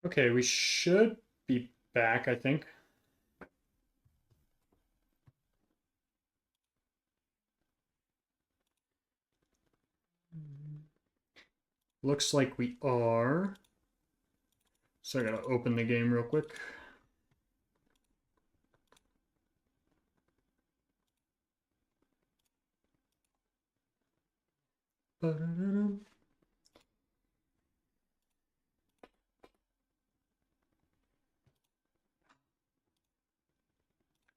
Okay, we should be back, I think. Looks like we are. So I gotta open the game real quick.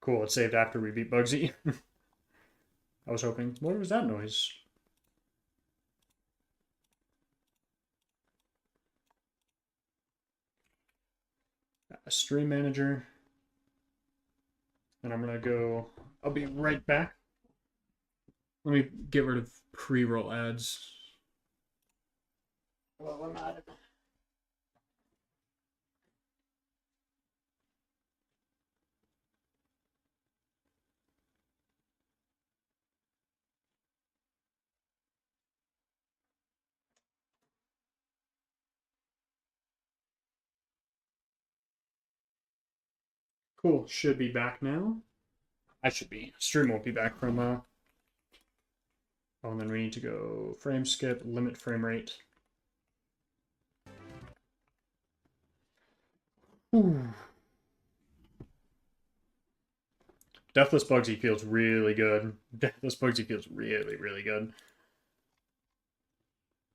Cool, it saved after we beat Bugsy. I was hoping. What was that noise? A stream manager. And I'm gonna go. I'll be right back. Let me get rid of pre-roll ads. Well, I'm at it. Cool, should be back now. I should be. Stream won't be back from Oh, and then we need to go frame skip, limit frame rate. Ooh. Deathless Bugsy feels really good. Deathless Bugsy feels really, really good.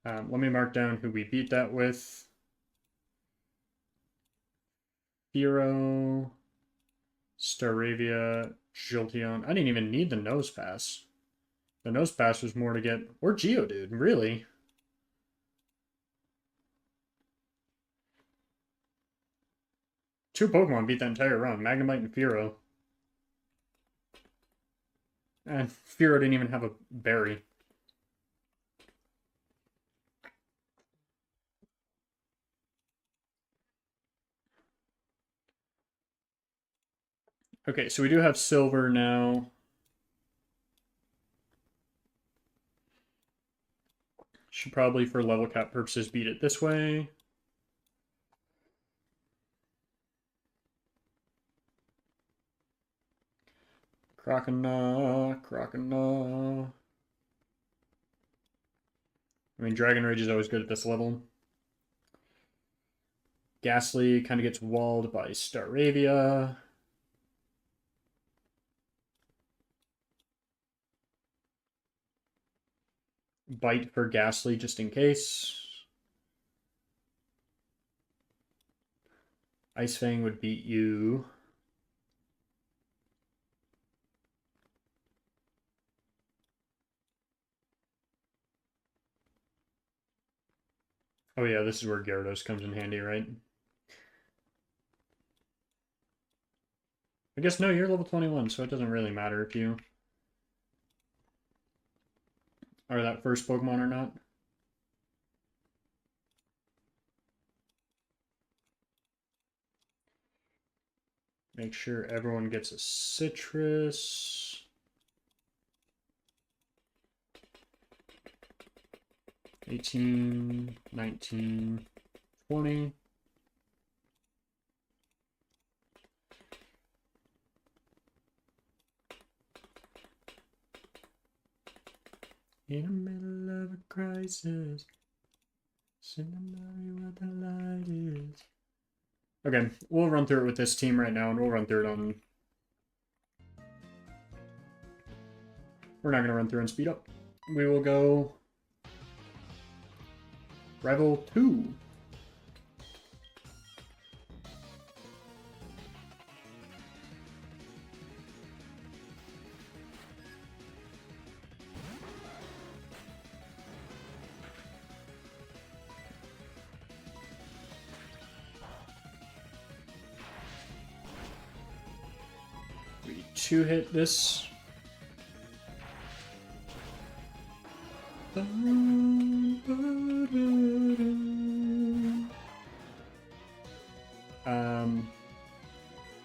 Let me mark down who we beat that with. Firo, Staravia, Jolteon. I didn't even need the nose pass. The nose pass was more to get... Or Geodude, really. Two Pokemon beat that entire run. Magnemite and Firo. And Firo didn't even have a berry. Okay, so we do have silver now. Should probably, for level cap purposes, beat it this way. Croconaw, Croconaw. I mean, Dragon Rage is always good at this level. Ghastly kind of gets walled by Staravia. Bite for Ghastly just in case. Ice Fang would beat you. Oh yeah, this is where Gyarados comes in handy, right? I guess no, you're level 21, so it doesn't really matter if you are that first Pokemon or not. Make sure everyone gets a citrus. 18, 19, 20. In the middle of a crisis, somebody where the light is. Okay, we'll run through it with this team right now, and we'll run through it on... We're not going to run through and speed up. We will go... Rival 2. We two-hit this.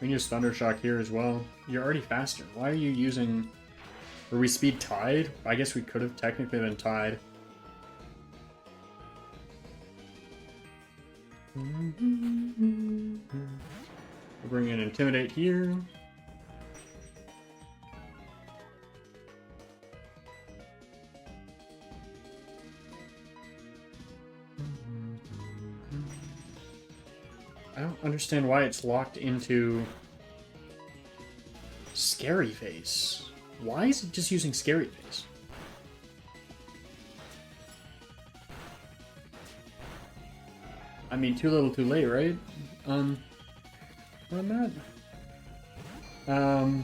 We can use Thunder Shock here as well. You're already faster. Why are you using... Were we speed tied? I guess we could have technically been tied. We'll bring in Intimidate here. I don't understand why it's locked into Scary Face. Why is it just using Scary Face? I mean, too little, too late, right? On that. I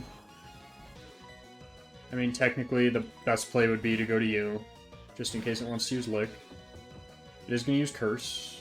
mean, technically, the best play would be to go to you, just in case it wants to use Lick. It is going to use Curse.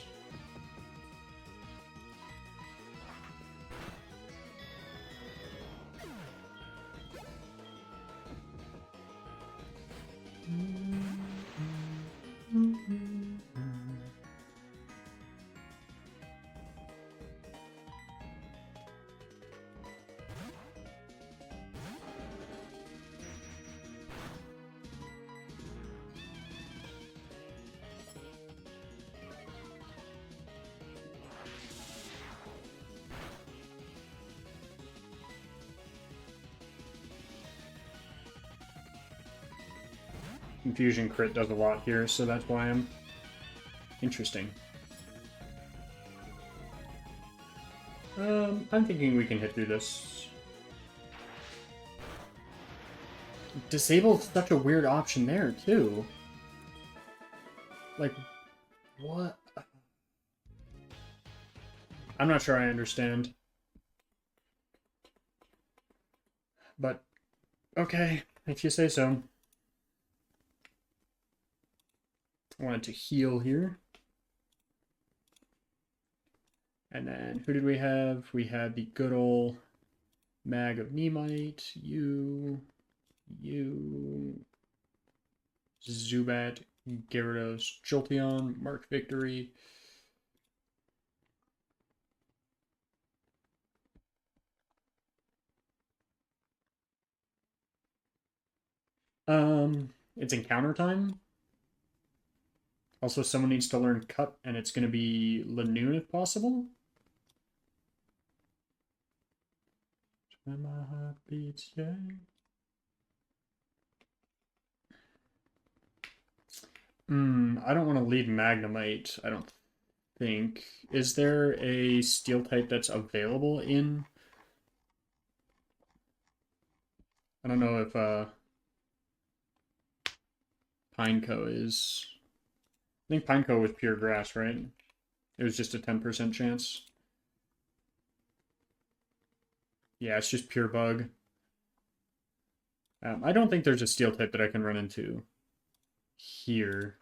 Confusion crit does a lot here, so that's why I'm interesting. I'm thinking we can hit through this. Disable's such a weird option there, too. Like, what? I'm not sure I understand. But, okay, if you say so. I wanted to heal here. And then, who did we have? We had the good old Mag of Nemite, you, Zubat, Gyarados, Jolteon, Mark Victory. It's encounter time. Also, someone needs to learn Cut, and it's going to be Lanoon if possible. When my heart beats, yeah. I don't want to leave Magnemite, I don't think. Is there a Steel type that's available in... I don't know if Pineco is... I think Pineco was pure grass, right? It was just a 10% chance. Yeah, it's just pure bug. I don't think there's a Steel type that I can run into here.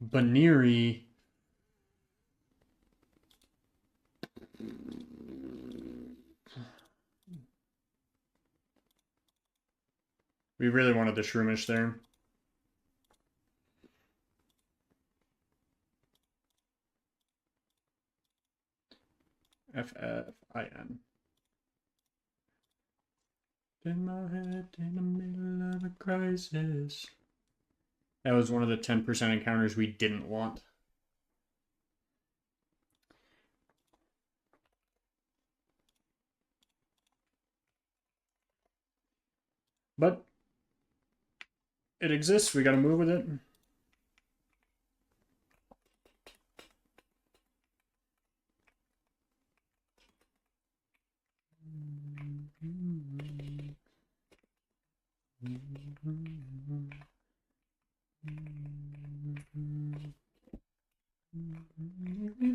Baniri. We really wanted the Shroomish there. F-F-I-N. In my head, in the middle of a crisis. That was one of the 10% encounters we didn't want. But it exists, we gotta move with it.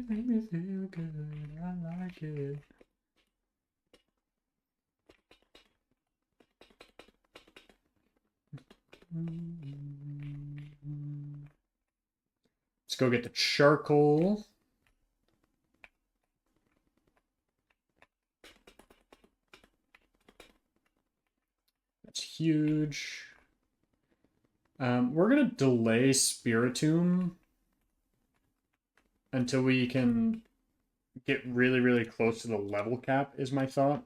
Make me feel good, I like it. Let's go get the charcoal. That's huge. We're gonna delay Spiritomb until we can get really, really close to the level cap, is my thought.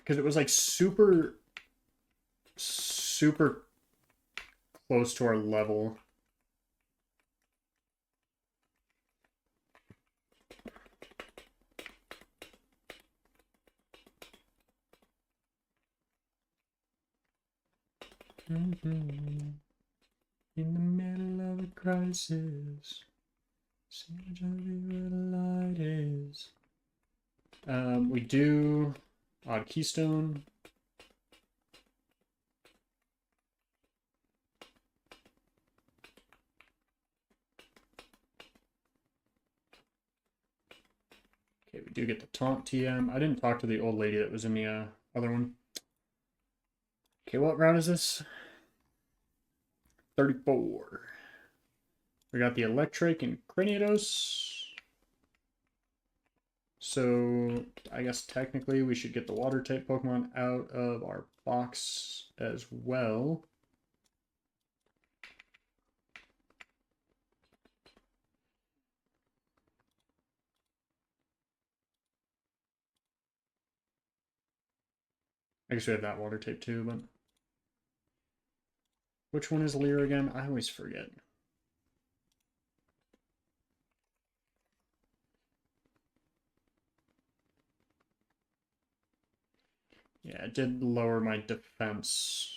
Because it was like super close to our level. In the middle of a crisis, seems to be where the light is. We do odd keystone. Okay, we do get the taunt TM. I didn't talk to the old lady that was in the other one. Okay, what route is this? 34. We got the Electric and Craniados. So, I guess technically we should get the water type Pokemon out of our box as well. I guess we have that water type too, but... Which one is Leer again? I always forget. Yeah, it did lower my defense.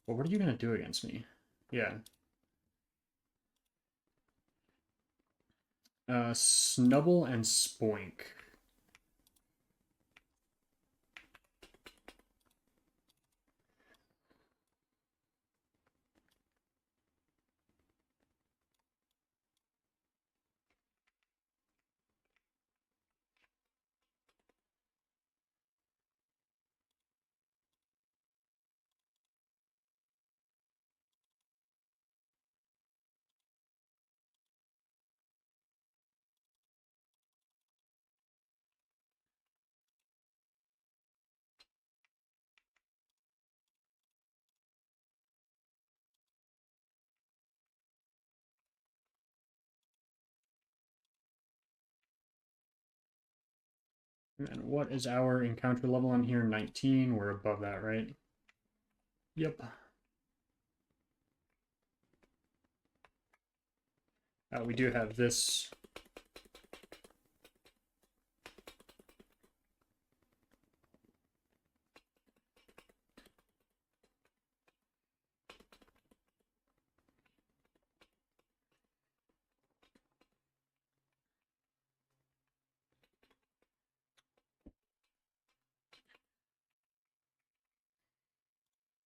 Well, what are you going to do against me? Yeah. Snubble and Spoink. And what is our encounter level on here? 19. We're above that, right? Yep. We do have this.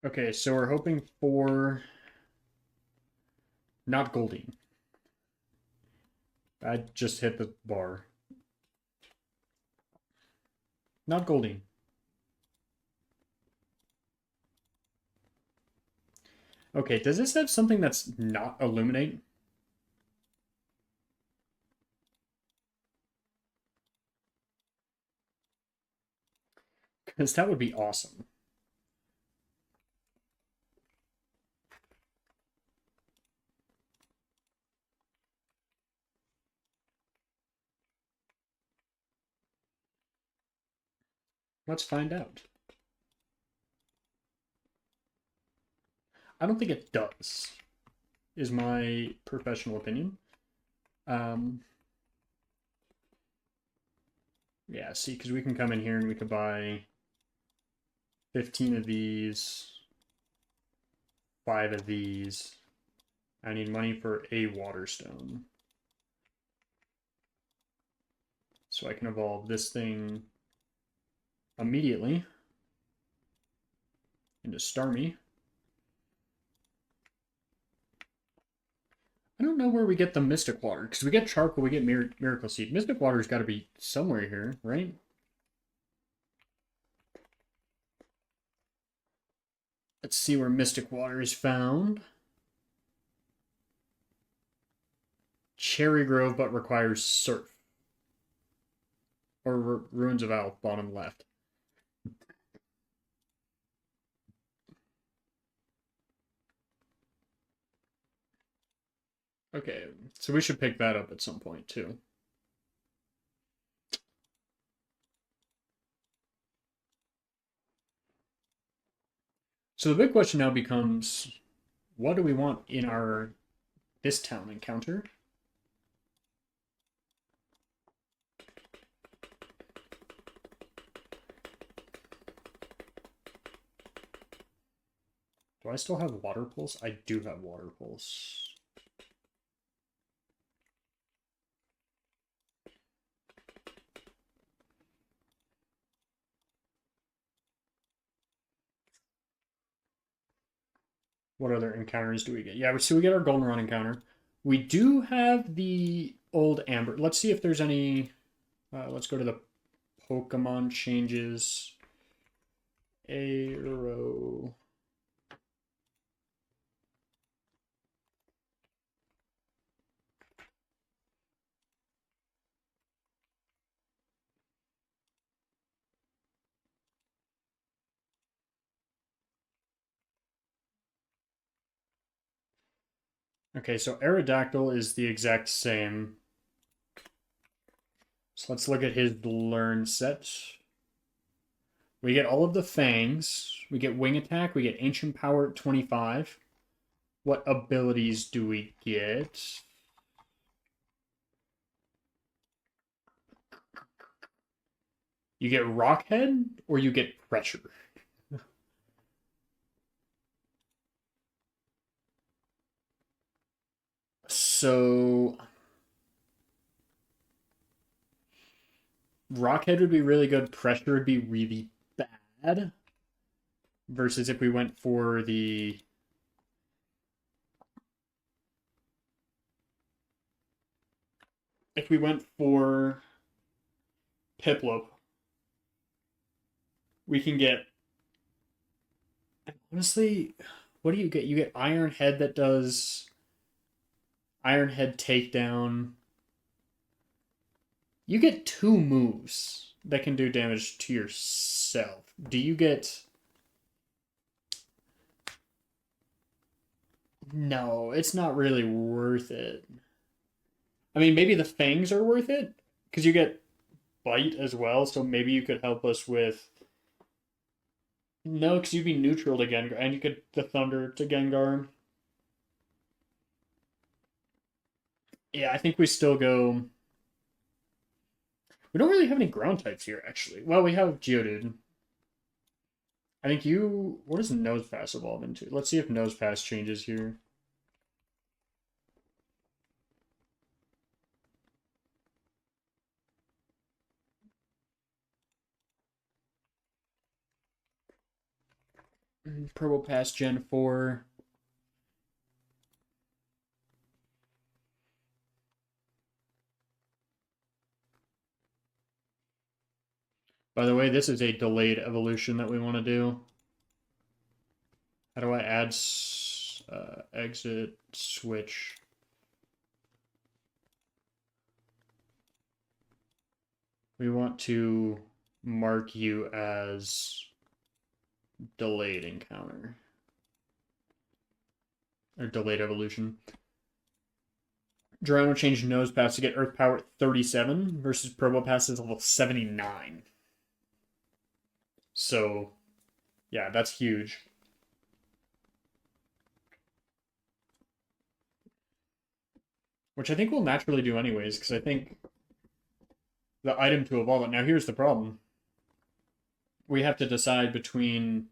Okay, so we're hoping for not Goldeen. I just hit the bar. Not Goldeen. Okay, does this have something that's not Illuminate? Because that would be awesome. Let's find out. I don't think it does, is my professional opinion. Yeah, see, because we can come in here and we could buy 15 of these, 5 of these. I need money for a water stone. So I can evolve this thing immediately into Starmie. I don't know where we get the Mystic Water, because we get Charcoal, we get Miracle Seed. Mystic Water's got to be somewhere here, right? Let's see where Mystic Water is found. Cherry Grove, but requires Surf. Or Ruins of Alph, bottom left. Okay, so we should pick that up at some point, too. So the big question now becomes, what do we want in this town encounter? Do I still have water pulse? I do have water pulse. What other encounters do we get? Yeah, so we get our Goldenrod encounter. We do have the old Amber. Let's see if there's any. Let's go to the Pokemon changes. Arrow. Okay, so Aerodactyl is the exact same. So let's look at his learn set. We get all of the fangs. We get wing attack. We get ancient power at 25. What abilities do we get? You get Rockhead or you get Pressure. So Rockhead would be really good. Pressure would be really bad. Versus if we went for the... If we went for Piplup, we can get... Honestly, what do you get? You get Iron Head that does... Iron Head Takedown. You get 2 moves that can do damage to yourself. Do you get... No, it's not really worth it. I mean, maybe the fangs are worth it, because you get bite as well, so maybe you could help us with... No, because you'd be neutral to Gengar, and you could the Thunder to Gengar. Yeah, I think we still go... We don't really have any ground types here, actually. Well, we have Geodude. I think you... What does Nosepass evolve into? Let's see if Nosepass changes here. Probopass Gen 4. By the way, this is a delayed evolution that we want to do. How do I add exit switch? We want to mark you as delayed encounter. Or delayed evolution. Geronimo changed Nosepass to get Earth Power at 37 versus Probopass is level 79. So, yeah, that's huge. Which I think we'll naturally do anyways, because I think the item to evolve it. Now, here's the problem. We have to decide between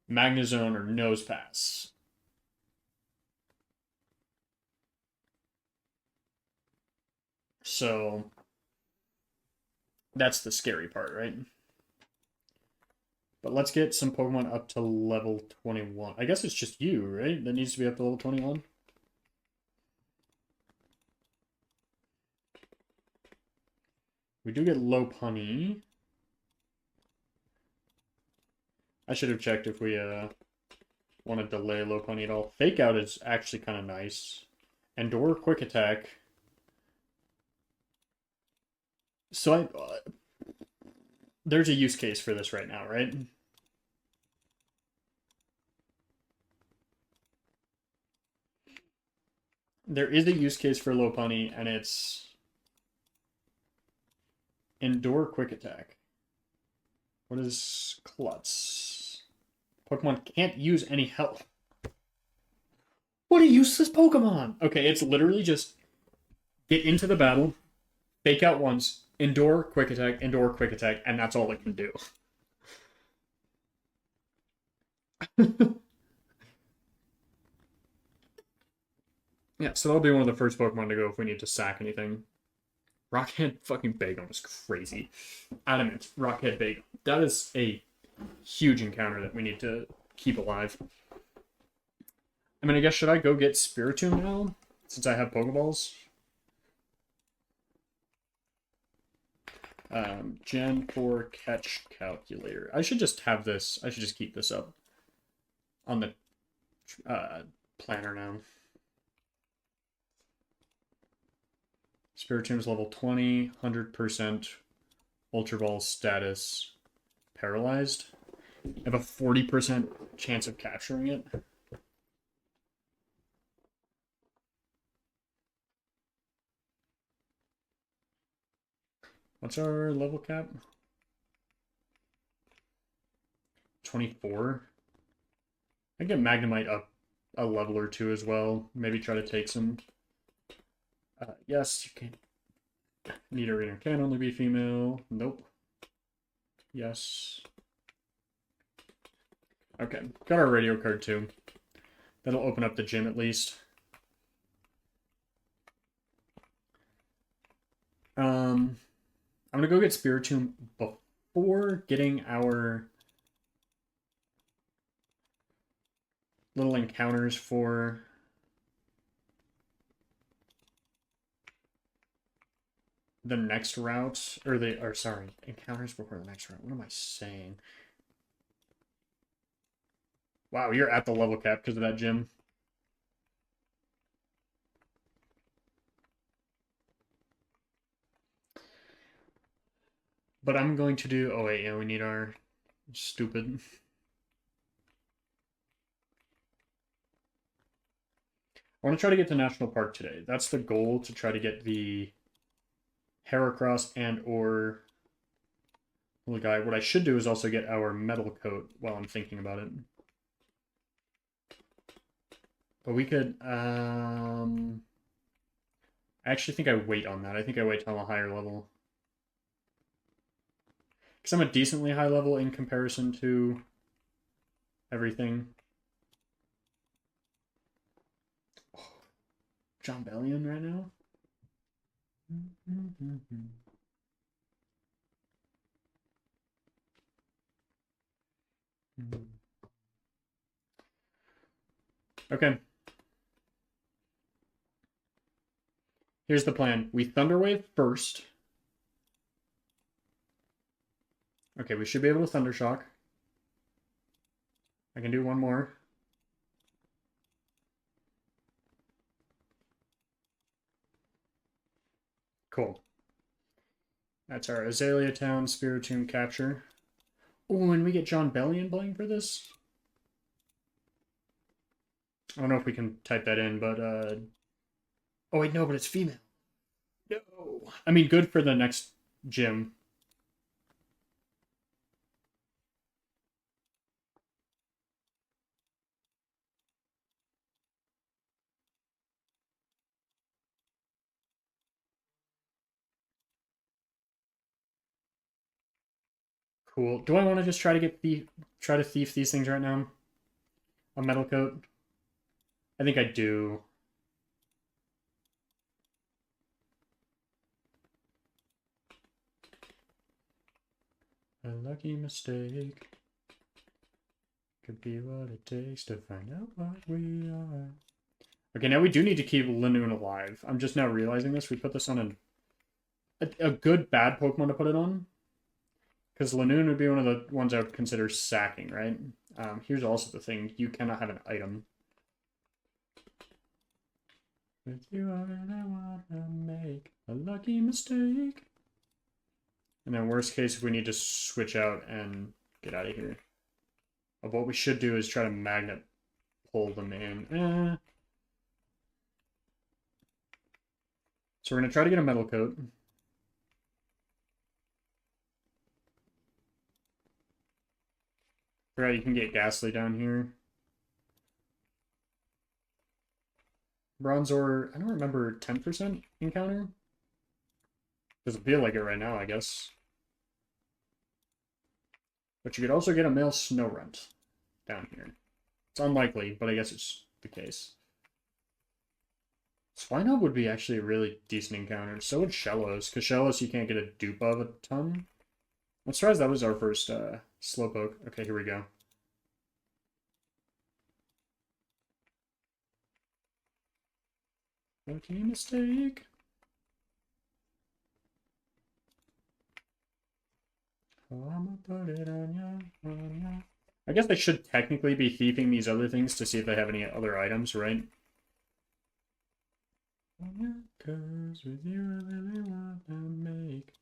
Magnezone or Nosepass. So, that's the scary part, right? But let's get some Pokemon up to level 21. I guess it's just you, right? That needs to be up to level 21. We do get Lopunny. I should have checked if we want to delay Lopunny at all. Fake Out is actually kind of nice. Endure Quick Attack. So there's a use case for this right now, right? There is a use case for Lopunny, and it's Endure Quick Attack. What is Klutz? Pokemon can't use any health. What a useless Pokemon! Okay, it's literally just get into the battle, fake out once, indoor, quick attack, and that's all it can do. Yeah, so that'll be one of the first Pokemon to go if we need to sack anything. Rockhead fucking Bagon is crazy. Adamant, Rockhead Bagon. That is a huge encounter that we need to keep alive. I mean, I guess, should I go get Spiritomb now? Since I have Pokeballs? Gen 4 catch calculator. I should just have this. I should just keep this up on the planner now. Spiritomb's level 20, 100%, Ultra Ball status, paralyzed. I have a 40% chance of capturing it. What's our level cap? 24. I get Magnemite up a level or two as well. Maybe try to take some. Yes, you can. Nidorino can only be female. Nope. Yes. Okay, got our radio card too. That'll open up the gym at least. I'm gonna go get Spiritomb before getting our little encounters for the next route, or sorry, encounters before the next route. What am I saying? Wow, you're at the level cap because of that gym. But I'm going to do, oh wait, yeah, we need our stupid. I want to try to get to National Park today. That's the goal, to try to get the Heracross and or little guy. What I should do is also get our metal coat while I'm thinking about it. But we could, I actually think I wait on that. I think I wait till I'm a higher level. Because I'm a decently high level in comparison to everything. Oh, John Bellion right now? Okay. Here's the plan. We Thunderwave first. Okay, we should be able to Thundershock. I can do one more. Cool. That's our Azalea Town Spiritomb capture. Oh, and we get John Bellion playing for this? I don't know if we can type that in, but oh wait, no, but it's female. No. I mean, good for the next gym. Cool. Do I want to just try to thief these things right now? A metal coat? I think I do. A lucky mistake could be what it takes to find out what we are. Okay, now we do need to keep Linoone alive. I'm just now realizing this. We put this on a good bad Pokemon to put it on. Because Linoone would be one of the ones I would consider sacking, right? Here's also the thing. You cannot have an item. With you, I really want to make a lucky mistake. And then worst case, if we need to switch out and get out of here. But what we should do is try to magnet pull them in. So we're going to try to get a metal coat. Right, you can get Ghastly down here. Bronzor, I don't remember 10% encounter. Doesn't feel like it right now, I guess. But you could also get a male Snow Runt down here. It's unlikely, but I guess it's the case. Swinehub would be actually a really decent encounter. So would Shellos, because Shellos you can't get a dupe of a ton. I'm surprised that was our first Slowpoke. Okay, here we go. Lucky mistake. Oh, I'ma put it on ya. I guess they should technically be thieving these other things to see if they have any other items, right? Cause with you I really want to make.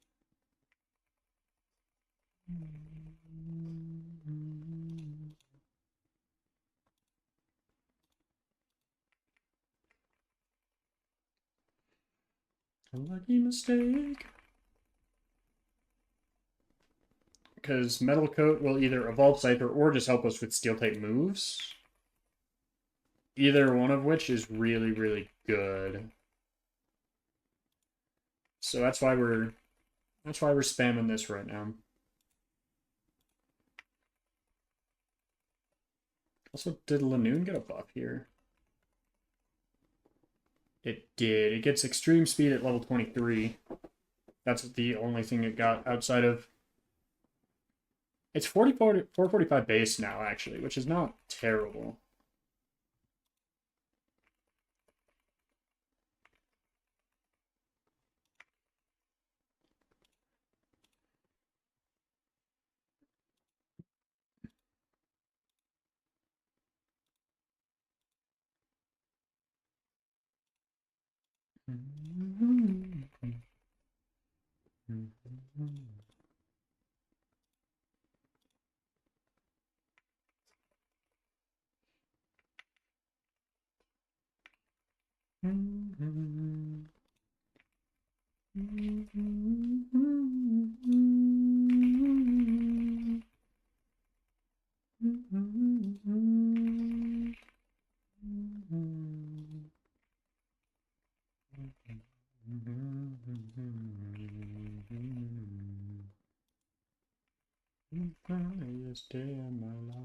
A lucky mistake. Because Metal Coat will either evolve Scyther or just help us with Steel type moves. Either one of which is really, really good. So that's why we're spamming this right now. Also, did Lanoon get a buff here? It did. It gets extreme speed at level 23. That's the only thing it got outside of... It's 445 base now, actually, which is not terrible. Loneliest day of my life.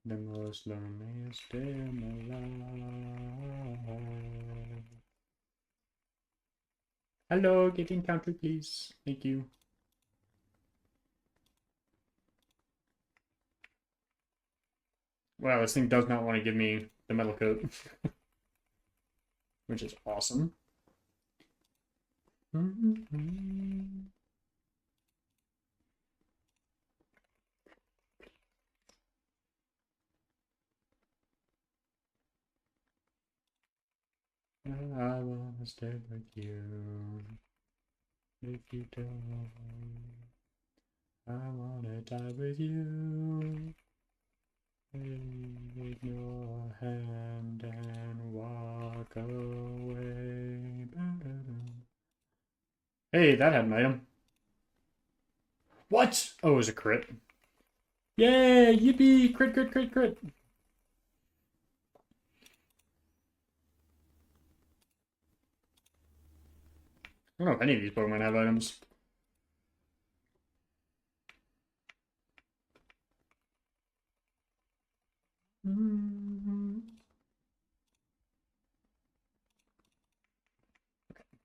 The most loneliest day of my life. Hello, get in country, please. Thank you. Wow, this thing does not want to give me the metal coat. Which is awesome. I wanna stay with you. If you don't, I wanna die with you. Take your hand and walk away. Hey, that had an item. What? Oh, it was a crit. Yay! Yippee! Crit, crit, crit, crit! I don't know if any of these Pokemon have items.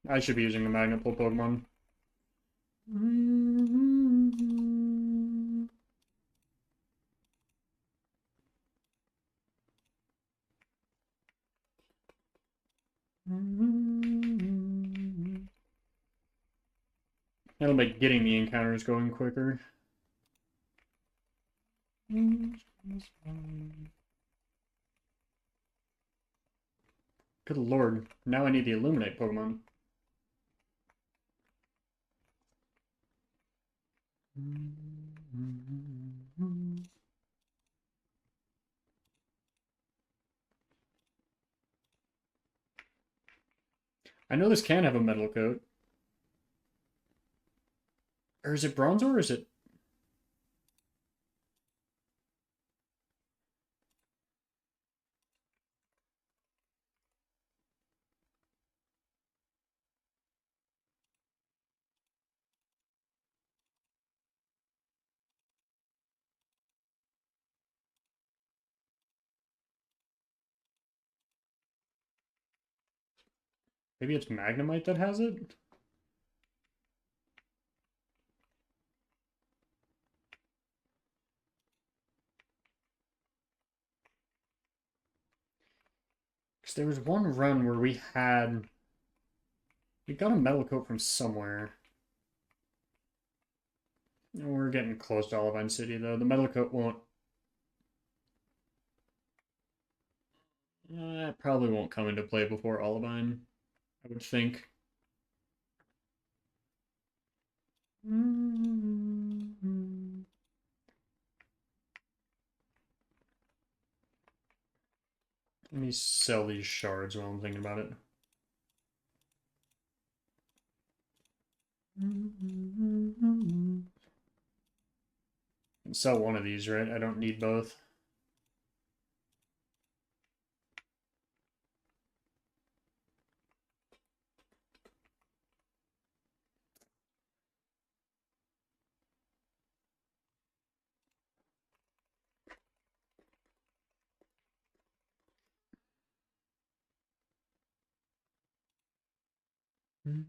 I should be using the Magnet Pull Pokemon. That'll make getting the encounters going quicker. Good lord, now I need the Illuminate Pokemon. I know this can have a metal coat. Or is it bronze ore or is it... Maybe it's magnemite that has it? Because there was one run where we had... We got a metal coat from somewhere. We're getting close to Olivine City, though. The metal coat won't... it probably won't come into play before Olivine, I would think. Let me sell these shards while I'm thinking about it. Sell one of these, right? I don't need both. Can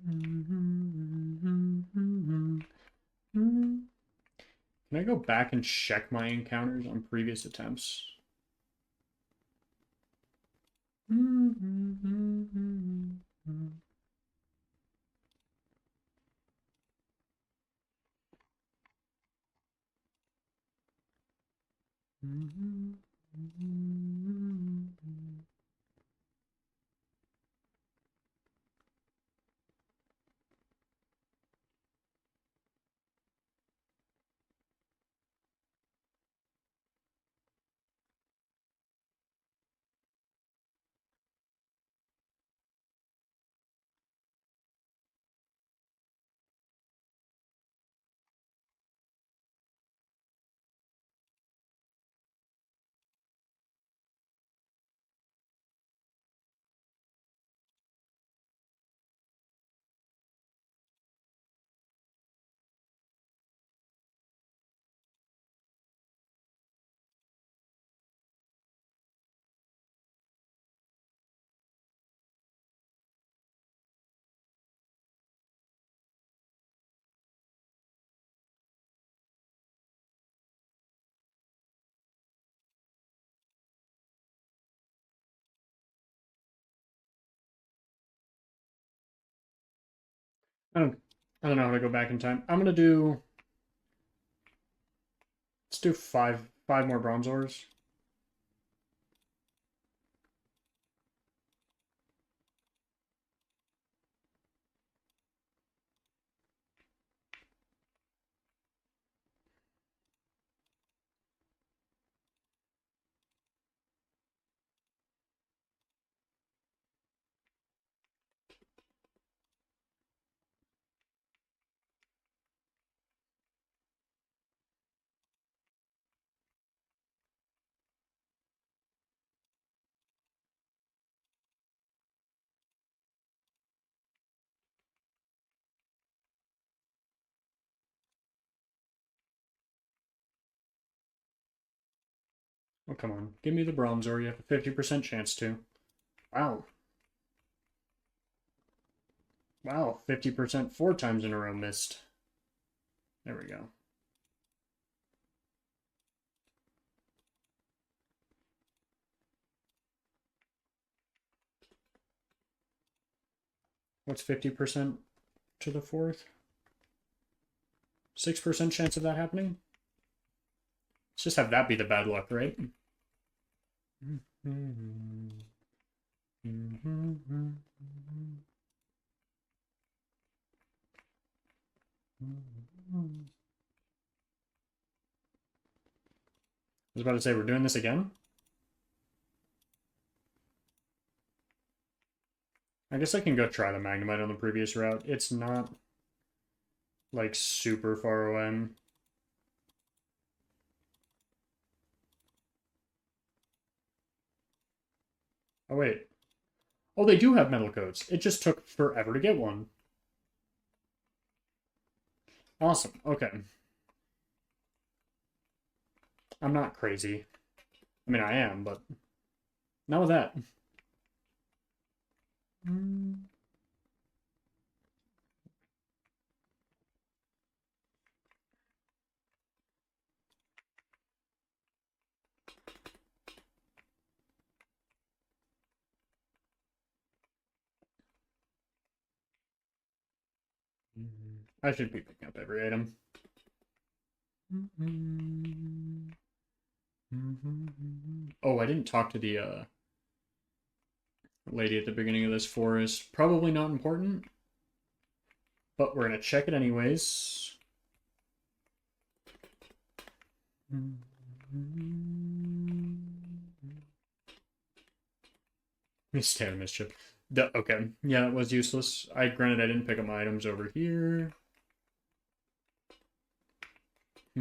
I go back and check my encounters on previous attempts? I don't, I don't know how to go back in time. I'm gonna do... Let's do five more bronze ores. Oh, come on. Give me the bronze ore. You have a 50% chance to. Wow. Wow, 50% 4 times in a row missed. There we go. What's 50% to the 4th? 6% chance of that happening? Let's just have that be the bad luck, right? I was about to say, we're doing this again? I guess I can go try the magnemite on the previous route. It's not like super far away. Oh wait. Oh, they do have metal coats. It just took forever to get one. Awesome. Okay. I'm not crazy. I mean, I am, but not with that. I should be picking up every item. Oh, I didn't talk to the lady at the beginning of this forest. Probably not important, but we're gonna check it anyways. Stamina mischief. Okay, yeah, it was useless. Granted, I didn't pick up my items over here.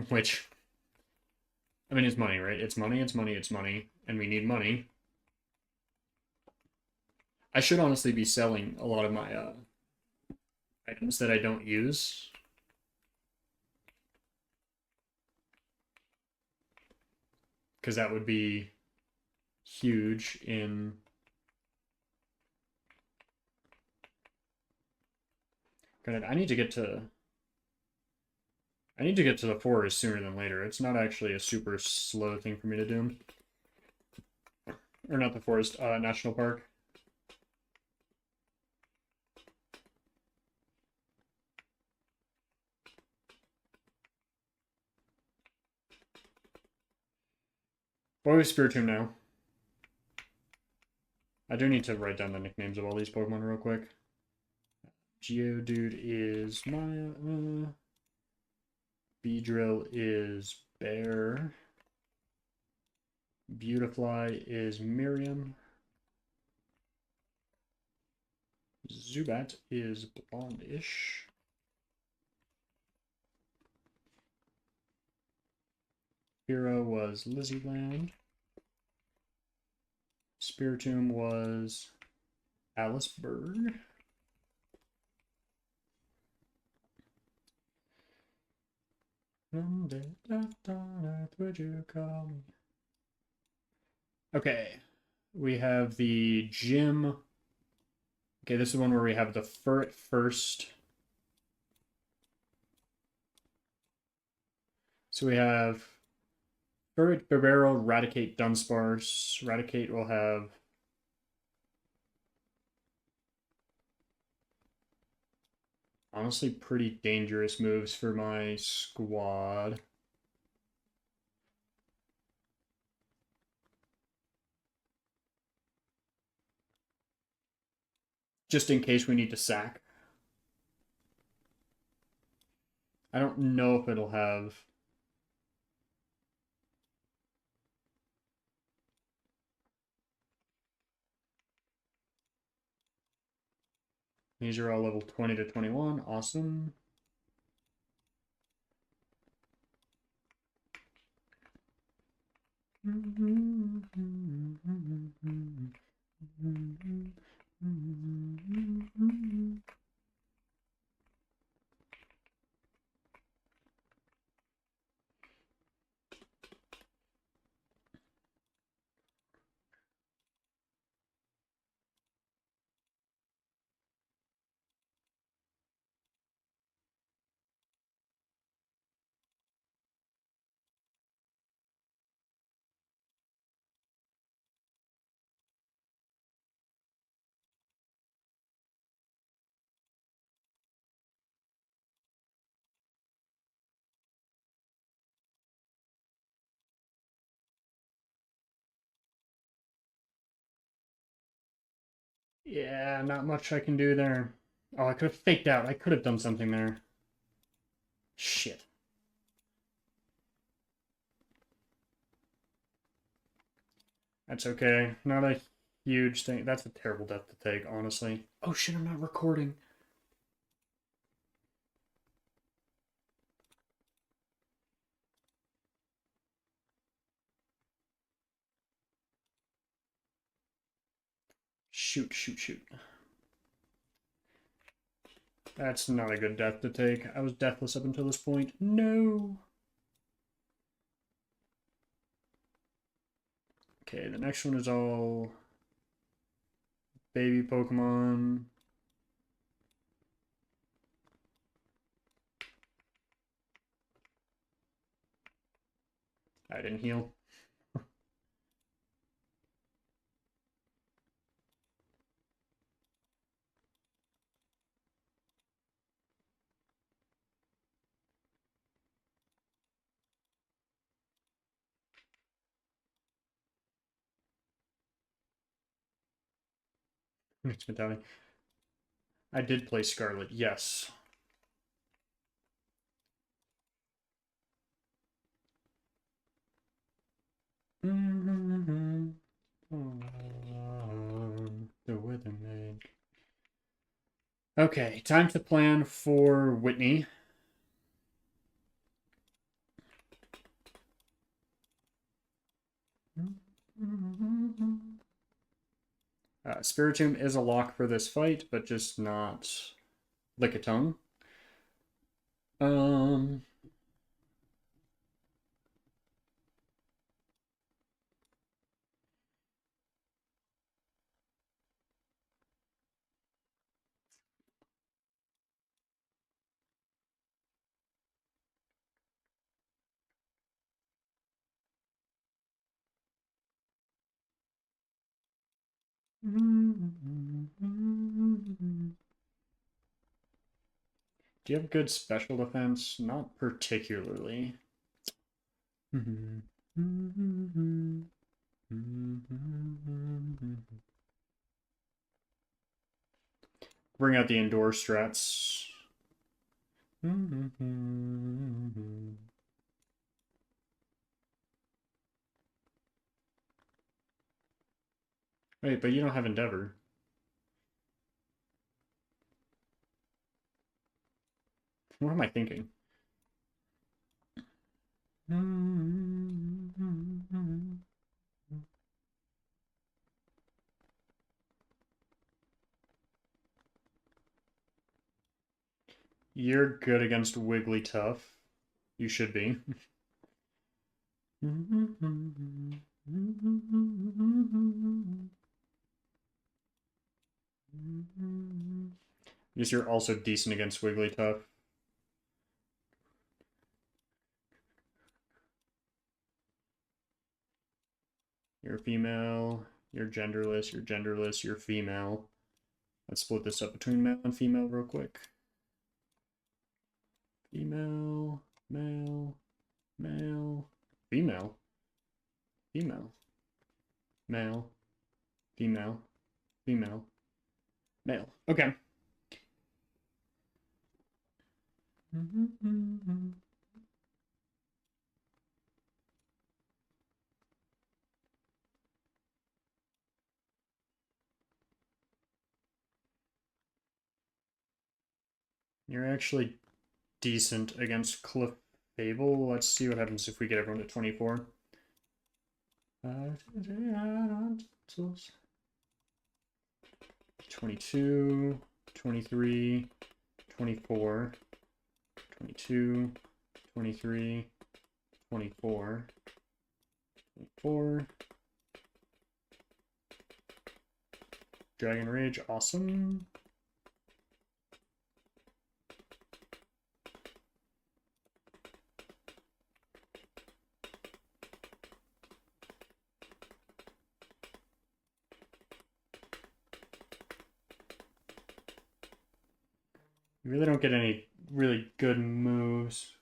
Which, I mean, it's money, right? It's money, it's money, it's money, and we need money. I should honestly be selling a lot of my items that I don't use. Because that would be huge in... Granted, I need to get to the forest sooner than later. It's not actually a super slow thing for me to do. Or not the forest, national park. What was Spiritomb now? I do need to write down the nicknames of all these Pokemon real quick. Geodude is Maya. Beedrill is Bear. Beautifly is Miriam. Zubat is blondish. Hero was Lizzieland. Spiritomb was Aliceburg. Would you call me? Okay, we have the gym. Okay, this is one where we have the Furret first. So we have Furret, Barbaro, Raticate, Dunsparce. Raticate will have honestly pretty dangerous moves for my squad. Just in case we need to sack. I don't know if it'll have... These are all level 20 to 21. Awesome. Yeah, not much I can do there. Oh, I could have faked out. I could have done something there. Shit. That's okay. Not a huge thing. That's a terrible death to take, honestly. Oh shit, I'm not recording. Shoot, shoot, shoot. That's not a good death to take. I was deathless up until this point. No! Okay, the next one is all baby Pokemon. I didn't heal. Mixed mentality. I did play Scarlet, yes. The Weatherman. Okay, time to plan for Whitney. Spiritomb is a lock for this fight, but just not Lickitung. Do you have good special defense? Not particularly. Bring out the indoor strats. Wait, but you don't have Endeavor. What am I thinking? You're good against Wigglytuff. You should be. Because you're also decent against Wigglytuff. You're female, you're genderless, you're female. Let's split this up between male and female real quick. Female, male, male, female, female, male, female, female, male. Okay. You're actually decent against Clefable. Let's see what happens if we get everyone to 24. 22, 23, 24, 22, 23, 24, 24. Dragon Rage, awesome. You really don't get any really good moves.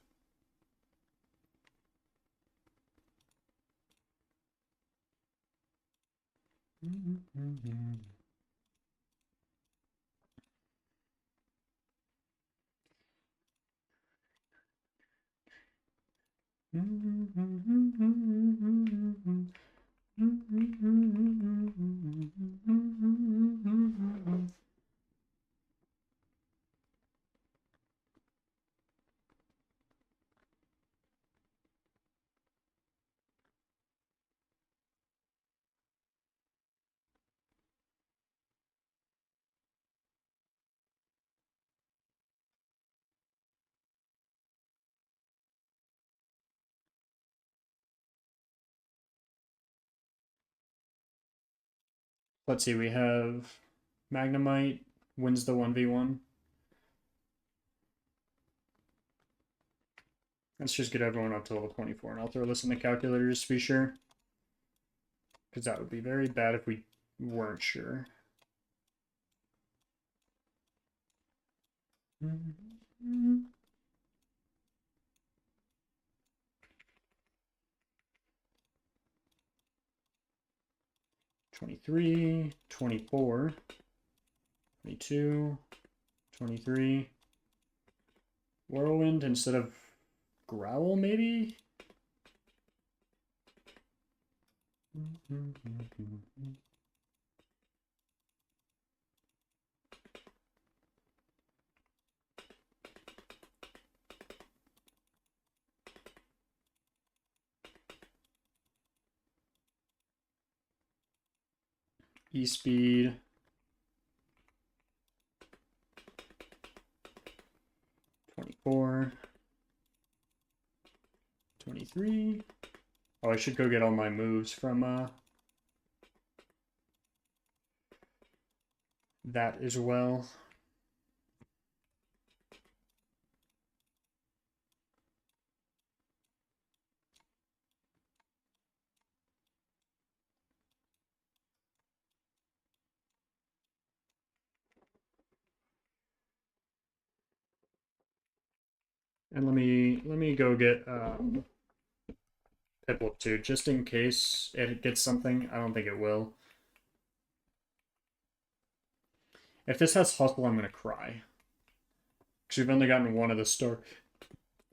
Let's see, we have Magnemite wins the 1v1. Let's just get everyone up to level 24, and I'll throw this in the calculator just to be sure. Because that would be very bad if we weren't sure. Mm-hmm. 23, 24, 22, 23. Whirlwind instead of Growl, maybe? E-Speed. 24. 23. Oh, I should go get all my moves from that as well. And let me go get Piplup too, just in case it gets something. I don't think it will. If this has Hustle, I'm gonna cry. Because we've only gotten one of the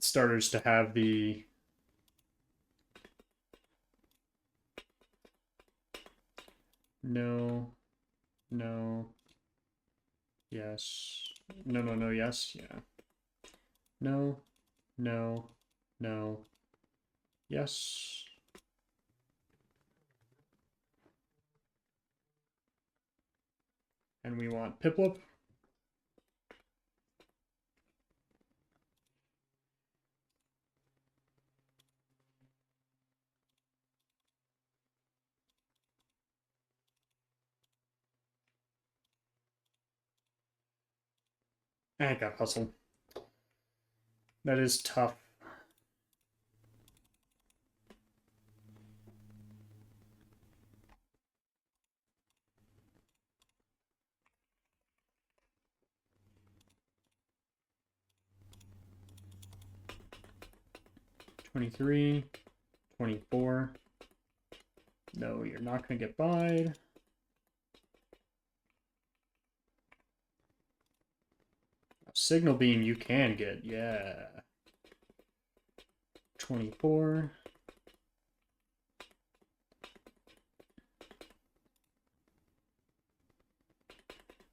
starters to have the no, yes, no, yes, yeah, no, yes. And we want Piplup. I got Hustle. That is tough. $23, $24. No, you're not gonna get buyed. Signal Beam you can get, yeah. 24.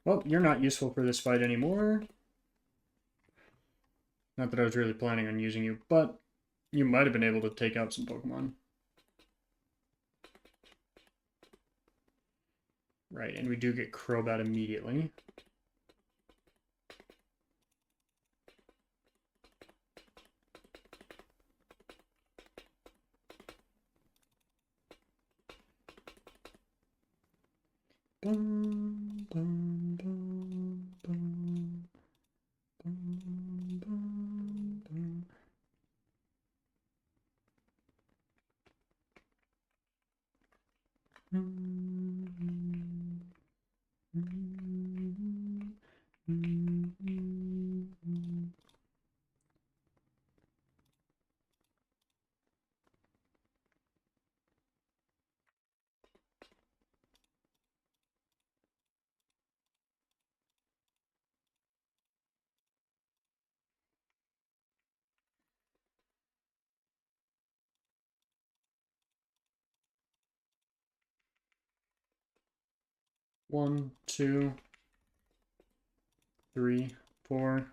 Well, you're not useful for this fight anymore. Not that I was really planning on using you, but you might have been able to take out some Pokemon. Right, and we do get Crobat immediately. Boom, boom, boom, boom, boom, boom, boom. One, two, 3, 4,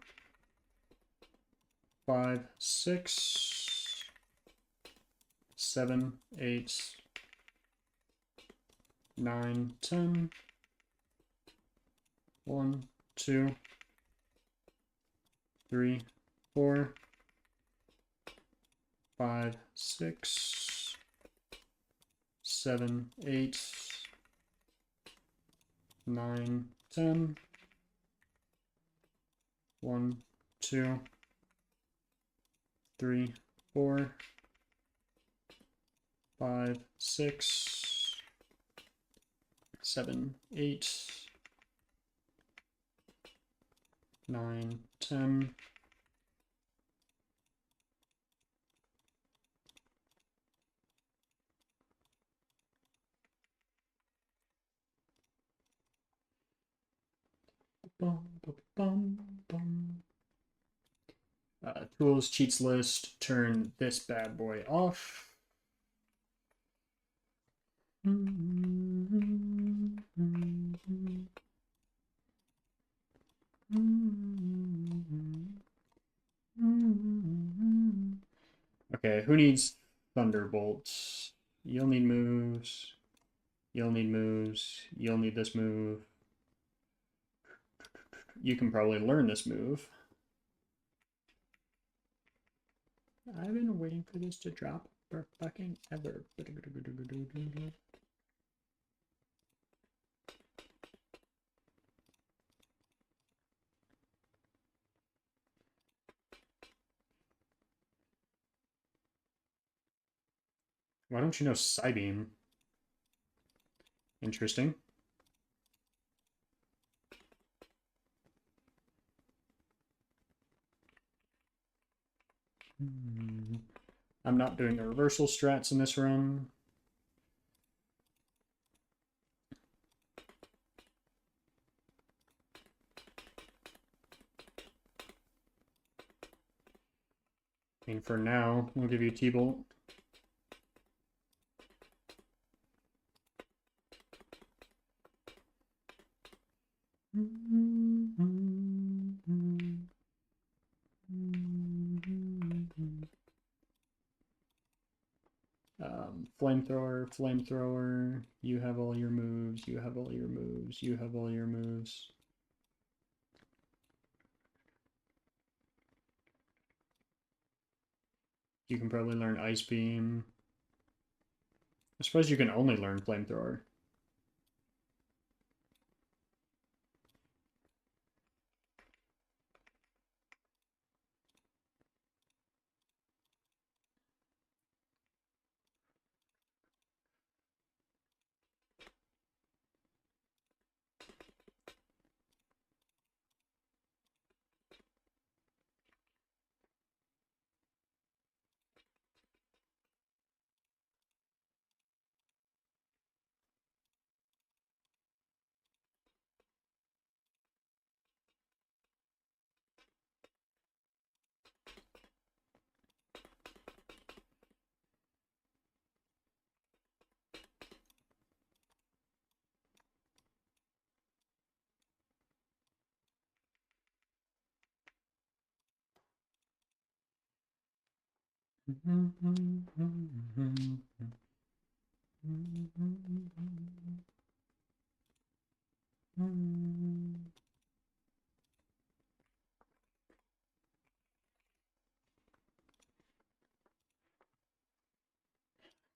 5, 6, 7, 8, 9, 10. 1, 2, 3, 4, 5, 6, 7, 8, 9, 10. 1, 2, 3, 4, 5, 6, 7, 8, 9, 10. Tools, cheats list, turn this bad boy off. Okay, who needs thunderbolts? You'll need moves. You'll need moves. You'll need this move. You can probably learn this move. I've been waiting for this to drop for fucking ever. Why don't you know Psybeam? Interesting. I'm not doing the reversal strats in this run. I mean, for now, we'll give you T-Bolt. Flamethrower, flamethrower. You have all your moves. You have all your moves. You have all your moves. You can probably learn Ice Beam. I suppose you can only learn flamethrower.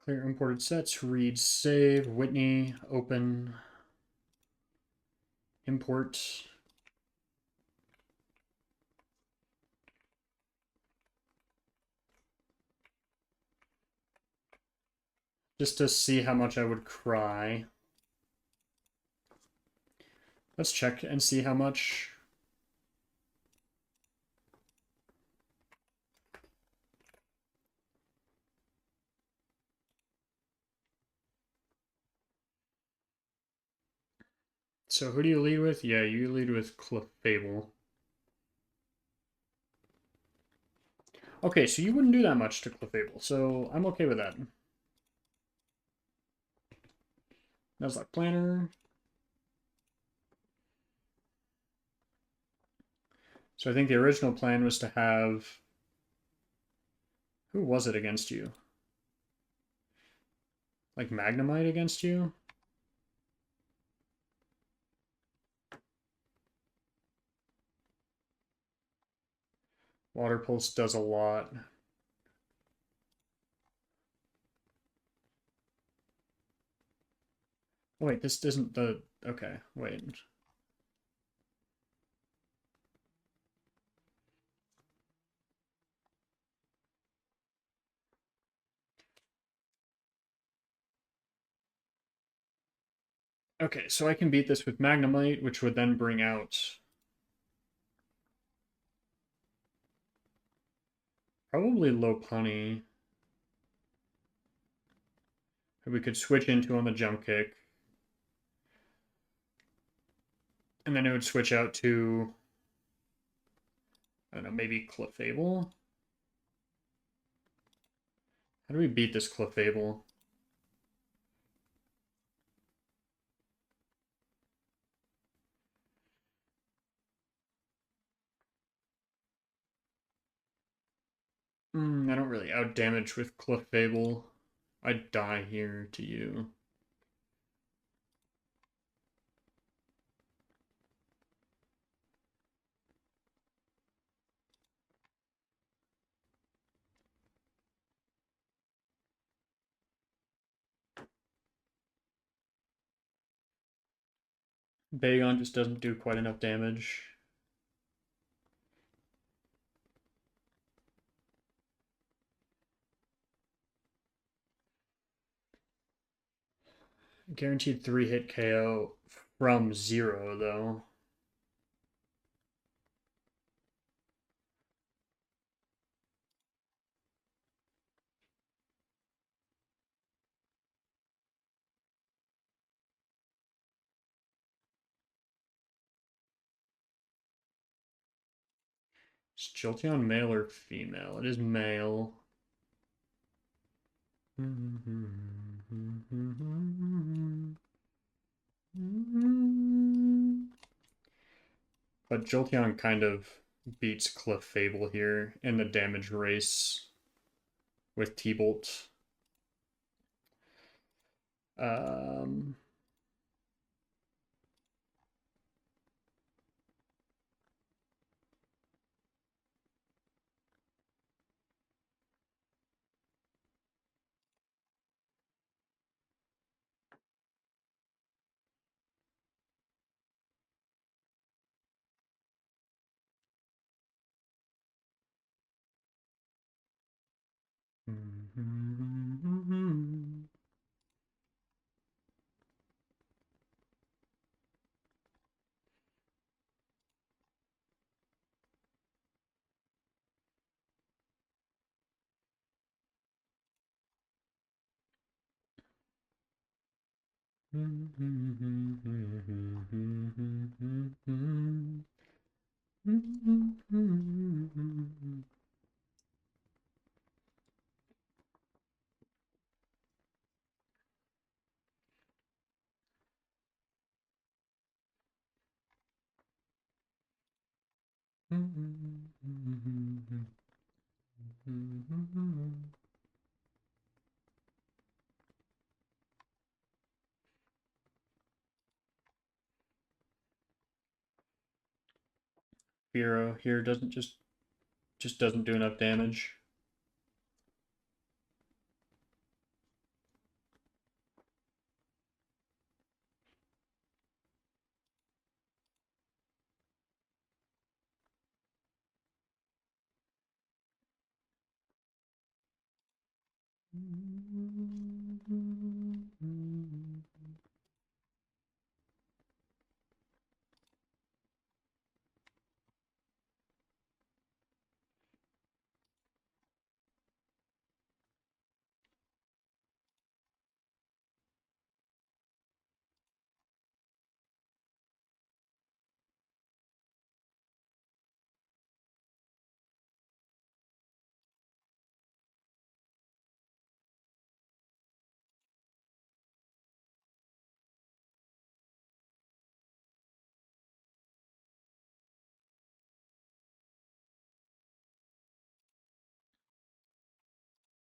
Clear imported sets, read, save, Whitney, open, import. Just to see how much I would cry. Let's check and see how much. So who do you lead with? Yeah, you lead with Clefable. Okay, so you wouldn't do that much to Clefable, so I'm okay with that. Nuzlocke Planner. So I think the original plan was to have... Who was it against you? Like Magnemite against you? Water Pulse does a lot. Oh wait, this isn't the Okay, wait. Okay, so I can beat this with Magnemite, which would then bring out probably Lopunny. Who we could switch into on the jump kick. And then it would switch out to, I don't know, maybe Clefable? How do we beat this Clefable? I don't really outdamage with Clefable. I'd die here to you. Bagon just doesn't do quite enough damage. Guaranteed 3-hit KO from 0, though. Is Jolteon male or female? It is male. But Jolteon kind of beats Clefable here in the damage race with T-Bolt. Um, Firo here doesn't just doesn't do enough damage.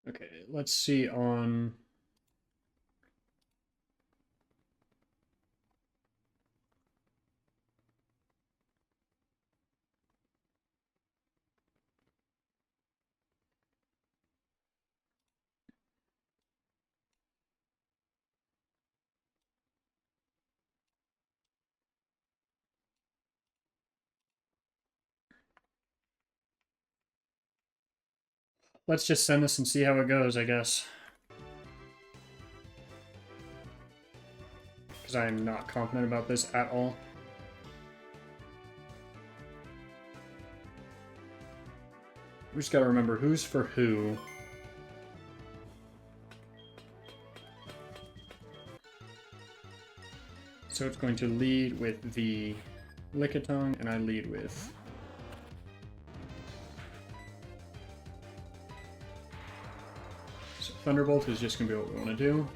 Okay, let's see on let's just send this and see how it goes, I guess. Because I am not confident about this at all. We just gotta remember who's for who. So it's going to lead with the Lickitung, and I lead with... So Thunderbolt is just going to be what we want to do.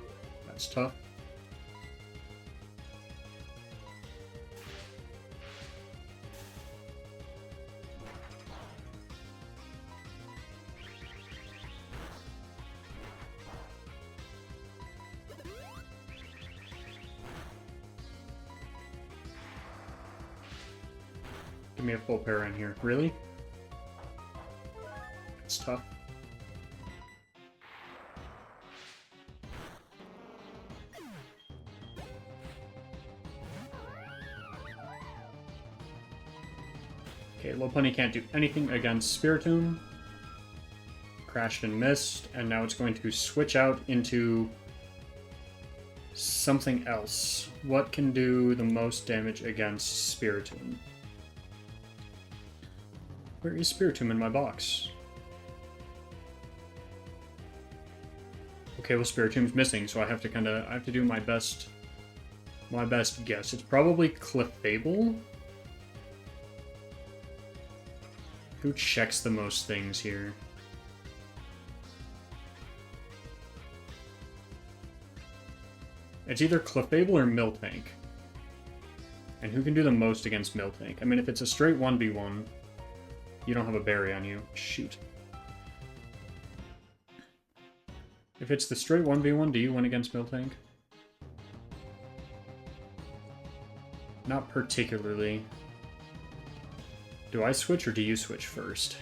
That's tough. Give me a full pair in here. Really? It's tough. Okay, Lopunny can't do anything against Spiritomb. Crashed and missed, and now it's going to switch out into something else. What can do the most damage against Spiritomb? Where is Spiritomb in my box? Okay, well Spiritomb's missing, so I have to do my best guess. It's probably Clefable. Who checks the most things here? It's either Clefable or Miltank. And who can do the most against Miltank? I mean, if it's a straight 1v1, you don't have a berry on you. Shoot. If it's the straight 1v1, do you win against Miltank? Not particularly. Do I switch or do you switch first?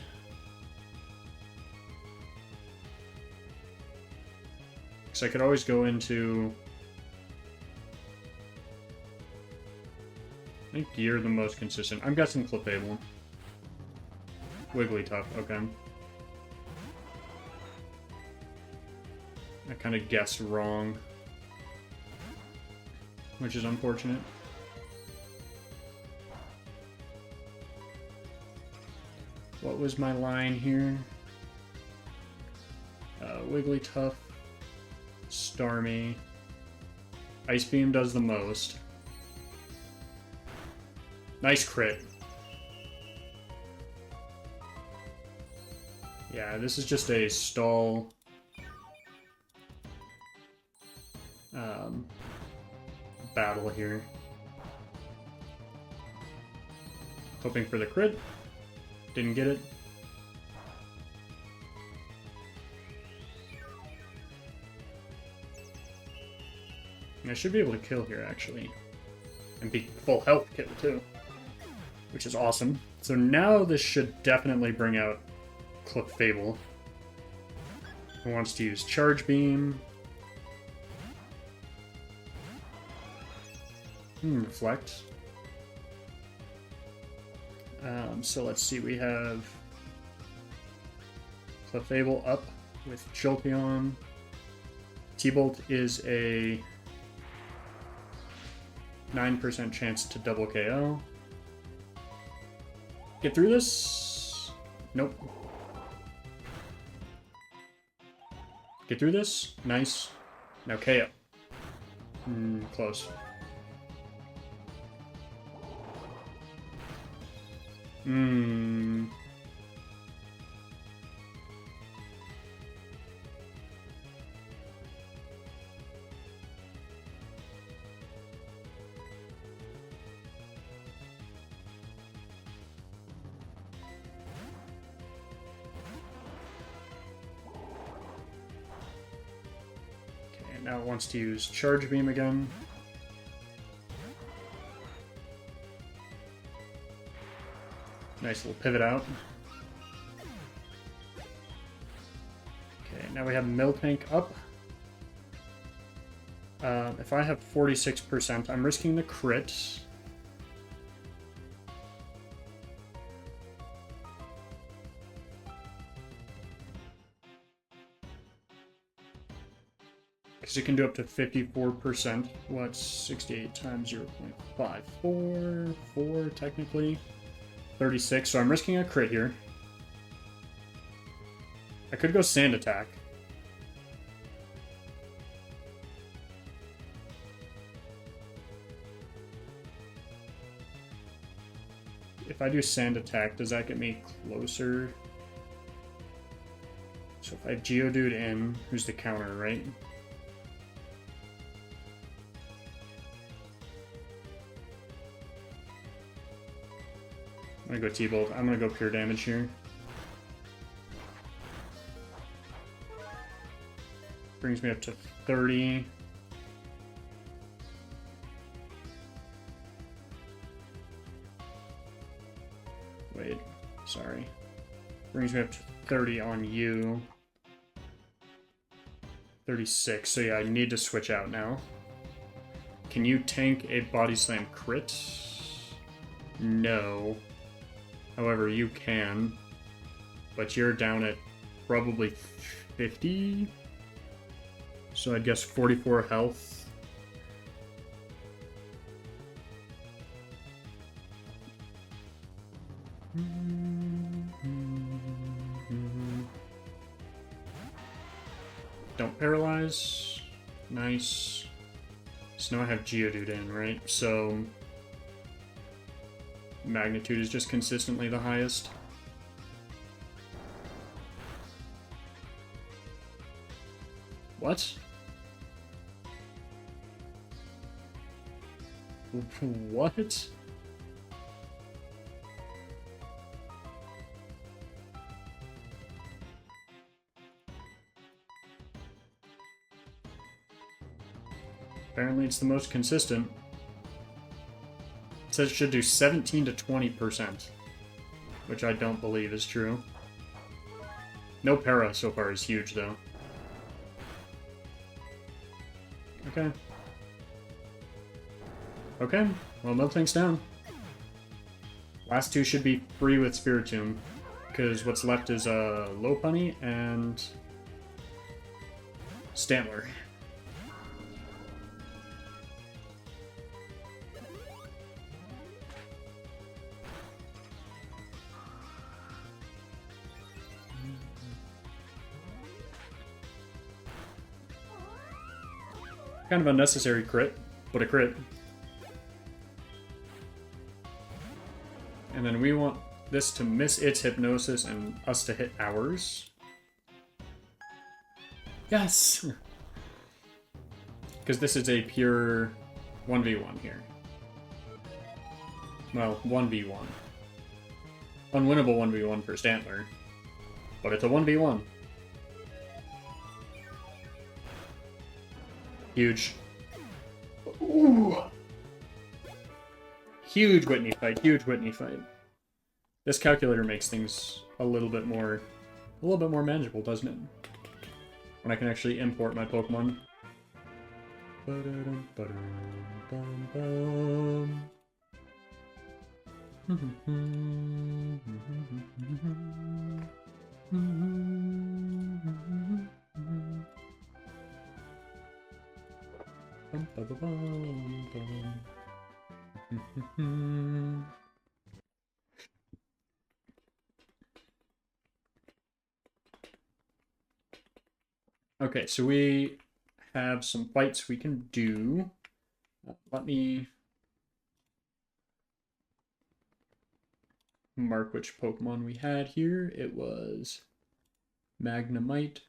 Because I could always go into... I think you're the most consistent. I'm guessing Clefable. Wigglytuff, okay. I kind of guessed wrong. Which is unfortunate. What was my line here? Wigglytuff, Starmie. Ice Beam does the most. Nice crit. Yeah, this is just a stall battle here. Hoping for the crit. Didn't get it. And I should be able to kill here, actually. And be full health kill, too. Which is awesome. So now this should definitely bring out Clefable. Who wants to use Charge Beam. Reflect. So let's see, we have Clefable up with Jolteon. T-Bolt is a 9% chance to double KO. Get through this? Nope. Get through this? Nice. Now KO. Close. Now it wants to use Charge Beam again. Nice little pivot out. Okay, now we have Miltank up. If I have 46%, I'm risking the crit. because it can do up to 54%. What's 68 times 0.54? 4, technically. 36, so I'm risking a crit here. I could go Sand Attack. If I do Sand Attack, does that get me closer? So if I have Geodude in, who's the counter, right? I'm gonna go T-Bolt. I'm gonna go pure damage here. Brings me up to 30. Wait, sorry. Brings me up to 30 on you. 36, so yeah, I need to switch out now. Can you tank a Body Slam crit? No. However, you can. But you're down at probably 50? So I'd guess 44 health. Don't paralyze. Nice. So now I have Geodude in, right? So magnitude is just consistently the highest. What? What? Apparently it's the most consistent. It says it should do 17 to 20%, which I don't believe is true. No para so far is huge, though. Okay. Okay, well, melting's down. Last two should be free with Spiritomb, because what's left is Lopunny and Stantler. Kind of unnecessary crit, but a crit. And then we want this to miss its hypnosis and us to hit ours. Yes! Because this is a pure 1v1 here. Well, 1v1. Unwinnable 1v1 for Stantler. But it's a 1v1. Huge. Ooh. Huge Whitney fight, huge Whitney fight. This calculator makes things a little bit more manageable, doesn't it? When I can actually import my Pokemon. Okay, so we have some fights we can do. Let me mark which Pokemon we had here. It was Magnemite,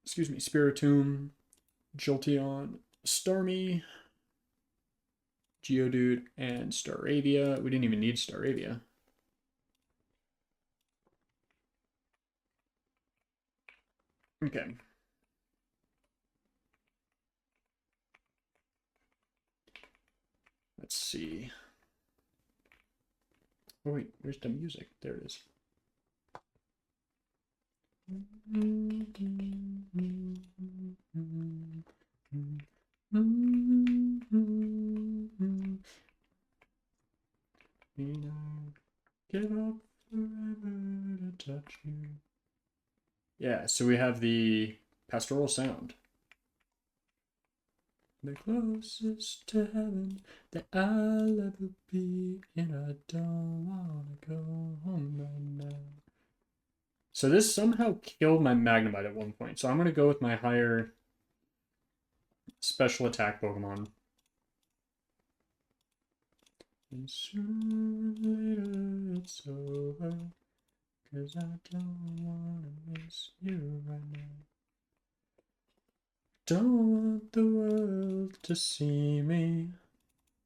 excuse me, Spiritomb, Jolteon, Starmie, Geodude, and Staravia. We didn't even need Staravia. Okay. Let's see. Oh wait, where's the music? There it is. Give up forever to touch you. Yeah, so we have the Pastoral Sound. The closest to heaven that I'll ever be, and I don't wanna go home right now. So this somehow killed my Magnemite at one point, so I'm gonna go with my higher special attack Pokemon. And sooner or later it's over, 'cause I don't wanna miss you right now. Don't want the world to see me,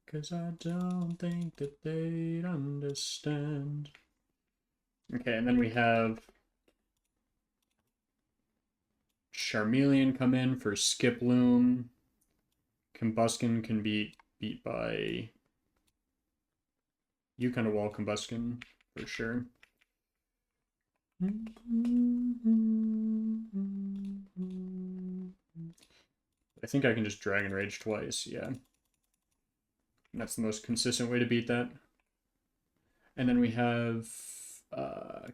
'cause I don't think that they'd understand. Okay, and then we have Charmeleon come in for Skiploom. Combuskin can be beat by you kind of wall Combuskin for sure. I think I can just Dragon Rage twice, yeah. And that's the most consistent way to beat that. And then we have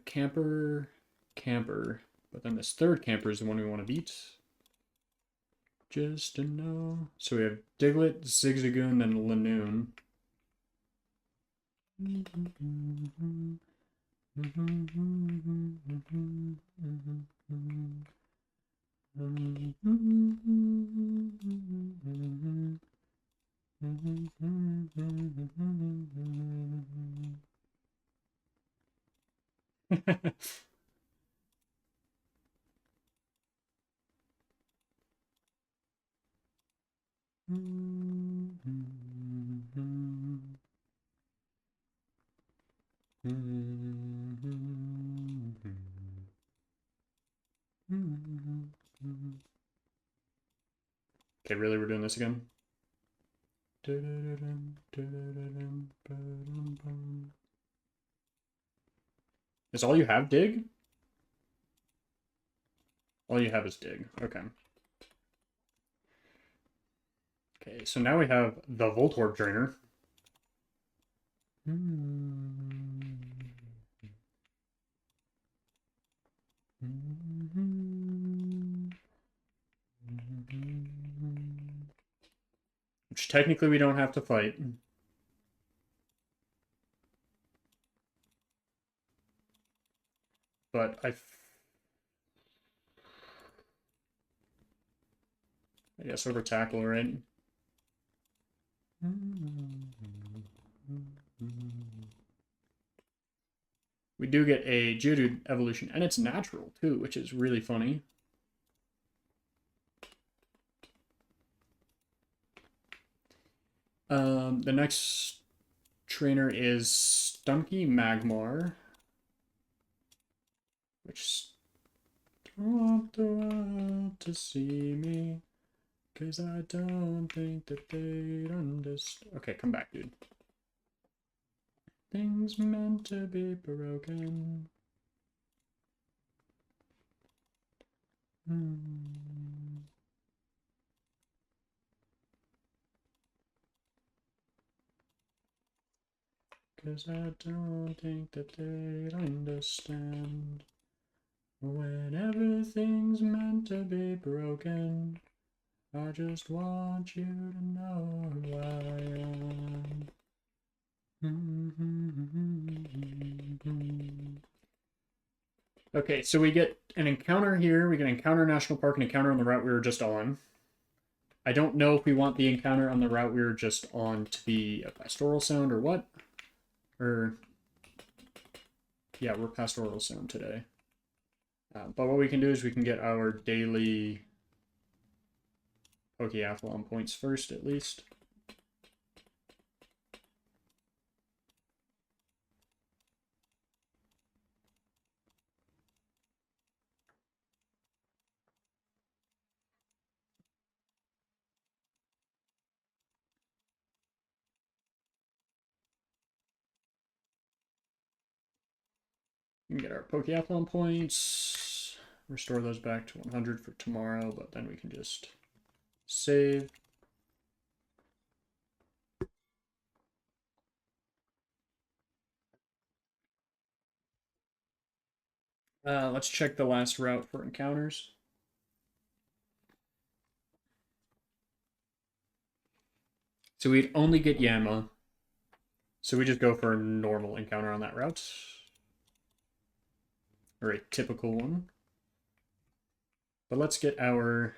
Camper, but then this third Camper is the one we want to beat. Just to know. So we have Diglett, Zigzagoon, and Lanoon. Okay, really, we're doing this again? Is all you have Dig? All you have is Dig. Okay. Okay, so now we have the Voltorb Trainer. Which technically we don't have to fight. But I guess over tackle, right? We do get a Geodude evolution, and it's natural too, which is really funny. The next trainer is Stunky Magmar, which don't want the world to see me, 'cause I don't think that they'd understand. Okay, come back, dude. Things meant to be broken. 'Cause I don't think that they'd understand. When everything's meant to be broken, I just want you to know who I am. Okay, so we get an encounter here. We get an encounter in National Park and encounter on the route we were just on. I don't know if we want the encounter on the route we were just on to be a Pastoral Sound or what. Or, yeah, we're Pastoral Sound today. But what we can do is we can get our daily Pokeathlon points first, at least. We can get our Pokeathlon points, restore those back to 100 for tomorrow, but then we can just save. Let's check the last route for encounters. So we'd only get Yanma. So we just go for a normal encounter on that route. Or a typical one. But let's get our...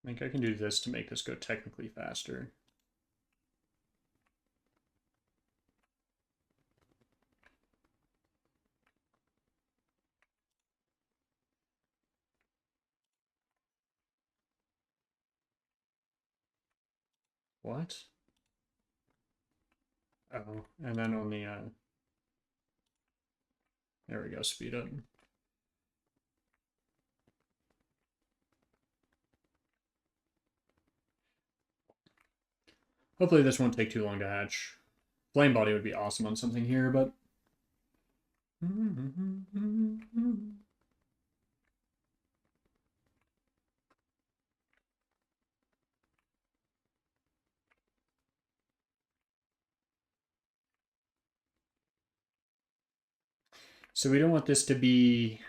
I think I can do this to make this go technically faster. What? Oh, and then on the, there we go, speed up. Hopefully this won't take too long to hatch. Flame Body would be awesome on something here, but... So we don't want this to be...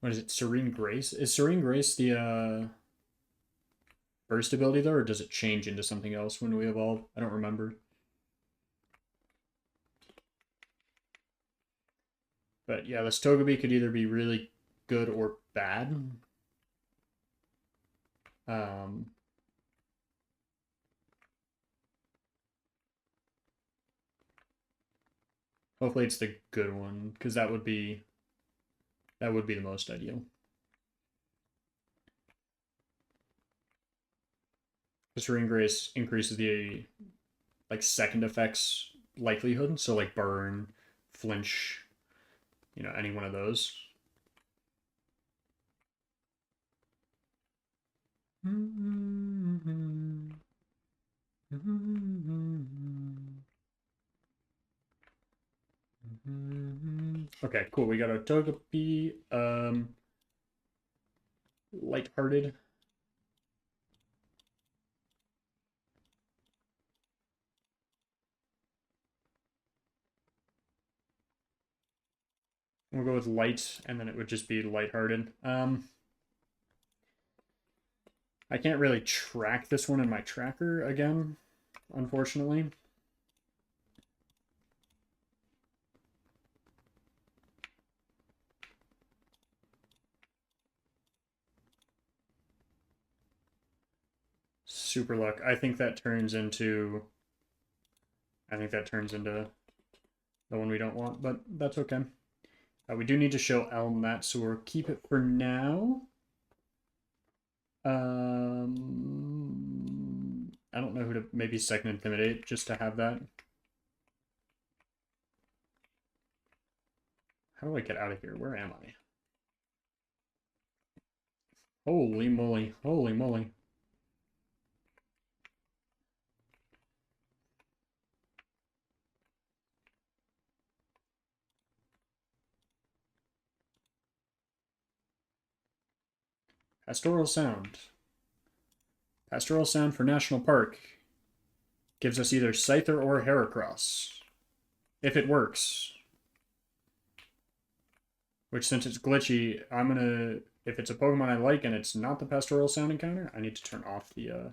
What is it? Serene Grace? Is Serene Grace the burst ability though, or does it change into something else when we evolve? I don't remember. But yeah, this Togepi could either be really good or bad. Hopefully it's the good one, because that would be the most ideal. The Serene Grace increases the like second effects likelihood, so like burn, flinch, you know, any one of those. Okay, cool. We got a Togepi, lighthearted. We'll go with light, and then it would just be lighthearted. I can't really track this one in my tracker again, unfortunately. Super luck. I think that turns into the one we don't want, but that's okay. We do need to show Elm that, so we'll keep it for now. I don't know who to, maybe second Intimidate, just to have that. How do I get out of here? Where am I? Holy moly. Holy moly. Pastoral Sound. Pastoral Sound for National Park gives us either Scyther or Heracross. If it works. Which, since it's glitchy, I'm gonna... If it's a Pokemon I like and it's not the Pastoral Sound encounter, I need to turn off the...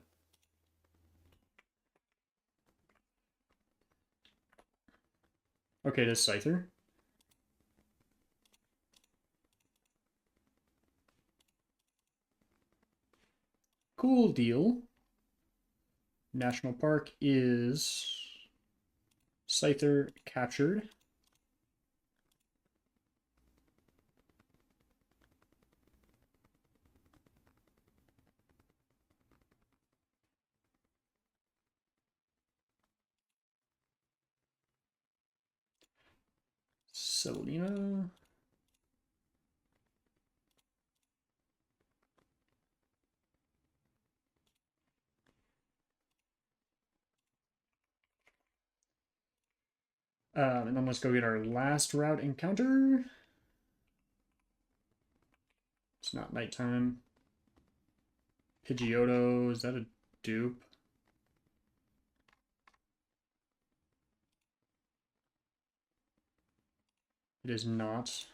Okay, this Scyther. Cool deal. National Park is Scyther captured. Selena. And then let's go get our last route encounter. It's not nighttime. Pidgeotto, is that a dupe? It is not.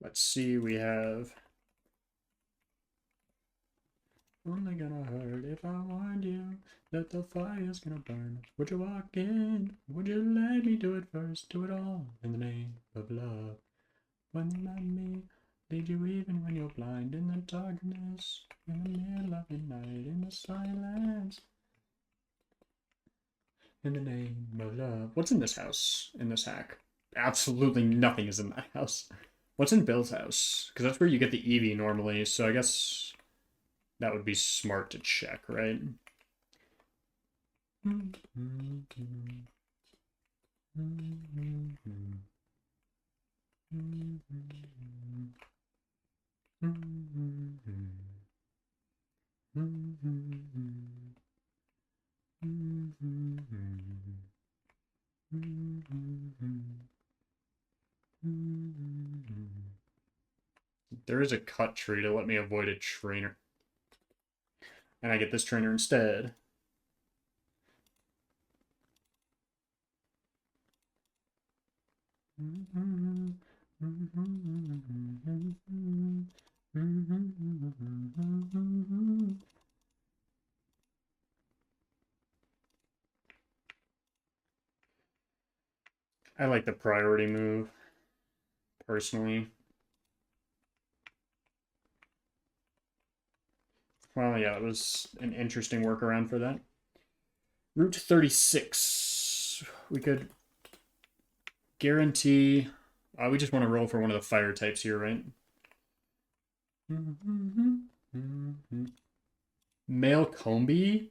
Let's see, we have... Only gonna hurt if I warned you that the fire's gonna burn. Would you walk in? Would you let me do it first? Do it all in the name of love. When let me lead you even when you're blind in the darkness, in the middle of the night, in the silence. In the name of love. What's in this house? In this hack? Absolutely nothing is in that house. What's in Bill's house? Because that's where you get the Eevee normally, so I guess that would be smart to check, right? There is a cut tree to let me avoid a trainer. And I get this trainer instead. I like the priority move, personally. Well, yeah, it was an interesting workaround for that. Route 36. We could guarantee... we just want to roll for one of the fire types here, right? Male Combi?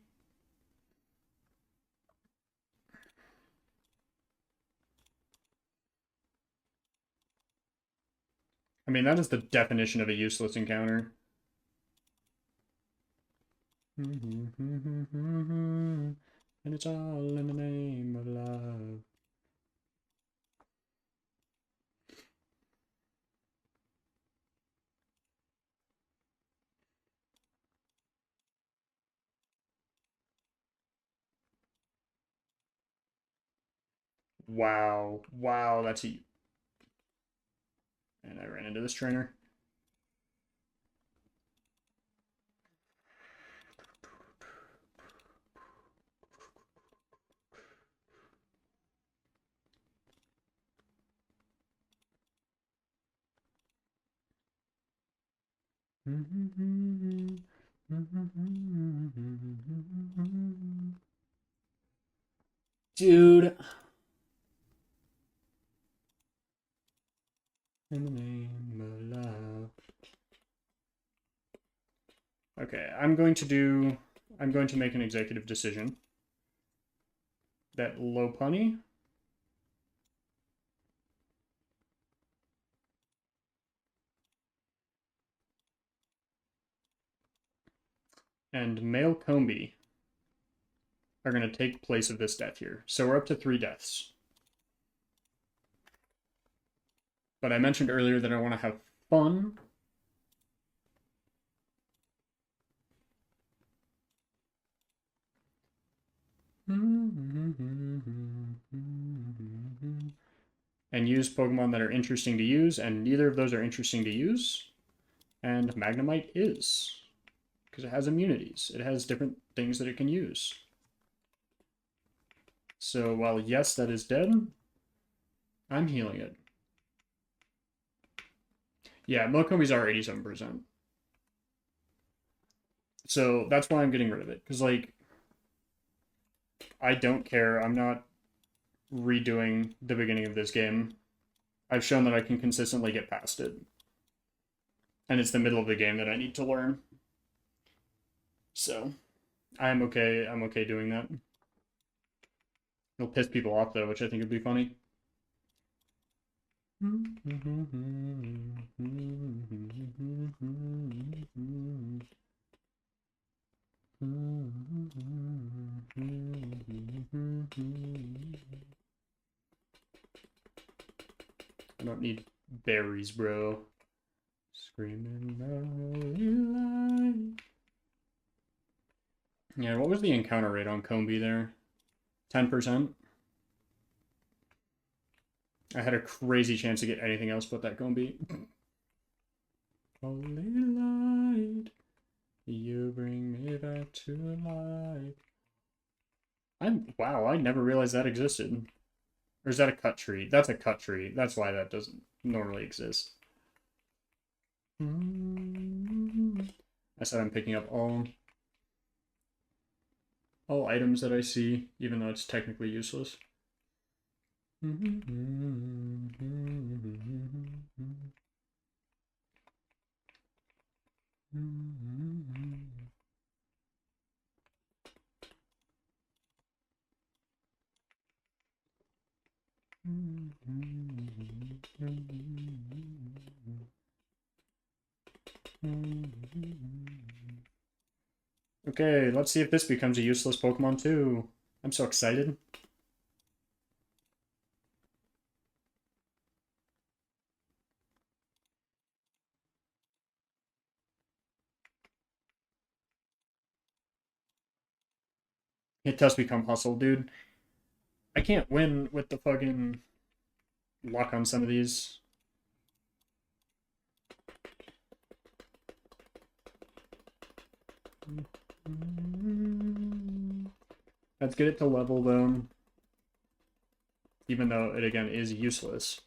I mean, that is the definition of a useless encounter. And it's all in the name of love. Wow. Wow, that's a... And I ran into this trainer. Dude. In the name of love. Okay, I'm going to make an executive decision that Lopunny and Male Combi are going to take place of this death here. So we're up to 3 deaths. But I mentioned earlier that I want to have fun. And use Pokemon that are interesting to use, and neither of those are interesting to use. And Magnemite is. Because it has immunities. It has different things that it can use. So while yes, that is dead, I'm healing it. Yeah, Milkomi's are 87%. So that's why I'm getting rid of it. Because, like, I don't care. I'm not redoing the beginning of this game. I've shown that I can consistently get past it. And it's the middle of the game that I need to learn. So I'm okay. I'm okay doing that. It'll piss people off though, which I think would be funny. I don't need berries, bro. Screaming light. Yeah, what was the encounter rate on Combi there? 10%? I had a crazy chance to get anything else but that Combi. Holy light, you bring me back to life. Wow, I never realized that existed. Or is that a cut tree? That's a cut tree. That's why that doesn't normally exist. I said I'm picking up all items that I see, even though it's technically useless. Okay, let's see if this becomes a useless Pokemon too. I'm so excited. It does become hustle, dude. I can't win with the fucking luck on some of these. Let's get it to level though. Even though it again is useless.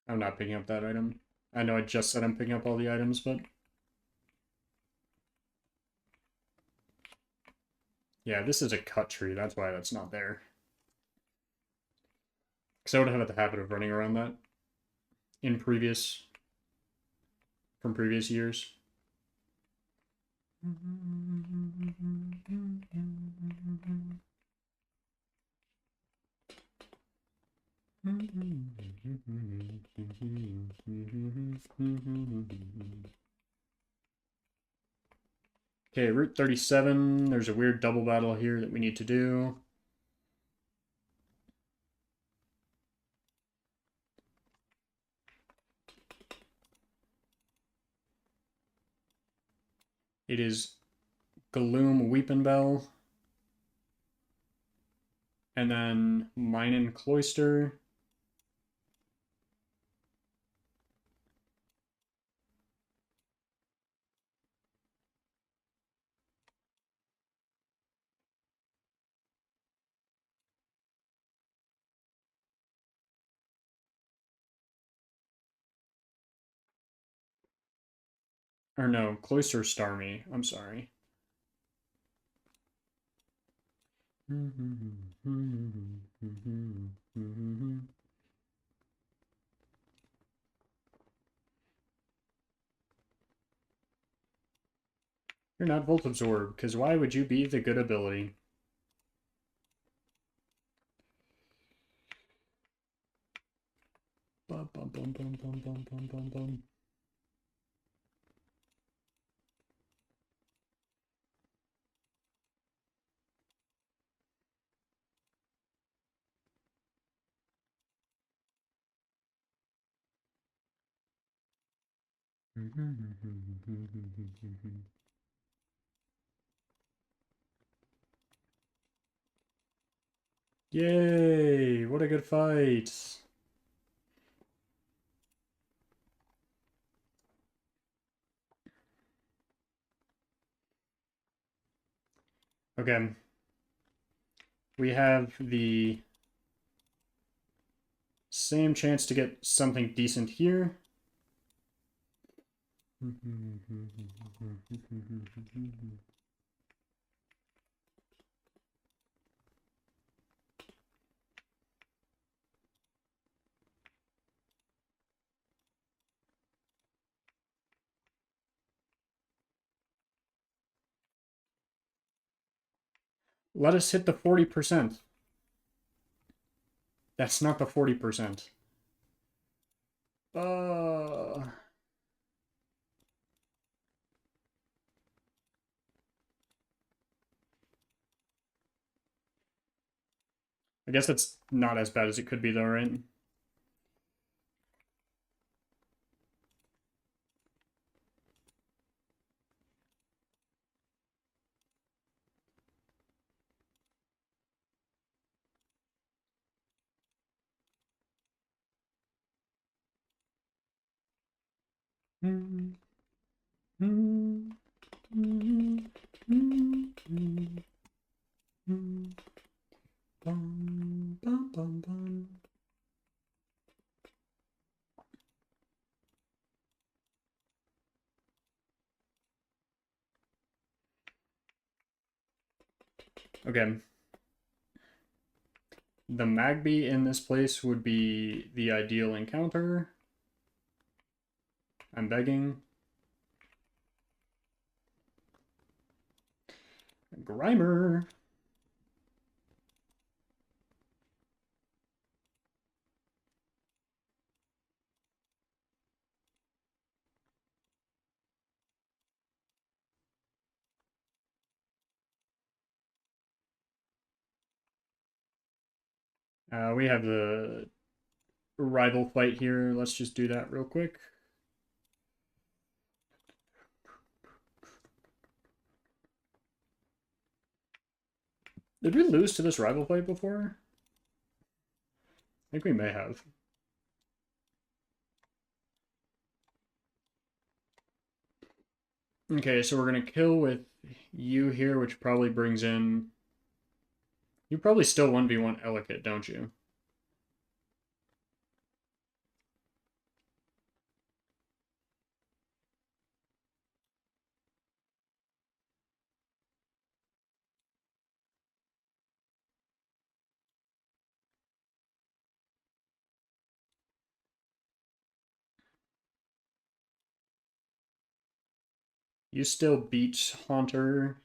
I'm not picking up that item. I know I just said I'm picking up all the items, but... Yeah, this is a cut tree. That's why that's not there. Because I would have had the habit of running around that from previous years. Okay, Route 37. There's a weird double battle here that we need to do. It is Gloom Weepinbell. And then Minen Cloister. Or no, Cloister Starmie. I'm sorry. You're not Volt Absorb, because why would you be the good ability? Bum, bum, bum, bum, bum, bum, bum, bum, bum. Yay! What a good fight! Okay. We have the same chance to get something decent here. Let us hit the 40%. That's not the 40%. I guess that's not as bad as it could be, though, right? Okay. The Magby in this place would be the ideal encounter. I'm begging. Grimer. We have the rival fight here. Let's just do that real quick. Did we lose to this rival fight before? I think we may have. Okay, so we're going to kill with you here, which probably brings in... You probably still 1v1 Ellicott, don't you? You still beat Haunter.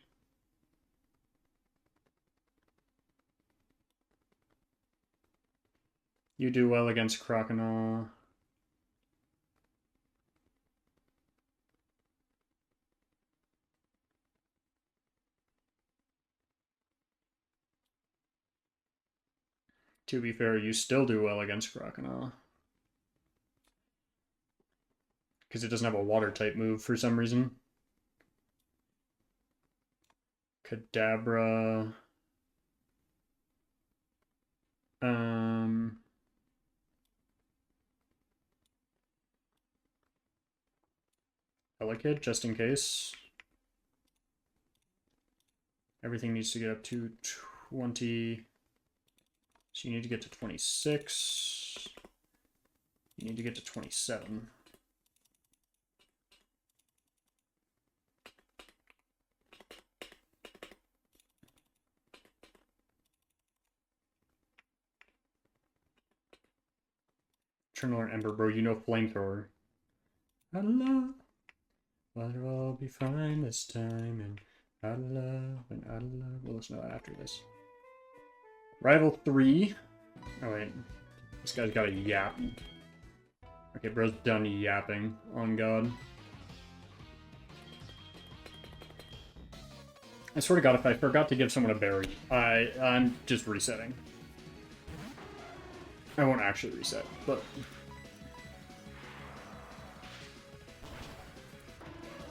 You do well against Croconaw. To be fair, you still do well against Croconaw. Because it doesn't have a water type move for some reason. Kadabra. Ellicott, just in case. Everything needs to get up to 20. So you need to get to 26. You need to get to 27. Eternal or Ember, bro. You know Flamethrower. Allah. But it'll all be fine this time. And out of love and out of love. We'll listen to that after this. Rival 3. Oh, wait. This guy's got a yap. Okay, bro's done yapping. On God. I swear to God, if I forgot to give someone a berry, I'm just resetting. I won't actually reset, but...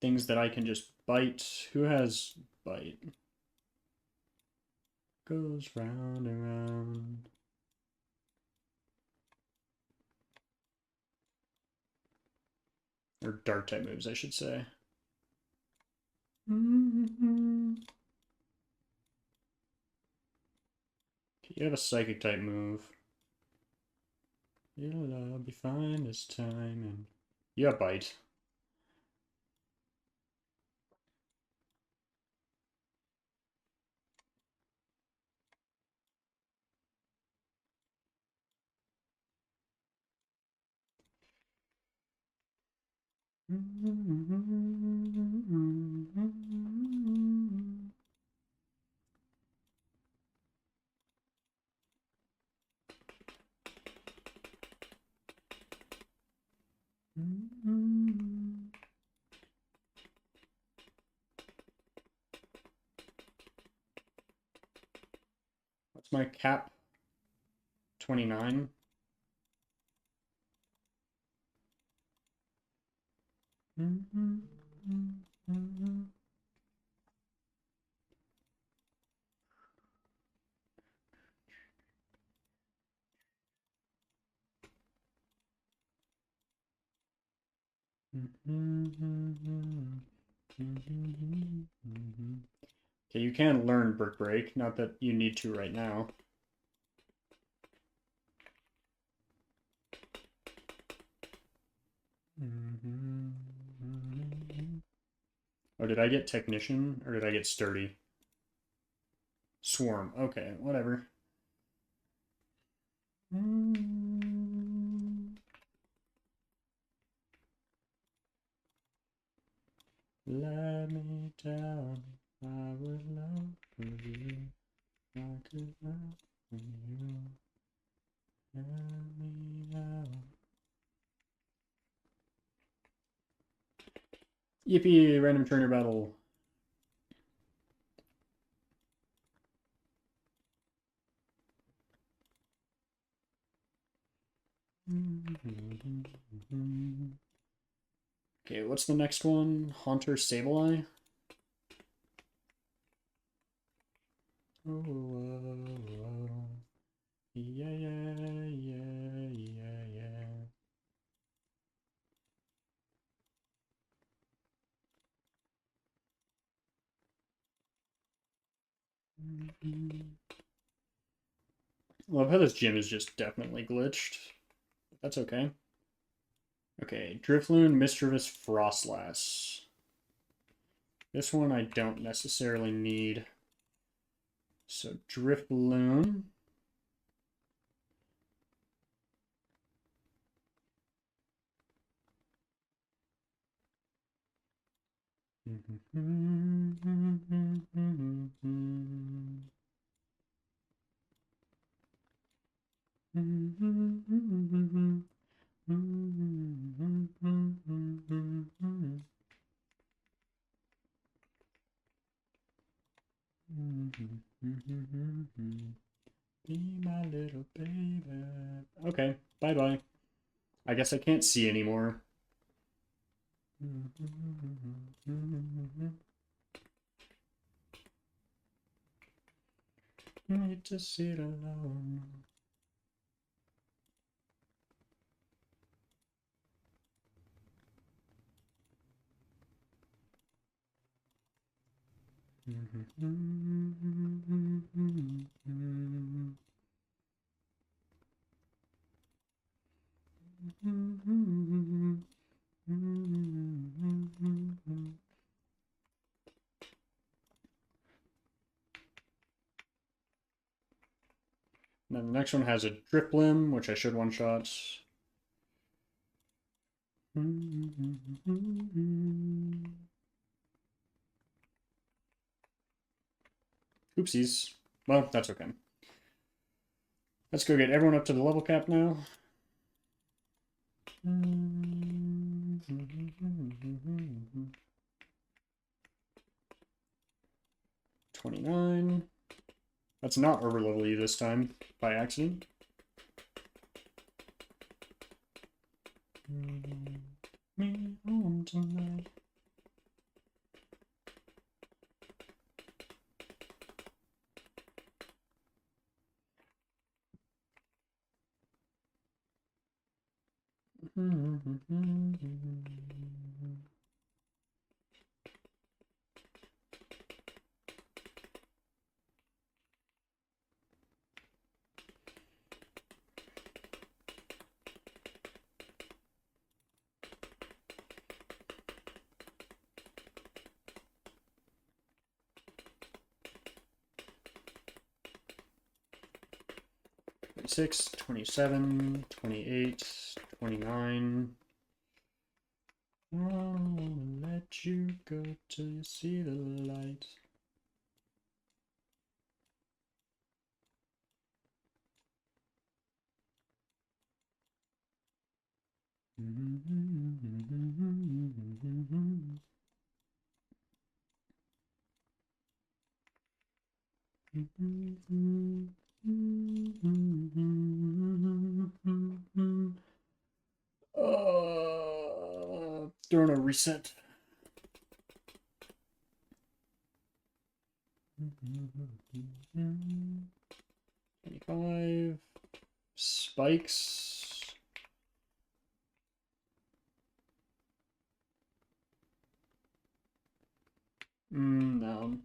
things that I can just bite. Who has bite? Goes round and round. Or dark type moves, I should say. You have a psychic type move. It'll be fine this time. And you have bite. What's my cap? 29. Okay, you can learn Brick Break, not that you need to right now. Oh, did I get Technician, or did I get Sturdy? Swarm, okay, whatever. Let me down, I would love for you, I could love for you, let me out. Yippee, random trainer battle. Okay, what's the next one? Haunter Sableye? Oh, yeah, yeah, yeah, yeah, yeah. Love how this gym is just definitely glitched. That's okay. Okay, Drifloon, Mischievous, Frostlass. This one I don't necessarily need. So Drifloon. Be my little baby. Okay, bye-bye. I guess I can't see anymore. Need to sit alone. And then the next one has a Driplim, which I should one-shot. Oopsies. Well, that's okay. Let's go get everyone up to the level cap now. 29. That's not overlevel you this time, by accident. Me home tonight. 26, 27, 28, 29. I'll let you go till you see the light. Doing a reset. $25 spikes. No.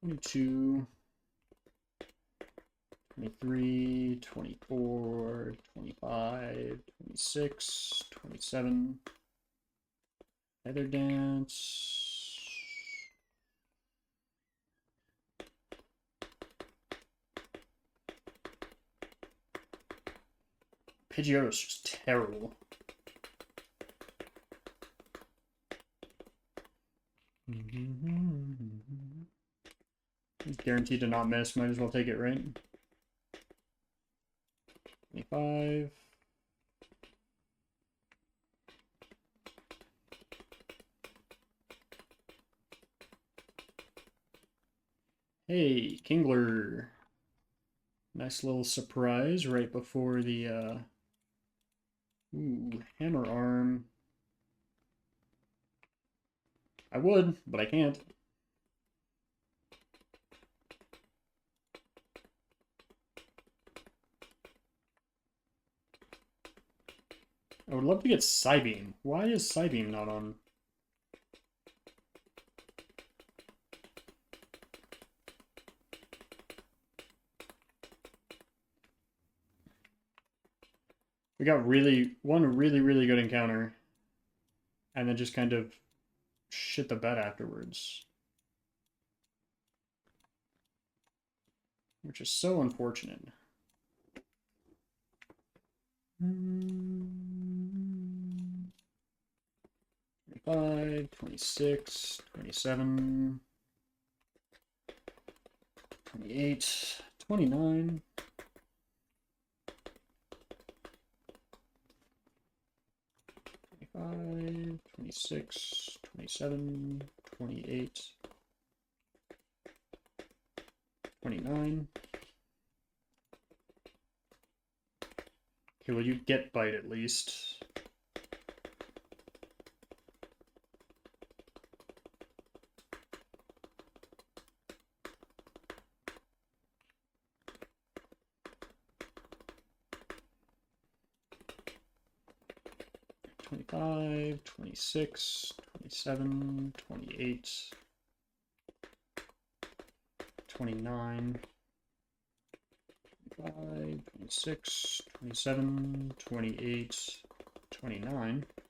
$22, 23, 24, 25, 26, 27. Feather dance. Pidgeotto's just terrible. Guaranteed to not miss. Might as well take it, right? 25. Hey, Kingler. Nice little surprise right before the, ooh, hammer arm. I would, but I can't. I would love to get Psybeam. Why is Psybeam not on? We got one really good encounter, and then just kind of shit the bed afterwards. Which is so unfortunate. 25, 26, 27, 28, 29. 25, 26, 27, 28, 29. Okay, well, you get bite at least. $25, 26, 27, 28, 29, 25, 26, 27, 28, 29.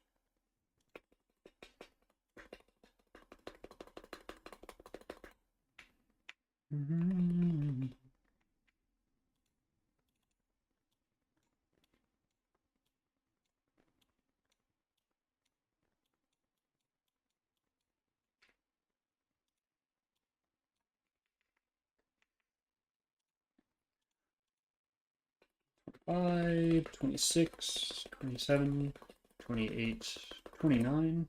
Five, 26, 27, 28, 29.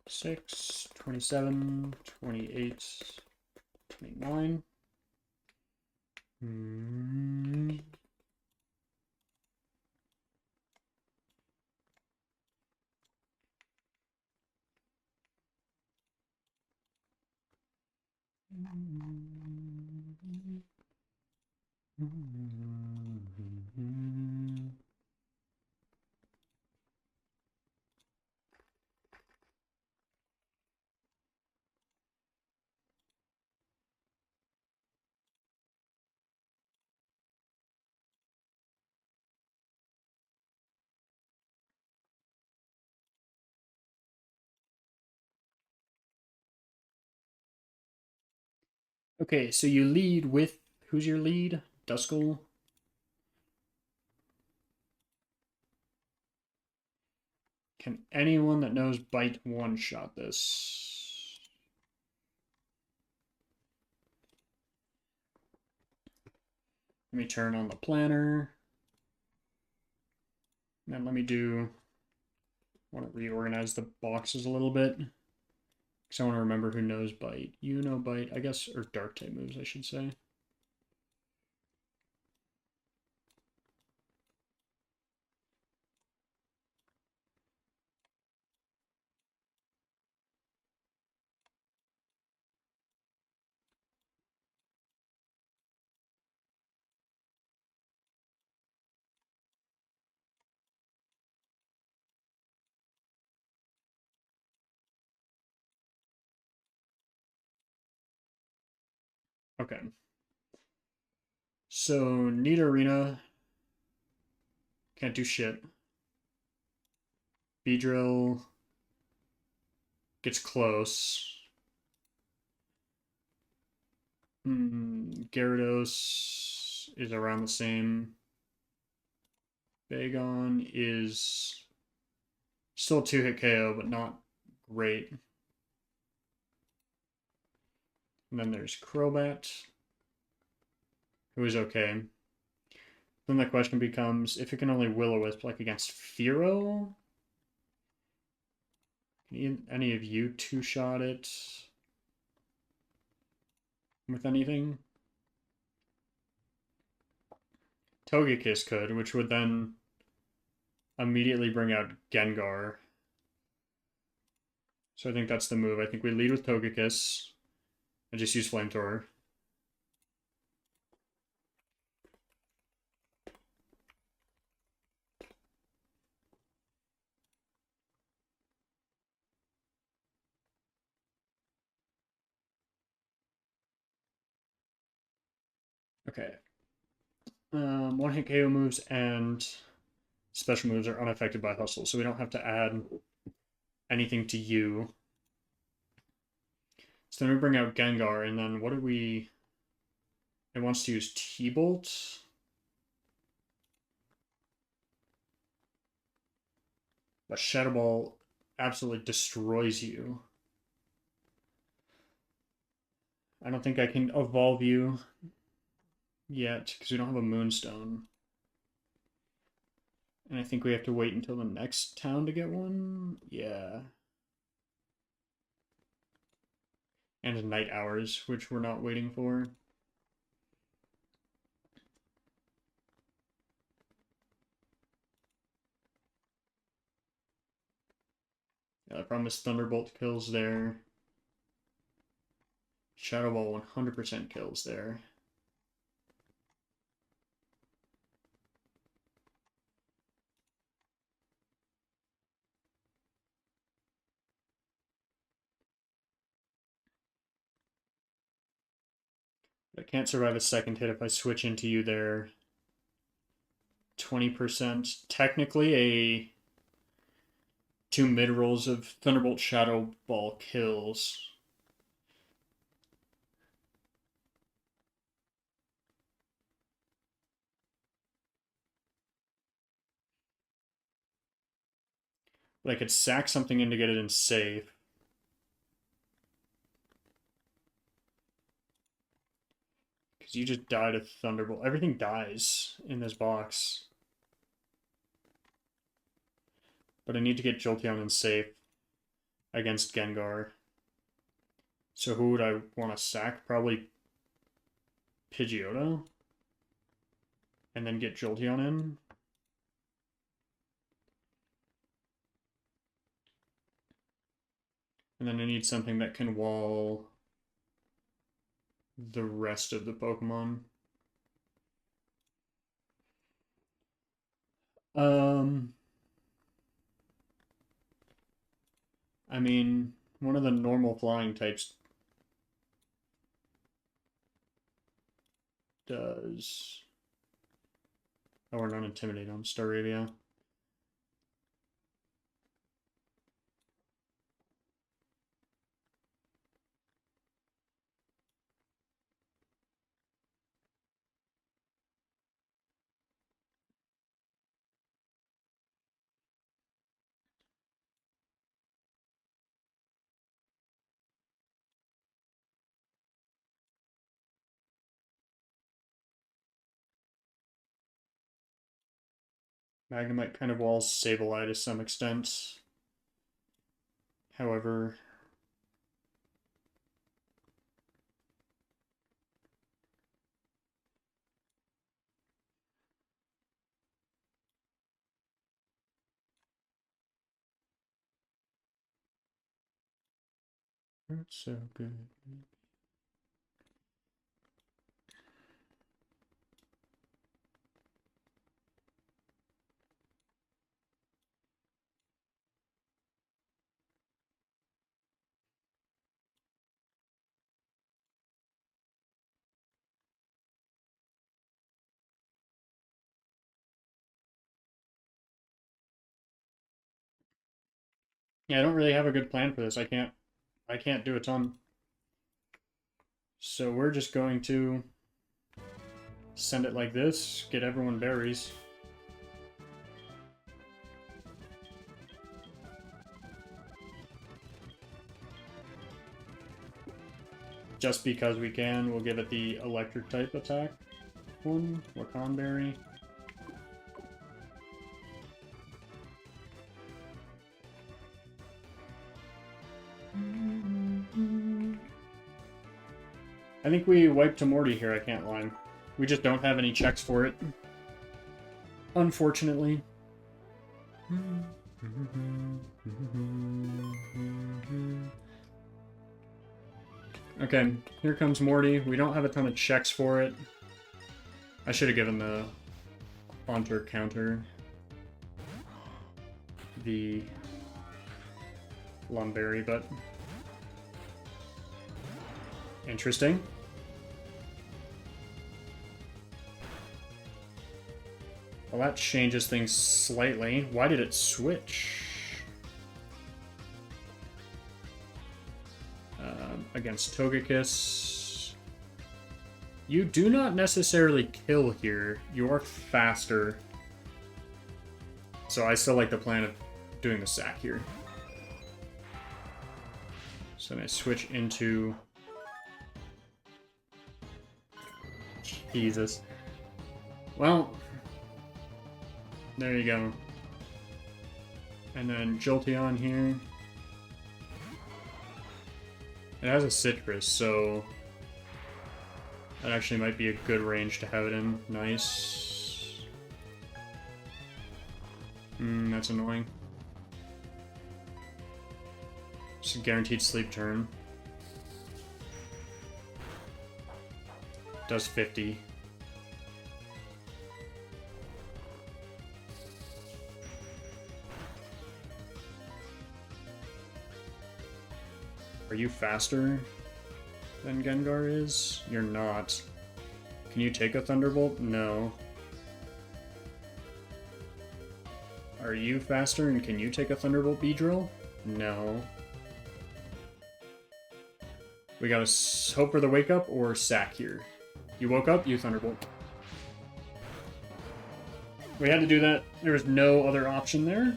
Six, 27, 28, 29. Hmm. Okay, so you lead with who's your lead? Duskull. Can anyone that knows Bite one-shot this? Let me turn on the planner. And let me want to reorganize the boxes a little bit. Because I want to remember who knows Bite. You know Bite, I guess, or Dark type moves, I should say. Okay. So, Need Arena. Can't do shit. Beedrill gets close. Gyarados is around the same. Bagon is still 2-hit KO, but not great. And then there's Crobat, who is okay. Then the question becomes, if it can only Will-O-Wisp, like against Fearow? Can any of you two-shot it with anything? Togekiss could, which would then immediately bring out Gengar. So I think that's the move. I think we lead with Togekiss and just use Flamethrower. Okay. One-hit KO moves and special moves are unaffected by Hustle, so we don't have to add anything to you. So then we bring out Gengar, and then what do we... It wants to use T-Bolt. But Shadow Ball absolutely destroys you. I don't think I can evolve you yet, because we don't have a Moonstone. And I think we have to wait until the next town to get one. Yeah. And Night Hours, which we're not waiting for. Yeah, I promise Thunderbolt kills there. Shadow Ball 100% kills there. I can't survive a second hit if I switch into you there. 20%. Technically, a 2 mid-rolls of Thunderbolt Shadow Ball kills. But I could sack something in to get it in safe. Because you just died a Thunderbolt. Everything dies in this box. But I need to get Jolteon in safe against Gengar. So who would I want to sack? Probably Pidgeotto. And then get Jolteon in. And then I need something that can wall the rest of the Pokemon. I mean, one of the normal flying types does... Oh, we're not intimidated on Staravia. Magnemite kind of walls Sableye to some extent. However, it's so good. Yeah, I don't really have a good plan for this. I can't do a ton. So we're just going to send it like this, get everyone berries. Just because we can, we'll give it the electric type attack one, Wakanberry. I think we wiped to Morty here, I can't lie. We just don't have any checks for it. Unfortunately. Okay, here comes Morty. We don't have a ton of checks for it. I should have given the Haunter counter the Lumberry, but interesting. Well, that changes things slightly. Why did it switch? Against Togekiss. You do not necessarily kill here. You are faster. So I still like the plan of doing the sack here. So I'm going to switch into... Jesus. Well, there you go. And then Jolteon here. It has a Citrus, so that actually might be a good range to have it in. Nice. That's annoying. It's a guaranteed sleep turn. Does 50. Are you faster than Gengar is? You're not. Can you take a Thunderbolt? No. Are you faster and can you take a Thunderbolt Beedrill? No. We gotta hope for the wake up or sack here. You woke up, you Thunderbolt. We had to do that. There was no other option there.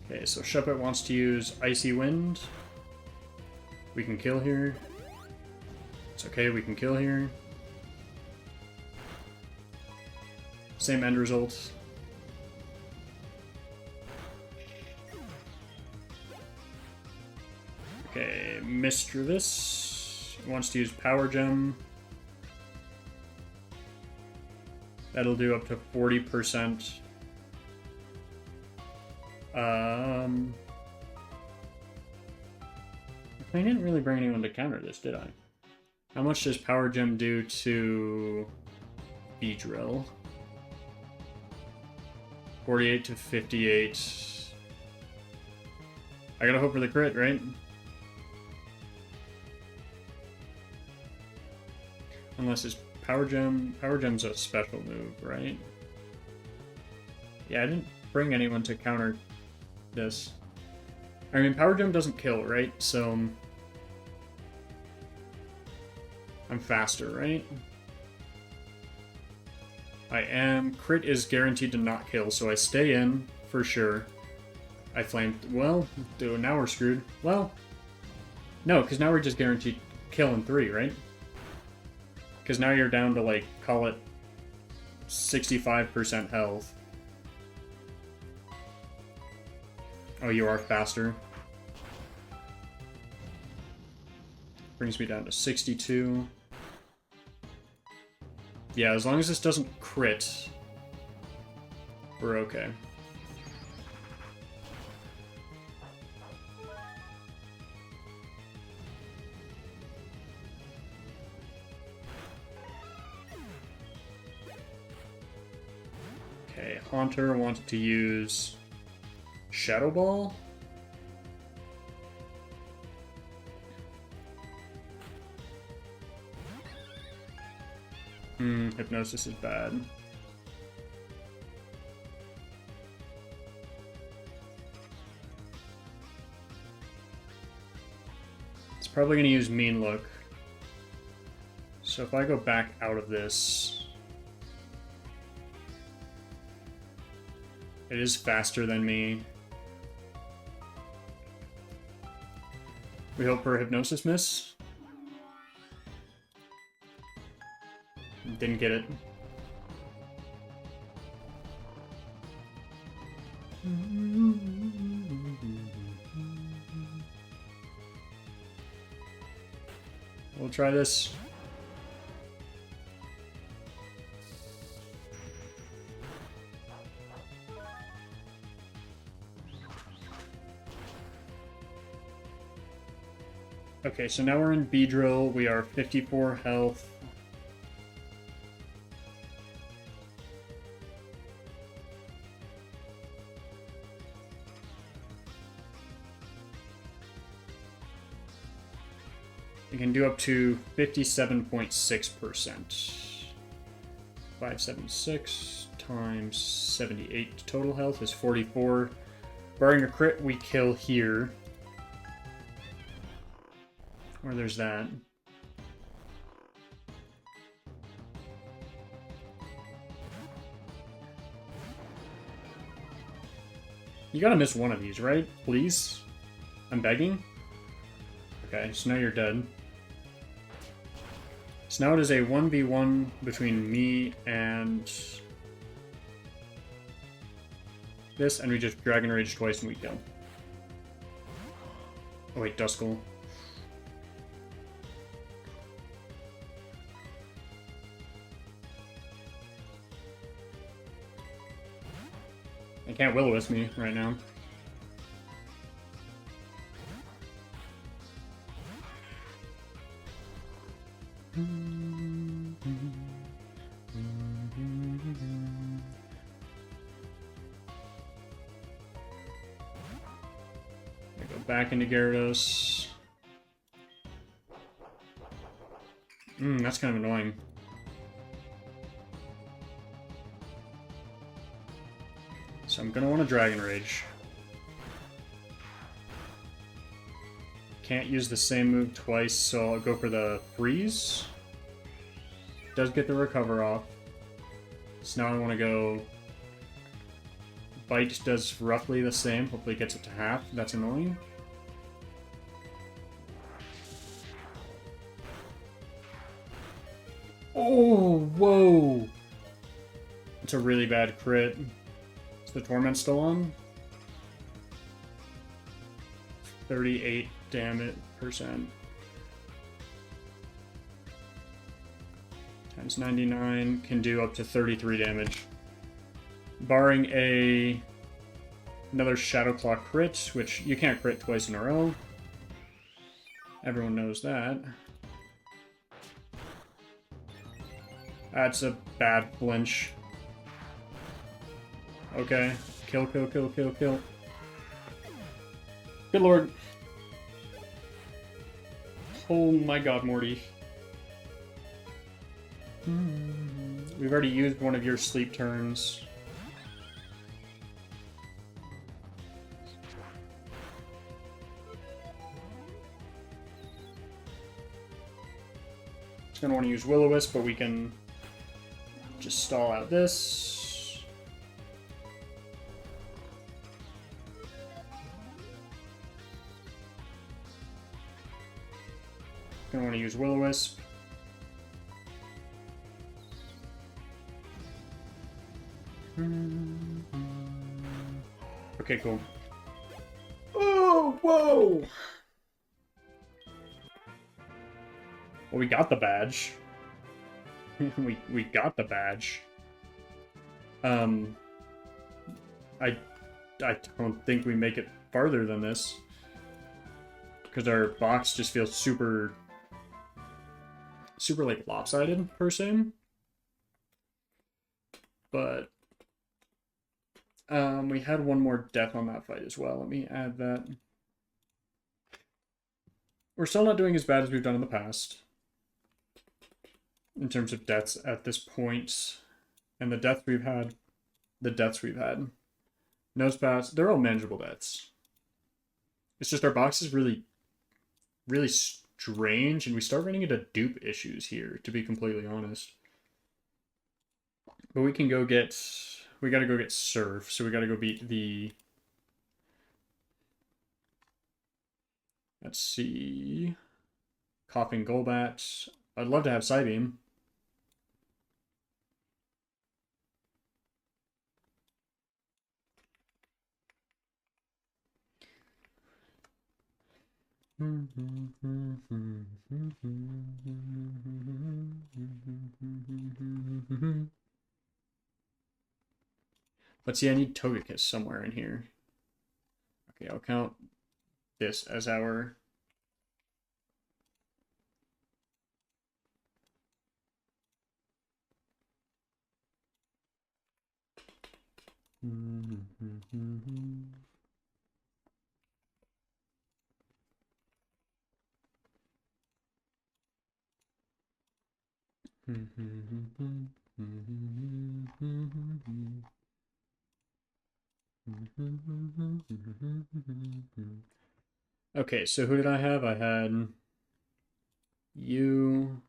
Okay, so Shuppet wants to use Icy Wind. We can kill here. It's okay, we can kill here. Same end result. Okay, Mischievous wants to use Power Gem. That'll do up to 40%. I didn't really bring anyone to counter this, did I? How much does Power Gem do to Beedrill? 48 to 58. I gotta hope for the crit, right? Unless it's Power Gem. Power Gem's a special move, right? Yeah, I didn't bring anyone to counter this. I mean, Power Gem doesn't kill, right? So I'm faster, right? I am. Crit is guaranteed to not kill, so I stay in for sure. I flamed. Well, dude, now we're screwed. Well, no, because now we're just guaranteed kill in 3, right? Because now you're down to, like, call it 65% health. Oh, you are faster. Brings me down to 62. Yeah, as long as this doesn't crit, we're okay. Okay, Haunter wanted to use Shadow Ball. Hypnosis is bad. It's probably going to use Mean Look. So if I go back out of this, it is faster than me. We hope for a Hypnosis miss. Didn't get it. We'll try this. Okay, so now we're in Beedrill. We are 54 health. We can do up to 57.6%. 576 times 78 total health is 44. Barring a crit, we kill here. Or there's that. You gotta miss one of these, right? Please? I'm begging? Okay, so now you're dead. So now it is a 1v1 between me and this, and we just Dragon Rage twice and we kill. Oh wait, Duskull. I can't Will-O-Wisp me right now. I go back into Gyarados. That's kind of annoying. So I'm gonna want to Dragon Rage. Can't use the same move twice, so I'll go for the Freeze. Does get the recover off. So now I want to go... Bite does roughly the same. Hopefully it gets it to half. That's annoying. Oh, whoa. It's a really bad crit. Is the torment still on? 38 damage percent. Times 99 can do up to 33 damage. Barring another Shadow Claw crit, which you can't crit twice in a row. Everyone knows that. That's a bad flinch. Okay. Kill, kill, kill, kill, kill. Good lord. Oh my god, Morty. We've already used one of your sleep turns. Just gonna want to use Will-O-Wisp, but we can just stall out this. Gonna want to use Will-O-Wisp. Okay, cool. Oh, whoa! Well, we got the badge. we got the badge. I don't think we make it farther than this. Because our box just feels super like lopsided per se. But we had one more death on that fight as well. Let me add that. We're still not doing as bad as we've done in the past in terms of deaths at this point. And the deaths we've had. Nose pass, they're all manageable deaths. It's just our box is really strange, and we start running into dupe issues here, to be completely honest. But we can go get... We gotta go get Surf, so we gotta go beat the... Let's see... Coughing Golbat. I'd love to have Psybeam. Let's see, I need Togekiss somewhere in here. Okay, I'll count this as our... Okay, so who did I have? I had you,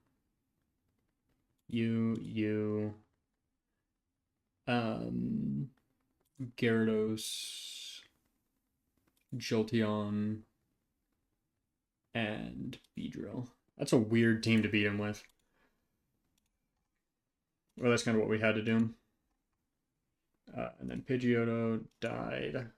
Gyarados, Jolteon, and Beedrill. That's a weird team to beat him with. Well, that's kind of what we had to do. And then Pidgeotto died.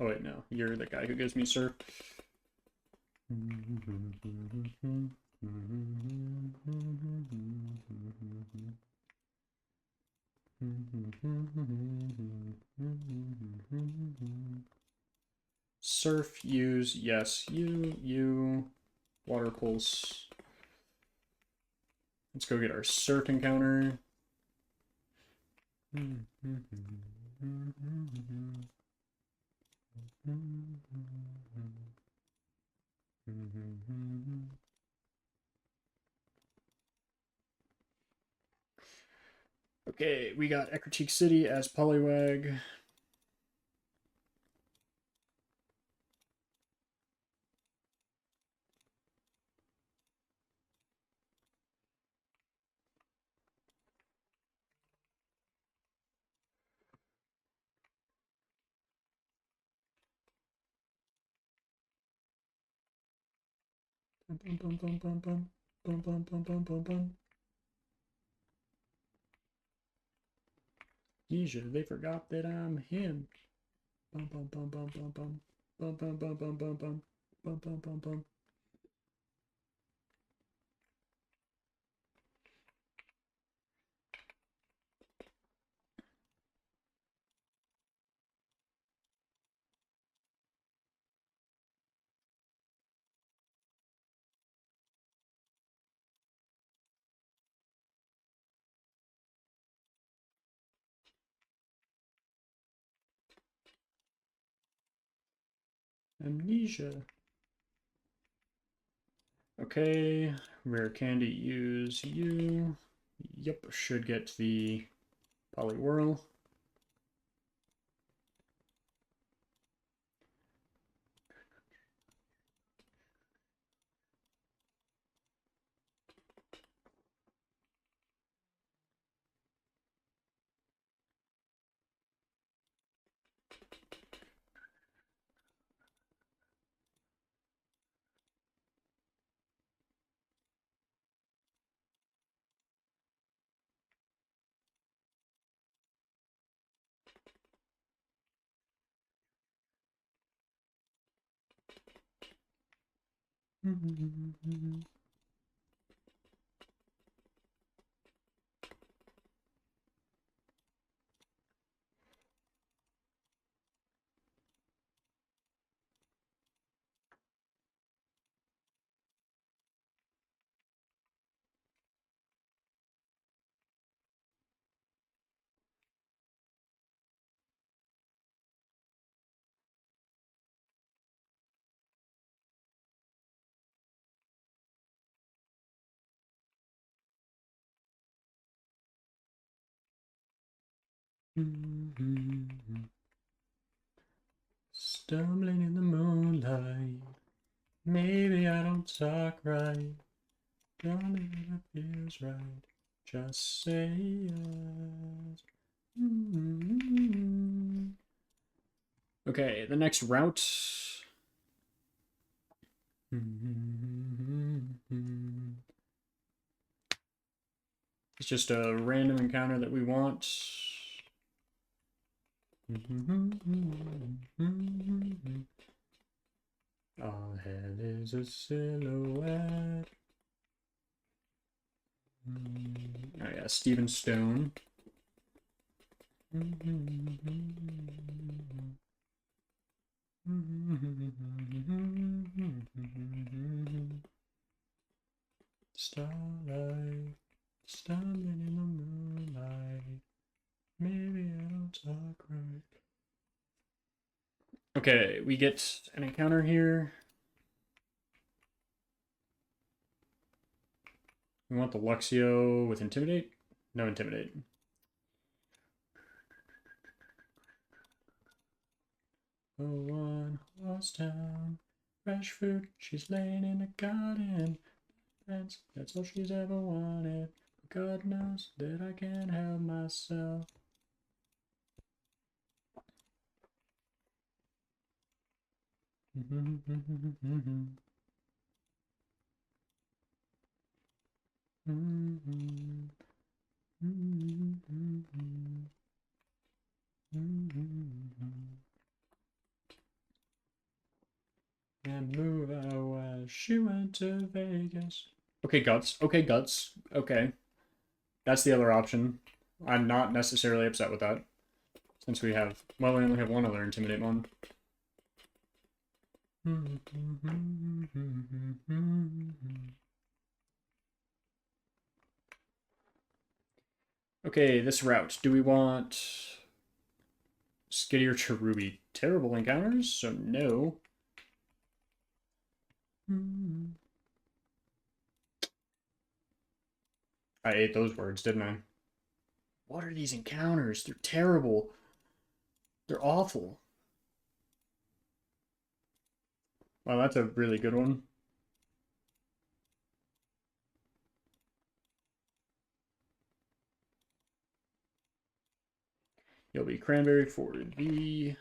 Oh wait, no. You're the guy who gives me Surf. Surf, use, yes, you, Water Pulse. Let's go get our Surf encounter. Okay, we got Ecruteak City as Poliwag. Bum, bum, bum, bum, bum, bum. Bum, bum, bum, bum, bum, bum. Nisha, they forgot that I'm him. Bum, bum, bum, bum, bum, bum. Bum, bum, bum, bum, bum, bum. Bum, bum, bum, bum. Amnesia. Okay, rare candy, use you. Yep, should get the Poliwhirl. Stumbling in the moonlight. Maybe I don't talk right. Don't know if it feels right. Just say yes. Okay, the next route. It's just a random encounter that we want. All hell is a silhouette. Oh yeah, Stephen Stone. Starlight, stumbling in the moonlight. Maybe I don't talk right. Okay, we get an encounter here. We want the Luxio with Intimidate? No Intimidate. Oh, one horse town. Fresh fruit, she's laying in a garden. That's all she's ever wanted. But God knows that I can't help myself. And move out as she went to Vegas. Okay, Guts. Okay, Guts. Okay. That's the other option. I'm not necessarily upset with that. Since we have, well, we only have one other Intimidate one. Okay, this route. Do we want Skitty or Cherubi? Terrible encounters, so no. I ate those words, didn't I? What are these encounters? They're terrible. They're awful. Wow, that's a really good one. You'll be cranberry for the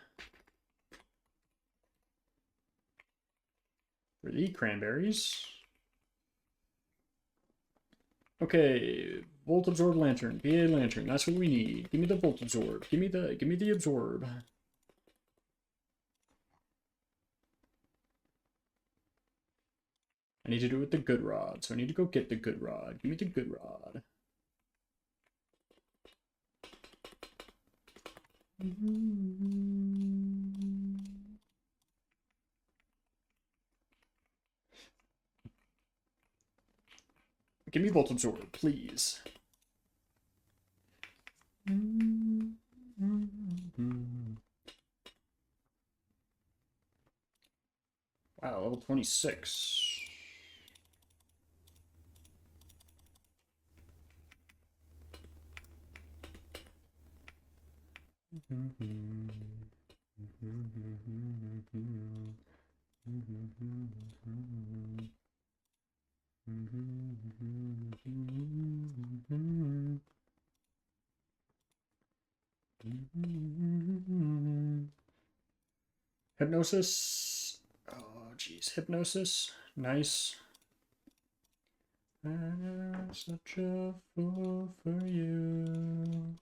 cranberries. Okay, Volt Absorb Lantern, BA Lantern, that's what we need. Give me the Volt Absorb. Give me the Absorb. I need to do it with the good rod, so I need to go get the good rod. Give me the good rod. Give me Volt Absorb, please. Wow, level 26. Hypnosis. Oh, jeez. Hypnosis. Nice. I'm such a fool for you.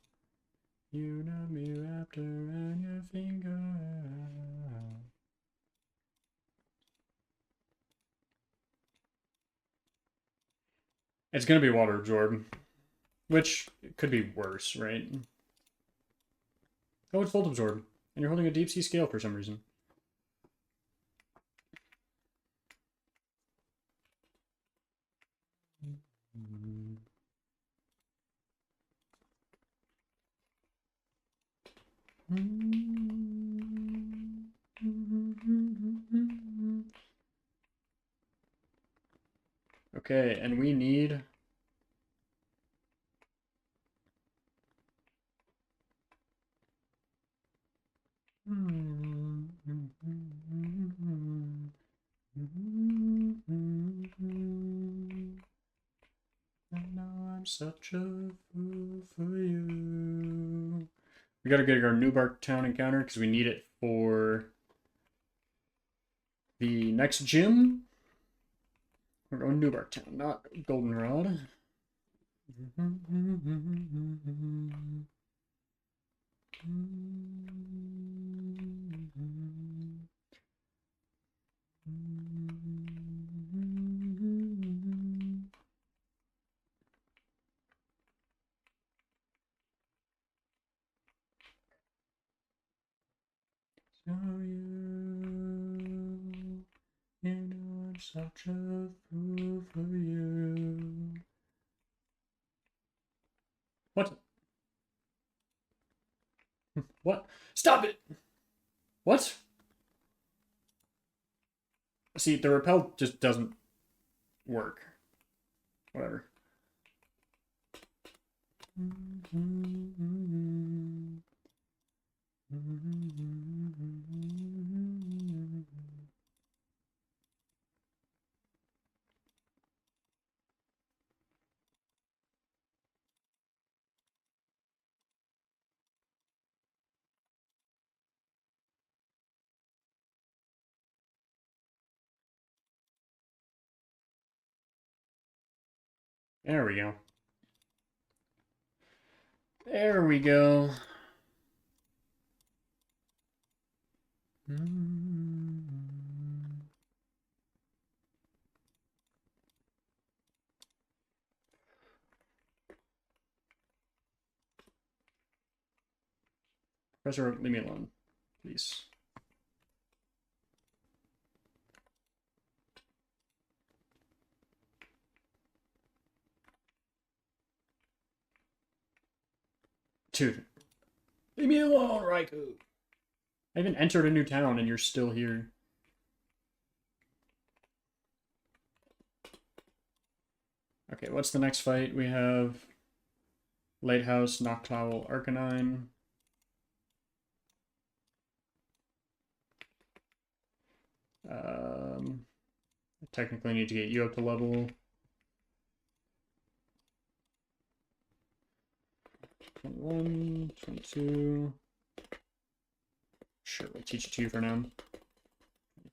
You know me wrapped around your finger. It's gonna be water absorb, which could be worse, right? Oh, it's volt absorb, and you're holding a deep sea scale for some reason. Okay, and we need I know I'm such a fool for you. We gotta get our Newbark Town encounter because we need it for the next gym. We're going Newbark Town, not Goldenrod. So you know I'm such a fool for you. What? What? Stop it! What? See, the repel just doesn't work. Whatever. There we go. There we go. Professor, leave me alone, please. Dude, leave me alone, Raikou. I even entered a new town and you're still here. Okay, what's the next fight? We have Lighthouse, Noctowl, Arcanine. I technically need to get you up to level 21, 22. Sure, we'll teach it to you for now.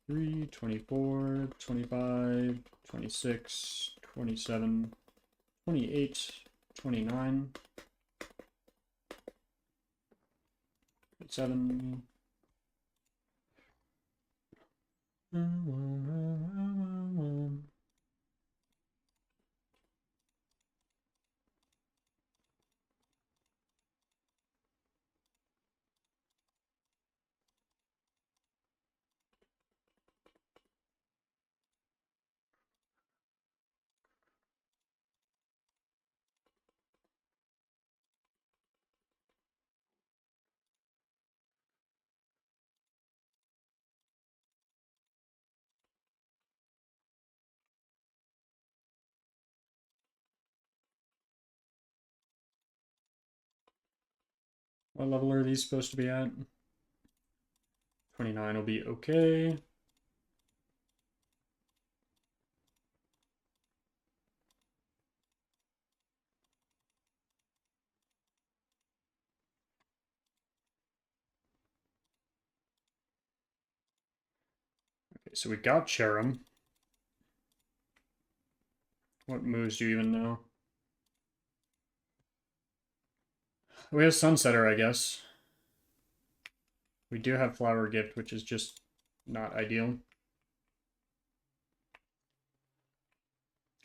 23, 24, 25, 26, 27, 28, 29, 27. What level are these supposed to be at? 29 will be okay. Okay, so we got Cherim. What moves do you even know? We have Sunsetter, I guess. We do have Flower Gift, which is just not ideal.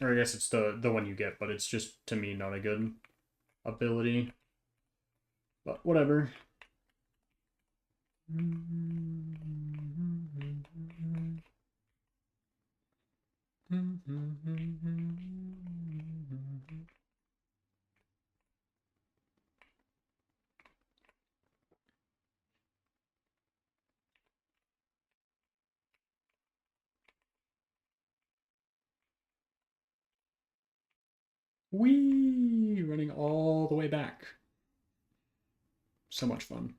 Or I guess it's the one you get, but it's just, to me, not a good ability. But whatever. Whee! Running all the way back. So much fun.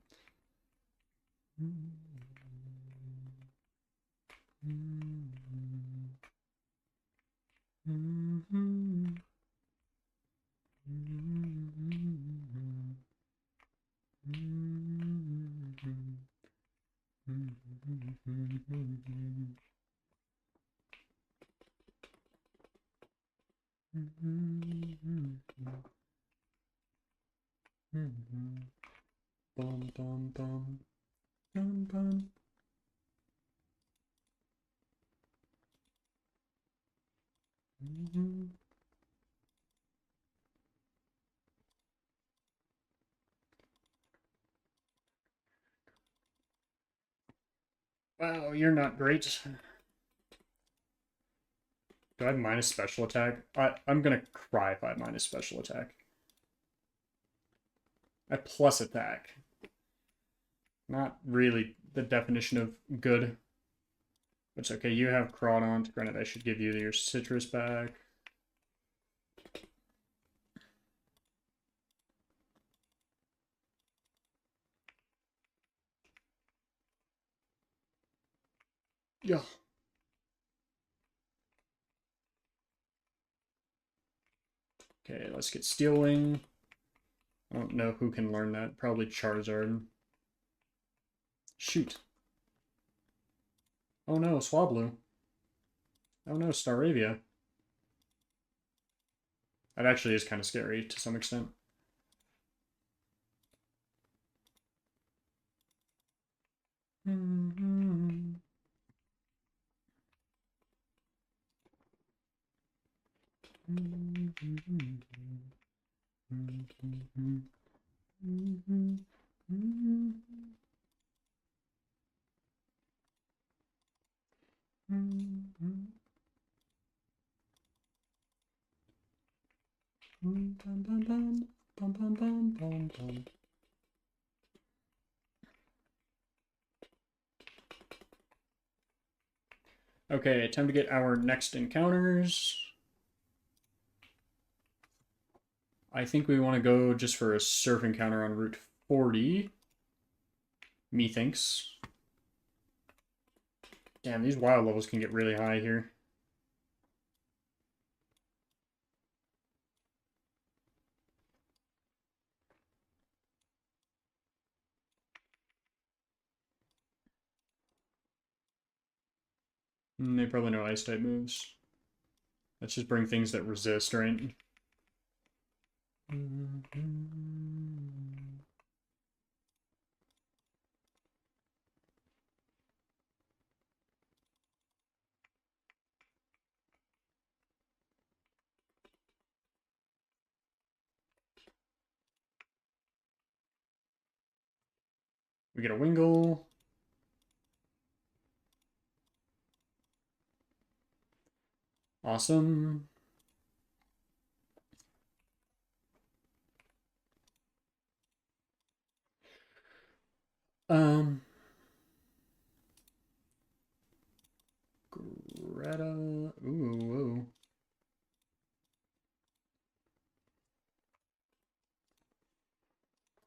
Bum, bum, bum. Bum, bum. Wow, you're not great. Do I have minus special attack? I'm gonna cry if I have minus special attack. I plus attack. Not really the definition of good. It's okay, you have Crawdaunt. Granted, I should give you your citrus back. Yeah. Okay, let's get Steel Wing. I don't know who can learn that. Probably Charizard. Shoot. Oh no, Swablu. Oh no, Staravia. That actually is kind of scary to some extent. Okay, time to get our next encounters. I think we want to go just for a surf encounter on Route 40. Methinks. Damn, these wild levels can get really high here. They probably know ice type moves. Let's just bring things that resist, right? We get a Wingle. Awesome. Greta. Ooh, whoa.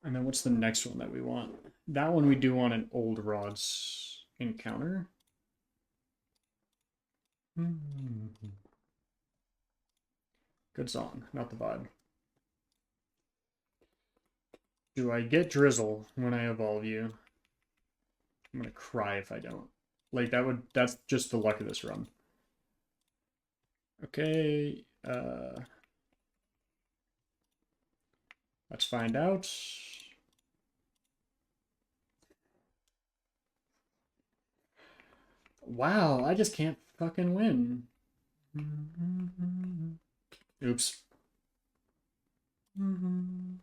And then what's the next one that we want? That one we do want an old rods encounter. Good song, not the vibe. Do I get Drizzle when I evolve you? I'm gonna cry if I don't. Like that's just the luck of this run. Okay, let's find out. Wow, I just can't fucking win. Oops. I'm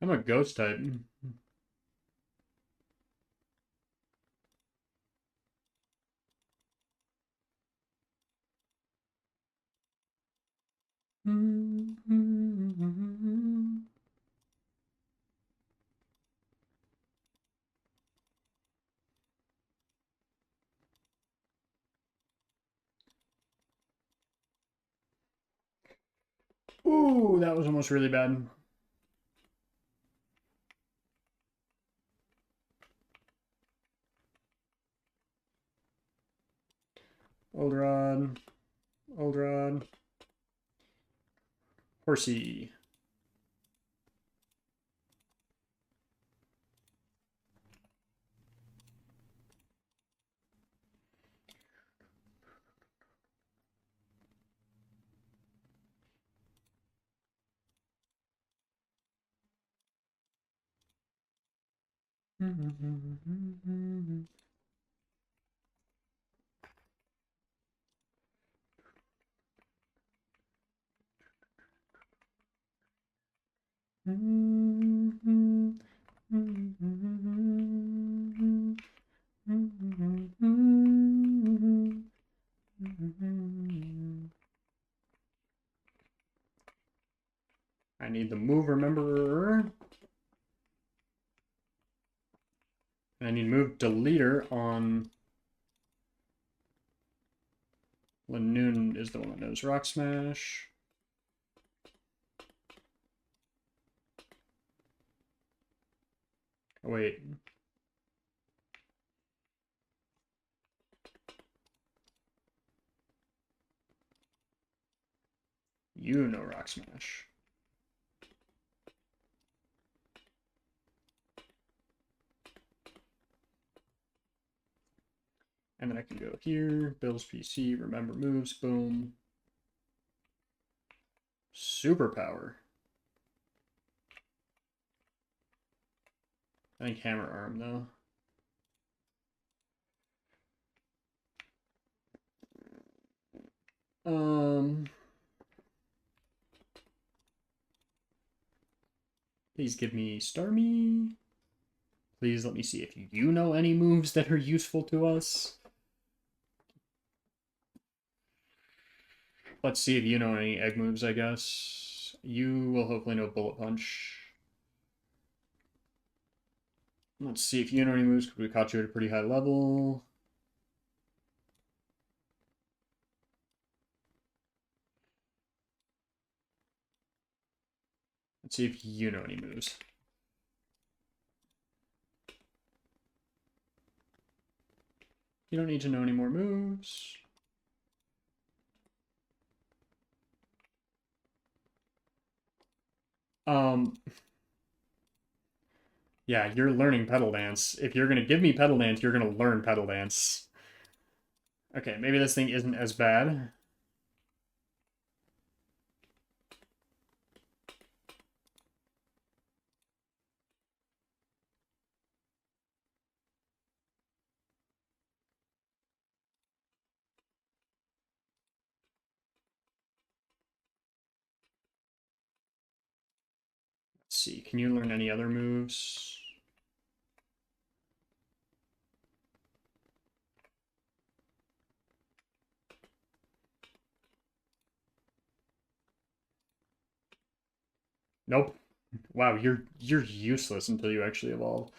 a ghost type. Ooh, that was almost really bad. Old Rod. Old Rod. Horsey. I need the move rememberer. And I need move deleter on Lanoon is the one that knows Rock Smash. Oh, wait. You know Rock Smash. And then I can go here, Bill's PC, remember moves, boom. Superpower. I think Hammer Arm, though. Please give me Starmie. Please let me see if you know any moves that are useful to us. Let's see if you know any egg moves, I guess. You will hopefully know Bullet Punch. Let's see if you know any moves, because we caught you at a pretty high level. Let's see if you know any moves. You don't need to know any more moves. Yeah, you're learning pedal dance. If you're gonna give me pedal dance, you're gonna learn pedal dance. Okay, maybe this thing isn't as bad. Let's see, can you learn any other moves? Nope. Wow, you're useless until you actually evolve.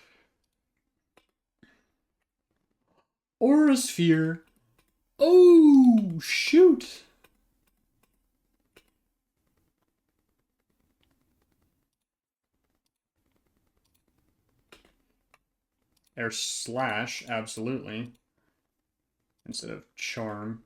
Aura Sphere. Oh, shoot. Air Slash, absolutely. Instead of Charm.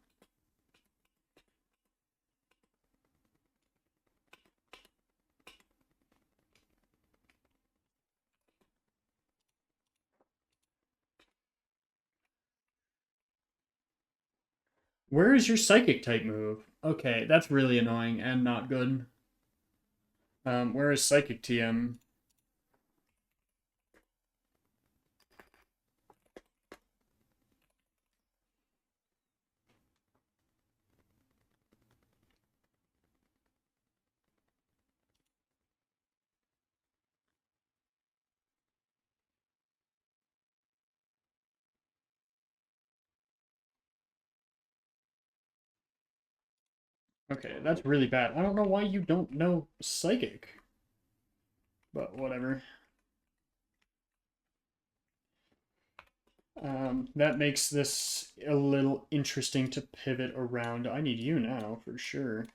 Where is your Psychic type move? Okay, that's really annoying and not good. Where is Psychic TM? Okay, that's really bad. I don't know why you don't know Psychic. But whatever. That makes this a little interesting to pivot around. I need you now, for sure.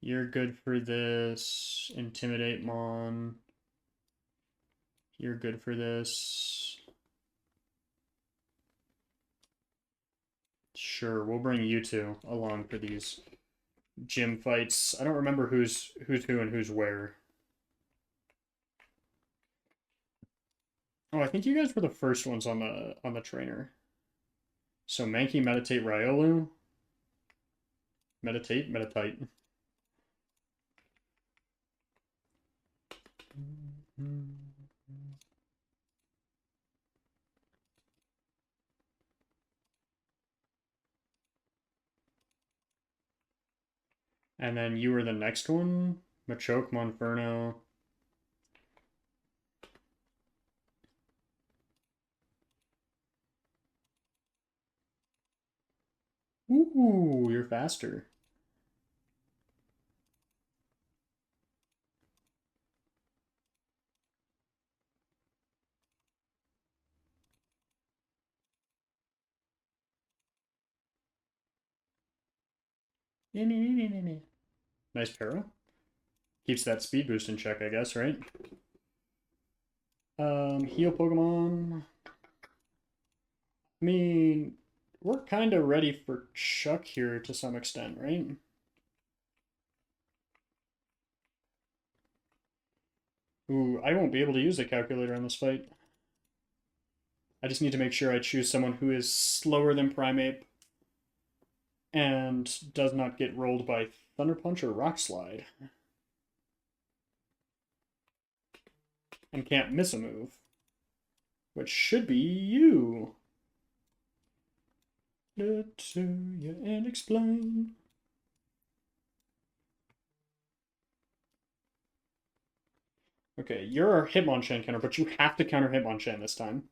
You're good for this. Intimidate Mon. You're good for this. Sure, we'll bring you two along for these gym fights. I don't remember who's who and who's where. Oh, I think you guys were the first ones on the trainer. So Mankey, Meditate, Riolu. Meditate, Meditate. And then you were the next one? Machoke, Monferno. Ooh, you're faster. Nice para. Keeps that speed boost in check, I guess, right? Heal Pokemon. I mean, we're kind of ready for Chuck here to some extent, right? Ooh, I won't be able to use the calculator on this fight. I just need to make sure I choose someone who is slower than Primeape and does not get rolled by Thunder Punch or Rock Slide. And can't miss a move. Which should be you. Let's hear you and explain. Okay, you're our Hitmonchan counter, but you have to counter Hitmonchan this time.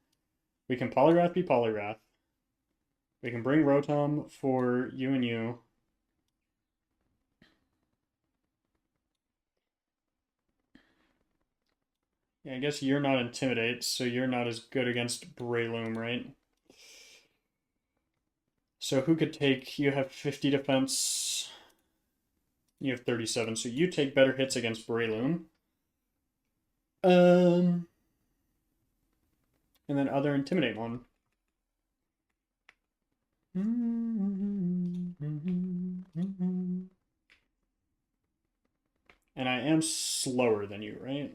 We can Polywrath be Polywrath. We can bring Rotom for you and you. Yeah, I guess you're not Intimidate, so you're not as good against Breloom, right? So who could take... You have 50 defense. You have 37, so you take better hits against Breloom. And then other Intimidate one. And I am slower than you, right?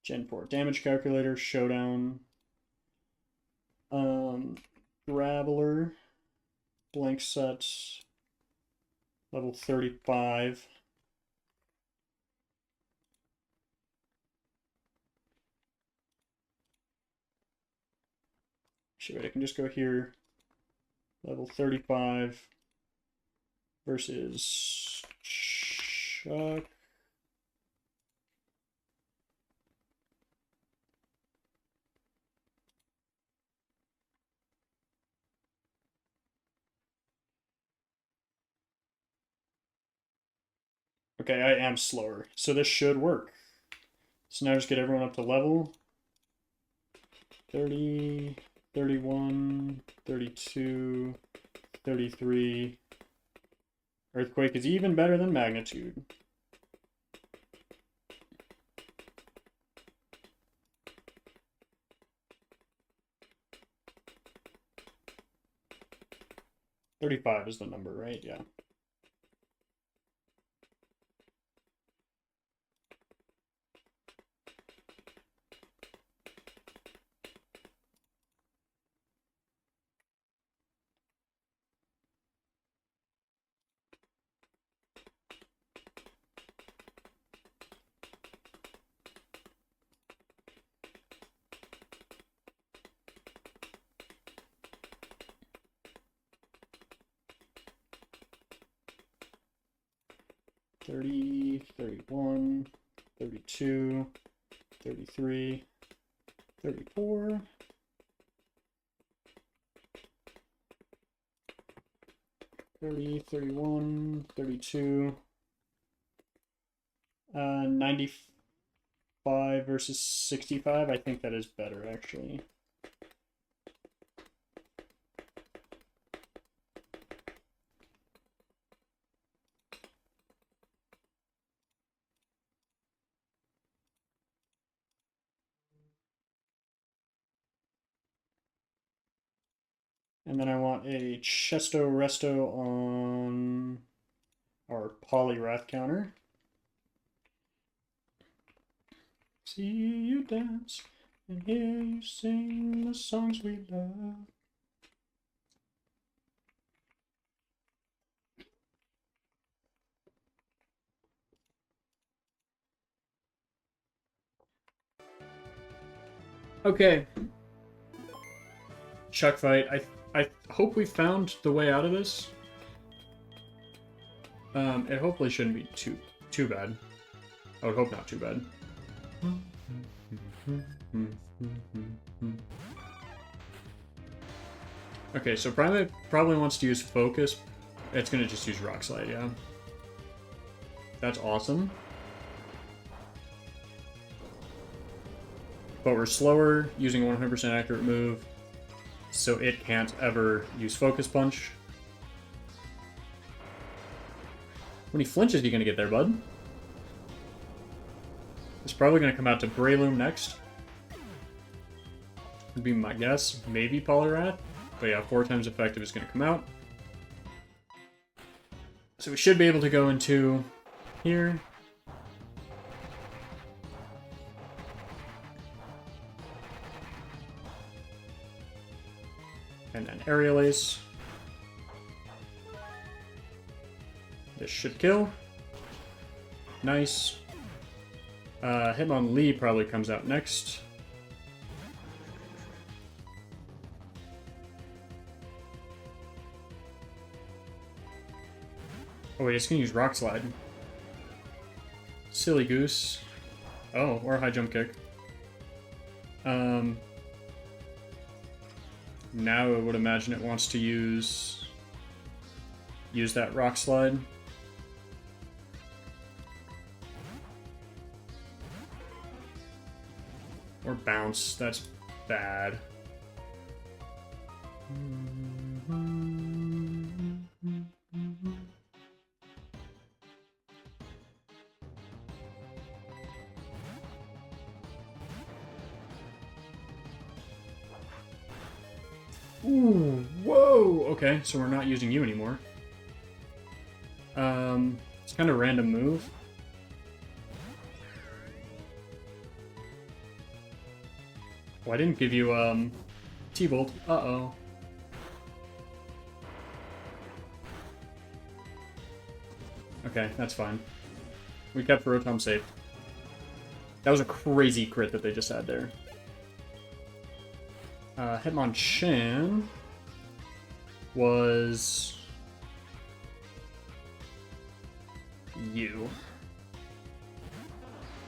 Gen 4. Damage calculator, showdown. Graveler. Blank sets. Level 35. Actually, wait, I can just go here. Level 35 versus Chuck. Okay, I am slower, so this should work. So now just get everyone up to level. 30, 31, 32, 33. Earthquake is even better than Magnitude. $35 is the number, right? Yeah. $30, $31, $32, $33, $34. $30, $31, $32. 95 versus 65. I think that is better, actually. And then I want a Chesto Resto on our Poliwrath counter. See you dance and hear you sing the songs we love. Okay. Chuck fight. I hope we found the way out of this. It hopefully shouldn't be too bad. I would hope not too bad. Okay, so Primate probably wants to use Focus. It's gonna just use Rock Slide, yeah. That's awesome. But we're slower, using a 100% accurate move, so it can't ever use Focus Punch. When he flinches, you gonna get there, bud? It's probably gonna come out to Breloom next. Would be my guess. Maybe Poliwrath. But yeah, 4 times effective is gonna come out. So we should be able to go into here. And then Aerial Ace. This should kill. Nice. Hitmonlee probably comes out next. Oh wait, it's gonna use Rock Slide. Silly goose. Oh, or High Jump Kick. Now I would imagine it wants to use that Rock Slide. Or bounce. That's bad. Ooh, whoa! Okay, so we're not using you anymore. It's kind of a random move. Oh, I didn't give you, T-Bolt. Uh-oh. Okay, that's fine. We kept Rotom safe. That was a crazy crit that they just had there. Hitmonchan was you.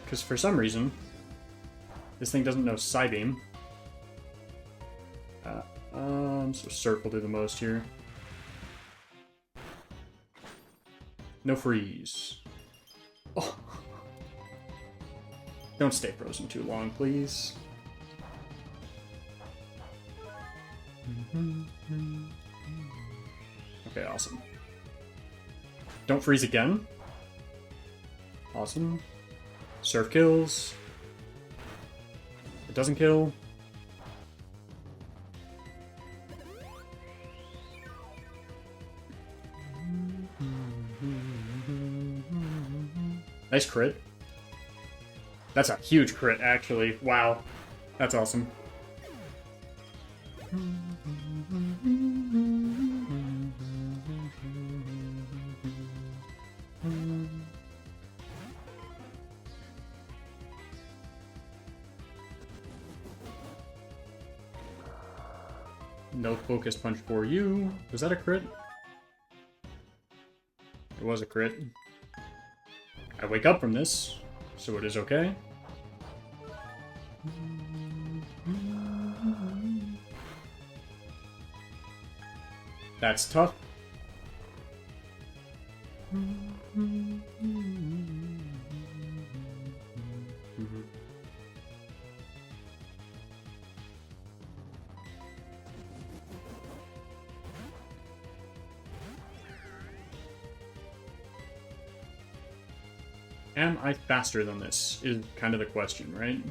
Because for some reason, this thing doesn't know Psybeam. So Surf will do the most here. No freeze. Oh. Don't stay frozen too long, please. Okay, awesome. Don't freeze again. Awesome. Surf kills. It doesn't kill. Nice crit. That's a huge crit, actually. Wow. That's awesome. No focus punch for you. Was that a crit? It was a crit. I wake up from this, so it is okay. That's tough. Am I faster than this? Is kind of the question, right?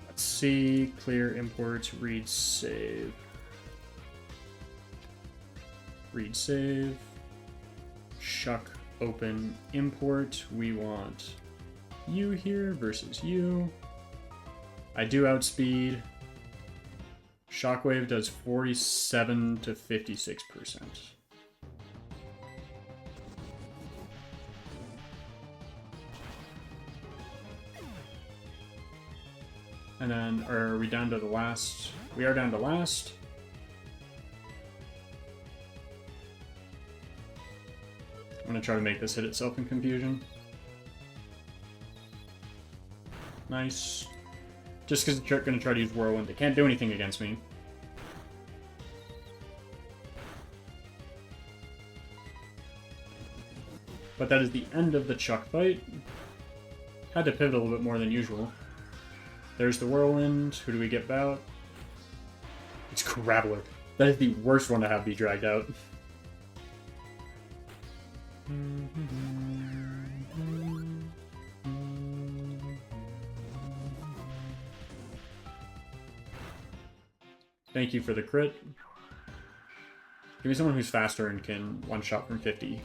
Let's see. Clear imports, read save. Read save. Shuck open import. We want you here versus you. I do outspeed. Shockwave does 47 to 56%. And then, are we down to the last? We are down to last. I'm gonna try to make this hit itself in confusion. Nice. Just because they're going to try to use Whirlwind. They can't do anything against me. But that is the end of the Chuck fight. Had to pivot a little bit more than usual. There's the Whirlwind. Who do we get out? It's Graveler. That is the worst one to have be dragged out. Thank you for the crit. Give me someone who's faster and can one-shot from 50.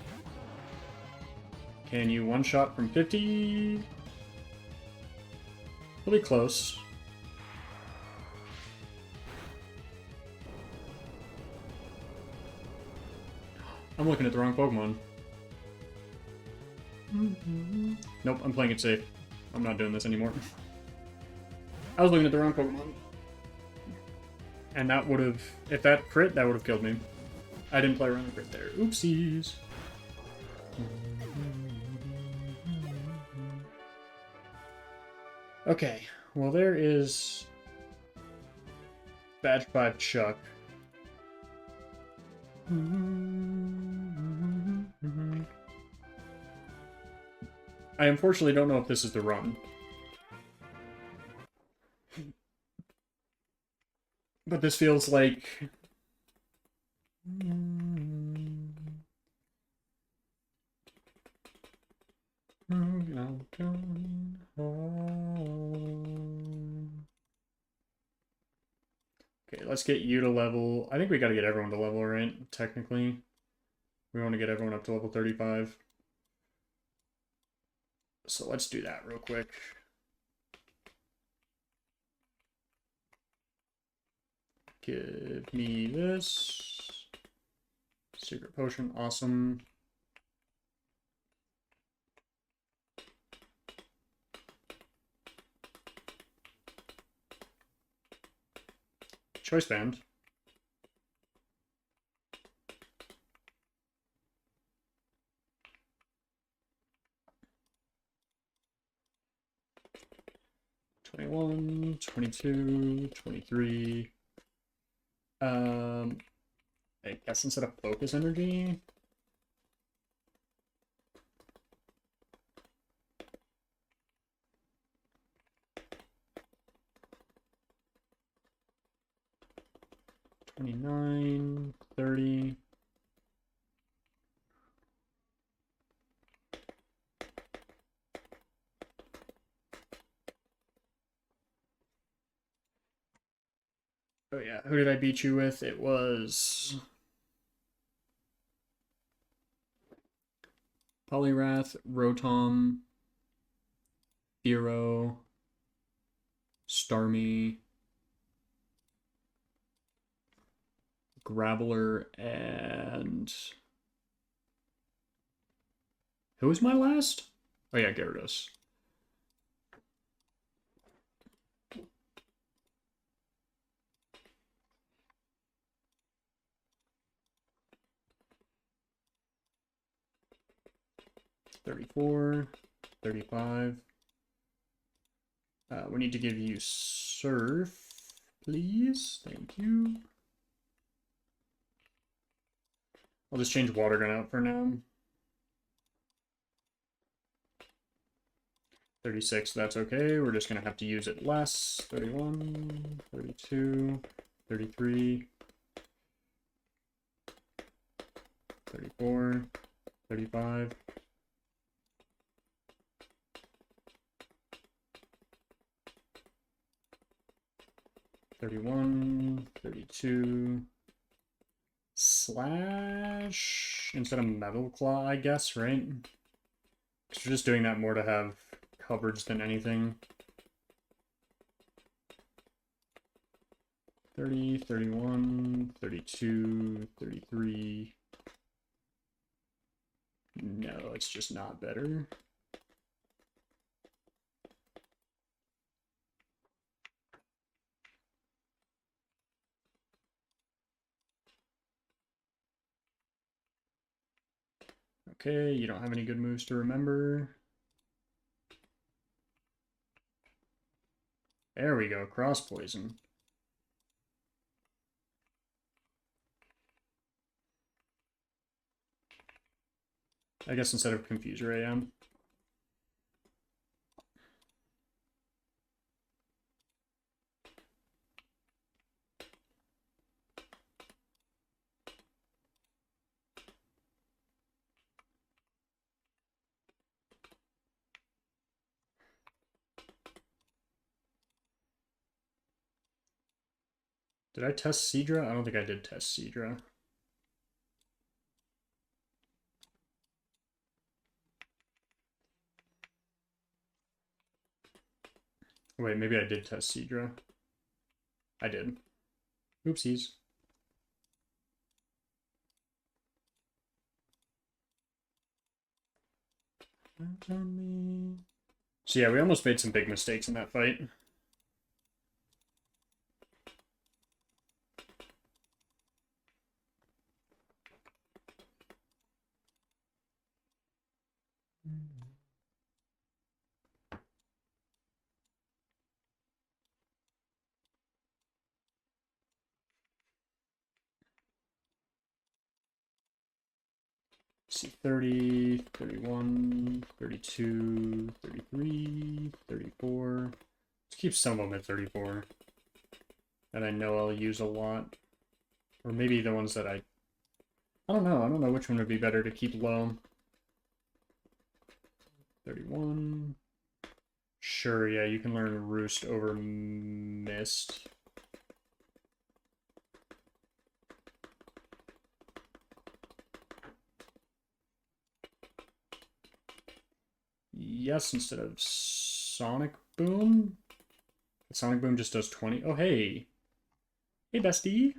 Can you one-shot from 50? Really close. I'm looking at the wrong Pokemon. Nope, I'm playing it safe. I'm not doing this anymore. I was looking at the wrong Pokemon. And that would have, if that crit, that would have killed me. I didn't play around the crit there. Oopsies. Okay, well there is Badge 5 Chuck. I unfortunately don't know if this is the run. But this feels like... Okay, let's get you to level... I think we gotta get everyone to level, right? Technically. We want to get everyone up to level 35. So let's do that real quick. Give me this. Secret potion, awesome. Choice band. $21, $22, $23. I guess instead of focus energy. $29, $30. Oh yeah, who did I beat you with? It was Polyrath, Rotom, Fearow, Starmie, Graveler, and... Who was my last? Oh yeah, Gyarados. $34, $35. We need to give you Surf, please. Thank you. I'll just change Water Gun out for now. 36, that's okay. We're just going to have to use it less. 31, 32, 33, 34, 35. $31, $32. Slash instead of Metal Claw, I guess, right? Because we're just doing that more to have coverage than anything. 30, 31, 32, 33. No, it's just not better. Okay, you don't have any good moves to remember. There we go, Cross Poison. I guess instead of Confuser AM. Did I test Seadra? I don't think I did test Seadra. Wait, maybe I did test Seadra. I did. Oopsies. So yeah, we almost made some big mistakes in that fight. Let's see, 30, 31, 32, 33, 34. Let's keep some of them at 34. That I know I'll use a lot. Or maybe the ones that I don't know. I don't know which one would be better to keep low. 31. Sure, yeah, you can learn Roost over Mist. Yes, instead of Sonic Boom. Sonic Boom just does 20. Oh, hey. Hey, bestie.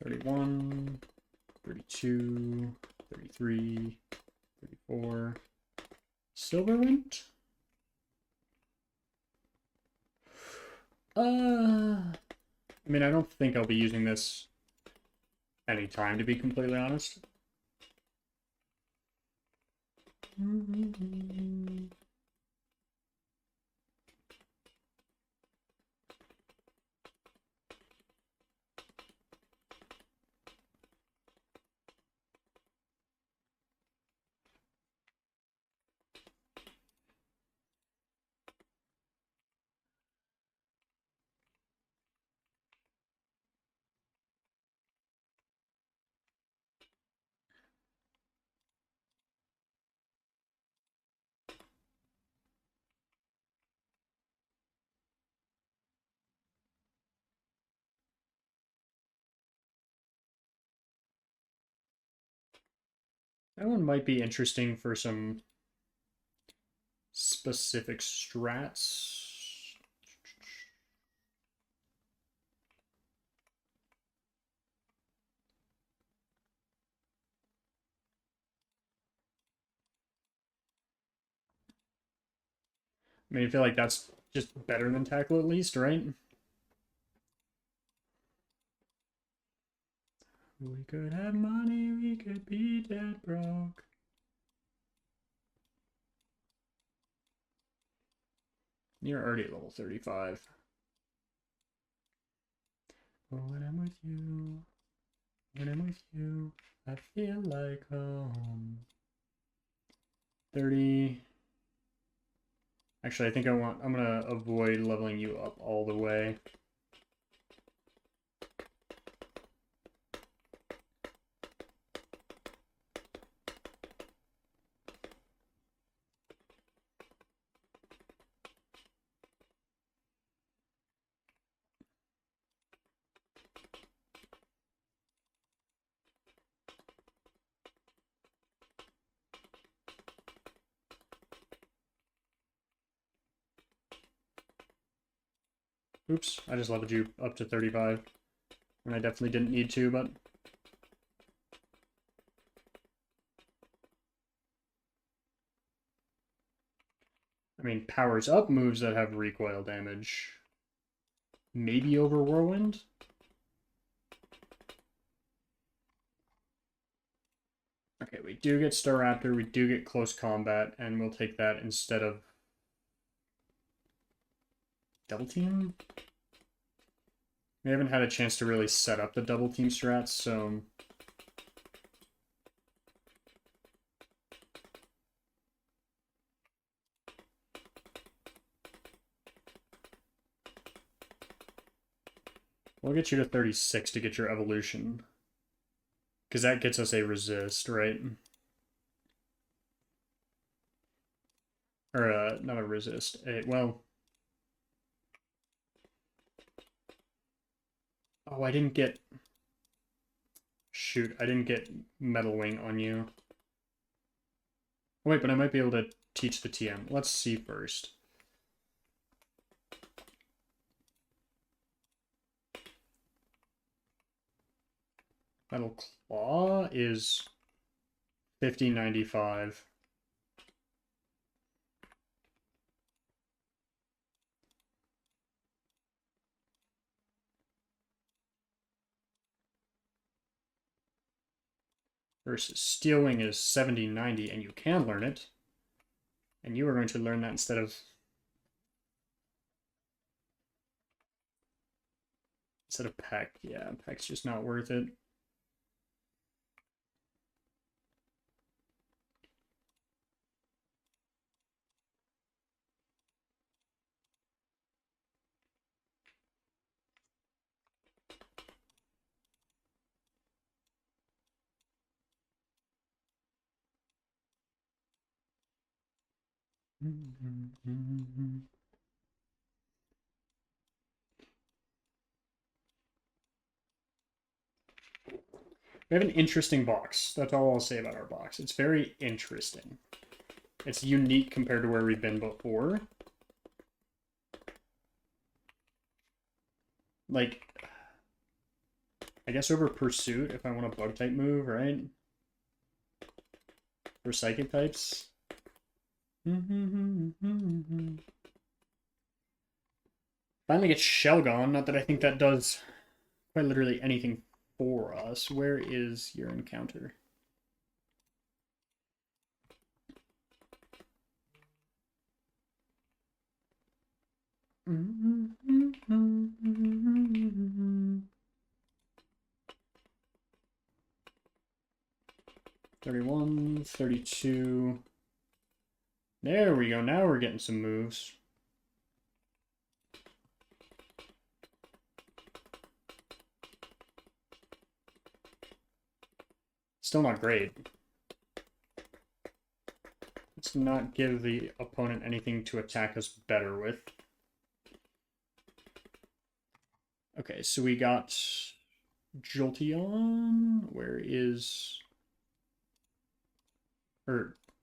$31, $32, $33, $34. Silverwint? I mean, I don't think I'll be using this anytime, to be completely honest. That one might be interesting for some specific strats. I mean, I feel like that's just better than tackle at least, right? We could have money, we could be dead broke. You're already at level 35. Oh, when I'm with you, I feel like home. 30. Actually, I think I'm gonna avoid leveling you up all the way. Oops, I just leveled you up to 35. And I definitely didn't need to, but... I mean, powers up moves that have recoil damage. Maybe over Whirlwind? Okay, we do get Staraptor, we do get Close Combat, and we'll take that instead of... Double Team? We haven't had a chance to really set up the double team strats, so... We'll get you to 36 to get your evolution. Because that gets us a resist, right? Or, not a resist. Well... Oh, I didn't get... Shoot, I didn't get Metal Wing on you. Oh, wait, but I might be able to teach the TM. Let's see first. Metal Claw is 5095. versus Steel Wing is 70, 90, and you can learn it. And you are going to learn that instead of Peck. Yeah, Peck's just not worth it. We have an interesting box. That's all I'll say about our box. It's very interesting. It's unique compared to where we've been before. Like, I guess over Pursuit, if I want a bug type move, right? For psychic types. Finally get Shelgon, not that I think that does quite literally anything for us. Where is your encounter? $31, $32. There we go. Now we're getting some moves. Still not great. Let's not give the opponent anything to attack us better with. Okay, so we got Jolteon. Where is...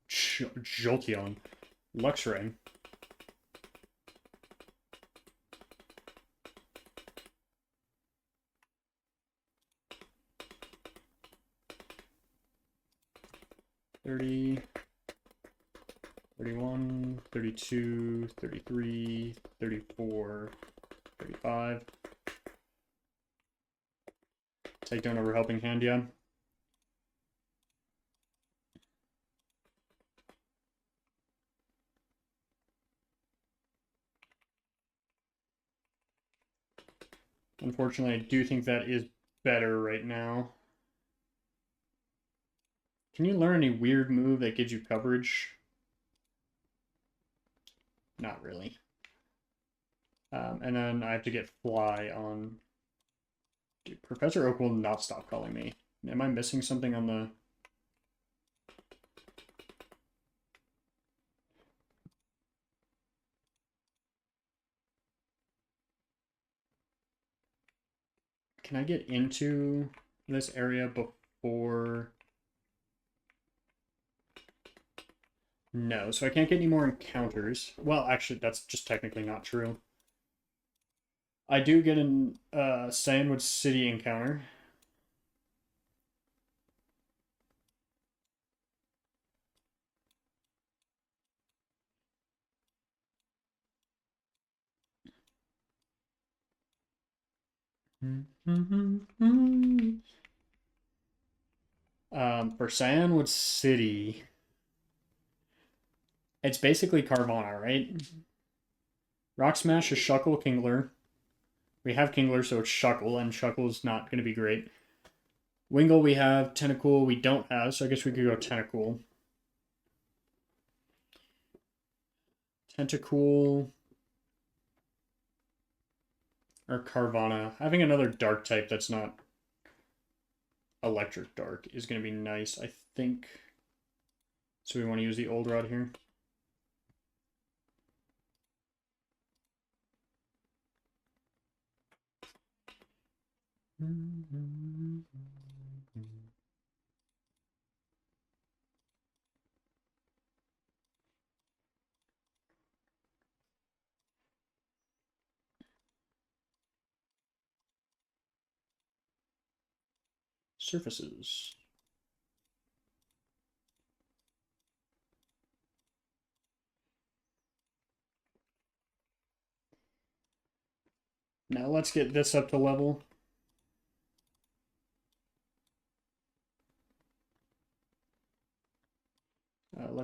Jolteon. Luxray. $30, $31, $32, $33, $34, $35. Takedown over Helping Hand, yeah. Unfortunately, I do think that is better right now. Can you learn any weird move that gives you coverage? Not really. And then I have to get Fly on... Dude, Professor Oak will not stop calling me. Am I missing something on the... Can I get into this area before... No, so I can't get any more encounters. Well, actually, that's just technically not true. I do get an Sandwood City encounter. For Sandwood City, it's basically Carvana, right? Rock Smash is Shuckle, Kingler. We have Kingler, so it's Shuckle, and Shuckle's not going to be great. Wingull we have, Tentacool we don't have, so I guess we could go Tentacool. Tentacool. Or Carvana. Having another dark type that's not electric dark is going to be nice, I think. So we want to use the old rod here. Surfaces. Now let's get this up to level.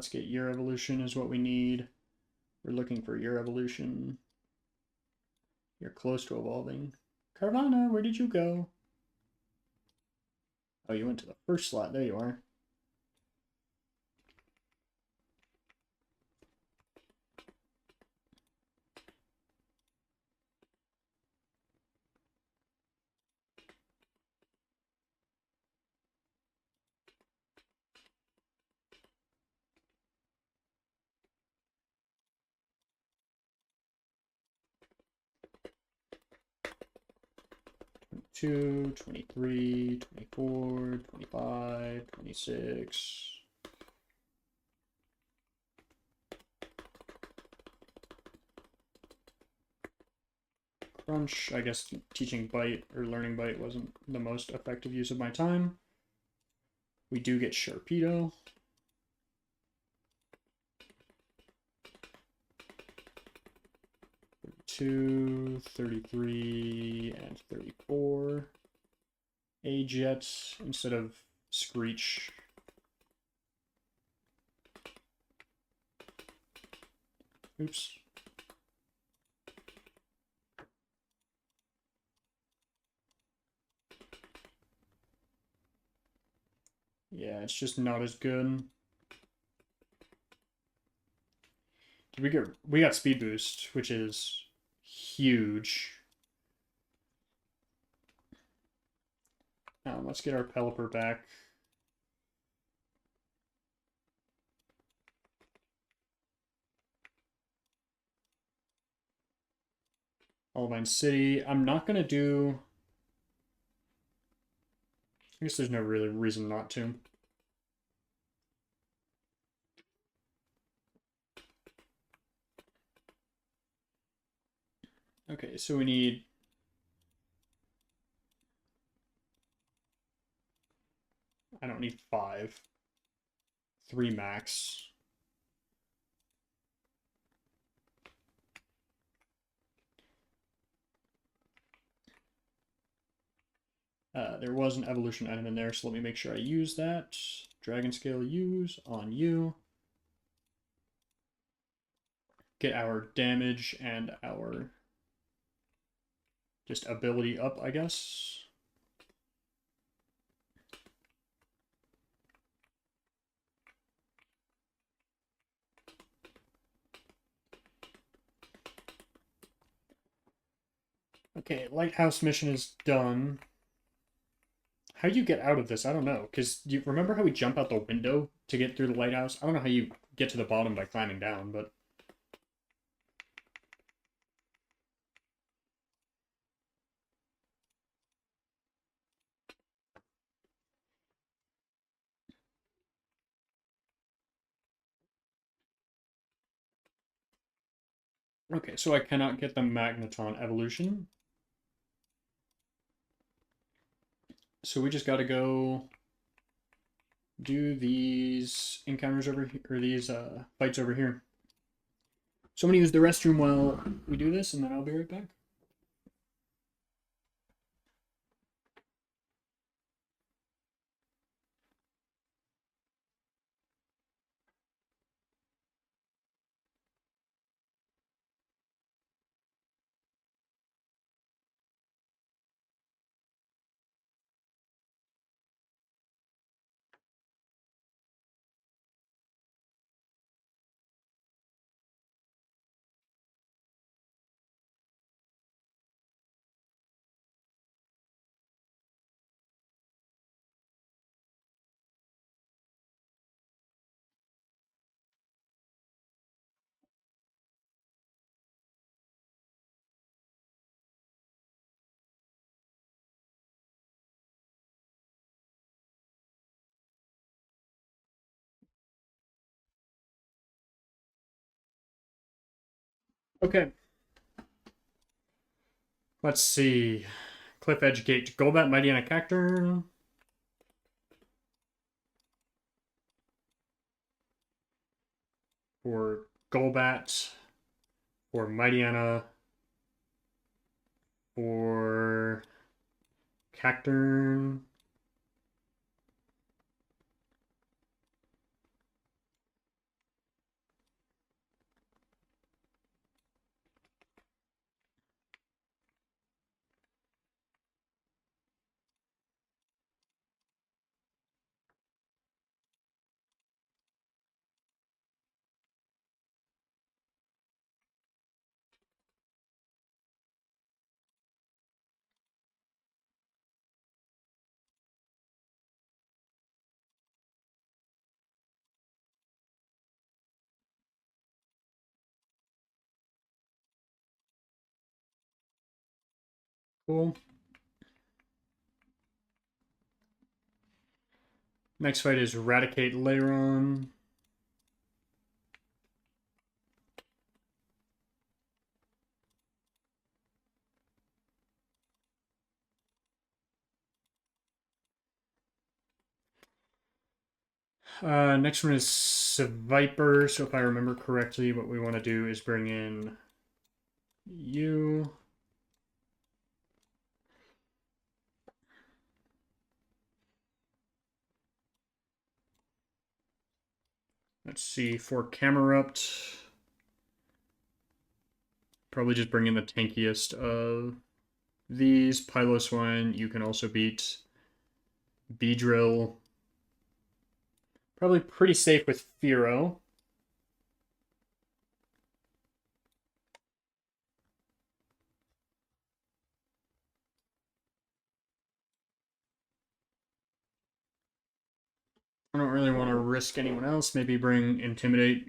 let's get your evolution is what we need. We're looking for your evolution. You're close to evolving. Carvana, where did you go? Oh, you went to the first slot. There you are. Two, 23, 24, 25, 26. Crunch. I guess teaching Bite or learning Bite wasn't the most effective use of my time. We do get Sharpedo. Two, 33, and 34. A Jet instead of Screech. Oops. Yeah, it's just not as good. We got Speed Boost, which is huge. Let's get our Pelipper back. Olivine City. I'm not gonna do. I guess there's no really reason not to. Okay, so we need. I don't need 5. 3 max. There was an evolution item in there, so let me make sure I use that. Dragon Scale use on you. Get our damage and our just ability up, I guess. Okay, Lighthouse mission is done. How do you get out of this? I don't know. Because you remember how we jump out the window to get through the lighthouse? I don't know how you get to the bottom by climbing down, but... Okay, so I cannot get the Magneton evolution. So we just gotta go do these encounters over here, or these fights over here. So I'm gonna use the restroom while we do this, and then I'll be right back. Okay. Let's see. Cliff Edge Gate. Golbat, Mightyena, Cacturn. For Golbat. For Mightyena. For Cacturn. Cool. Next fight is Eradicate Leiron. Next one is Viper. So if I remember correctly, what we want to do is bring in you. Let's see, for Camerupt, probably just bring in the tankiest of these. Piloswine, you can also beat Beedrill. Probably pretty safe with Fearow. I don't really want to risk anyone else. Maybe bring Intimidate.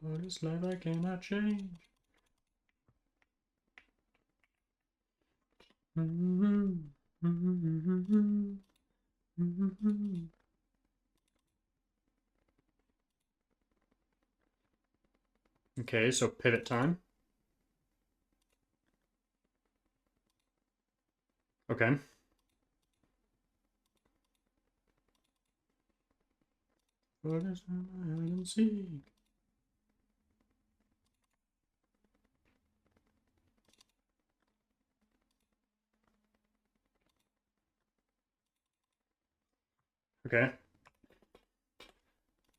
What is life I cannot change? Okay, so pivot time. Okay. What is hide and seek? Okay.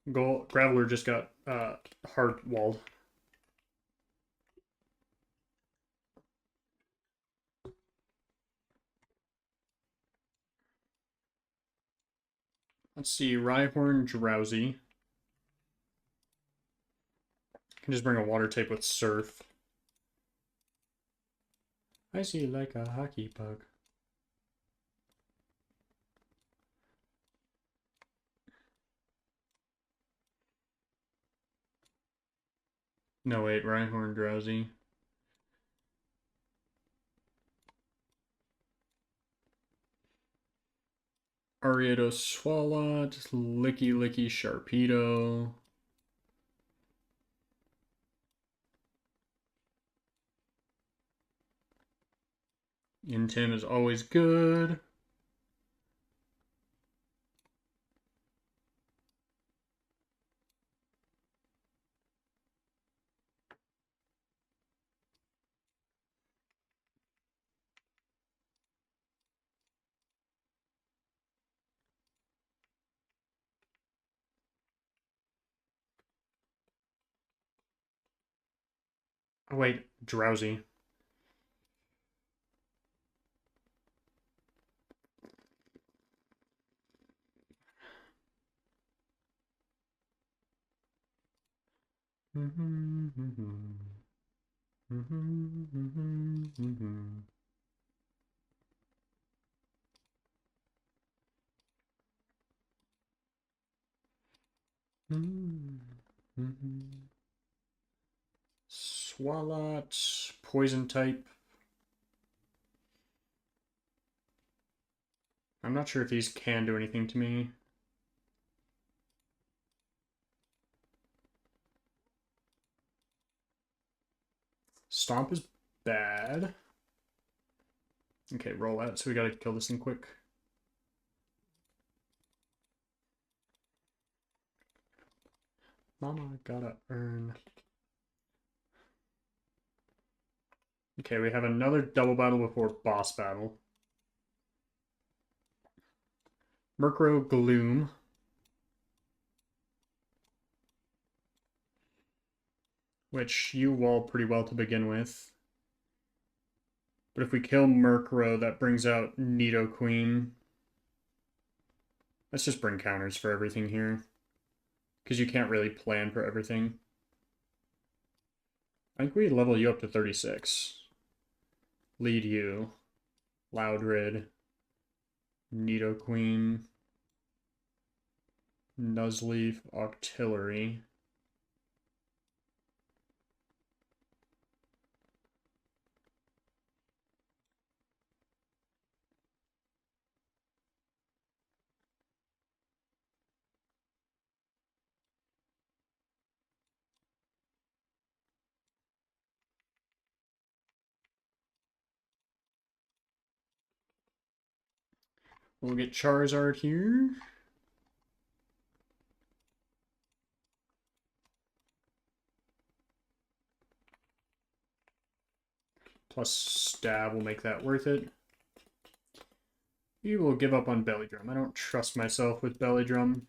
Graveler just got hard walled. Let's see, Rhyhorn, Drowsy. Can just bring a water type with Surf. I see like a hockey puck. No, wait, Rhyhorn, Drowsy. Ariados, Swalot, Licky Licky, Sharpedo. Intim is always good. Oh, wait, Drowsy. Swalot, poison type. I'm not sure if these can do anything to me. Stomp is bad. Okay, roll out. So we gotta kill this thing quick. Mama gotta earn. Okay, we have another double battle before boss battle. Murkrow, Gloom. which you wall pretty well to begin with. But if we kill Murkrow, that brings out Nidoqueen. Let's just bring counters for everything here, because you can't really plan for everything. I think we level you up to 36. Lead you. Loudred. Nidoqueen. Nuzleaf. Octillery. We'll get Charizard here. Plus stab will make that worth it. We will give up on Belly Drum. I don't trust myself with Belly Drum.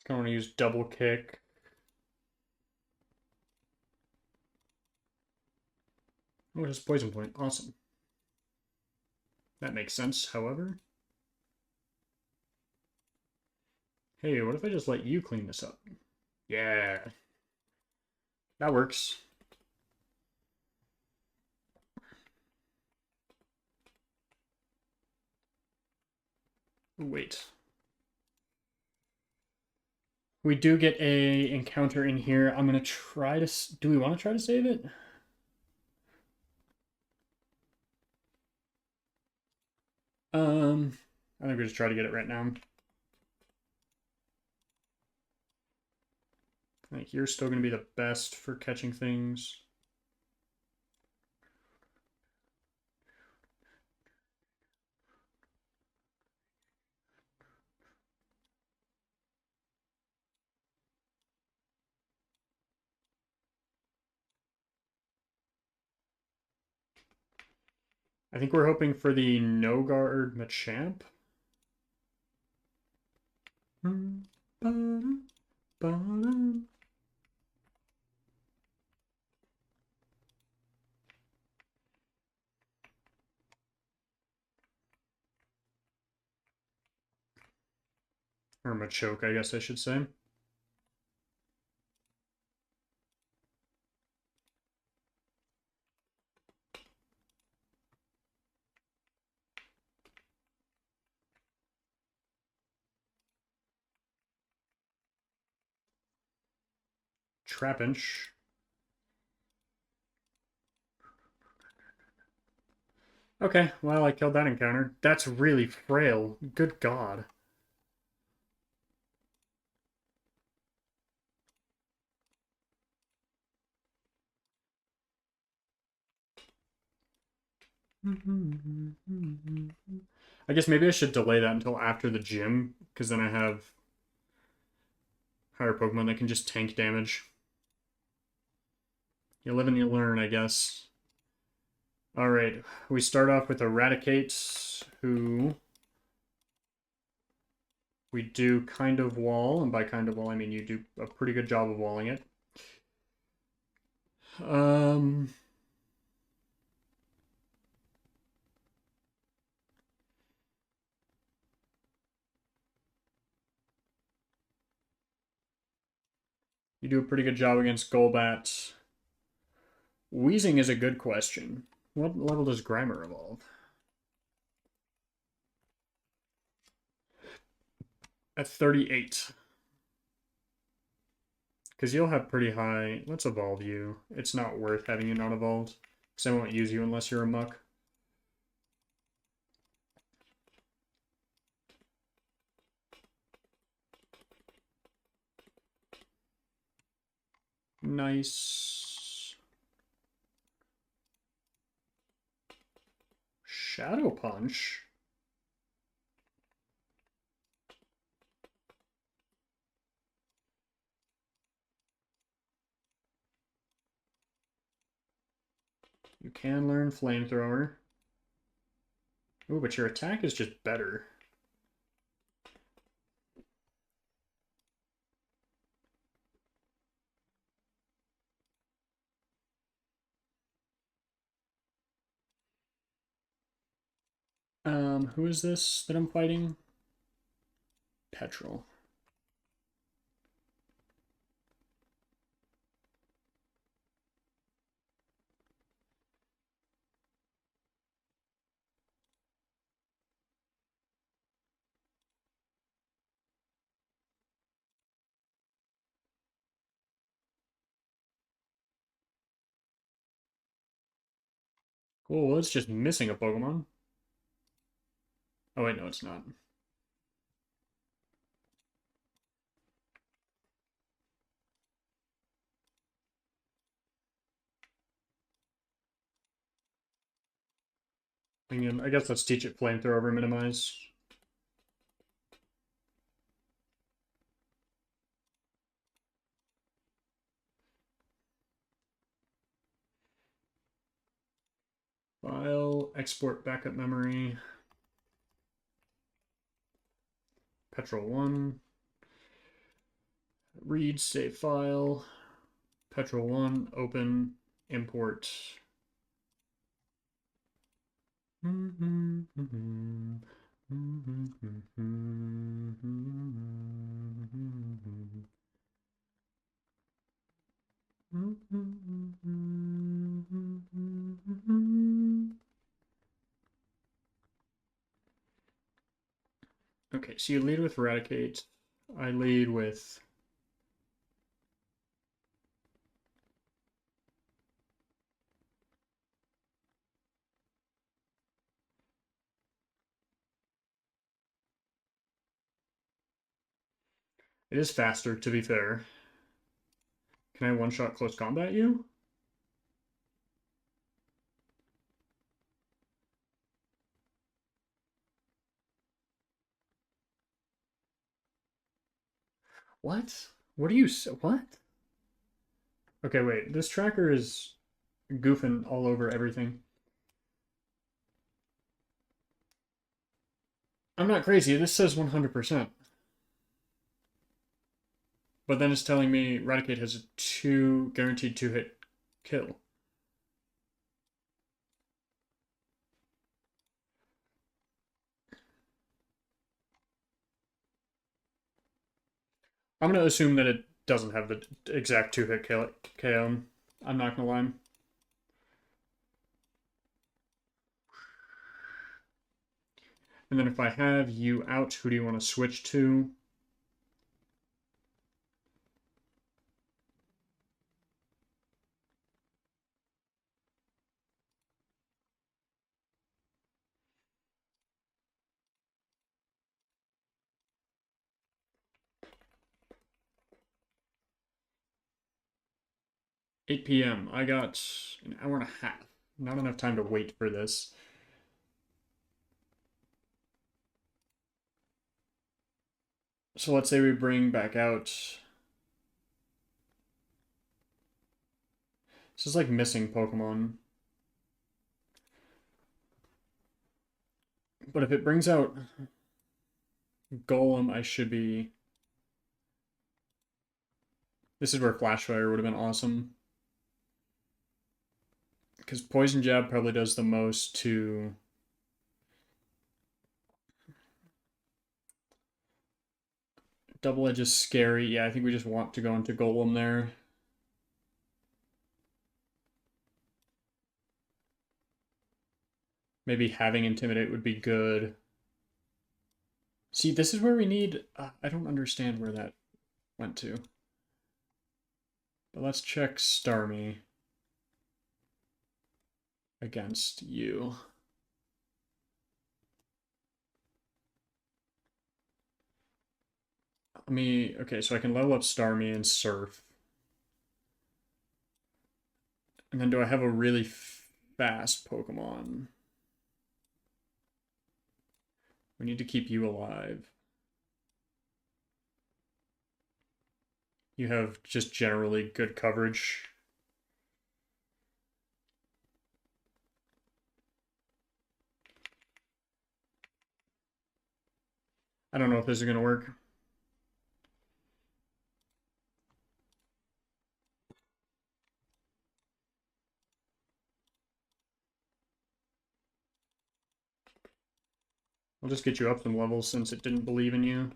It's going to use Double Kick. Oh, it has Poison Point. Awesome. That makes sense, however. Hey, what if I just let you clean this up? Yeah. That works. Wait. We do get a encounter in here. I'm going to try to... Do we want to try to save it? I think we just try to get it right now. I think you're still going to be the best for catching things. I think we're hoping for the no guard Machamp. Or Machoke, I guess I should say. Trapinch. Okay, well, I killed that encounter. That's really frail. Good God. I guess maybe I should delay that until after the gym, because then I have higher Pokemon that can just tank damage. You live and you learn, I guess. Alright, we start off with Eradicate, who we do kind of wall, and by kind of wall I mean you do a pretty good job of walling it. You do a pretty good job against Golbat. Wheezing is a good question. What level does Grimer evolve? At 38. Because you'll have pretty high... Let's evolve you. It's not worth having you not evolved. Because I won't use you unless you're a muck. Nice. Shadow Punch? You can learn Flamethrower. Ooh, but your attack is just better. Who is this that I'm fighting? Petrol. Cool, well, it's just missing a Pokemon. Oh wait, no, it's not. I guess let's teach it Flamethrower over Minimize. File, export backup memory. Petrol 1. Read, save file. Petrol 1, open, import. Okay, so you lead with Eradicate. I lead with... It is faster, to be fair. Can I one-shot close combat you? What? What are you... What? Okay, wait. This tracker is goofing all over everything. I'm not crazy. This says 100%. But then it's telling me Eradicate has a guaranteed 2-hit kill. I'm going to assume that it doesn't have the exact 2-hit KO. I'm not going to lie. And then if I have you out, who do you want to switch to? $8 p.m. I got an hour and a half. Not enough time to wait for this. So let's say we bring back out... This is like missing Pokemon. But if it brings out Golem, I should be... This is where Flashfire would have been awesome. Because Poison Jab probably does the most to... Double Edge is scary. Yeah, I think we just want to go into Golem there. Maybe having Intimidate would be good. See, this is where we need... I don't understand where that went to. But let's check Starmie against you. Okay, so I can level up Starmie and Surf. And then do I have a really fast Pokemon? We need to keep you alive. You have just generally good coverage. I don't know if this is going to work. I'll just get you up some levels since it didn't believe in you.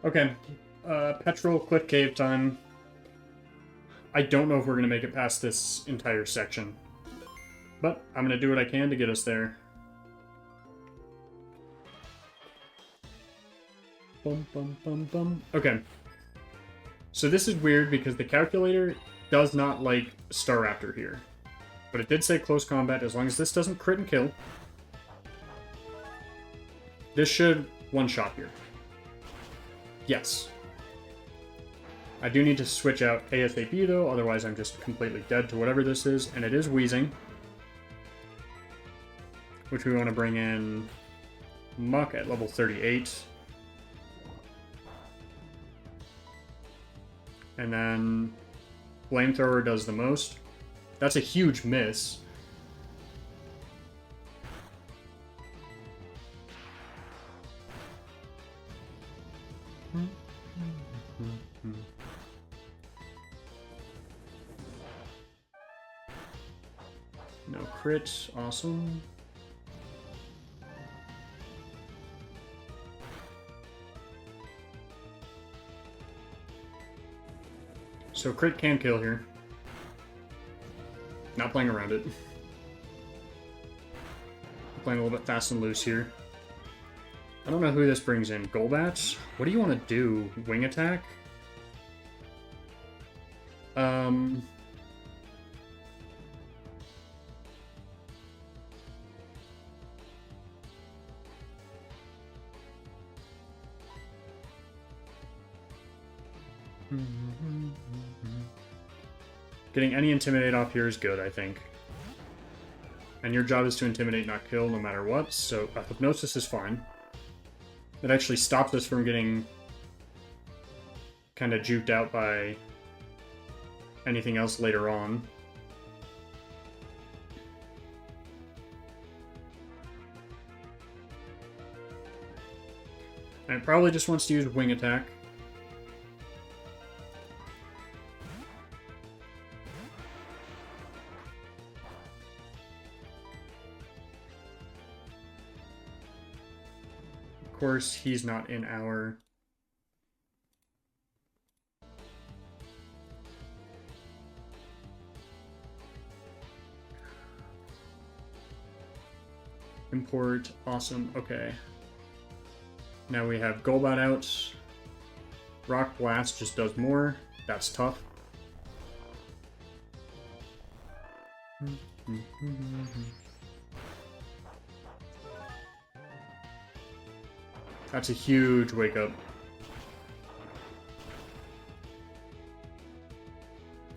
Okay, Petrol Cliff Cave time. I don't know if we're going to make it past this entire section. But I'm going to do what I can to get us there. Bum, bum, bum, bum. Okay. So this is weird because the calculator does not like Staraptor here. But it did say close combat. As long as this doesn't crit and kill, this should one-shot here. Yes. I do need to switch out ASAP though, otherwise I'm just completely dead to whatever this is. And it is wheezing. Which we want to bring in Muck at level 38. And then Flamethrower does the most. That's a huge miss. No crit, awesome. So crit can kill here. Not playing around it. Playing a little bit fast and loose here. I don't know who this brings in. Golbat? What do you want to do? Wing attack? Getting any Intimidate off here is good, I think. And your job is to Intimidate, not kill, no matter what, so Hypnosis is fine. It actually stops us from getting kind of juked out by anything else later on. And it probably just wants to use Wing Attack. Of course, he's not in our... Import, awesome, okay. Now we have Golbat out. Rock Blast just does more. That's tough. That's a huge wake up.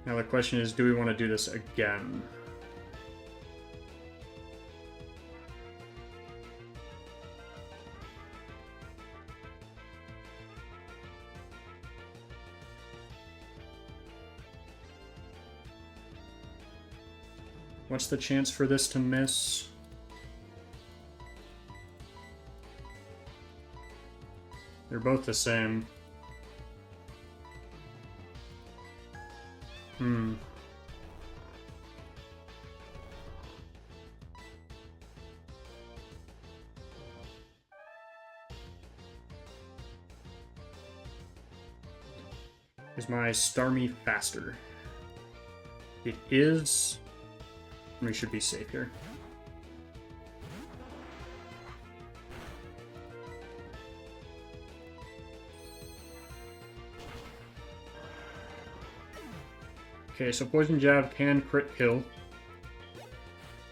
Now the question is, do we want to do this again? What's the chance for this to miss? They're both the same. Is my Starmie faster? It is. We should be safe here. Okay, so Poison Jab can crit kill.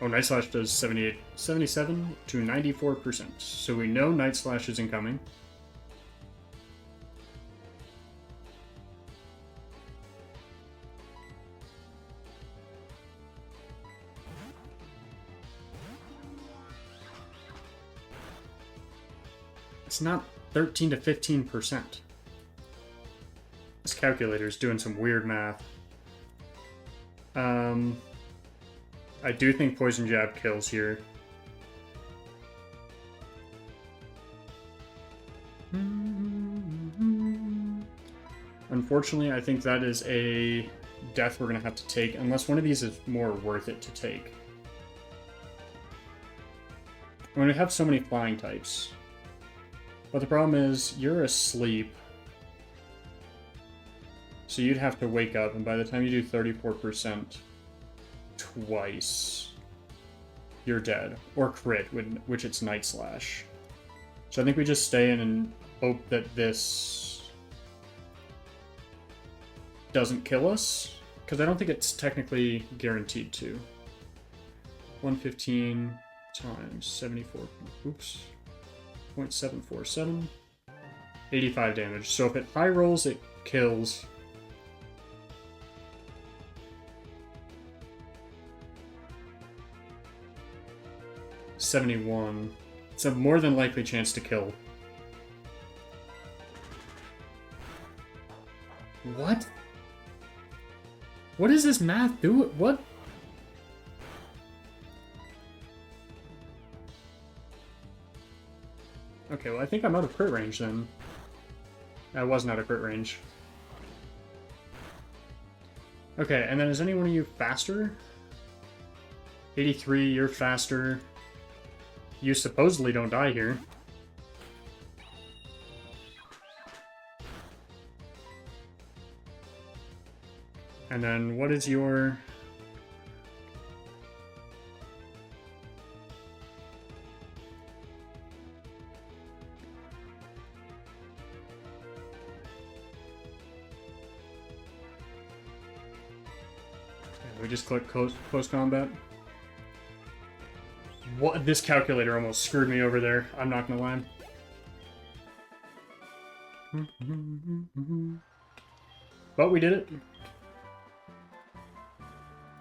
Oh, Night Slash does 77 to 94%. So we know Night Slash is incoming. It's not 13 to 15%. This calculator's doing some weird math. I do think Poison Jab kills here. Unfortunately, I think that is a death we're going to have to take, unless one of these is more worth it to take. When we have so many flying types. But the problem is, you're asleep. So you'd have to wake up, and by the time you do 34% twice, you're dead. Or crit, which it's Night Slash. So I think we just stay in and hope that this doesn't kill us, because I don't think it's technically guaranteed to. 115 times 74, oops, 0.747, 85 damage. So if it high rolls, it kills. $71. It's a more than likely chance to kill. What? What does this math do? What? Okay, well I think I'm out of crit range then. I wasn't out of crit range. Okay, and then is any one of you faster? 83, you're faster. You supposedly don't die here. And then what is your... We just click close combat. What? This calculator almost screwed me over there. I'm not gonna lie. But we did it.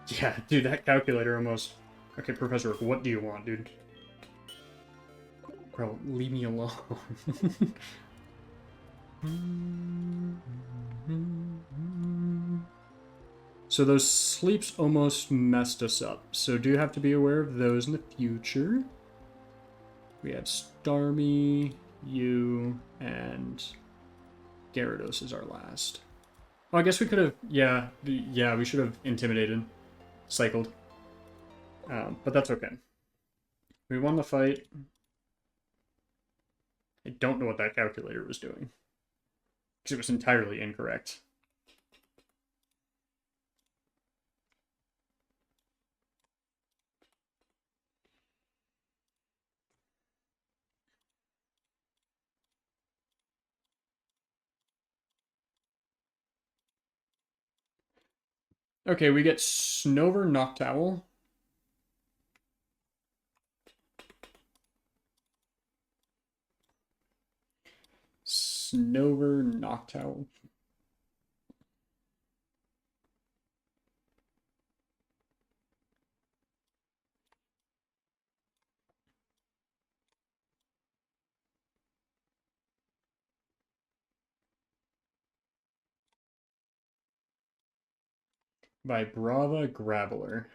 Yeah, dude, that calculator almost... Okay, Professor, what do you want, dude? Bro, leave me alone. So those sleeps almost messed us up. So do have to be aware of those in the future. We have Starmie, you, and Gyarados is our last. Oh, I guess we could have... Yeah, we should have intimidated. Cycled. But that's okay. We won the fight. I don't know what that calculator was doing. Because it was entirely incorrect. Okay, we get Snover Noctowl. Snover Noctowl. By Brava Graveler.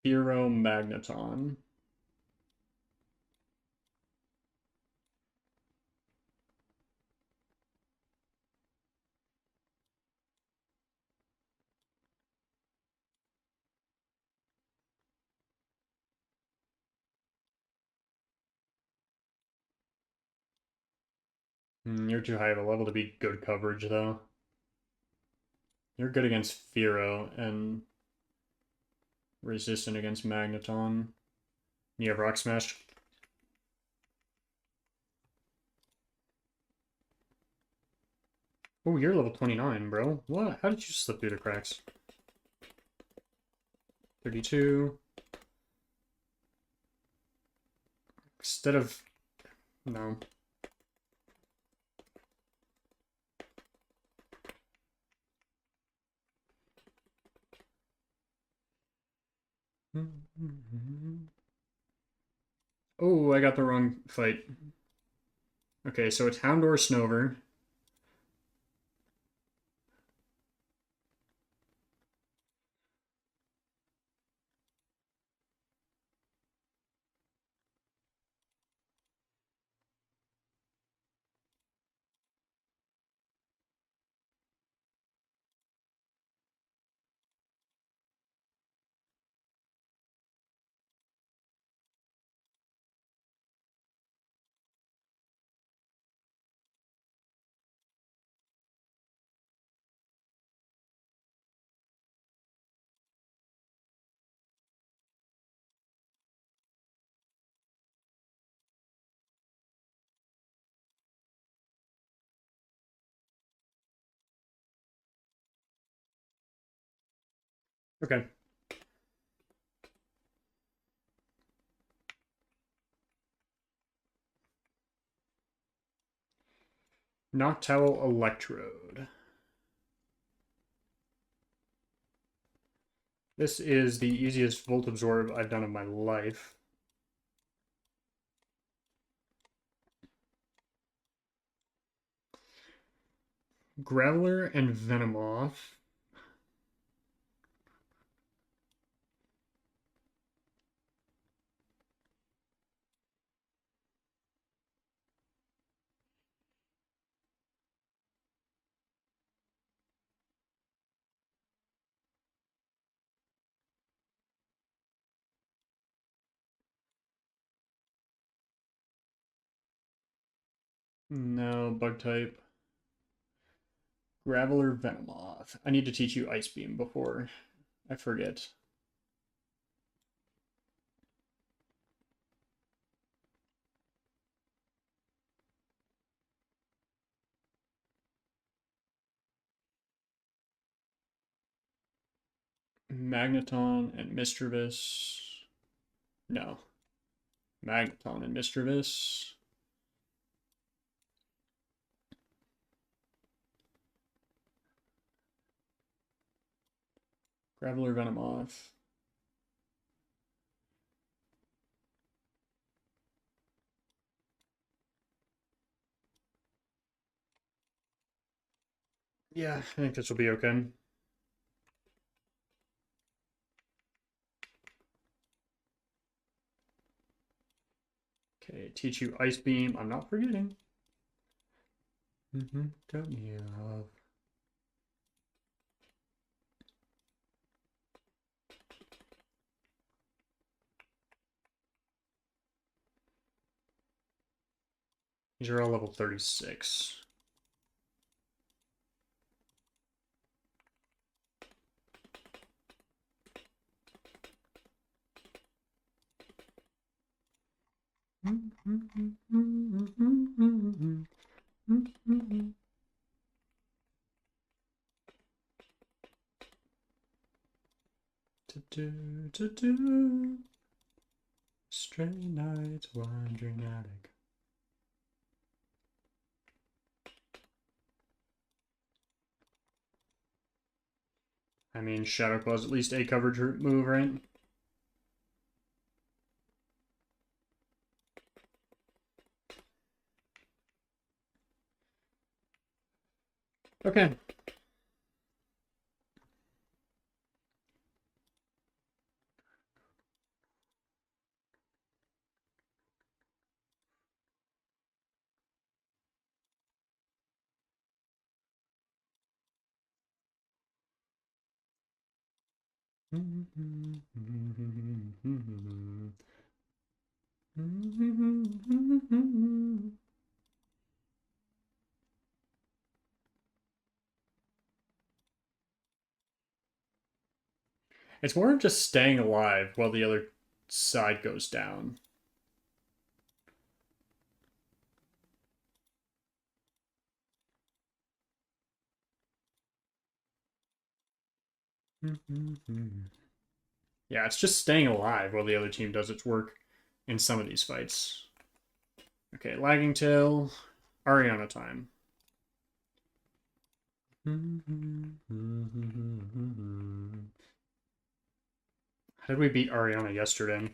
Hero Magneton. You're too high of a level to be good coverage, though. You're good against Firo and resistant against Magneton. You have Rock Smash. Oh, you're level 29, bro. What? How did you slip through the cracks? 32. Instead of... No. Oh, I got the wrong fight. Okay, so it's Houndour Snover. Okay. Noctowl Electrode. This is the easiest Volt Absorb I've done in my life. Graveler and Venomoth. No, bug type. Graveler, Venomoth. I need to teach you Ice Beam before I forget. Magneton and Mischievous. No. Magneton and Mischievous. Graveler, Venomoth. Yeah, I think this will be okay. Okay, teach you Ice Beam. I'm not forgetting. Don't you love? These are all level 36. Stray nights wandering attic. I mean, Shadow Claw's at least a coverage move, right? Okay. It's more of just staying alive while the other side goes down. Yeah, it's just staying alive while the other team does its work in some of these fights. Okay, lagging tail, Ariana time. How did we beat Ariana yesterday?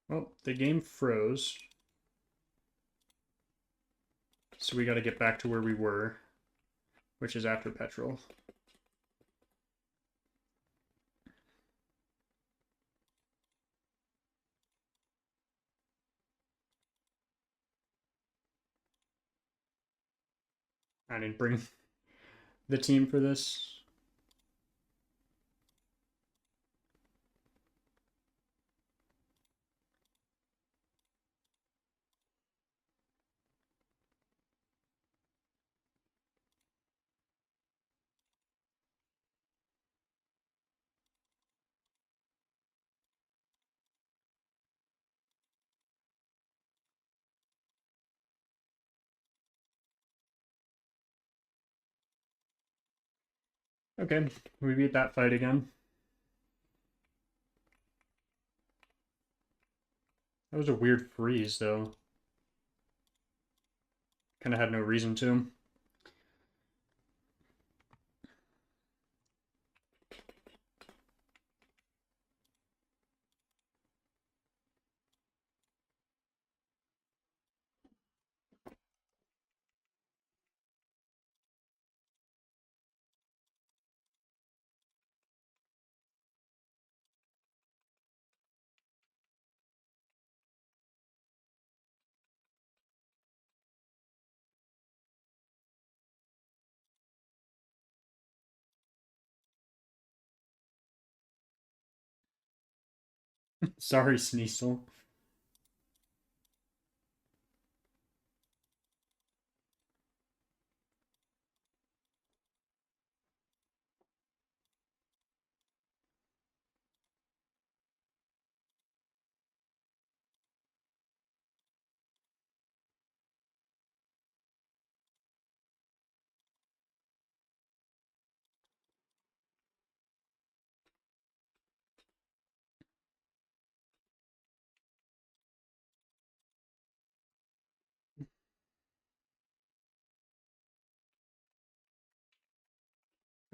Well, the game froze. So we got to get back to where we were, which is after petrol. I didn't bring the team for this. Okay, we beat that fight again. That was a weird freeze, though. Kind of had no reason to. Sorry, Sneasel.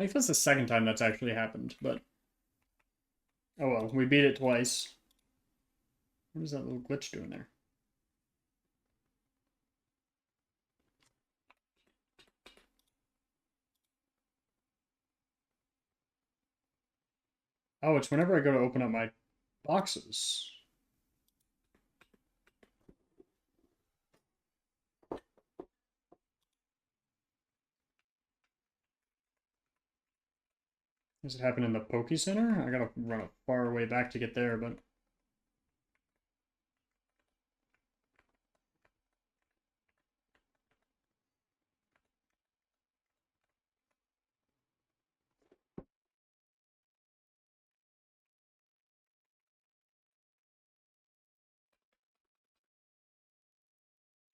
I think that's the second time that's actually happened, but oh well, we beat it twice. What is that little glitch doing there? Oh, it's whenever I go to open up my boxes. Does it happen in the Poke Center? I gotta run a far way back to get there, but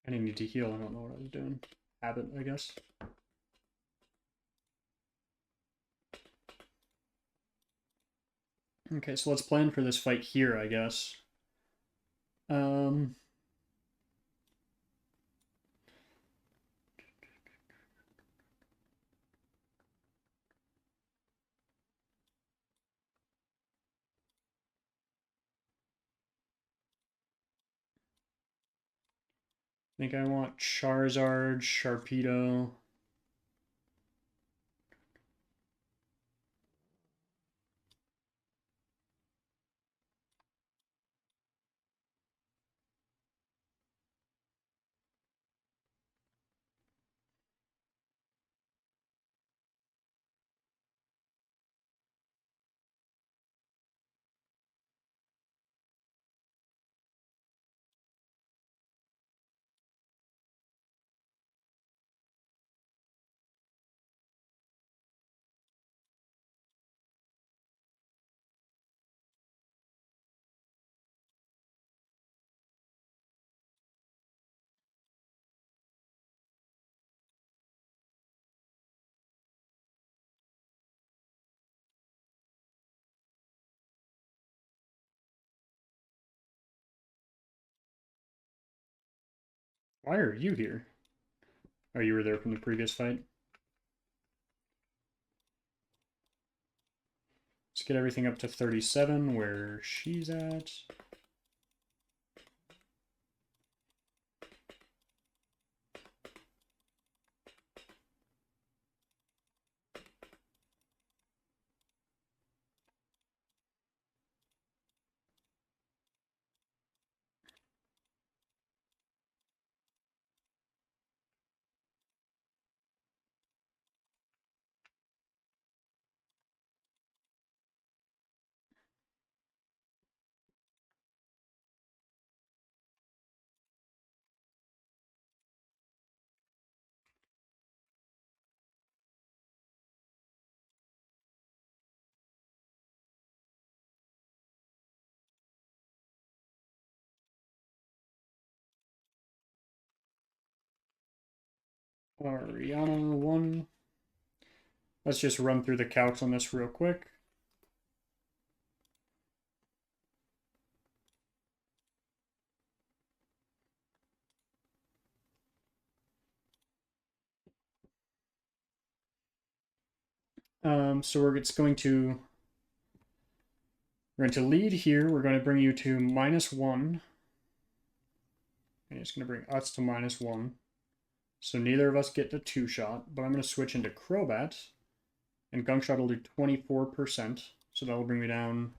I didn't need to heal. I don't know what I was doing. Habit, I guess. Okay, so let's plan for this fight here, I guess. I think I want Charizard, Sharpedo. Why are you here? Oh, you were there from the previous fight? Let's get everything up to 37, where she's at. Ariana 1. Let's just run through the calcs on this real quick. So we're going to lead here. We're going to bring you to -1. And it's going to bring us to -1. So neither of us get the 2-shot, but I'm going to switch into Crobat. And Gunk Shot will do 24%. So that will bring me down.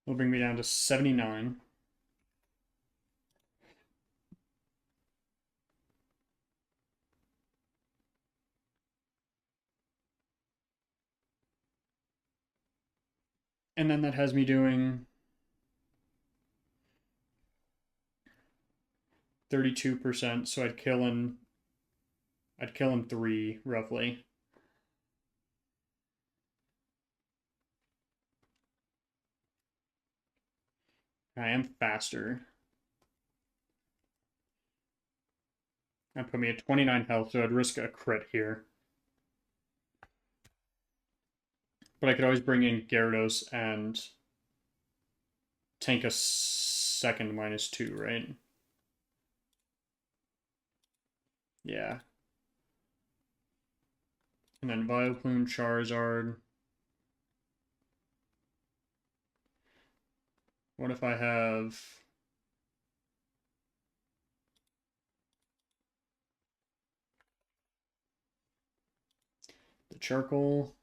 It'll bring me down to 79. And then that has me doing 32%, so I'd kill in 3, roughly. I am faster. That put me at 29 health, so I'd risk a crit here. But I could always bring in Gyarados and tank a second -2, right? Yeah. And then Vileplume, Charizard. What if I have... the Charcoal?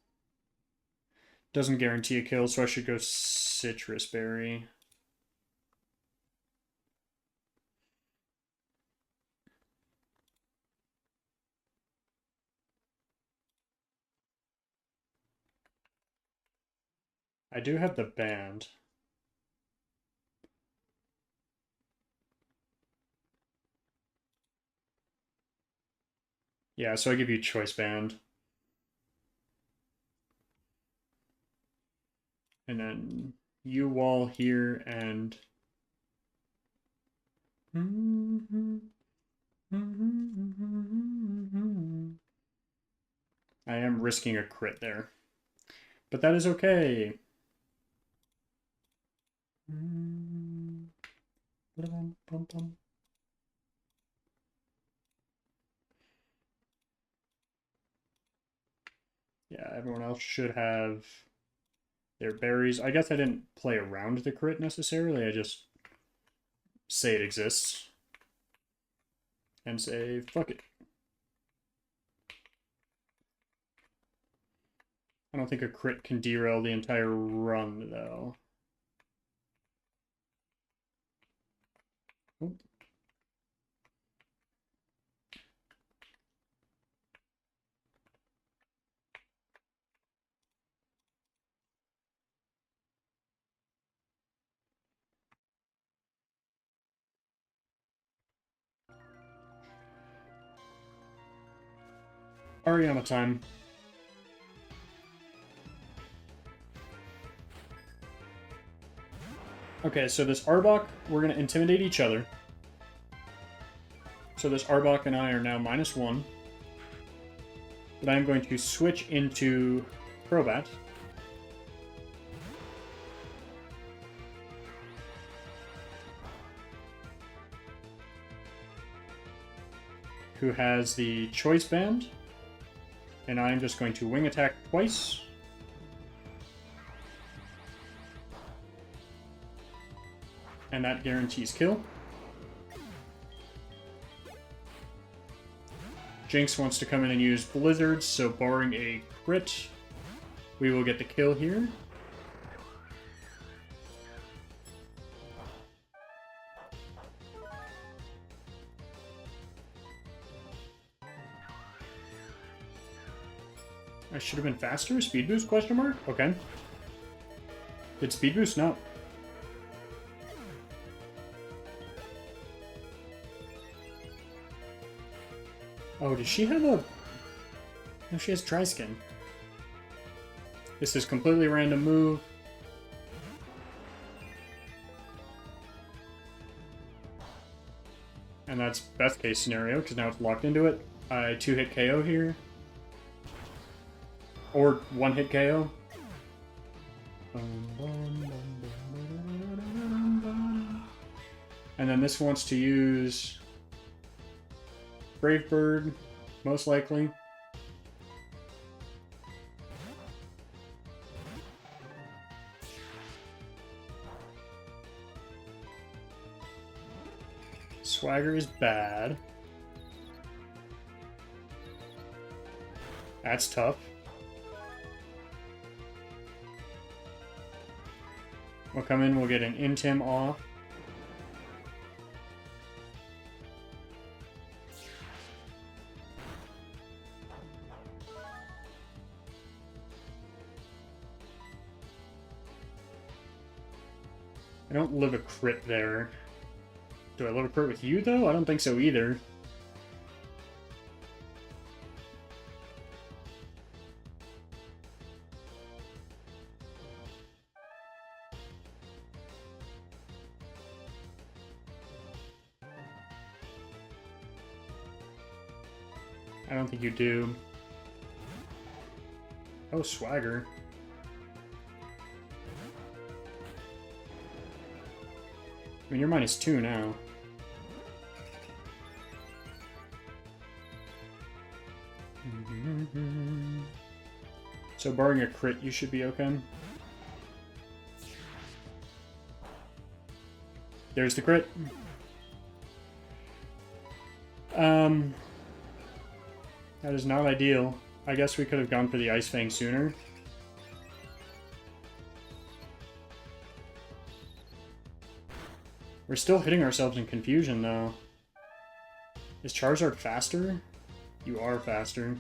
Doesn't guarantee a kill, so I should go Citrus Berry. I do have the band. Yeah, so I give you Choice Band. And then U-Wall here and... I am risking a crit there. But that is okay. Yeah, everyone else should have their berries. I guess I didn't play around the crit necessarily. I just say it exists. And say, fuck it. I don't think a crit can derail the entire run, though. Oop. Ariana time. Okay, so this Arbok, we're going to intimidate each other. So this Arbok and I are now -1. But I'm going to switch into Crobat. who has the choice band. And I'm just going to wing attack twice. And that guarantees kill. Jinx wants to come in and use Blizzard, so barring a crit, we will get the kill here. I should have been faster? Speed boost, question mark? Okay. Did speed boost? No. Oh, does she have a... No, she has Tri-Skin. This is completely random move. And that's best case scenario, because now it's locked into it. I 2-hit KO here. Or 1-hit KO. And then this wants to use Brave Bird, most likely. Swagger is bad. That's tough. We'll come in, we'll get an Intim off. I don't live a crit there. Do I live a crit with you, though? I don't think so either. I don't think you do. Oh, Swagger. I mean, you're -2 now. So barring a crit, you should be okay. There's the crit. That is not ideal. I guess we could have gone for the Ice Fang sooner. We're still hitting ourselves in confusion, though. Is Charizard faster? You are faster.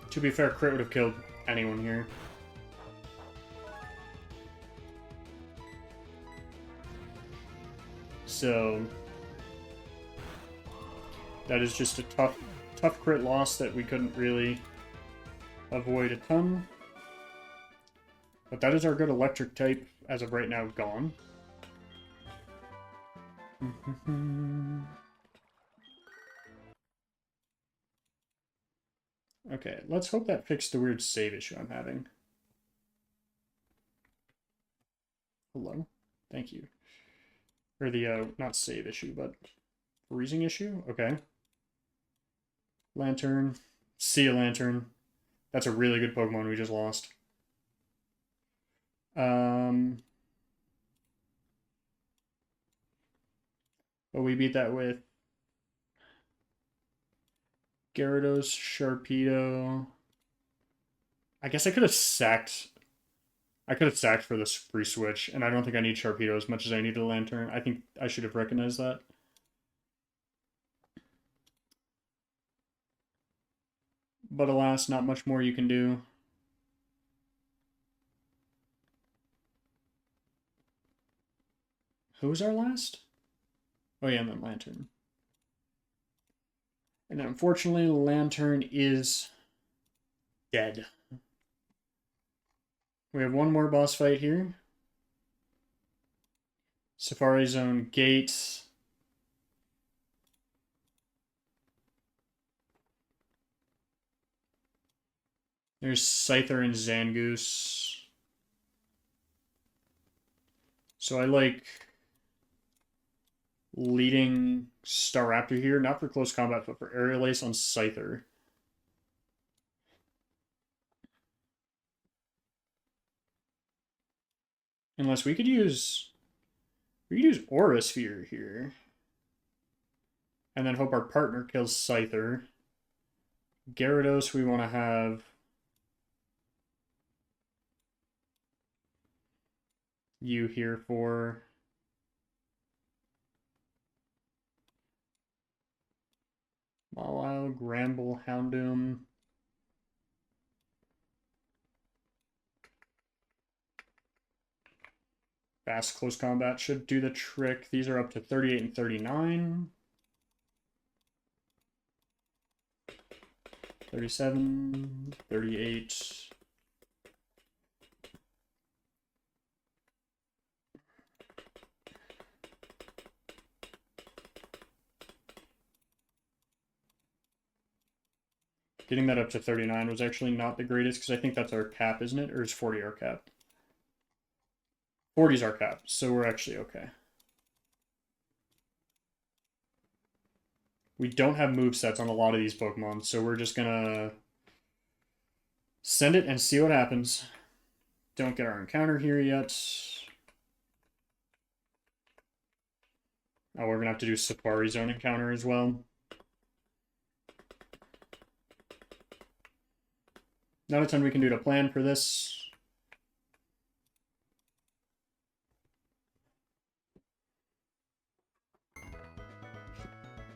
To be fair, crit would have killed anyone here. So that is just a tough crit loss that we couldn't really avoid a ton. But that is our good electric type, as of right now, gone. Okay, let's hope that fixed the weird save issue I'm having. Hello? Thank you. Or the, not save issue, but freezing issue? Okay. Lantern. See a Lantern. That's a really good Pokemon we just lost. But we beat that with Gyarados, Sharpedo. I guess I could have sacked. I could have sacked for this free switch, and I don't think I need Sharpedo as much as I need a Lantern. I think I should have recognized that. But alas, not much more you can do. Who's our last? Oh yeah, and then Lantern. And unfortunately, Lantern is dead. We have one more boss fight here. Safari Zone Gate. There's Scyther and Zangoose. So I like leading Staraptor here, not for close combat, but for aerial ace on Scyther. Unless we could use Aura Sphere here. And then hope our partner kills Scyther. Gyarados we want to have you here for. Mawile, Gramble, Houndoom. Fast close combat should do the trick. These are up to 38 and 39. 37, 38. Getting that up to 39 was actually not the greatest, because I think that's our cap, isn't it? Or is 40 our cap? 40 is our cap, so we're actually okay. We don't have movesets on a lot of these Pokemon, so we're just gonna send it and see what happens. Don't get our encounter here yet. Oh, we're gonna have to do Safari Zone encounter as well. Not a ton we can do to plan for this.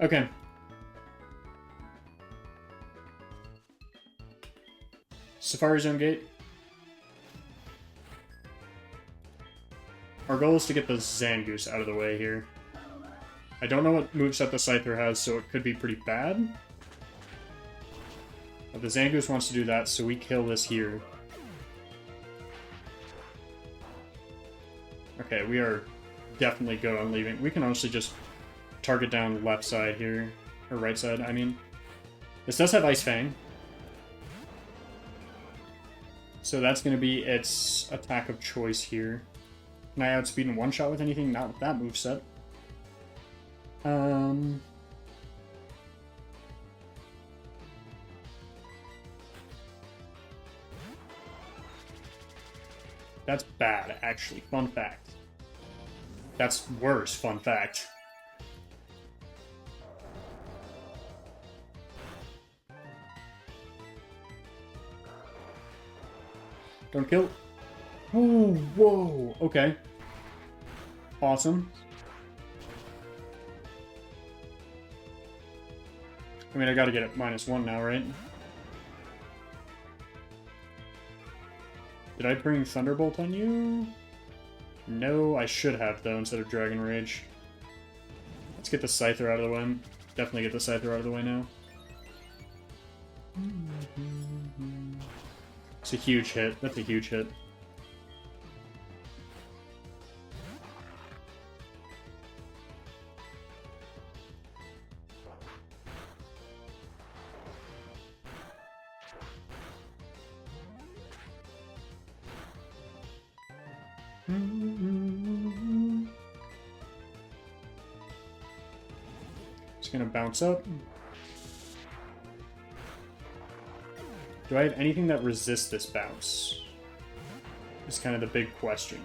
Okay. Safari Zone Gate. Our goal is to get the Zangoose out of the way here. I don't know what moveset the Scyther has, so it could be pretty bad. But the Zangoose wants to do that, so we kill this here. Okay, we are definitely good on leaving. We can honestly just target down left side here. Or right side, I mean. This does have Ice Fang. So that's going to be its attack of choice here. Can I outspeed in one shot with anything? Not with that moveset. That's bad, actually. Fun fact. That's worse, fun fact. Don't kill. Ooh, whoa, okay. Awesome. I mean, I gotta get it -1 now, right? Did I bring Thunderbolt on you? No, I should have, though, instead of Dragon Rage. Let's get the Scyther out of the way. Definitely get the Scyther out of the way now. It's a huge hit. That's a huge hit. It's gonna bounce up. Do I have anything that resists this bounce? Is kind of the big question.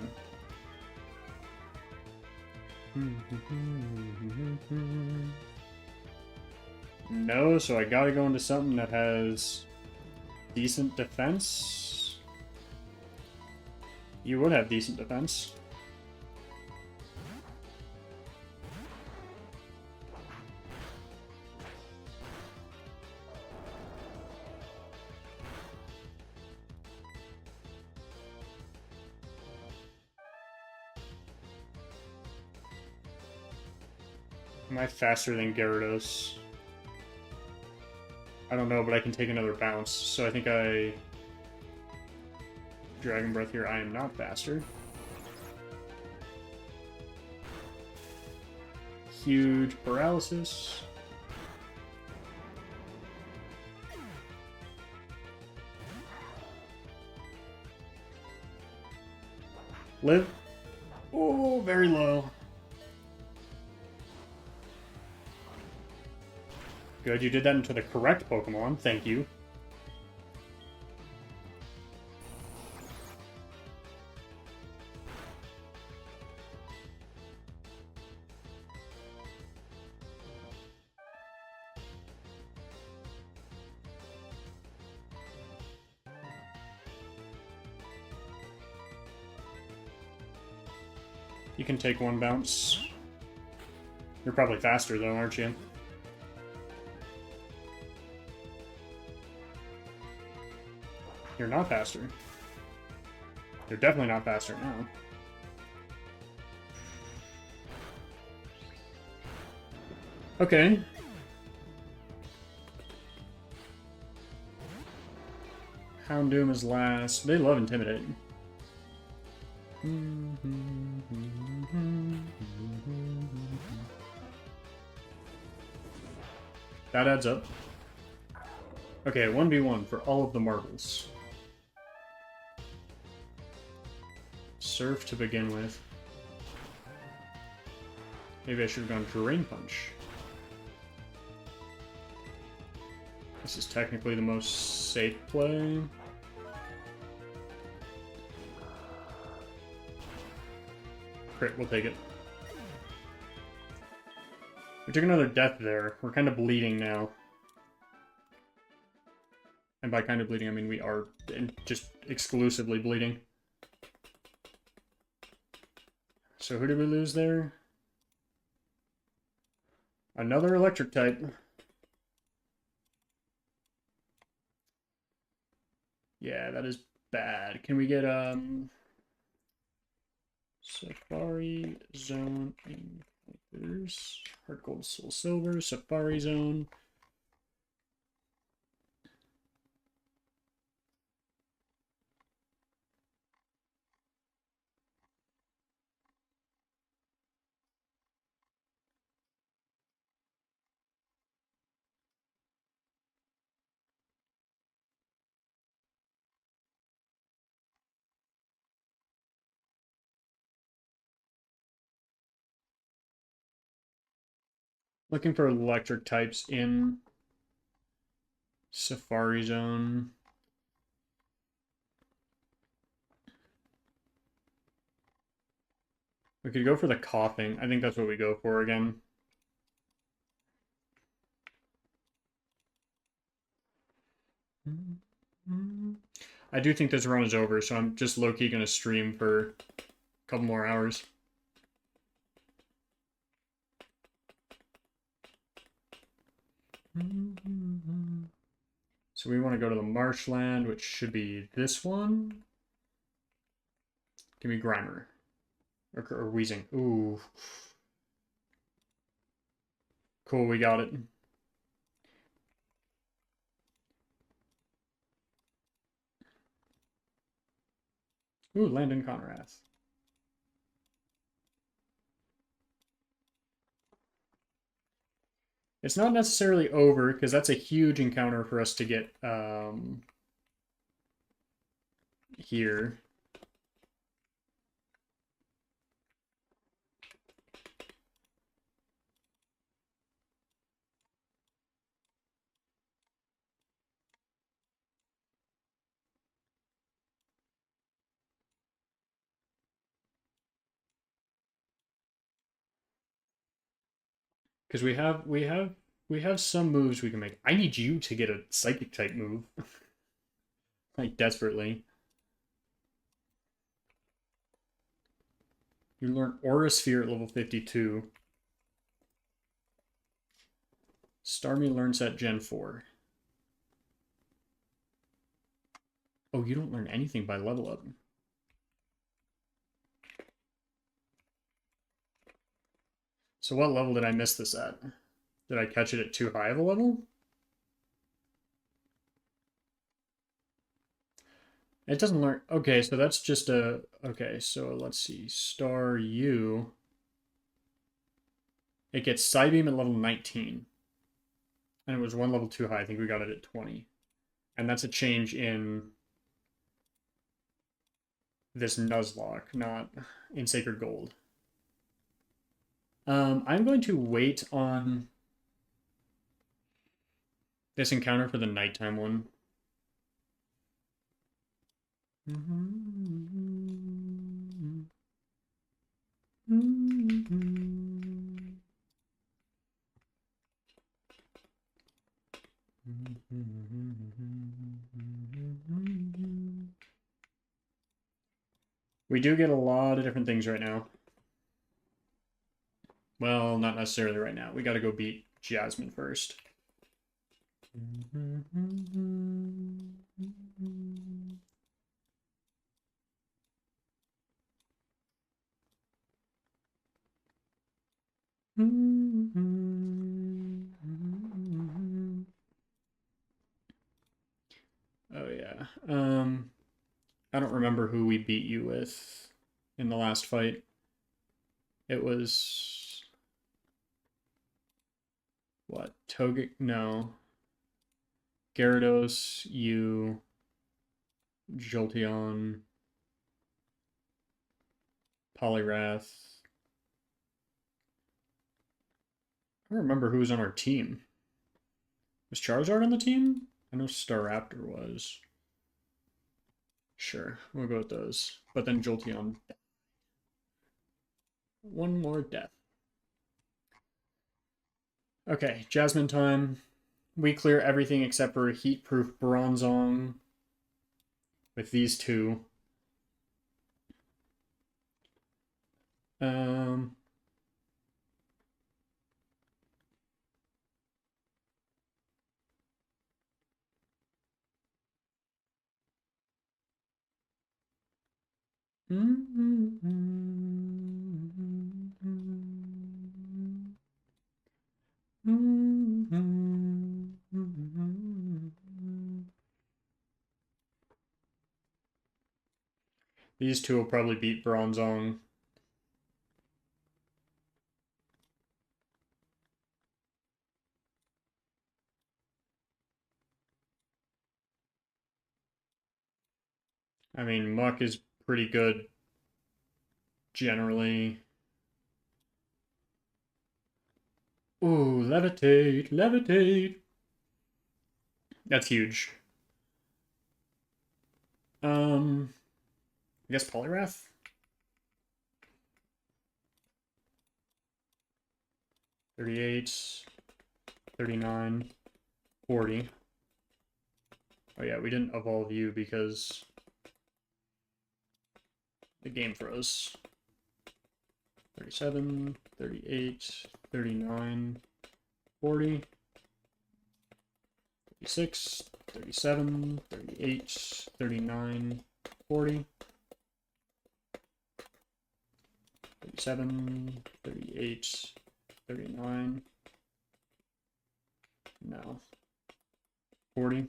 No, so I gotta go into something that has decent defense. You would have decent defense. Am I faster than Gyarados? I don't know, but I can take another bounce, so I think I... Dragon Breath here, I am not faster. Huge paralysis. Live. Oh, very low. Good, you did that into the correct Pokemon. Thank you. You can take one bounce. You're probably faster, though, aren't you? You're not faster. You're definitely not faster now. Okay. Houndoom is last. They love intimidating. That adds up. Okay, 1v1 for all of the marbles. Surf to begin with. Maybe I should have gone Drain Punch. This is technically the most safe play. Crit, we'll take it. We took another death there. We're kind of bleeding now. And by kind of bleeding, I mean we are just exclusively bleeding. So who did we lose there? Another electric type. Yeah, that is bad. Can we get Safari Zone Encounters, Heart Gold, Soul Silver, Safari Zone. Looking for electric types in Safari Zone. We could go for the coughing. I think that's what we go for again. I do think this run is over, so I'm just low-key going to stream for a couple more hours. So we want to go to the marshland, which should be this one. Give me Grimer. Or Wheezing. Ooh. Cool, we got it. Ooh, Landon Conrath. It's not necessarily over, because that's a huge encounter for us to get here. Because we have some moves we can make. I need you to get a psychic type move. Like desperately. You learn Aura Sphere at level 52. Starmie learns at Gen 4. Oh, you don't learn anything by level up. So what level did I miss this at? Did I catch it at too high of a level? It doesn't learn... Okay, so that's just a... Okay, so let's see. Star U. It gets Psybeam at level 19. And it was one level too high. I think we got it at 20. And that's a change in this Nuzlocke, not in Sacred Gold. I'm going to wait on... This encounter for the nighttime one. We do get a lot of different things right now. Well, not necessarily right now. We gotta go beat Jasmine first. Oh yeah. I don't remember who we beat you with in the last fight. It was what? Togekiss? No. Gyarados, you, Jolteon, Poliwrath. I don't remember who was on our team. Was Charizard on the team? I know Staraptor was. Sure, we'll go with those. But then Jolteon. One more death. Okay, Jasmine time. We clear everything except for Heatproof Bronzong with these two. These two will probably beat Bronzong. I mean, Muck is pretty good generally. Ooh, levitate, levitate. That's huge. I guess Poliwrath? $38, $39, $40. Oh yeah, we didn't evolve you because the game froze. 37, 38, 39, 40, 36, 37, 38, 39, 40, 37, 38, 39, no, 40.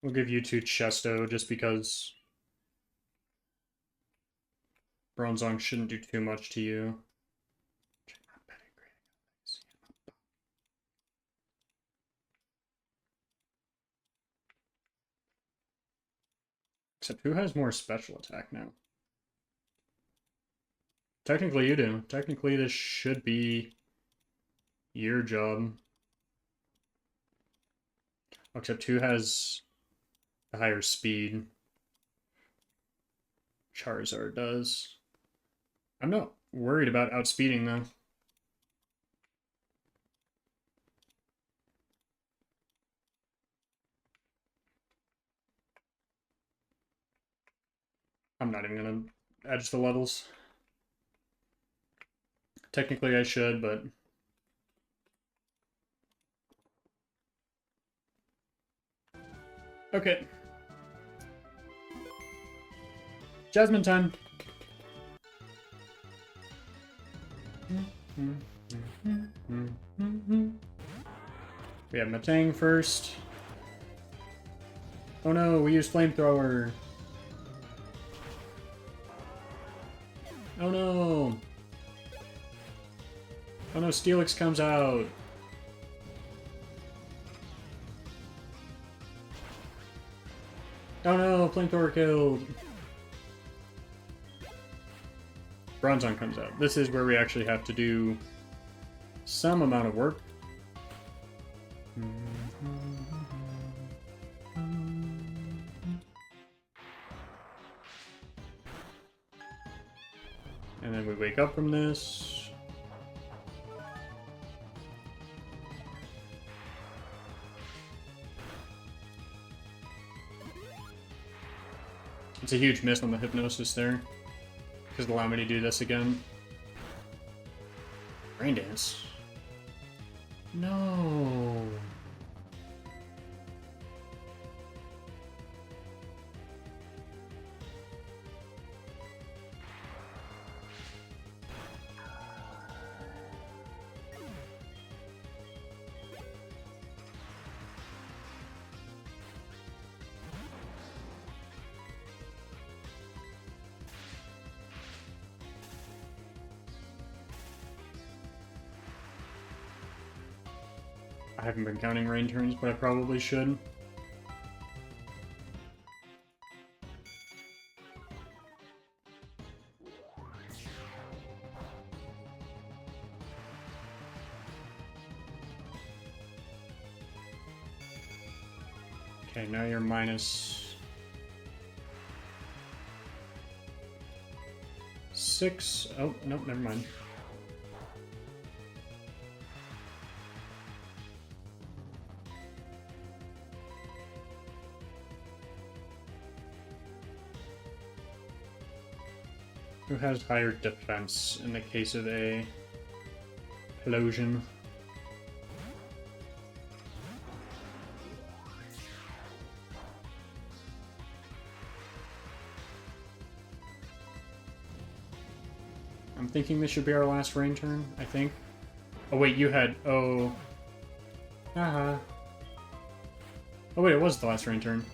We'll give you two Chesto just because Bronzong shouldn't do too much to you. Except who has more special attack now? Technically you do. Technically this should be your job. Except who has the higher speed? Charizard does. I'm not worried about outspeeding though. I'm not even gonna edge the levels. Technically I should, but okay. Jasmine time. We have Matang first. Oh no, we used Flamethrower. Oh no. Oh no, Steelix comes out. Oh no, flamethrower killed. Bronzong comes out. This is where we actually have to do some amount of work. And then we wake up from this. It's a huge miss on the hypnosis there. Because allow me to do this again. Rain dance. No. I haven't been counting rain turns, but I probably should. Okay, now you're minus 6. Oh, nope, never mind. Who has higher defense in the case of a explosion? I'm thinking this should be our last rain turn, I think. Oh wait, you had... Oh... Haha. Oh wait, it was the last rain turn.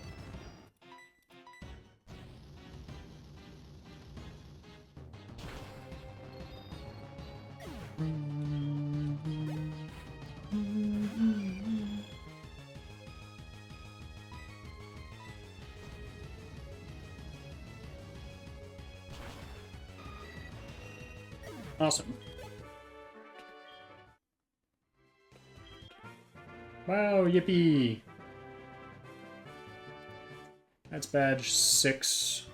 Awesome. Wow, yippee! That's badge 6.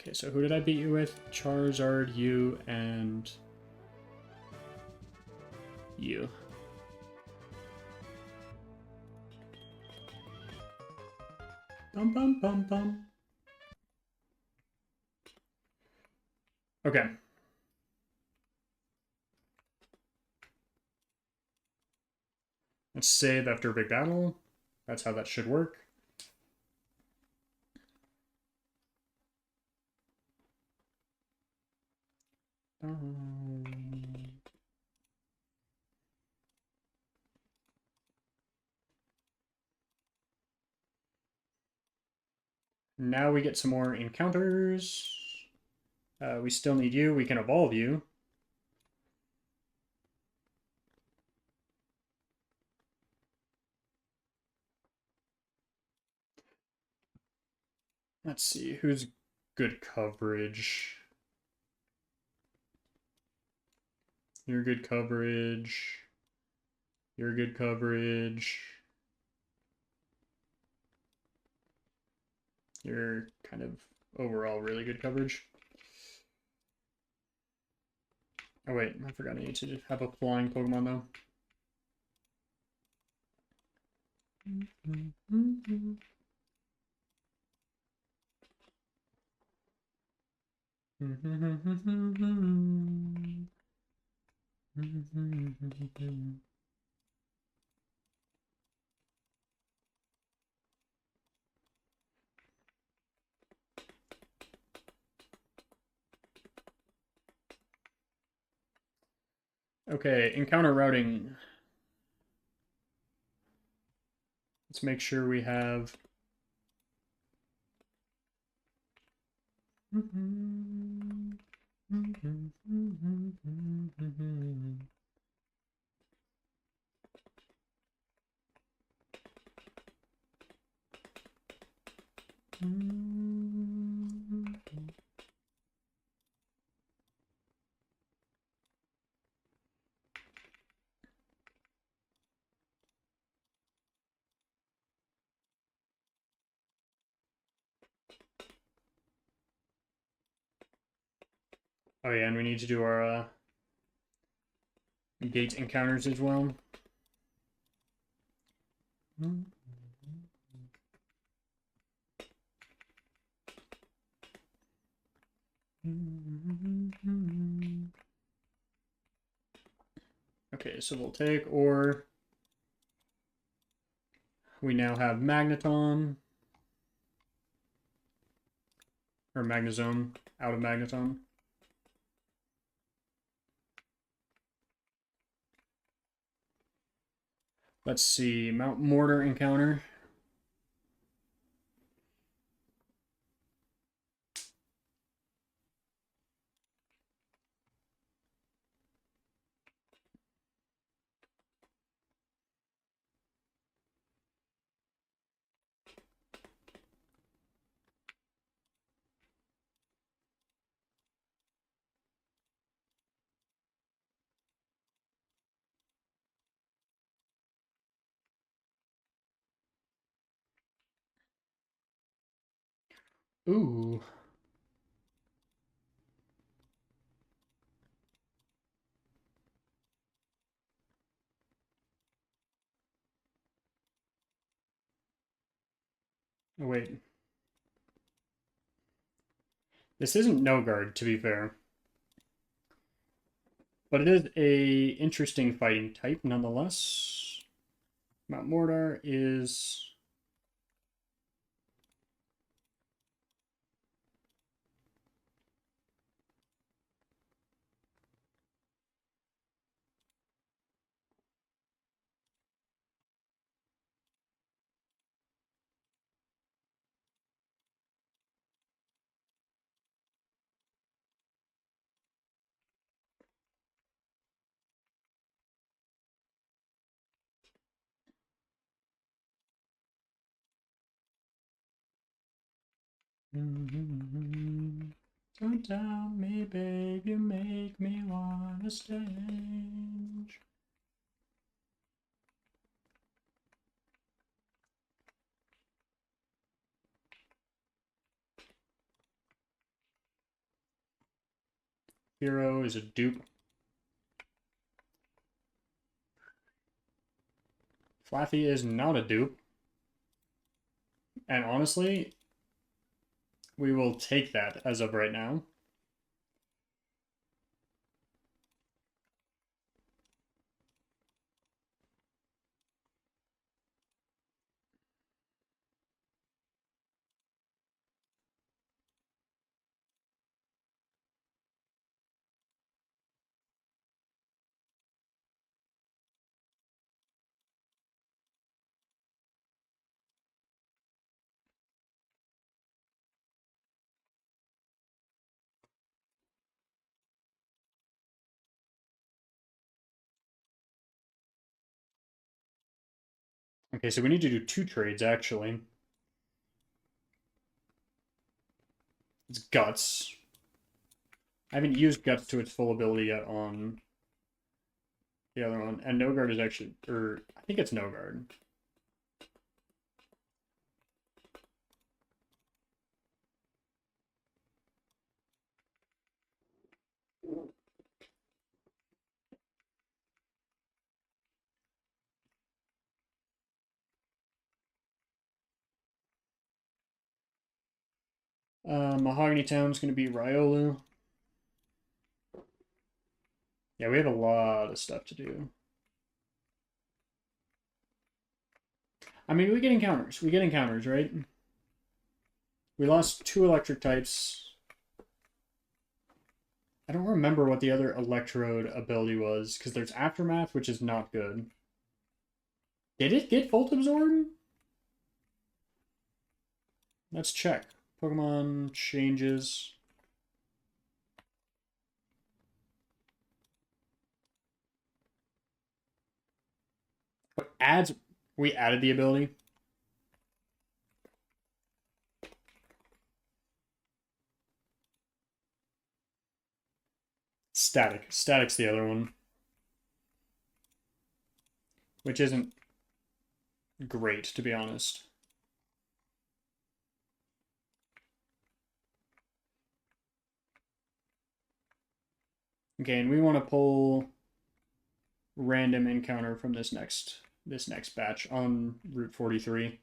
Okay, so who did I beat you with? Charizard, you, and... you. Bum bum bum bum. Okay. Let's save after a big battle. That's how that should work. Now we get some more encounters. We still need you. We can evolve you. Let's see, who's good coverage? You're good coverage. You're good coverage. You're kind of overall really good coverage. Oh wait, I forgot I need to have a flying Pokemon though. Okay, encounter routing. Let's make sure we have... Oh yeah, and we need to do our gate encounters as well. Okay, so we'll take ore. We now have magneton. Or magnezone out of magneton. Let's see, Mount Mortar encounter. Ooh. Oh, wait. This isn't no guard, to be fair. But it is a interesting fighting type, nonetheless. Mount Mortar is... Don't tell me, babe, you make me wanna stage. Hero is a dupe. Flaffy is not a dupe. And honestly, we will take that as of right now. Okay, so we need to do 2 trades, actually. It's Guts. I haven't used Guts to its full ability yet on the other one. And No Guard is actually... Or, I think it's No Guard. Mahogany Town's going to be Riolu. Yeah, we have a lot of stuff to do. I mean, we get encounters. We get encounters, right? We lost 2 electric types. I don't remember what the other Electrode ability was, because there's Aftermath, which is not good. Did it get Volt Absorb? Let's check. Pokemon changes. What adds? We added the ability. Static. Static's the other one, which isn't great, to be honest. Okay, and we want to pull random encounter from this next batch on Route 43.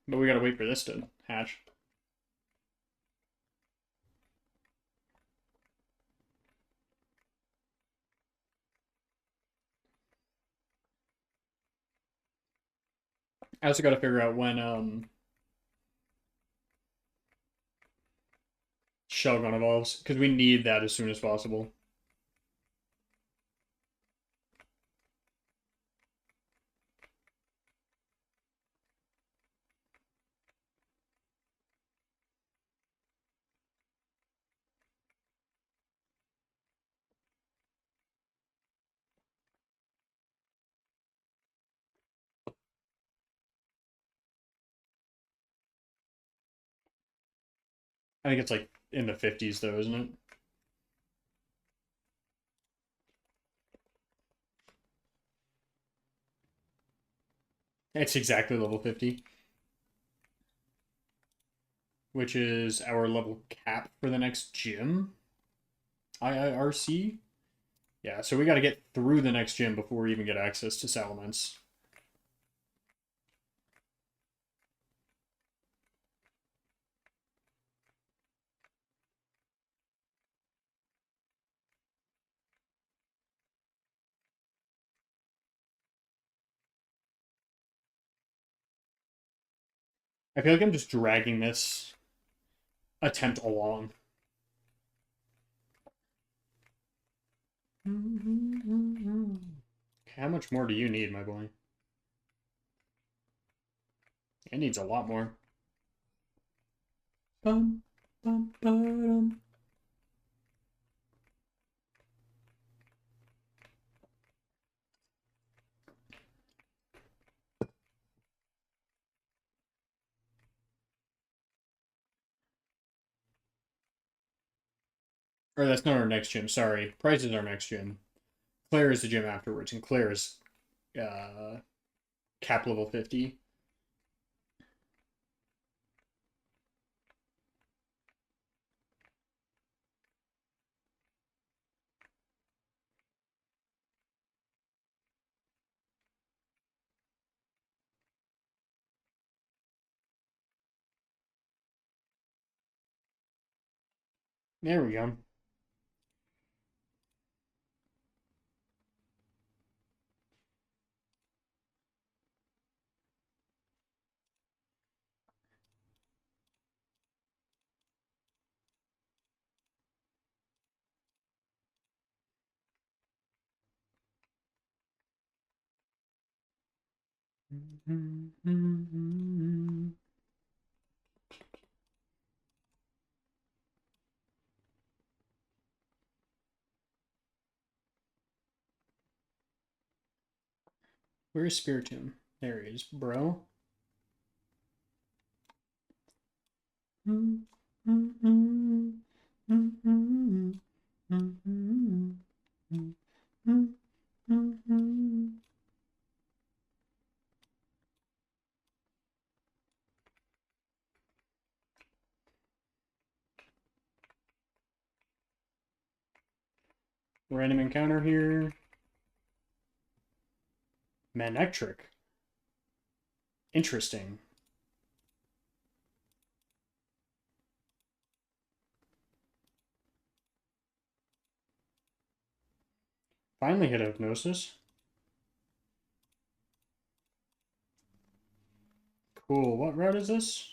But we gotta wait for this to hatch. I also gotta figure out when Shelgon evolves, because we need that as soon as possible. I think it's like in the 50s though, isn't it? It's exactly level 50, which is our level cap for the next gym. IIRC? Yeah, so we got to get through the next gym before we even get access to Salamence. I feel like I'm just dragging this attempt along. How much more do you need, my boy? It needs a lot more. Bum, bum, bum. Or that's not our next gym, sorry. Price is our next gym. Claire is the gym afterwards, and Claire is cap level 50. There we go. Where is Spiritomb? There he is, bro. Random encounter here. Manectric. Interesting. Finally hit Hypnosis. Cool. What route is this?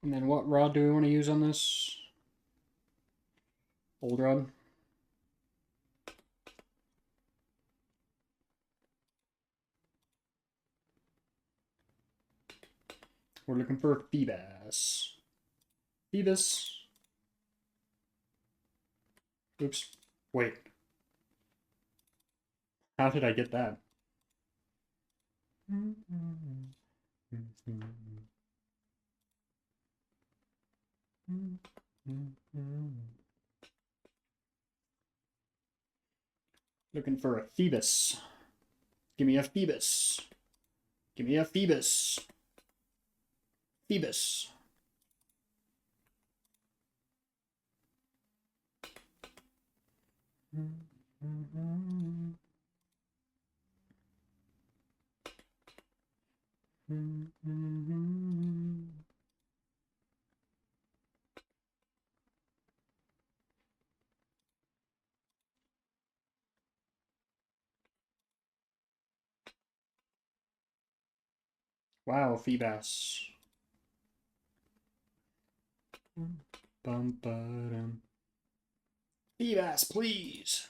And then what rod do we want to use on this? Old rod? We're looking for Phoebus. Phoebus. Oops. Wait. How did I get that? Looking for a Phoebus. Give me a Phoebus. Give me a Phoebus. Phoebus. Wow, Phoebus. Phoebus, please.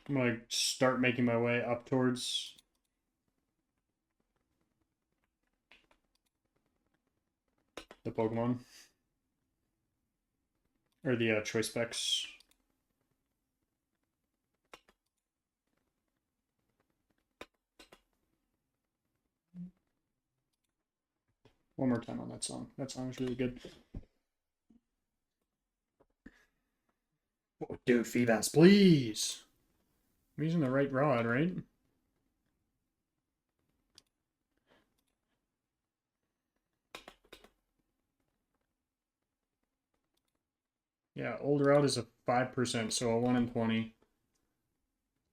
I'm gonna start making my way up towards the Pokemon. Or the choice specs. One more time on that song. That song was really good. Oh, dude, Phoebus, please. I'm using the right rod, right? Yeah, old rod is a 5%, so a 1 in 20.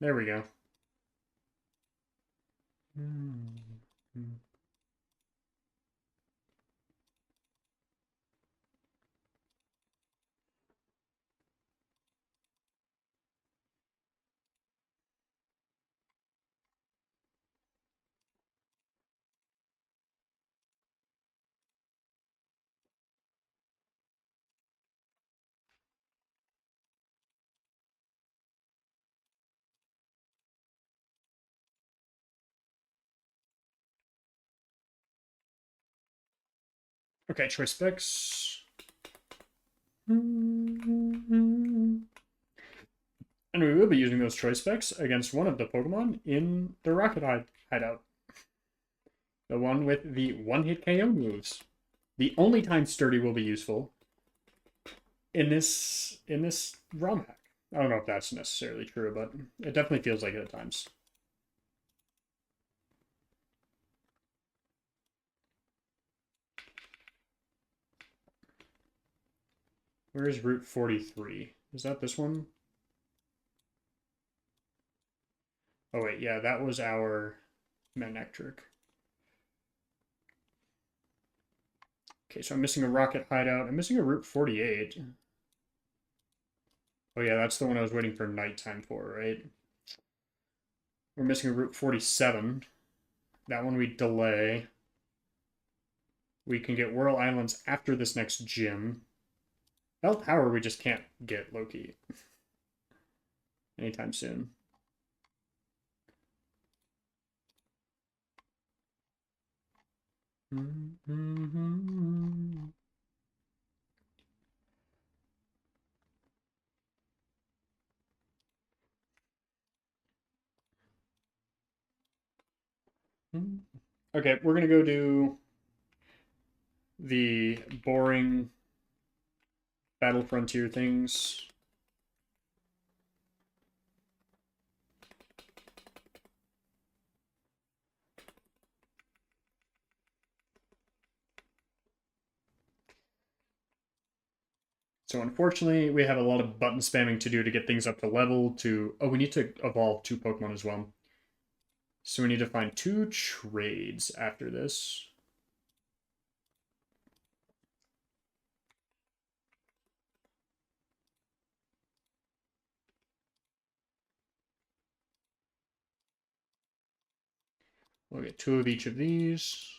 There we go. Okay, choice specs. And we will be using those choice specs against one of the Pokemon in the Rocket Hideout. The one with the one-hit KO moves. The only time Sturdy will be useful in this ROM hack. I don't know if that's necessarily true, but it definitely feels like it at times. Where is Route 43? Is that this one? Oh wait, yeah, that was our Manectric. Okay, so I'm missing a Rocket Hideout. I'm missing a Route 48. Oh yeah, that's the one I was waiting for nighttime for, right? We're missing a Route 47. That one we delay. We can get Whirl Islands after this next gym. Bell Power we just can't get Loki anytime soon. Okay, we're gonna go do the boring Battle Frontier things. So unfortunately, we have a lot of button spamming to do to get things up to level to... Oh, we need to evolve 2 Pokemon as well. So we need to find 2 trades after this. We'll get 2 of each of these.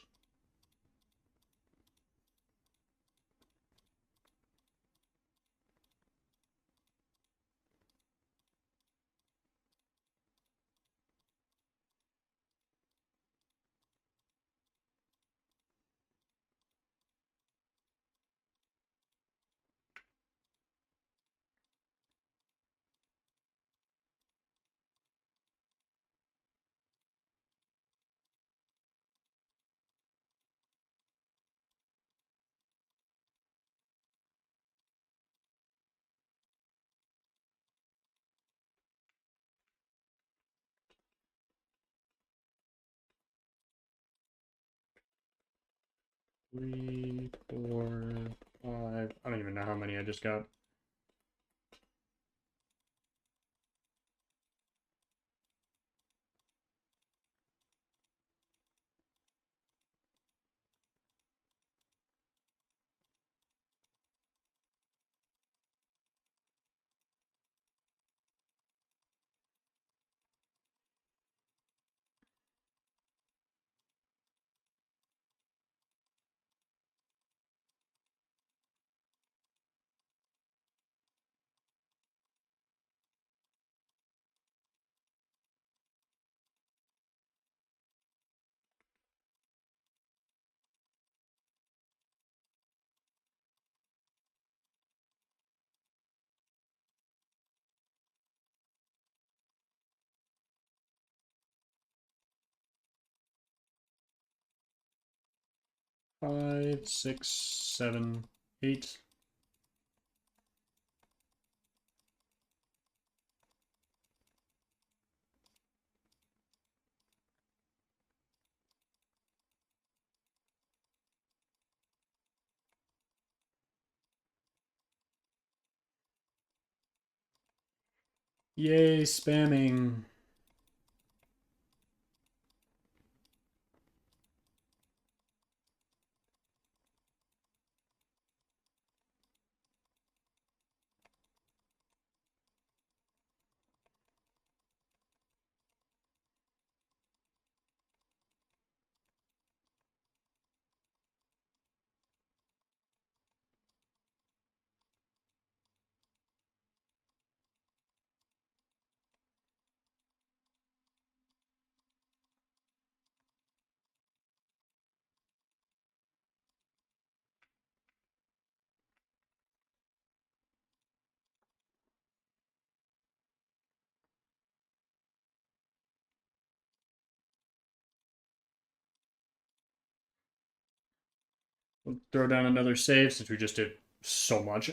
Three, 4, 5. I don't even know how many I just got. Five, 6, 7, 8. Yay, spamming. We'll throw down another save since we just did so much.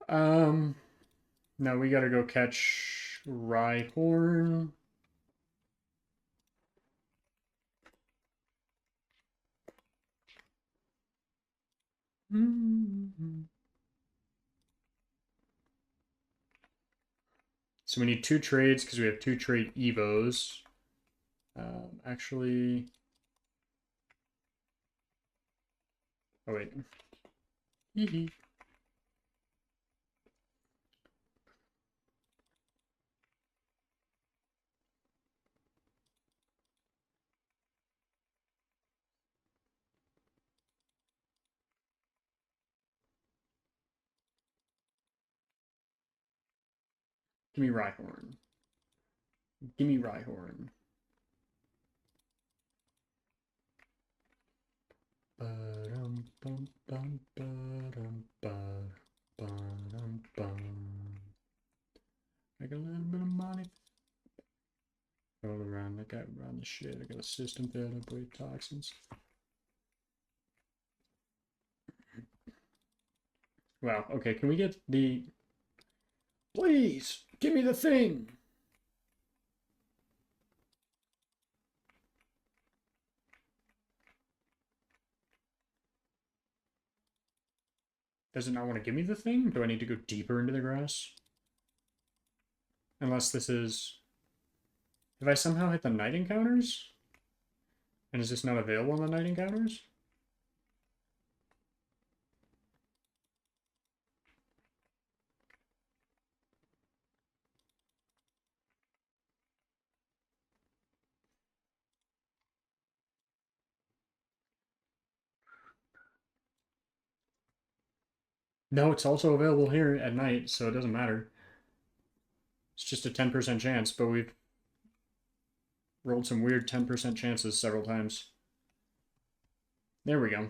um, Now we gotta go catch Rhyhorn. So we need 2 trades because we have 2 trade Evos. Actually... Oh, wait. Give me Rhyhorn. Give me Rhyhorn. I got a little bit of money. All around, I got around the shit. I got a system filled up with toxins. Wow, okay, can we get the... Please, give me the thing! Does it not want to give me the thing? Do I need to go deeper into the grass? Unless this is... Have I somehow hit the night encounters? And is this not available on the night encounters? No, it's also available here at night, so it doesn't matter. It's just a 10% chance, but we've rolled some weird 10% chances several times. There we go.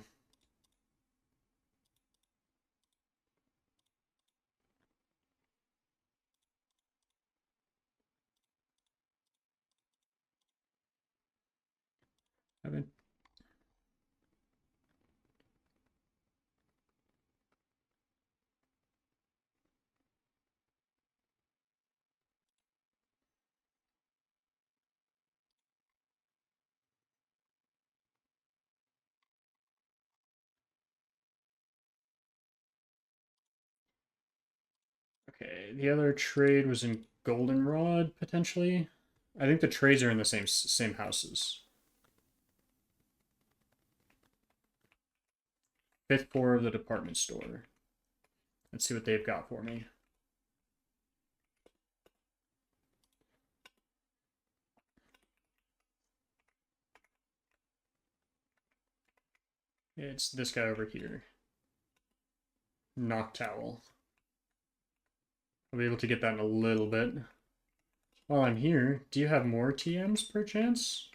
Okay, the other trade was in Goldenrod, potentially. I think the trades are in the same houses. Fifth floor of the department store. Let's see what they've got for me. It's this guy over here. Noctowl. I'll be able to get that in a little bit. While I'm here, do you have more TMs per chance?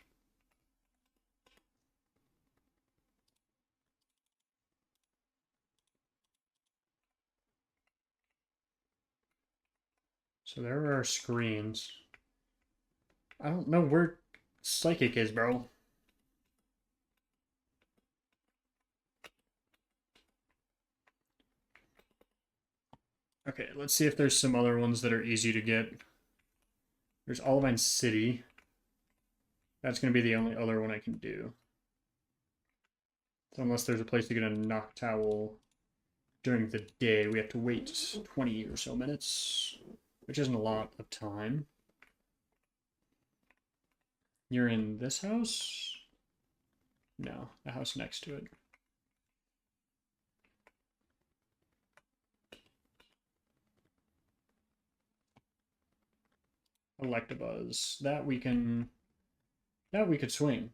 So there are our screens. I don't know where Psychic is, bro. Okay, let's see if there's some other ones that are easy to get. There's Olivine City. That's going to be the only other one I can do. So unless there's a place to get a Noctowl during the day, we have to wait 20 or so minutes, which isn't a lot of time. You're in this house? No, the house next to it. Electabuzz. That we could swing.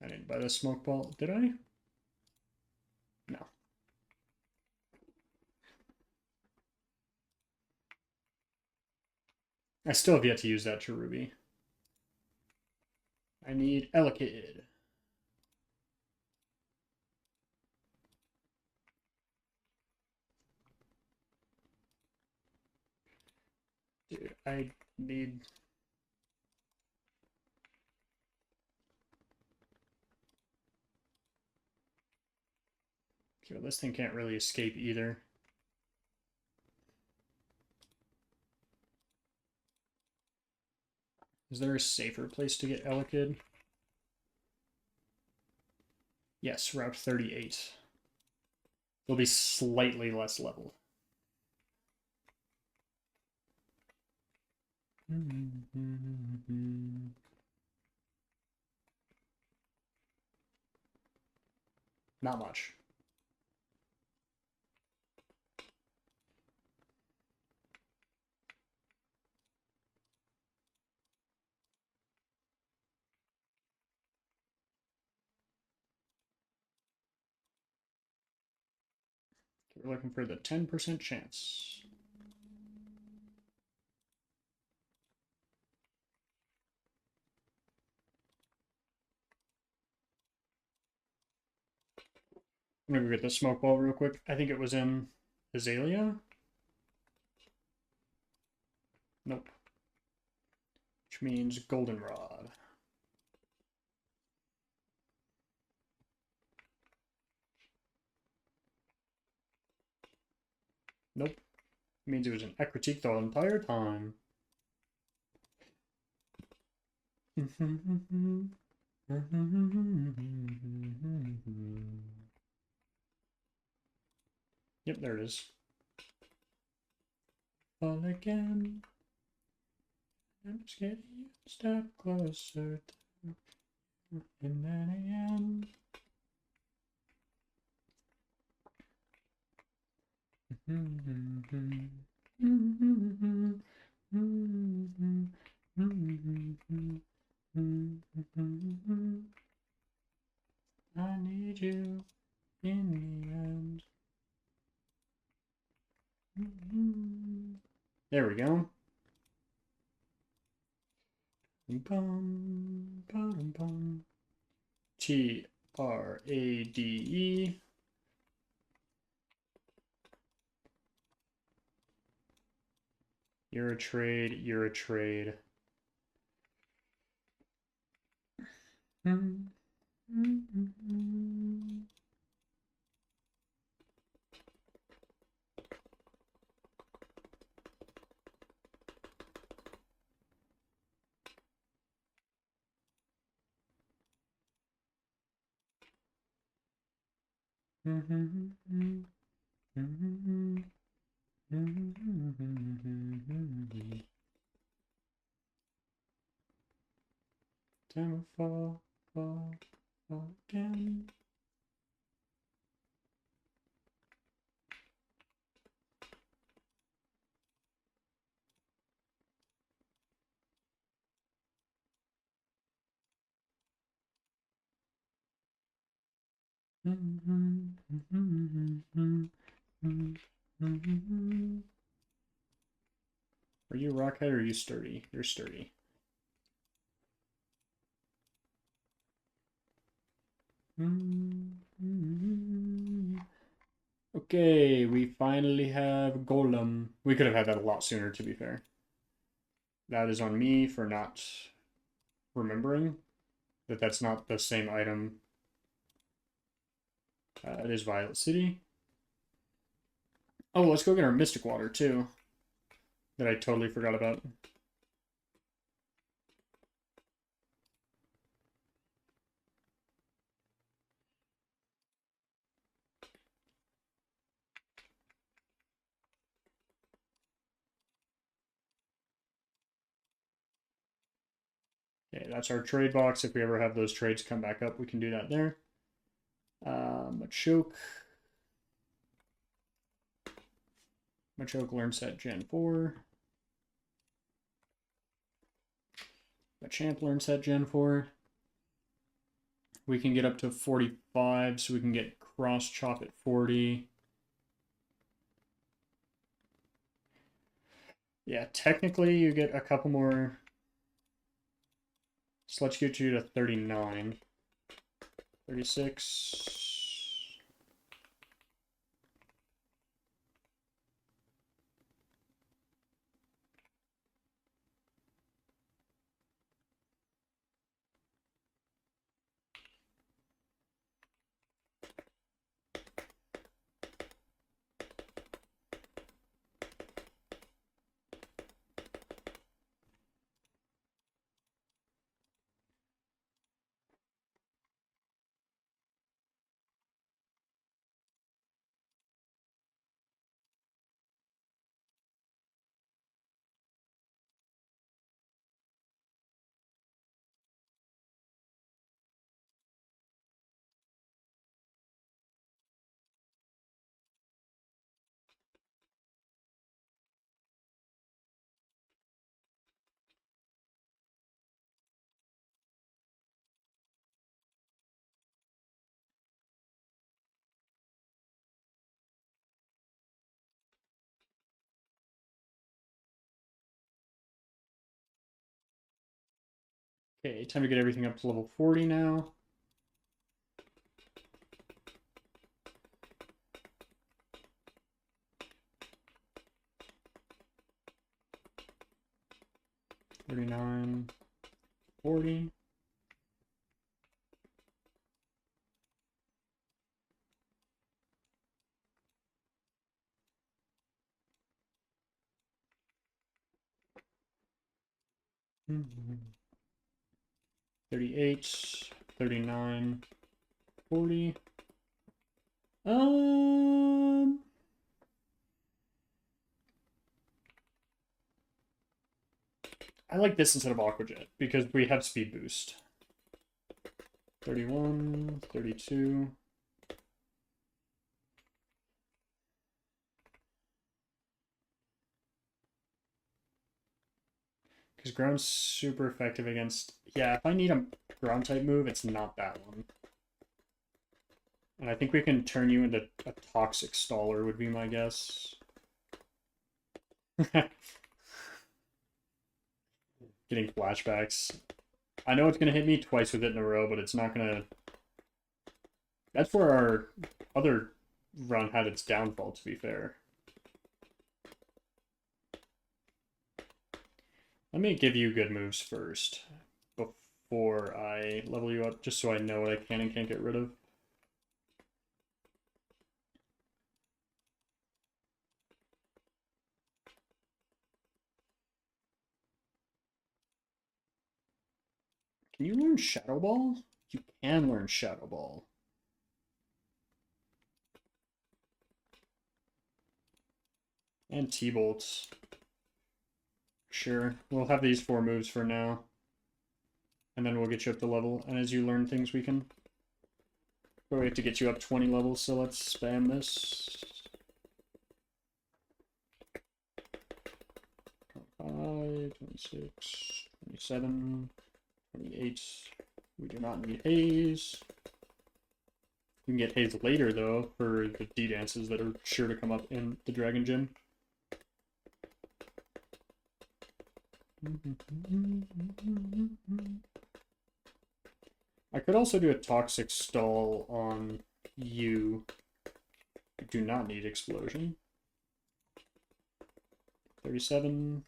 I didn't buy the smoke ball, did I? No. I still have yet to use that Cherubi. I need Elekid. Dude, I need... Okay, well, this thing can't really escape either. Is there a safer place to get Elekid? Yes, Route 38. It'll be slightly less leveled. Not much. We're looking for the 10% chance. I'm gonna go get the smoke ball real quick. I think it was in Azalea. Nope. Which means goldenrod. Nope. It means it was an Ecritique the entire time. Yep, there it is. Fall again. I'm just getting a step closer to and then again. I need you in the end. There we go. TRADE. You're a trade, you're a trade. Time will fall, fall, fall again. Are you rockhead or are you sturdy? You're sturdy. Okay, we finally have Golem. We could have had that a lot sooner, to be fair. That is on me for not remembering that that's not the same item. It is Violet City. Oh, let's go get our Mystic Water, too. That I totally forgot about. Okay, that's our trade box. If we ever have those trades come back up, we can do that there. Machoke. Machoke learn set Gen 4. Machamp learn set Gen 4. We can get up to 45, so we can get Cross Chop at 40. Yeah, technically you get a couple more. So let's get you to 39. 36. Okay, time to get everything up to level 40 now. $39, $40. $38, $39, $40. I like this instead of Aquajet because we have speed boost. 31, 32. Because ground's super effective against... Yeah, if I need a ground type move, it's not that one. And I think we can turn you into a toxic staller would be my guess. Getting flashbacks. I know it's going to hit me twice with it in a row, but it's not going to... That's where our other run had its downfall, to be fair. Let me give you good moves first before I level you up, just so I know what I can and can't get rid of. Can you learn Shadow Ball? You can learn Shadow Ball. And T-Bolts. Sure. We'll have these 4 moves for now. And then we'll get you up to level. And as you learn things, we can... But we have to get you up 20 levels, so let's spam this. 25, 26, 27, 28. We do not need haze. You can get haze later, though, for the D-dances that are sure to come up in the Dragon Gym. I could also do a toxic stall on you. I do not need explosion. 37.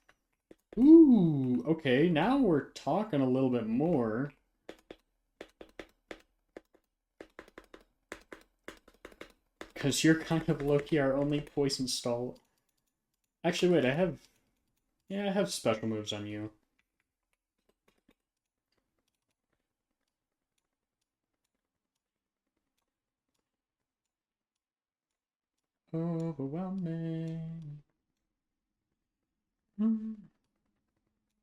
Ooh, okay, now we're talking a little bit more. Because you're kind of low-key our only poison stall. Actually, wait, I have special moves on you. Overwhelming.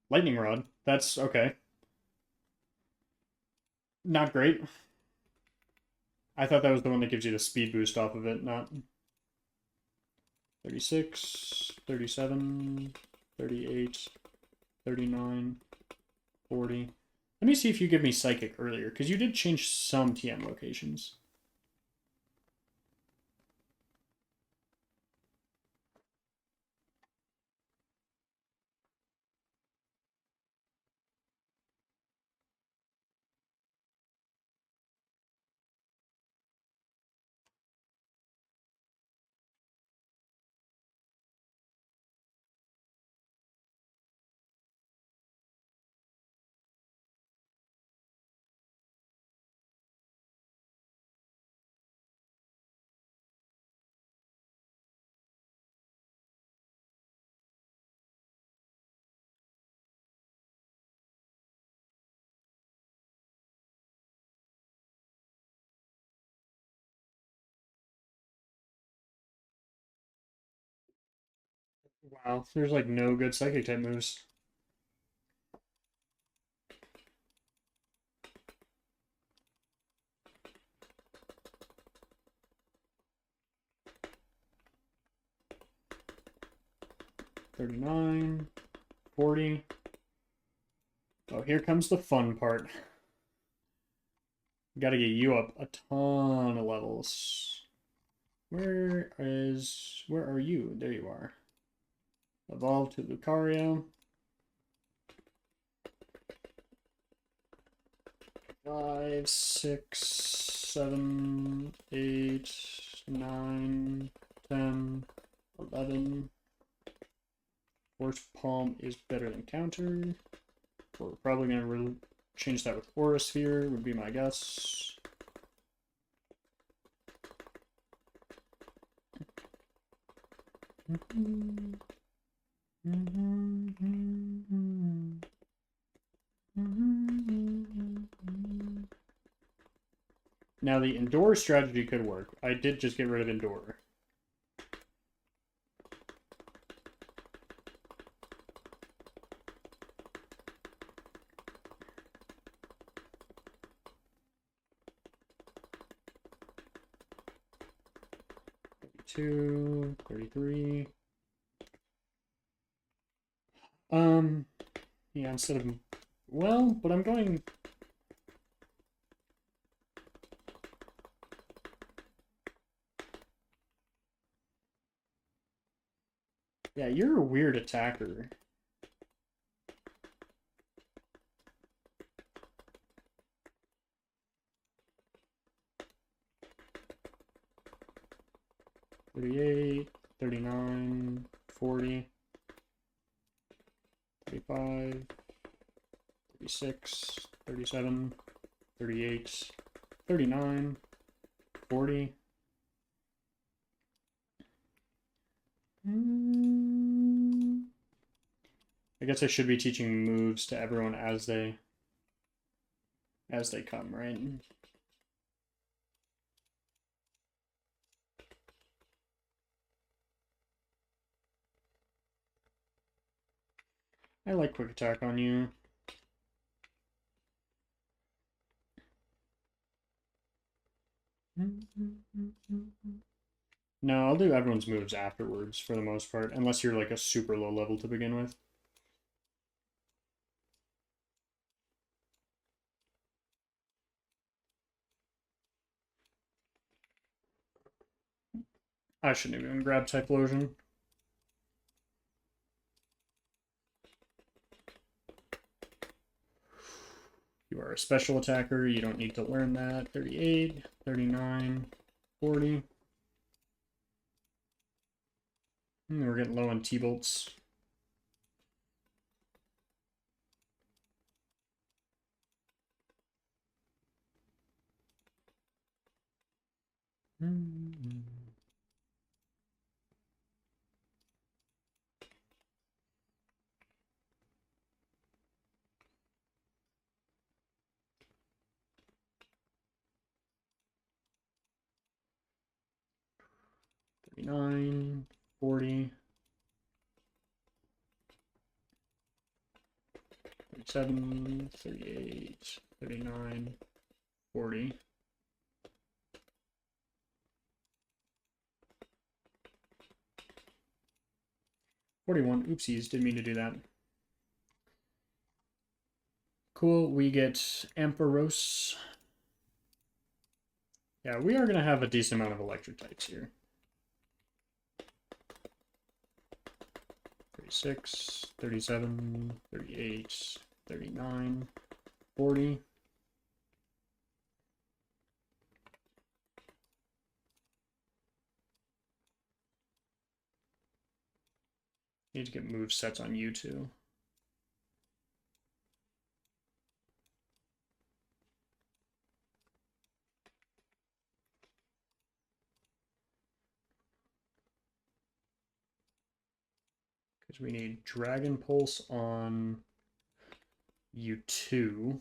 Lightning Rod. That's okay. Not great. I thought that was the one that gives you the speed boost off of it, not... 36, 37, 38, 39, 40. Let me see if you give me Psychic earlier, because you did change some TM locations. Wow, there's like no good Psychic type moves. $39, $40. Oh, here comes the fun part. Gotta get you up a ton of levels. Where are you? There you are. Evolve to Lucario. 5, 6, 7, 8, 9, 10, 11. Force Palm is better than counter. We're probably going to change that with Aura Sphere, would be my guess. Now the Endure strategy could work. I did just get rid of Endure. Two, 33. Yeah, instead of, well, but I'm going, yeah, you're a weird attacker. $38, $39, $40, $35, $36, $37, $38, $39, $40. I guess I should be teaching moves to everyone as they come, right? I like quick attack on you. No, I'll do everyone's moves afterwards for the most part, unless you're like a super low level to begin with. I shouldn't even grab Typhlosion. You are a special attacker, you don't need to learn that. 38, 39, 40. We're getting low on T-bolts. $39, $40, $37, $38, $39, $40. $41. Oopsies, didn't mean to do that. Cool, we get Ampharos. Yeah, we are going to have a decent amount of electric types here. 36, 37, 38, 39, 40. Need to get move sets on you too. Because we need Dragon Pulse on you two.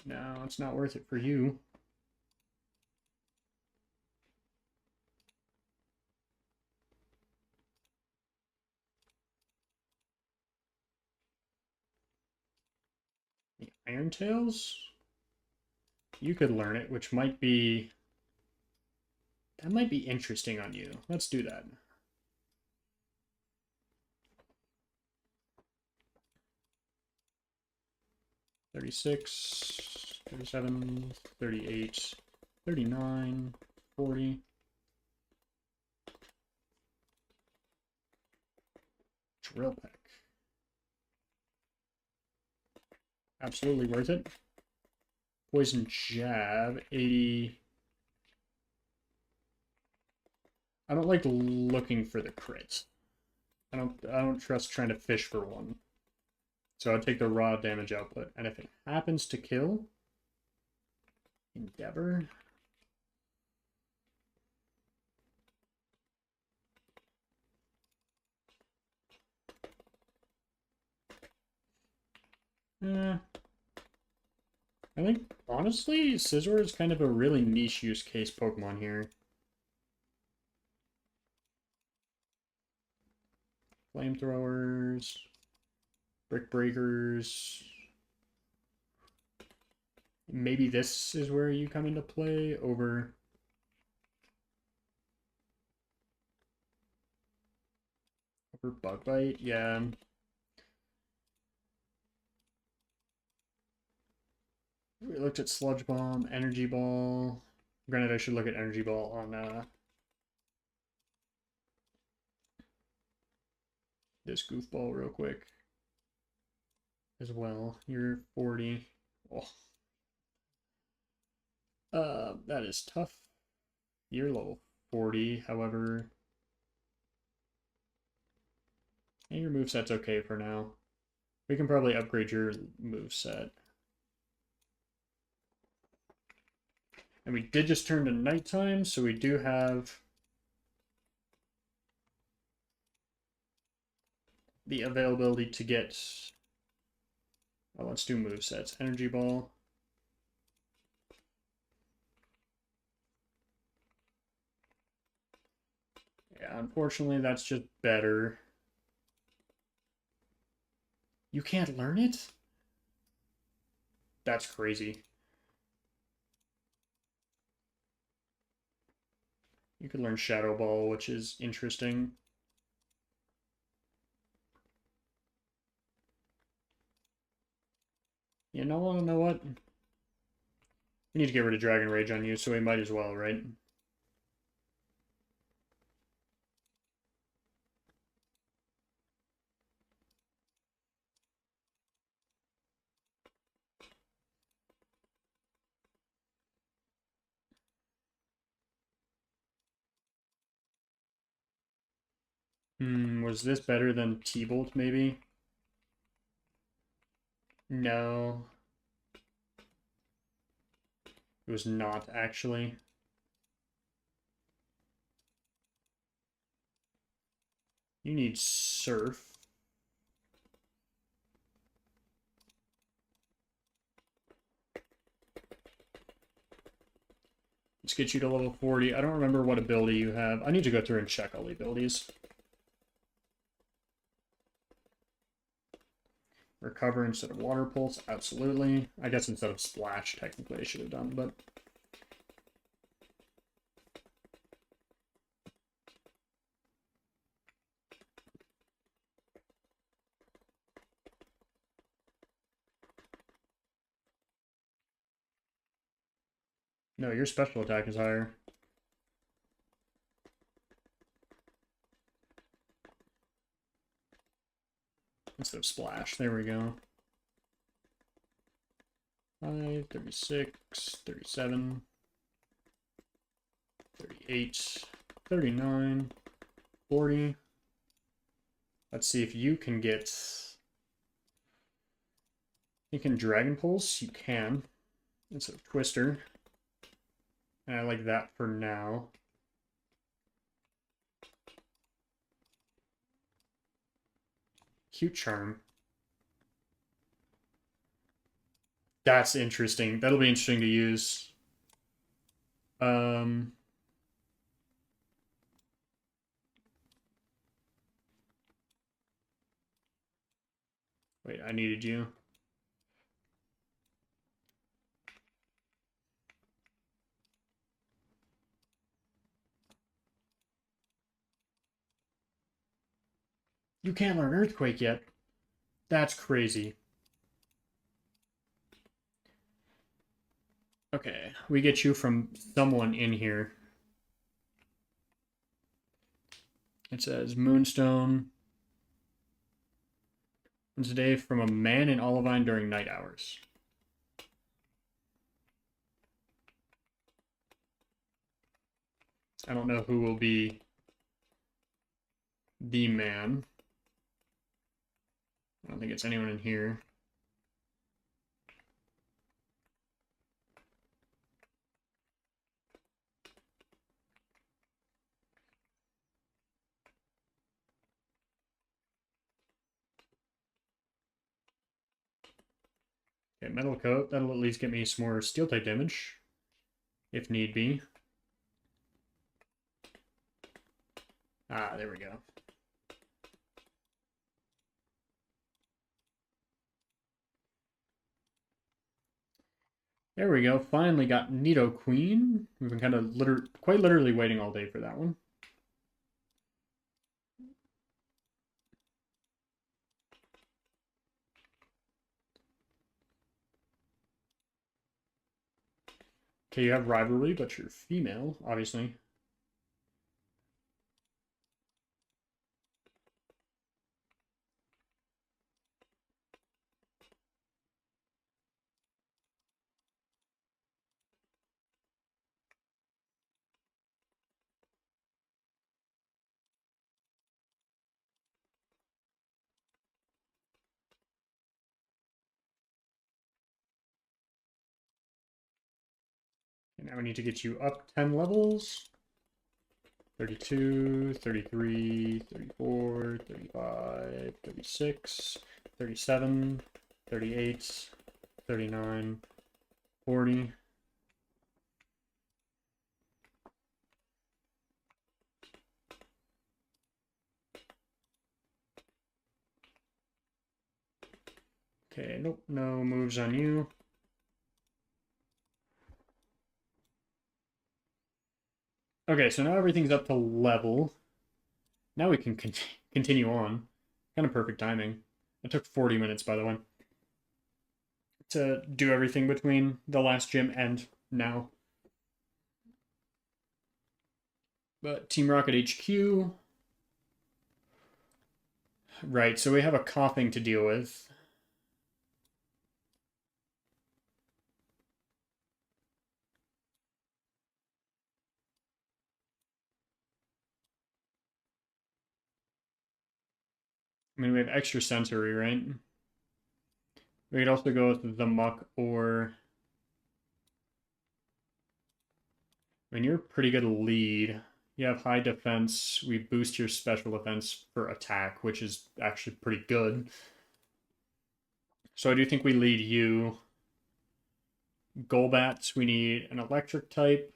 No, it's not worth it for you. The Iron Tails? You could learn it, which might be... That might be interesting on you. Let's do that. 36, 37, 38, 39, 40. Drill peck. Absolutely worth it. Poison jab, 80. I don't like looking for the crits. I don't trust trying to fish for one. So I'll take the raw damage output. And if it happens to kill, Endeavor. I think, honestly, Scizor is kind of a really niche use case Pokemon here. Flamethrowers, Brick Breakers. Maybe this is where you come into play over Bug Bite. Yeah. We looked at Sludge Bomb, Energy Ball. Granted, I should look at Energy Ball on this goofball real quick as well. You're 40. Oh. That is tough. You're level 40, however. And your moveset's okay for now. We can probably upgrade your moveset. And we did just turn to nighttime, so we do have the availability to get... Oh, let's do movesets. Energy Ball. Yeah, unfortunately, that's just better. You can't learn it? That's crazy. You could learn Shadow Ball, which is interesting. You know what? We need to get rid of Dragon Rage on you, so we might as well, right? Was this better than T-Bolt, maybe? No. It was not, actually. You need Surf. Let's get you to level 40. I don't remember what ability you have. I need to go through and check all the abilities. Recover instead of Water Pulse, absolutely. I guess instead of Splash, technically I should have done, but... No, your special attack is higher. Instead of Splash, there we go. 5, 36, 37, 38, 39, 40. Let's see if you can get... You can Dragon Pulse? You can. Instead of Twister. And I like that for now. Cute Charm. That's interesting. That'll be interesting to use. Wait, I needed you. You can't learn Earthquake yet. That's crazy. Okay, we get you from someone in here. It says Moonstone. It's a day from a man in Olivine during night hours. I don't know who will be the man. I don't think it's anyone in here. Okay, metal coat. That'll at least get me some more steel type damage, if need be. Ah, there we go. There we go. Finally got Nidoqueen. We've been kind of quite literally waiting all day for that one. Okay, you have rivalry, but you're female, obviously. And now we need to get you up 10 levels. 32, 33, 34, 35, 36, 37, 38, 39, 40. Okay, nope, no moves on you. Okay, so now everything's up to level. Now we can continue on. Kind of perfect timing. It took 40 minutes, by the way, to do everything between the last gym and now. But Team Rocket HQ. Right, so we have a coughing to deal with. I mean, we have extra sensory, right? We could also go with the Muck or... I mean, you're a pretty good lead. You have high defense. We boost your special defense for attack, which is actually pretty good. So I do think we lead you. Golbats, we need an electric type.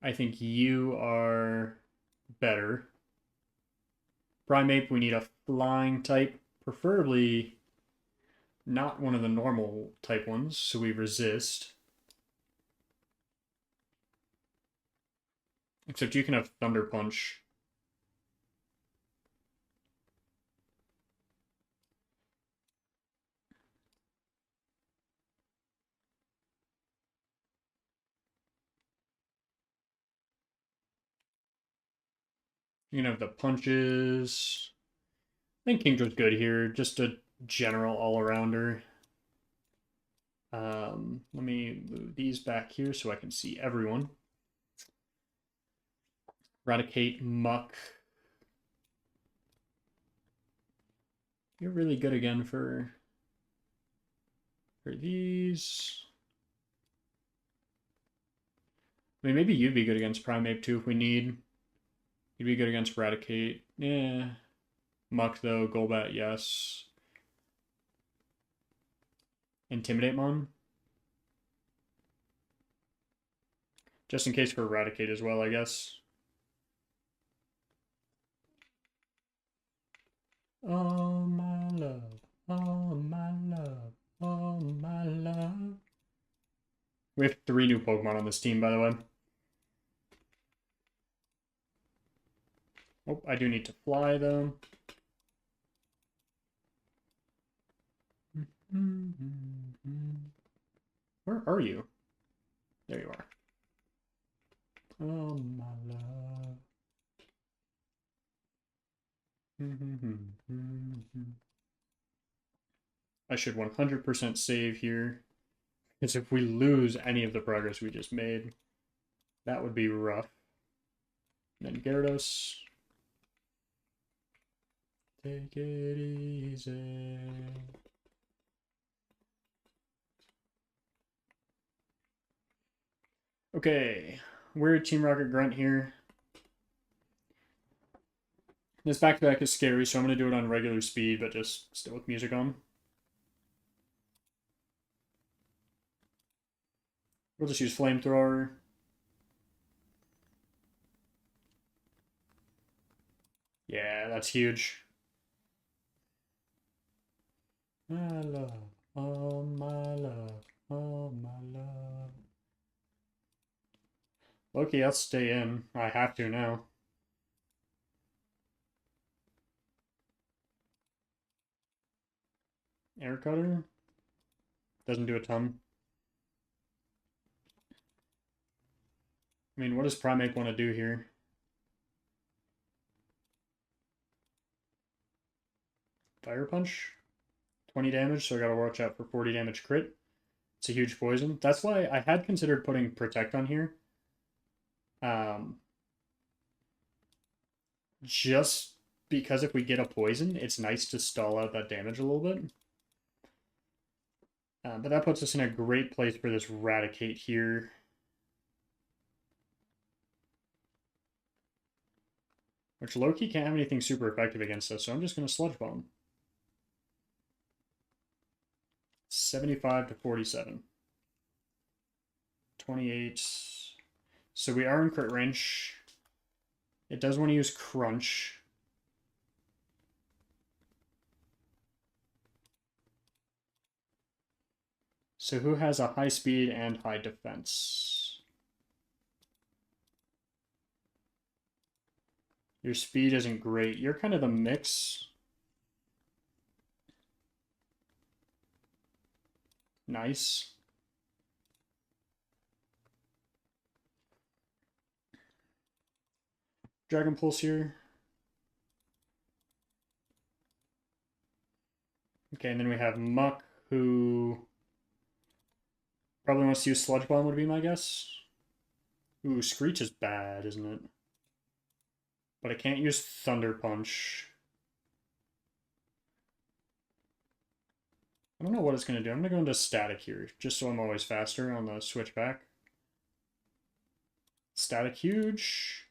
I think you are better. Primeape, we need a flying type, preferably not one of the normal type ones, so we resist. Except you can have Thunder Punch. You can have the punches. I think Kingdra's good here. Just a general all-arounder. Let me move these back here so I can see everyone. Eradicate, Muck. You're really good again for these. I mean, maybe you'd be good against Primeape too if we need. You'd be good against Eradicate. Yeah. Muck though, Golbat, yes. Intimidate Mon. Just in case for Eradicate as well, I guess. Oh my love, oh my love, oh my love. We have 3 new Pokemon on this team, by the way. Oh, I do need to fly, though. Where are you? There you are. Oh, my love. I should 100% save here. Because if we lose any of the progress we just made, that would be rough. And then Gyarados. Take it easy. Okay, we're Team Rocket Grunt here. This back-to-back is scary, so I'm going to do it on regular speed, but just still with music on. We'll just use Flamethrower. Yeah, that's huge. My love, oh my love, oh my love. Okay, I'll stay in. I have to now. Air Cutter? Doesn't do a ton. I mean, what does Primeape want to do here? Fire Punch? 20 damage, so I gotta watch out for 40 damage crit. It's a huge poison. That's why I had considered putting Protect on here. Just because if we get a poison, it's nice to stall out that damage a little bit. But that puts us in a great place for this Raticate here. Which Loki can't have anything super effective against us, so I'm just going to Sludge Bomb. 75 to 47. 28. So we are in crit range. It does want to use Crunch. So who has a high speed and high defense? Your speed isn't great. You're kind of the mix. Nice. Dragon Pulse here. Okay, and then we have Muck, who probably wants to use Sludge Bomb, would be my guess. Ooh, Screech is bad, isn't it? But I can't use Thunder Punch. I don't know what it's going to do. I'm going to go into Static here, just so I'm always faster on the switch back. Static huge.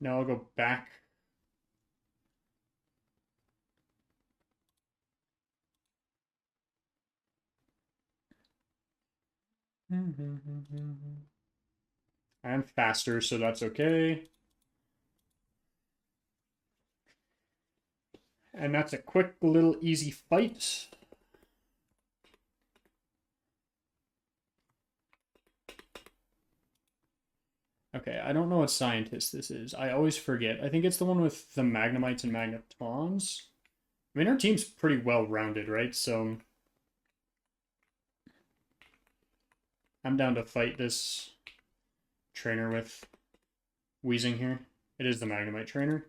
Now I'll go back. I am faster, so that's okay. And that's a quick little easy fight. Okay, I don't know what scientist this is. I always forget. I think it's the one with the Magnemites and Magnetons. I mean, our team's pretty well-rounded, right? So I'm down to fight this trainer with Wheezing here. It is the Magnemite trainer.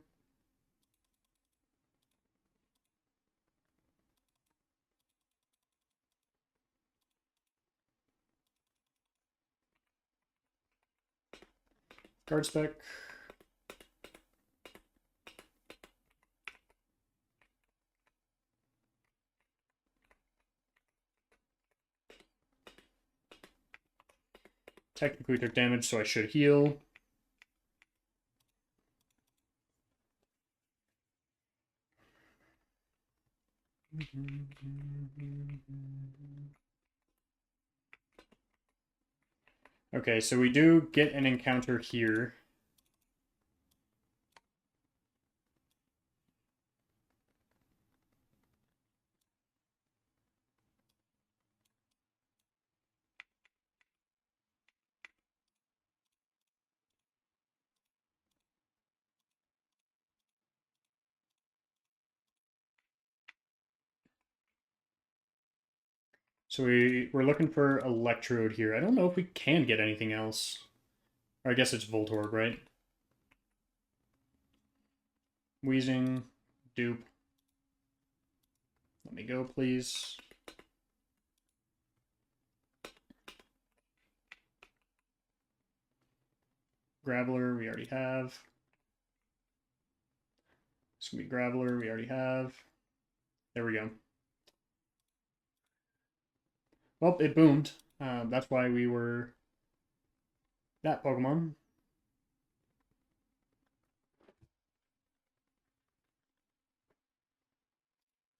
Guard spec. Technically took damage, so I should heal. Okay, so we do get an encounter here. So we're looking for Electrode here. I don't know if we can get anything else. Or I guess it's Voltorb, right? Wheezing, dupe. Let me go, please. Graveler, we already have. It's gonna be Graveler, we already have. There we go. Well, it boomed. That's why we were that Pokemon.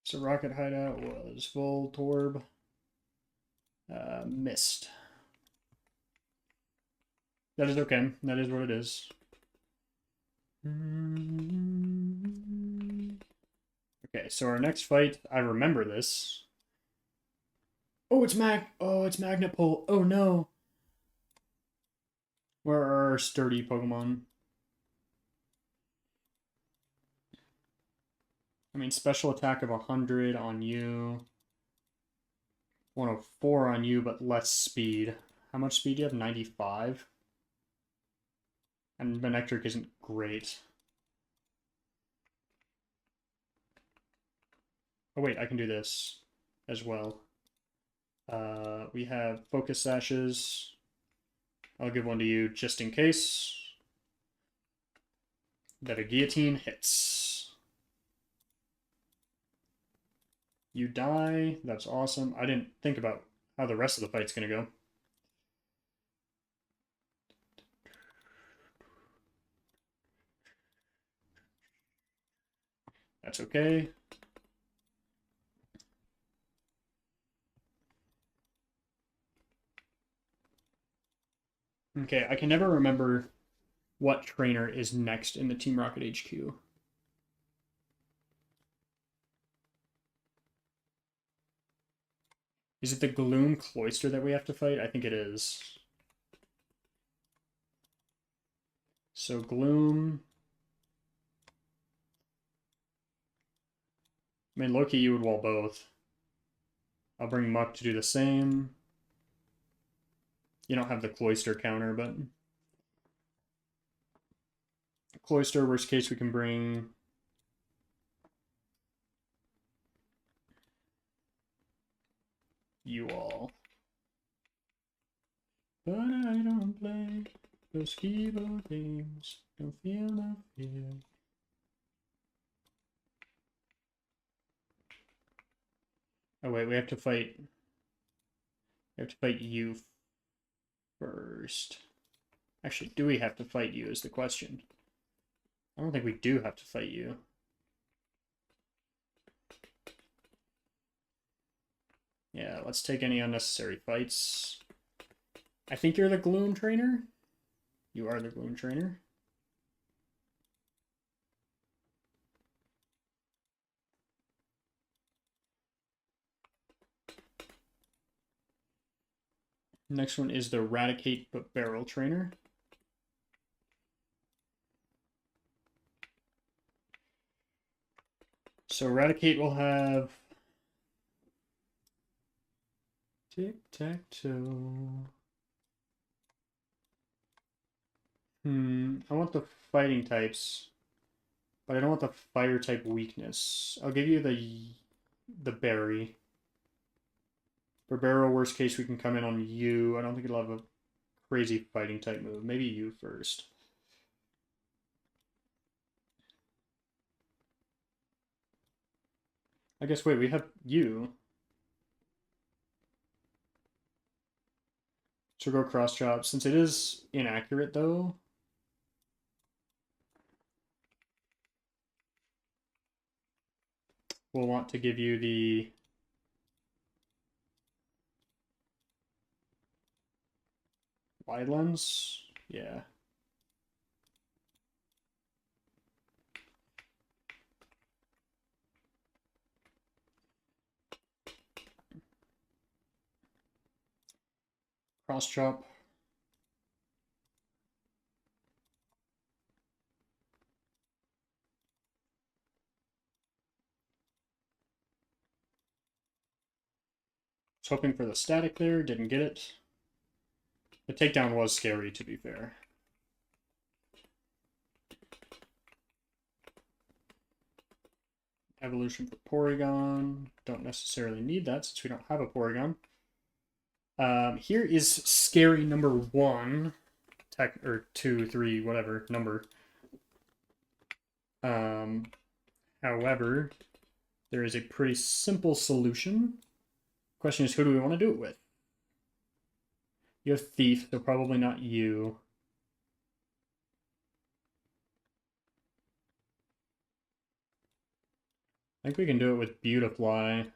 So Rocket Hideout was Voltorb. Missed. That is okay. That is what it is. Okay, so our next fight, I remember this. Oh, it's Magnet Pull. Oh no. Where are our sturdy Pokemon? I mean, special attack of 100 on you. 104 on you, but less speed. How much speed do you have? 95? And Manectric isn't great. Oh wait, I can do this as well. We have Focus Sashes. I'll give one to you just in case. That a Guillotine hits. You die. That's awesome. I didn't think about how the rest of the fight's gonna go. That's okay. Okay, I can never remember what trainer is next in the Team Rocket HQ. Is it the Gloom Cloyster that we have to fight? I think it is. So Gloom. I mean, Loki, you would wall both. I'll bring Muck to do the same. You don't have the Cloyster counter, but... Cloyster, worst case, we can bring... you all. But I don't play those keyboard games. Don't feel no fear. Oh wait, we have to fight... We have to fight you first. Actually, do we have to fight you is the question. I don't think we do have to fight you. Yeah, let's take any unnecessary fights. I think you're the Gloom trainer. You are the Gloom trainer. Next one is the Eradicate but Barrel trainer. So Eradicate will have Tic-Tac-Toe. I want the fighting types, but I don't want the fire type weakness. I'll give you the berry. For Barrel, worst case, we can come in on you. I don't think it'll have a crazy fighting type move. Maybe you first. I guess, wait, we have you. So go cross chop. Since it is inaccurate, though, we'll want to give you the wide lens. Yeah. Cross chop. Was hoping for the static there, didn't get it. The takedown was scary, to be fair. Evolution for Porygon. Don't necessarily need that since we don't have a Porygon. Here is scary number 1. Or 2, 3, whatever number. However, there is a pretty simple solution. Question is, who do we want to do it with? You have Thief, so probably not you. I think we can do it with Beautifly.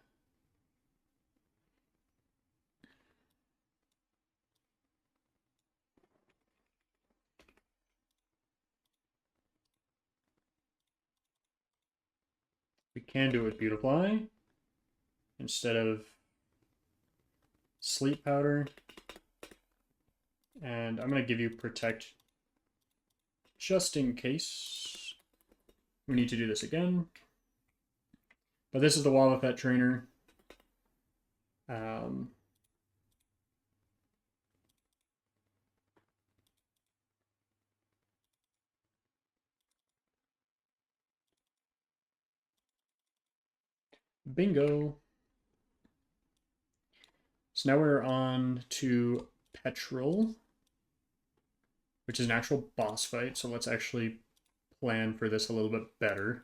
We can do it with Beautifly instead of Sleep Powder. And I'm going to give you Protect just in case we need to do this again. But this is the Wobbuffet trainer. Bingo. So now we're on to Petrol, which is an actual boss fight. So let's actually plan for this a little bit better.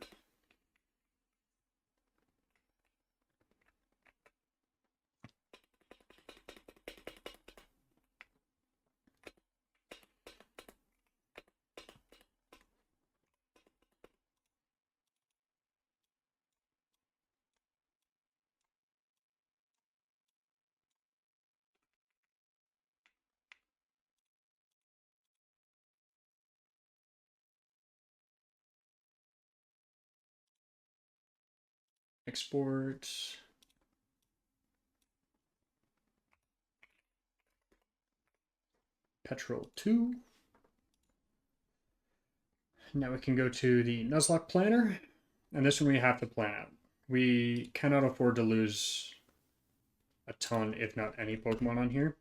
Export. Petrol 2. Now we can go to the Nuzlocke planner. And this one we have to plan out. We cannot afford to lose a ton, if not any Pokemon on here.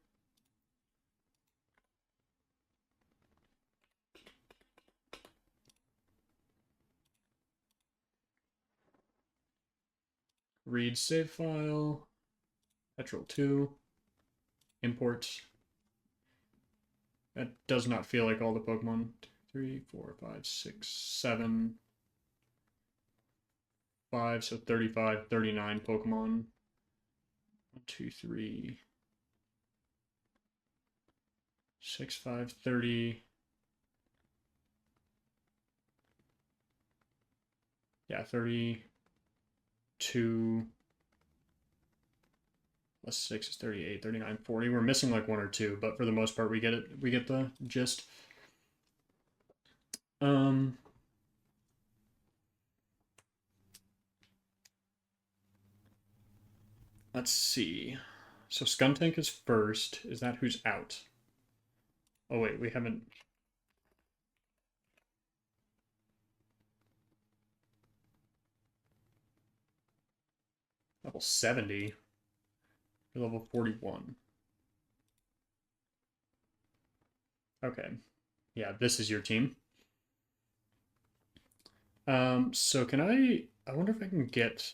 Read save file. Petrol 2. Import. That does not feel like all the Pokemon. 2, 3, 4, 5, 6, 7, 5, so 35, 39 Pokemon. 1, 2, 3, 6, 5, 30. Yeah, 32 plus 6 is 38, 39, 40. We're missing like 1 or 2, but for the most part we get it. We get the gist. Let's see. So Skuntank is first. Is that who's out? Oh wait, we haven't. Level 70. You're level 41. Okay. Yeah, this is your team. So can I wonder if I can get.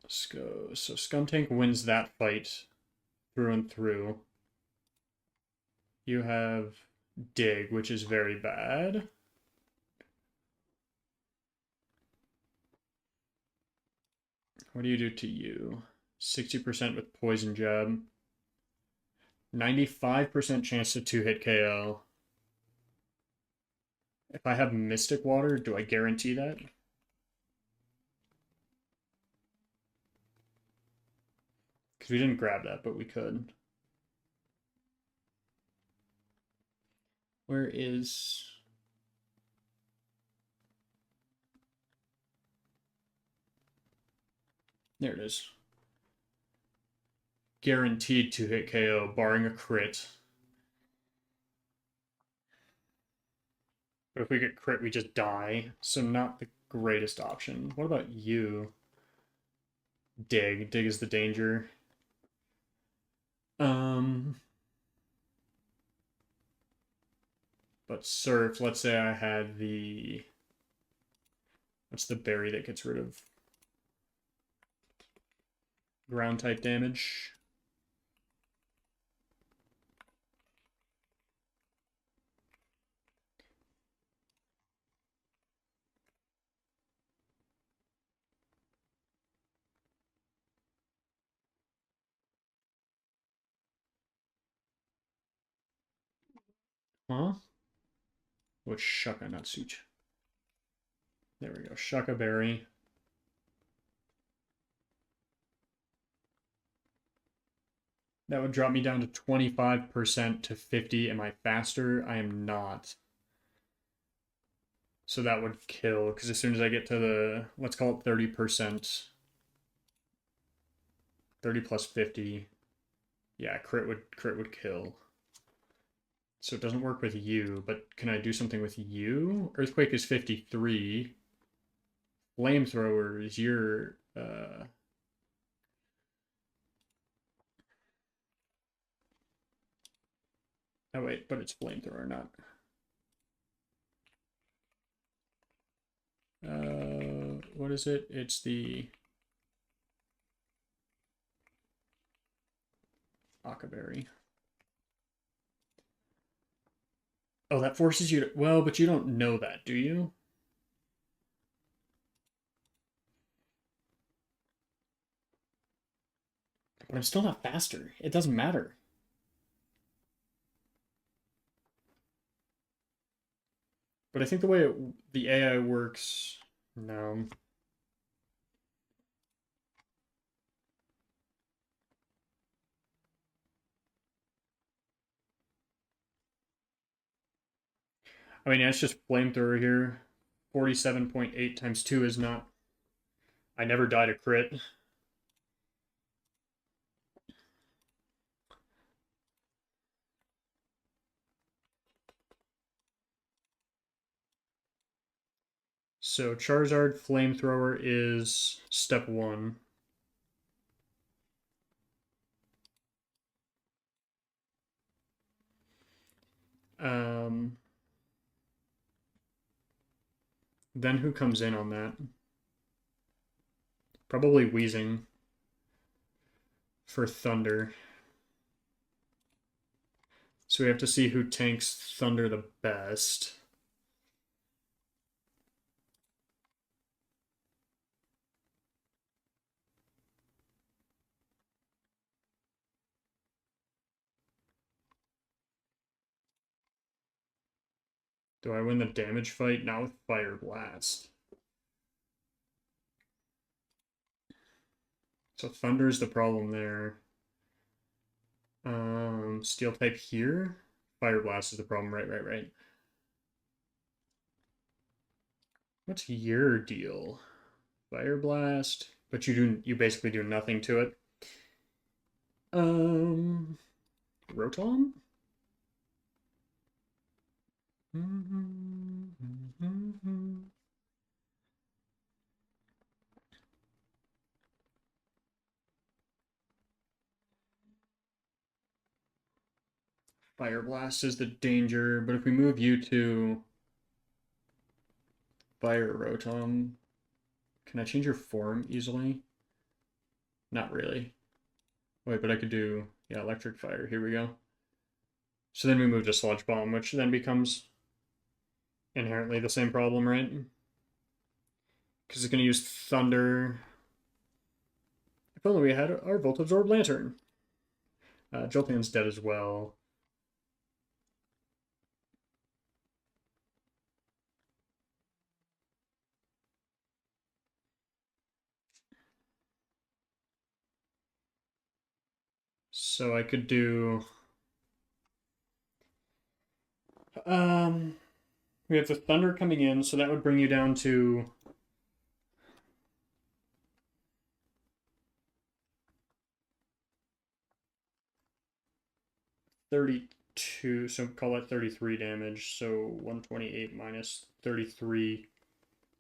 Let's go. So Skuntank wins that fight through and through. You have Dig, which is very bad. What do you do to you? 60% with Poison Jab. 95% chance to 2-hit KO. If I have Mystic Water, do I guarantee that? Because we didn't grab that, but we could. Where is... There it is. Guaranteed to hit KO, barring a crit. But if we get crit, we just die. So not the greatest option. What about you? Dig. Dig is the danger. But surf, let's say I had the... What's the berry that gets rid of ground type damage? Huh? What's Shaka, not Such? There we go. Shaka berry. That would drop me down to 25% to 50. Am I faster? I am not. So that would kill, because as soon as I get to the, let's call it 30%, 30 plus 50, yeah, crit would kill. So it doesn't work with you, but can I do something with you? Earthquake is 53. Flamethrower is your, oh wait, but it's flamethrower, not. What is it? It's the Akaberry. Oh, that forces you to, well, but you don't know that, do you? But I'm still not faster. It doesn't matter. But I think the way the AI works, no. I mean, yeah, it's just flamethrower here. 47.8 times 2 is not. I never died a crit. So Charizard flamethrower is step 1. Then who comes in on that? Probably Wheezing for Thunder. So we have to see who tanks Thunder the best. Do I win the damage fight? Not with Fire Blast. So Thunder is the problem there. Steel type here. Fire Blast is the problem. Right. What's your deal? Fire Blast, but you basically do nothing to it. Rotom? Fire Blast is the danger, but if we move you to Fire Rotom, can I change your form easily? Not really. Wait, but I could do, yeah, Electric Fire. Here we go. So then we move to Sludge Bomb, which then becomes inherently the same problem, right? Because it's going to use Thunder. If only we had our Volt Absorb Lantern. Jolteon's dead as well. So I could do... we have the Thunder coming in, so that would bring you down to... $32, so call it 33 damage. So 128 minus 33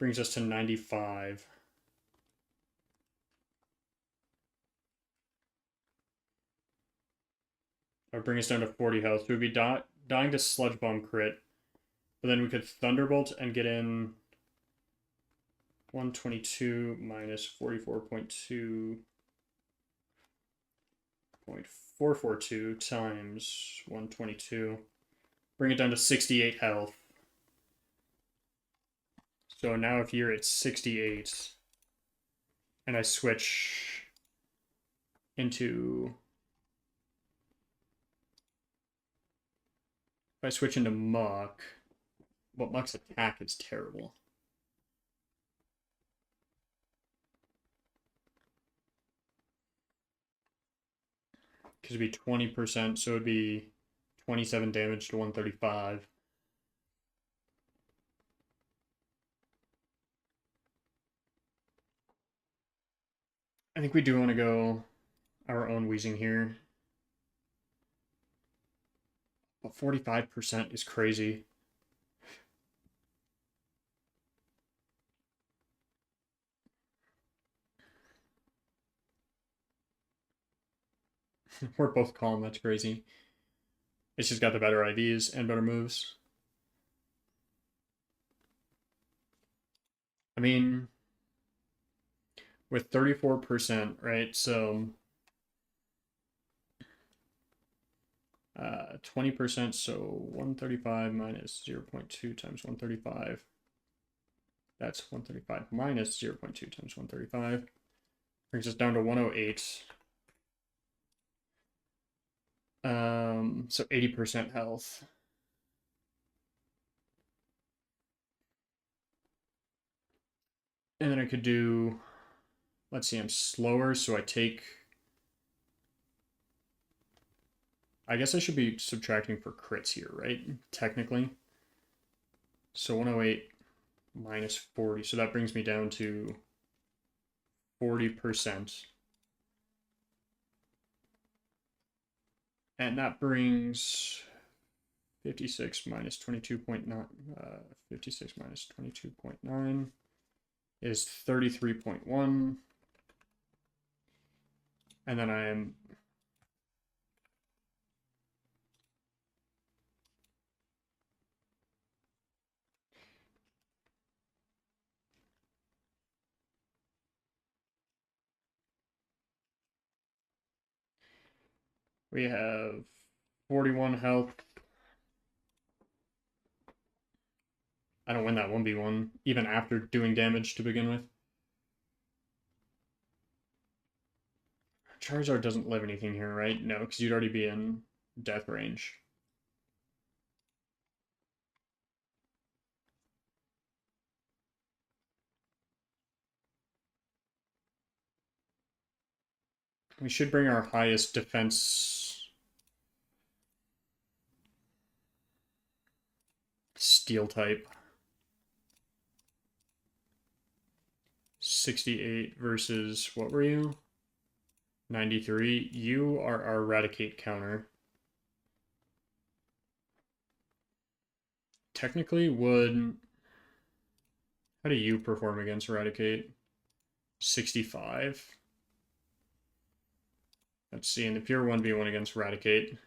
Brings us to 95. That would bring us down to 40 health. So we'd be dying to Sludge Bomb crit. But then we could Thunderbolt and get in 122 minus 44.2.442 times 122. Bring it down to 68 health. So now if you're at 68 and I switch into... If I switch into Muck, well, Muck's attack is terrible. Because it'd be 20%, so it'd be 27 damage to 135. I think we do want to go our own Wheezing here. But 45% is crazy. We're both calm, that's crazy. It's just got the better IVs and better moves. I mean, with 34%, right? So 20%, so 135 minus 0.2 times 135. That's 135 minus 0.2 times 135. Brings us down to 108. So 80% health. And then I could do, let's see, I'm slower, so I take, I guess I should be subtracting for crits here, right? Technically. So 108 minus 40, so that brings me down to 40%. And that brings 56 minus 22.9, 56 minus 22.9 is 33.1. And then I am... We have 41 health. I don't win that 1v1, even after doing damage to begin with. Charizard doesn't live anything here, right? No, because you'd already be in death range. We should bring our highest defense steel type. 68 versus, what were you? 93. You are our Eradicate counter. Technically would... How do you perform against Eradicate? 65. Let's see, in the pure 1v1 against Eradicate.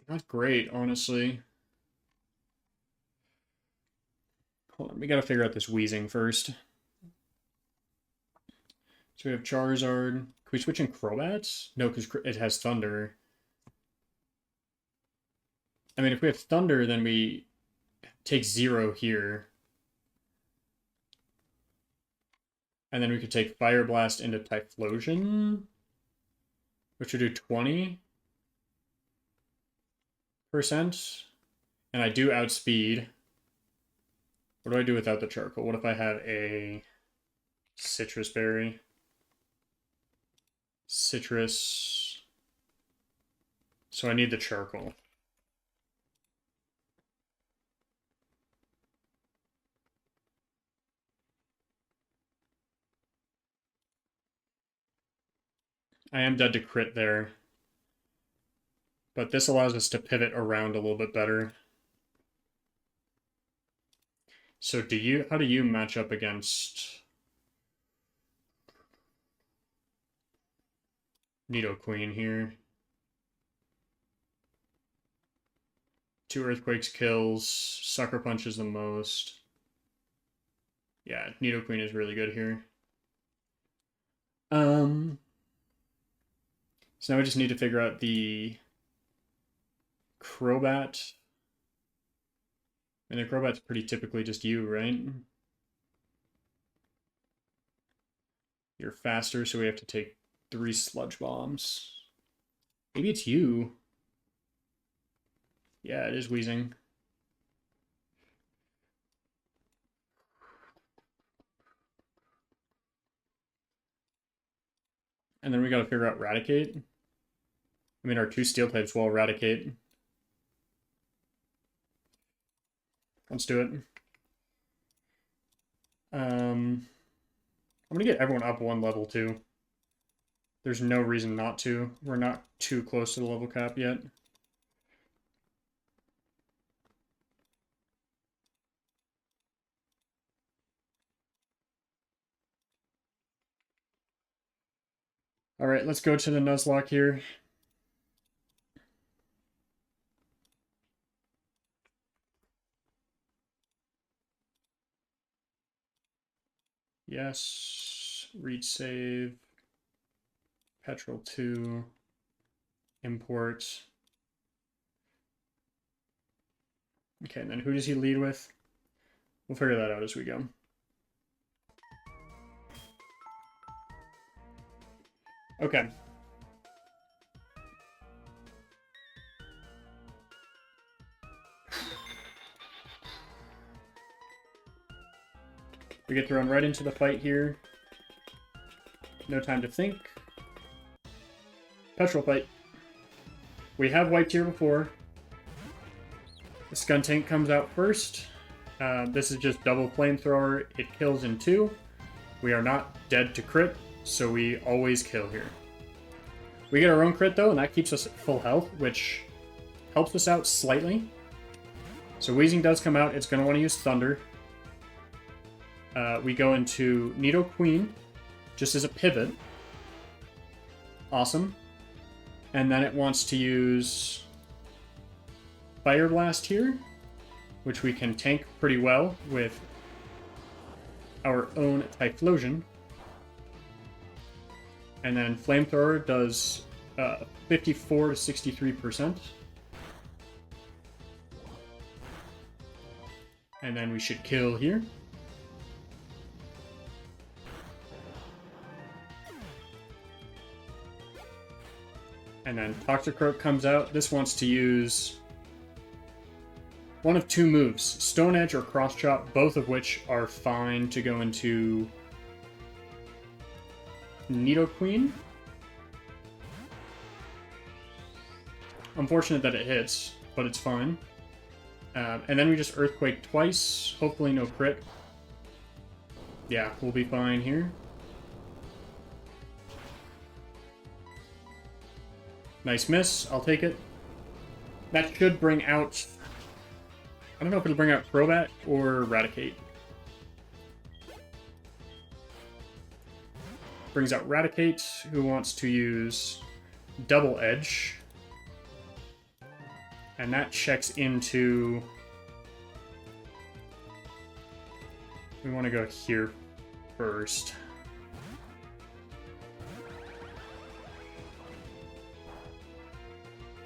Not great, honestly. Hold on, we gotta figure out this Wheezing first. So we have Charizard. Can we switch in Crobats? No, because it has Thunder. I mean, if we have Thunder, then we take 0 here. And then we could take Fire Blast into Typhlosion, which would do 20%. And I do outspeed. What do I do without the charcoal? What if I have a citrus berry? Citrus. So I need the charcoal. I am dead to crit there. But this allows us to pivot around a little bit better. So how do you match up against Nidoqueen here? 2 Earthquakes kills, Sucker Punches the most. Yeah, Nidoqueen is really good here. So now we just need to figure out the Crobat. And the Crobat's pretty typically just you, right? You're faster, so we have to take 3 Sludge Bombs. Maybe it's you. Yeah, it is Wheezing. And then we gotta figure out Raticate. I mean, our 2 Steel types will Raticate. Let's do it. I'm gonna get everyone up 1 level too. There's no reason not to. We're not too close to the level cap yet. Alright, let's go to the Nuzlocke here. Yes. Read save. Petrol 2. Import. Okay, and then who does he lead with? We'll figure that out as we go. Okay. We get thrown right into the fight here. No time to think. Petrol fight. We have wiped here before. The Skuntank comes out first. This is just double flamethrower. It kills in 2. We are not dead to crit, so we always kill here. We get our own crit though, and that keeps us at full health, which helps us out slightly. So Wheezing does come out. It's going to want to use Thunder. We go into Nidoqueen, just as a pivot. Awesome. And then it wants to use Fire Blast here, which we can tank pretty well with our own Typhlosion. And then Flamethrower does 54 to 63%. And then we should kill here. And then Toxicroak comes out. This wants to use one of 2 moves, Stone Edge or Cross Chop, both of which are fine to go into Nidoqueen. Unfortunate that it hits, but it's fine. And then we just Earthquake twice, hopefully no crit. Yeah, we'll be fine here. Nice miss, I'll take it. That should bring out... I don't know if it'll bring out Crobat or Raticate. Brings out Raticate, who wants to use Double Edge. And that checks into... We want to go here first.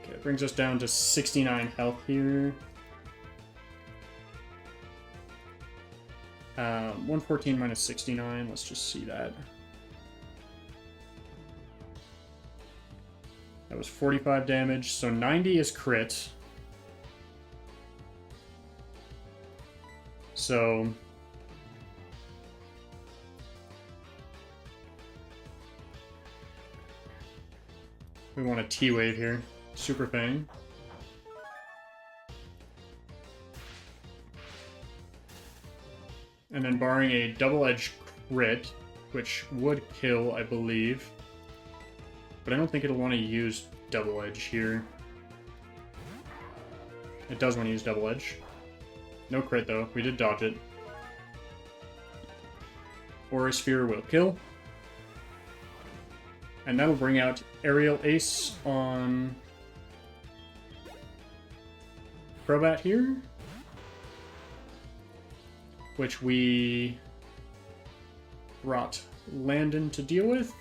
Okay, it brings us down to 69 health here. 114 minus 69, let's just see that. That was 45 damage, so 90 is crit. So... we want a T-Wave here. Super Fang. And then barring a double-edged crit, which would kill, I believe. but I don't think it'll want to use Double Edge here. It does want to use Double Edge. No crit, though. We did dodge it. Aura Sphere will kill. And that'll bring out Aerial Ace on Crobat here, which we brought Landon to deal with.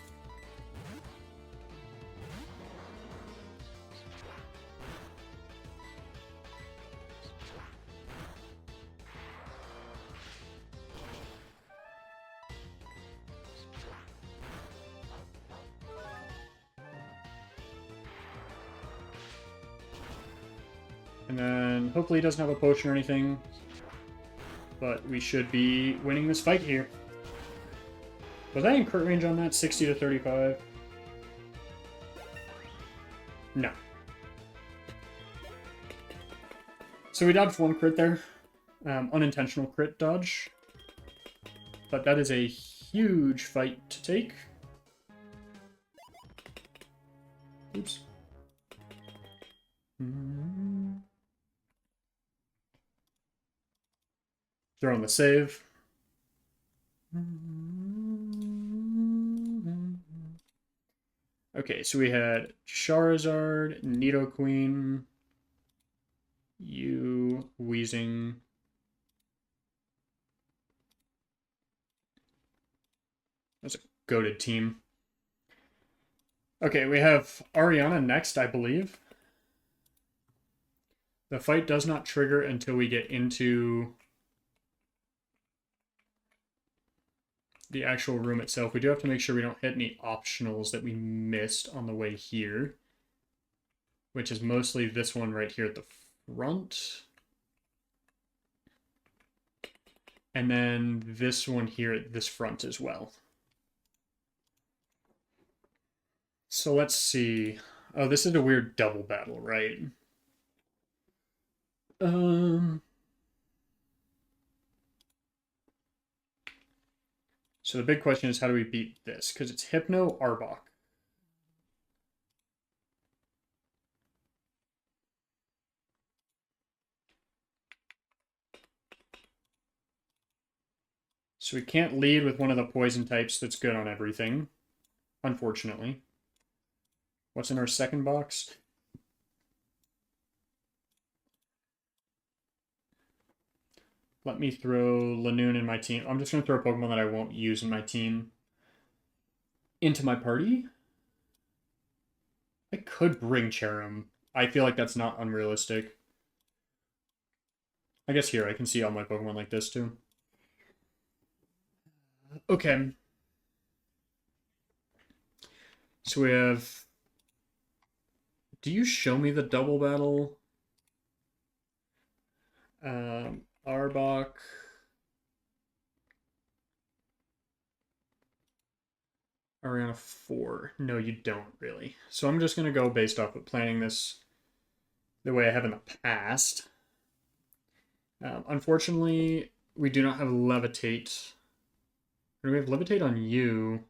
And then hopefully he doesn't have a potion or anything. But we should be winning this fight here. Was I in crit range on that? 60 to 35? No. So we dodged one crit there. Unintentional crit dodge. But that is a huge fight to take. Oops. Throwing the save. Okay, so we had Charizard, Nidoqueen, you, Weezing. That's a goated team. Okay, we have Ariana next, I believe. The fight does not trigger until we get into the actual room itself. We do have to make sure we don't hit any optionals that we missed on the way here, which is mostly this one right here at the front. And then this one here at this front as well. So let's see. Oh, this is a weird double battle, right? So the big question is, how do we beat this? Because it's Hypno Arbok. So we can't lead with one of the poison types that's good on everything, unfortunately. What's in our second box? Let me throw Lanoon in my team. I'm just going to throw a Pokemon that I won't use in my team into my party. I could bring Cherim. I feel like that's not unrealistic. I guess here I can see all my Pokemon like this too. Okay. So we have... Do you show me the double battle? Arbok. Ariana 4. No, you don't really. So I'm just going to go based off of planning this the way I have in the past. Unfortunately, we do not have Levitate. Do we have Levitate on you?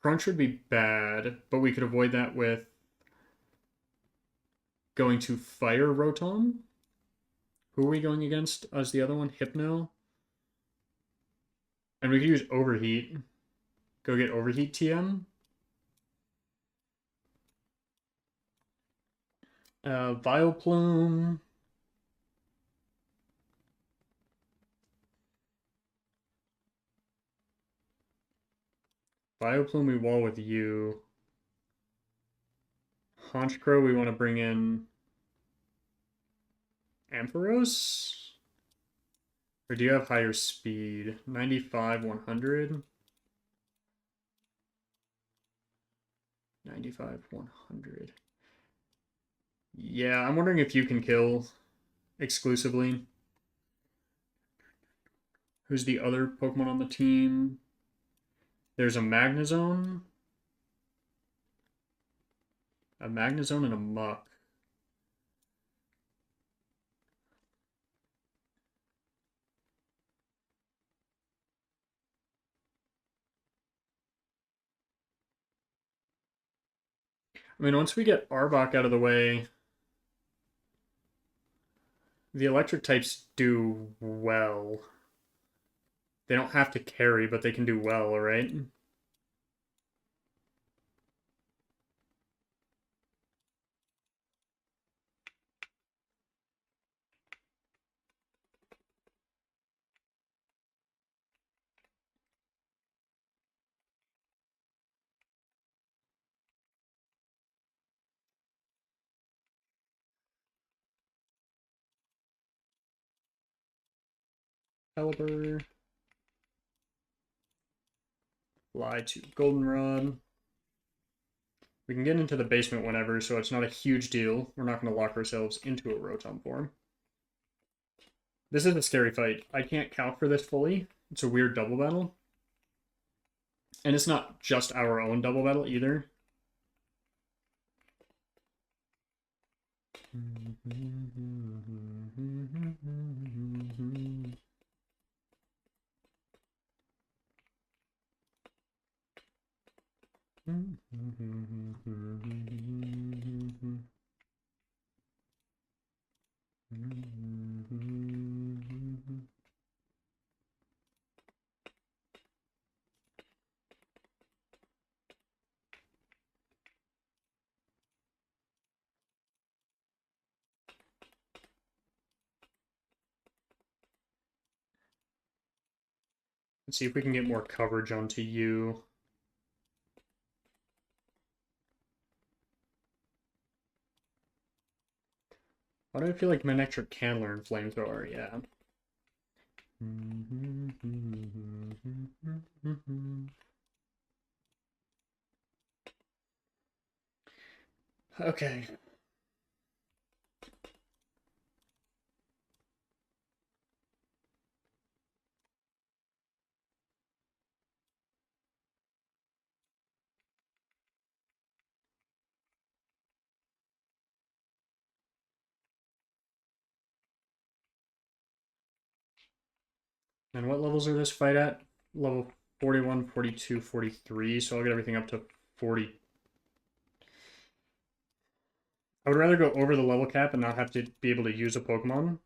Crunch would be bad, but we could avoid that with going to Fire Rotom. Who are we going against as the other one? Hypno. And we could use Overheat. Go get Overheat TM. Vileplume. Vileplume we wall with you. Honchkrow we want to bring in Ampharos? Or do you have higher speed? 95, 100? 95, 100. Yeah, I'm wondering if you can kill exclusively. Who's the other Pokemon on the team? There's a Magnezone. A Magnezone and a Muck. I mean, once we get Arbok out of the way, the electric types do well. They don't have to carry, but they can do well, right? Caliber. Fly to Goldenrod. We can get into the basement whenever, so it's not a huge deal. We're not going to lock ourselves into a Rotom form. This is a scary fight. I can't calc for this fully. It's a weird double battle. And it's not just our own double battle either. Let's see if we can get more coverage onto you. Why do I feel like Manectric can learn Flamethrower? Yeah. Okay. And what levels are this fight at? Level 41, 42, 43, so I'll get everything up to 40. I would rather go over the level cap and not have to be able to use a Pokemon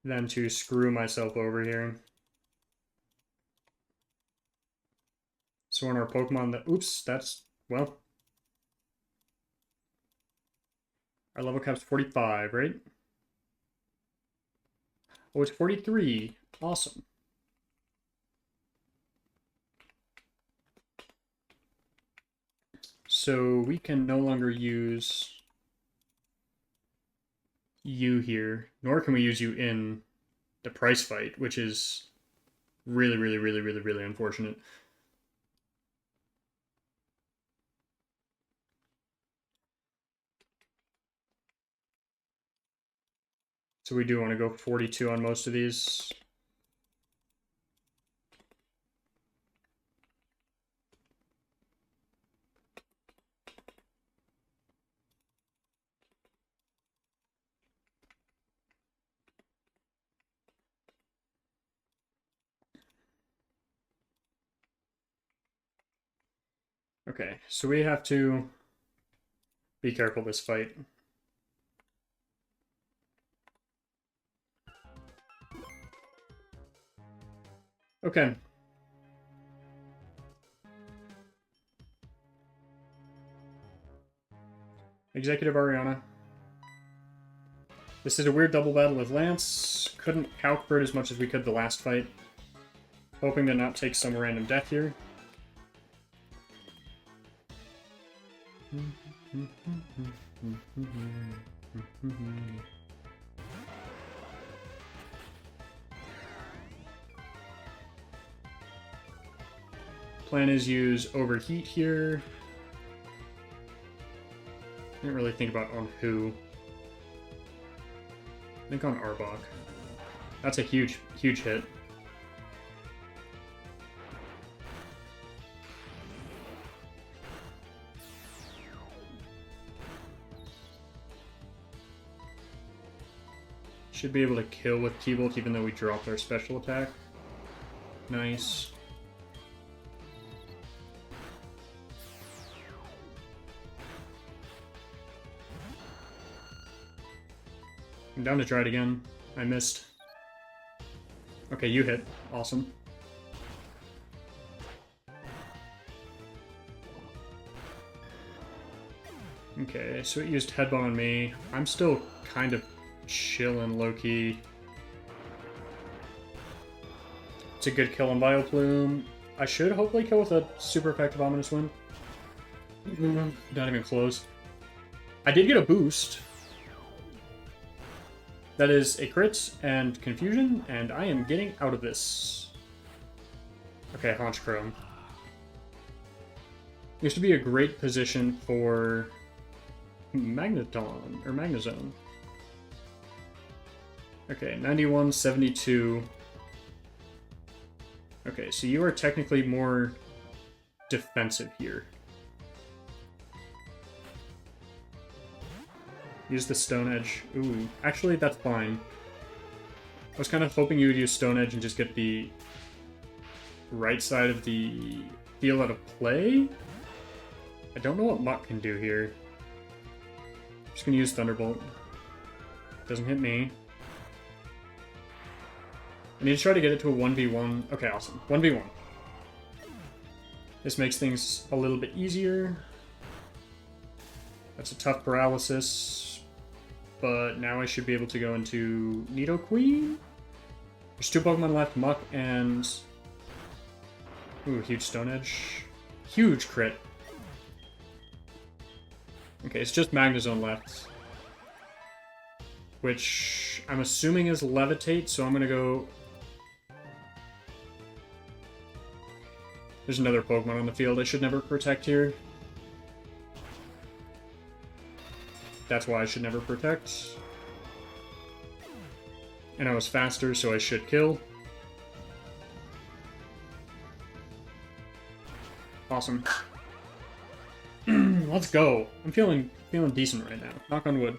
than to screw myself over here. So in our Pokemon that... Oops, that's... Well... Our level cap's 45, right? Oh, it's 43. Awesome. So we can no longer use you here, nor can we use you in the price fight, which is really, really, really, really, really unfortunate. So we do want to go 42 on most of these. Okay, so we have to be careful this fight. Okay. Executive Ariana. This is a weird double battle with Lance. Couldn't calc for it as much as we could the last fight. Hoping to not take some random death here. Plan is use Overheat here. Didn't really think about on who. I think on Arbok. That's a huge, huge hit. Should be able to kill with T-Bolt even though we dropped our special attack. Nice. I'm down to try it again. I missed. Okay, you hit. Awesome. Okay, so it used Headbutt on me. I'm still kind of chilling low-key. It's a good kill on Vileplume. I should hopefully kill with a super effective Ominous Wind. Not even close. I did get a boost. That is a crit and confusion, and I am getting out of this. Okay, Haunch Chrome. Used to be a great position for Magneton, or Magnezone. Okay, 91, 72. Okay, so you are technically more defensive here. Use the Stone Edge. Ooh, actually, that's fine. I was kind of hoping you would use Stone Edge and just get the right side of the field out of play. I don't know what Muck can do here. I'm just gonna use Thunderbolt. Doesn't hit me. I need to try to get it to a 1v1. Okay, awesome. 1v1. This makes things a little bit easier. That's a tough paralysis. But now I should be able to go into Nidoqueen. There's two Pokemon left, Muck and... Ooh, huge Stone Edge. Huge crit. Okay, it's just Magnezone left. Which I'm assuming is Levitate, so I'm gonna go... There's another Pokemon on the field I should never protect here. That's why I should never protect. And I was faster, so I should kill. Awesome. Let's go. I'm feeling decent right now. Knock on wood.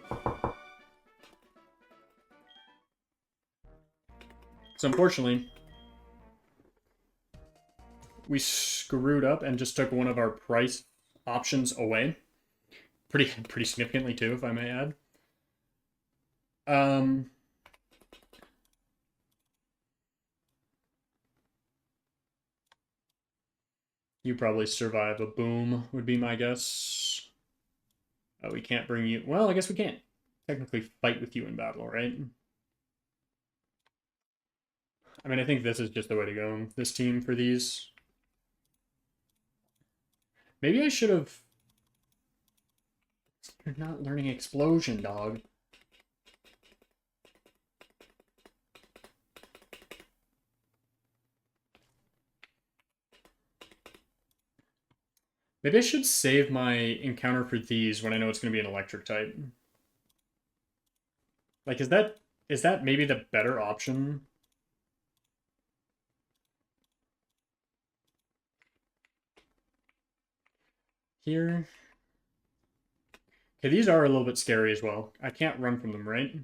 So unfortunately, we screwed up and just took one of our price options away. Pretty significantly too, if I may add. You probably survive a boom, would be my guess. We can't bring you... Well, I guess we can't technically fight with you in battle, right? I mean, I think this is just the way to go, this team, for these. Maybe I should have... You're not learning Explosion, dog. Maybe I should save my encounter for these when I know it's going to be an electric type. Like, is that maybe the better option? Here. Okay, these are a little bit scary as well. I can't run from them, right?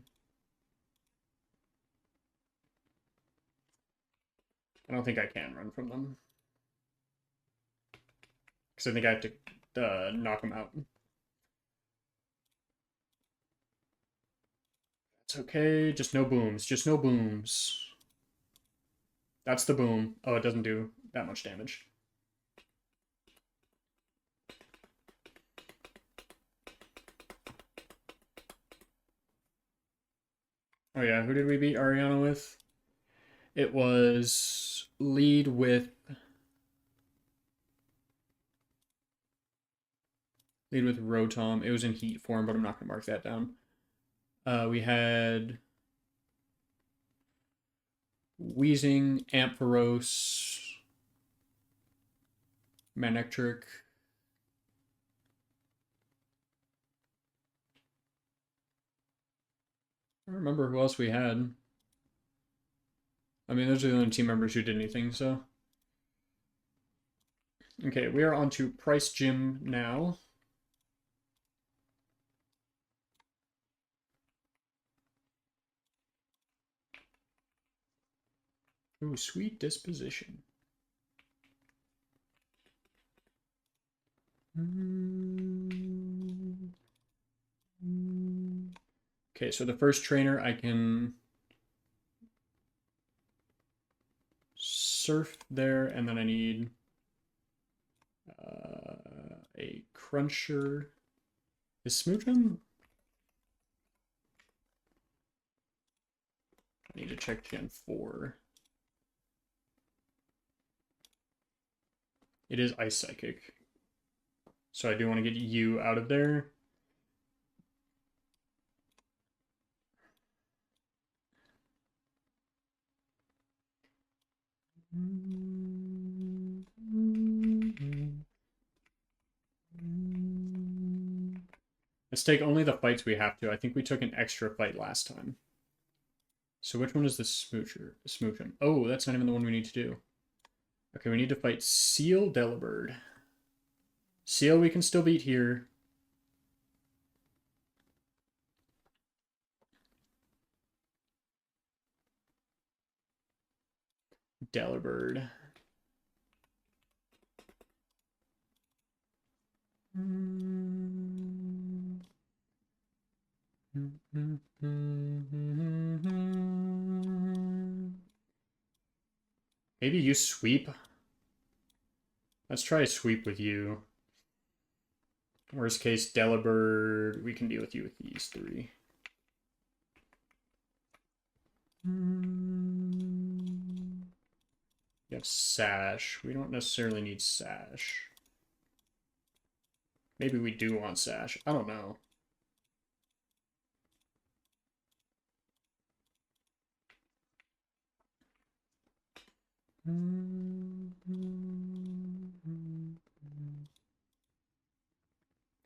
I don't think I can run from them. Because I think I have to knock them out. It's okay, just no booms. Just no booms. That's the boom. Oh, it doesn't do that much damage. Oh yeah, who did we beat Ariana with? It was lead with Rotom. It was in heat form, but I'm not gonna mark that down. We had Weezing, Ampharos, Manectric. I don't remember who else we had. I mean, those are the only team members who did anything, so. Okay, we are on to Price Gym now. Ooh, Sweet Disposition. Okay, so the first trainer I can surf there, and then I need a cruncher. Is Smoochum? I need to check Gen 4. It is Ice Psychic. So I do want to get you out of there. Let's take only the fights we have to. I think we took an extra fight last time. So which one is the Smoochum? Oh, that's not even the one we need to do. Okay, we need to fight Seal Delibird. Seal we can still beat here. Delibird. Maybe you sweep? Let's try a sweep with you. Worst case, Delibird, we can deal with you with these three. You have Sash. We don't necessarily need Sash. Maybe we do want Sash. I don't know.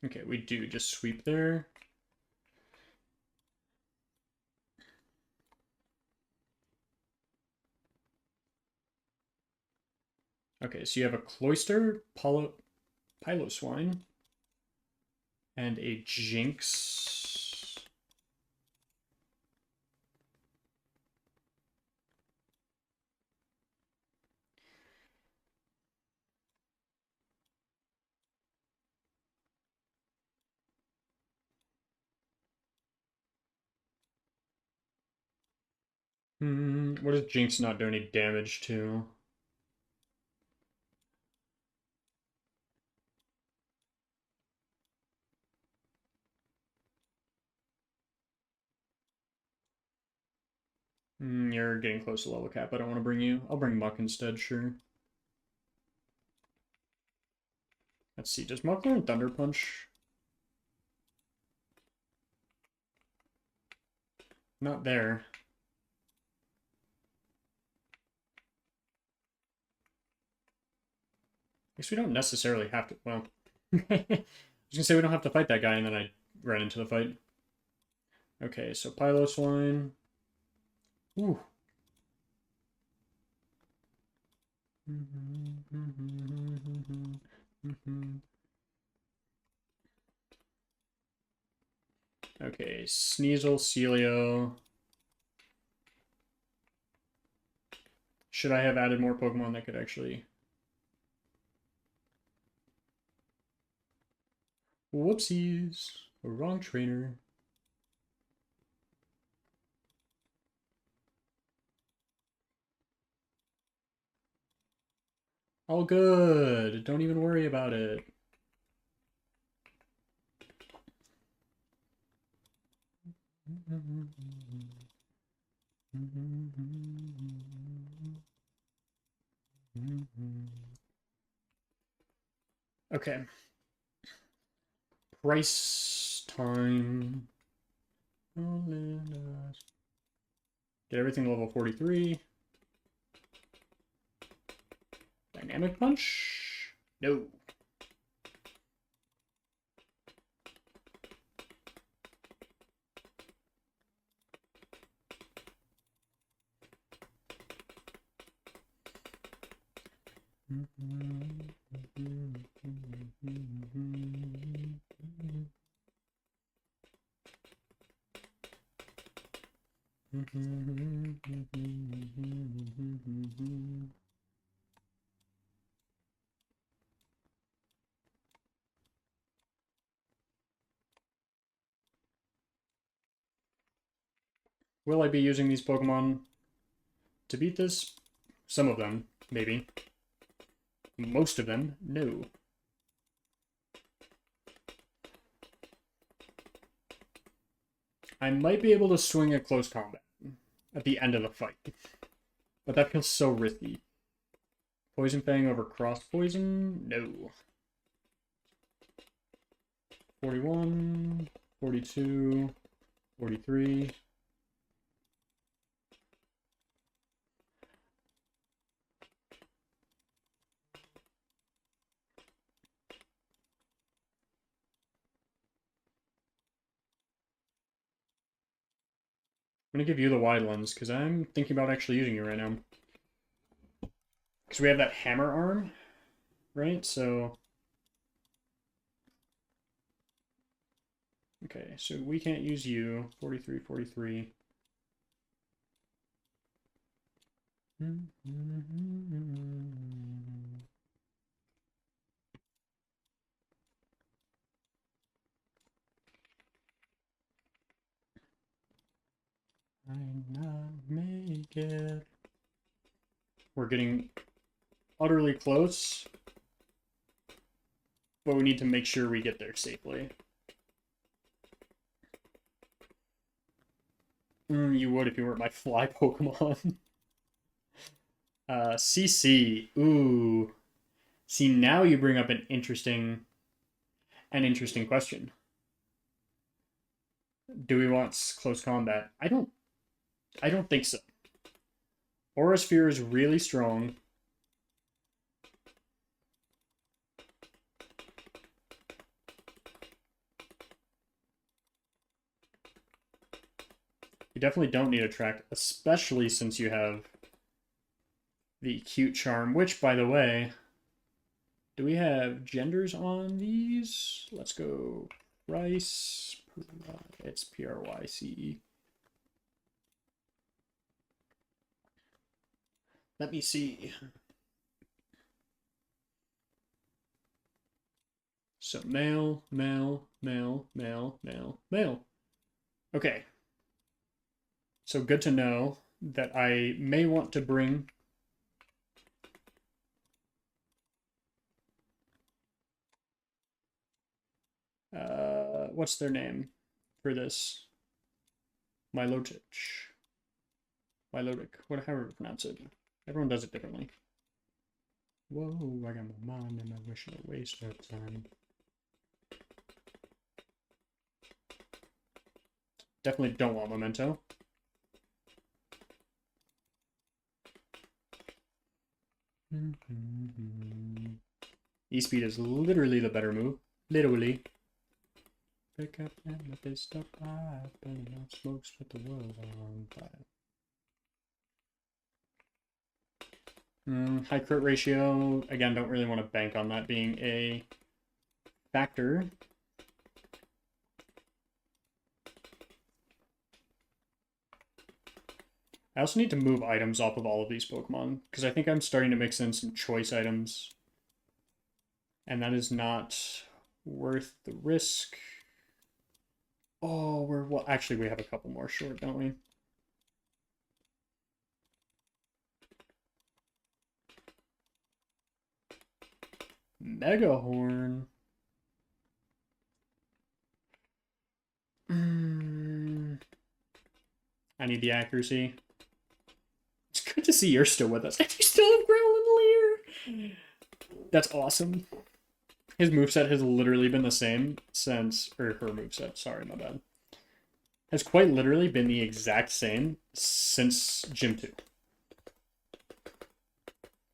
Okay, we do just sweep there. Okay, so you have a Cloyster, Piloswine, and a Jinx. What does Jinx not do any damage to? You're getting close to level cap. I don't want to bring you. I'll bring Muck instead, sure. Let's see. Does Muck learn Thunder Punch? Not there. I guess we don't necessarily have to. Well, I was gonna say we don't have to fight that guy, and then I ran into the fight. Okay, so Piloswine. Ooh. Okay, Sneasel, Celio. Should I have added more Pokemon that could actually... Whoopsies. Wrong trainer. All good. Don't even worry about it. Okay. Price time. Get everything to level 43. Dynamic Punch? No. Will I be using these Pokemon to beat this? Some of them, maybe. Most of them, no. I might be able to swing a close combat at the end of the fight. But that feels so risky. Poison Fang over Cross Poison? No. 41, 42, 43. I'm going to give you the wide lens, because I'm thinking about actually using you right now. Because we have that hammer arm, right? So... Okay, so we can't use you. 43, 43. Might not make it. We're getting utterly close, but we need to make sure we get there safely. You would if you weren't my fly Pokemon. CC. Ooh. See, now you bring up an interesting question. Do we want close combat? I don't think so. Aura Sphere is really strong. You definitely don't need Attract, especially since you have the Cute Charm, which, by the way, do we have genders on these? Let's go. Rice. It's Pryce. Let me see. So male, male, male, male, male, male. Okay. So good to know that I may want to bring what's their name for this? Milotic. Milotic. However you pronounce it. Everyone does it differently. Whoa, I got my mind and I wish I waste no time. Definitely don't want Memento. E-Speed is literally the better move. Literally. Pick up amethyst up high, burning out smokes with the world on fire. High crit ratio. Again, don't really want to bank on that being a factor. I also need to move items off of all of these Pokemon, because I think I'm starting to mix in some choice items. And that is not worth the risk. Oh, well, actually, we have a couple more short, don't we? Mega Horn. I need the accuracy. It's good to see you're still with us. And you still have Growlithe Leer. That's awesome. His moveset has literally been the same since... Or her moveset, sorry, my bad. Has quite literally been the exact same since Gym 2.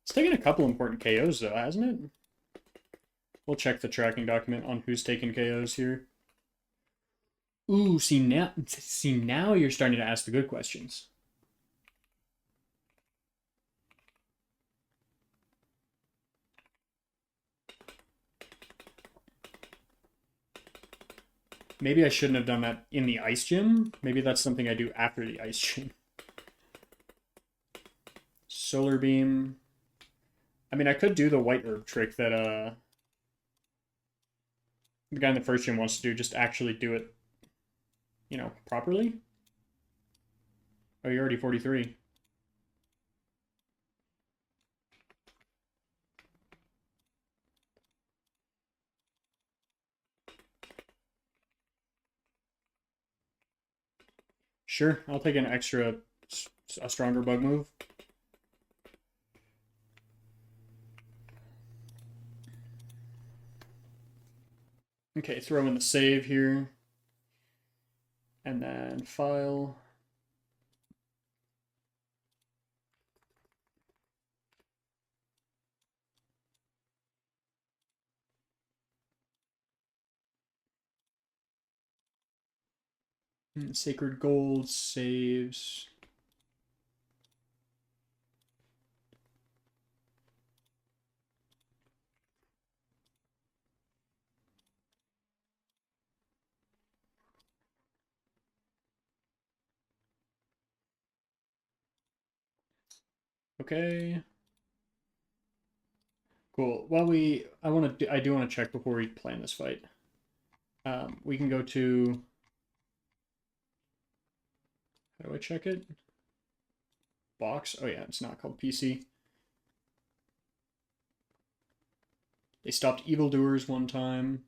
It's taken a couple important KOs, though, hasn't it? We'll check the tracking document on who's taken KOs here. Ooh, see now you're starting to ask the good questions. Maybe I shouldn't have done that in the ice gym. Maybe that's something I do after the ice gym. Solar Beam. I mean, I could do the white herb trick that the guy in the first gym wants to do, just actually do it, you know, properly. Oh, you're already 43. Sure, I'll take an extra, a stronger bug move. Okay, throw in the save here. And then file. Sacred Gold saves. Okay. Cool. Well, I do want to check before we plan this fight. We can go to. How do I check it? Box. Oh yeah, it's not called PC. They stopped evildoers one time.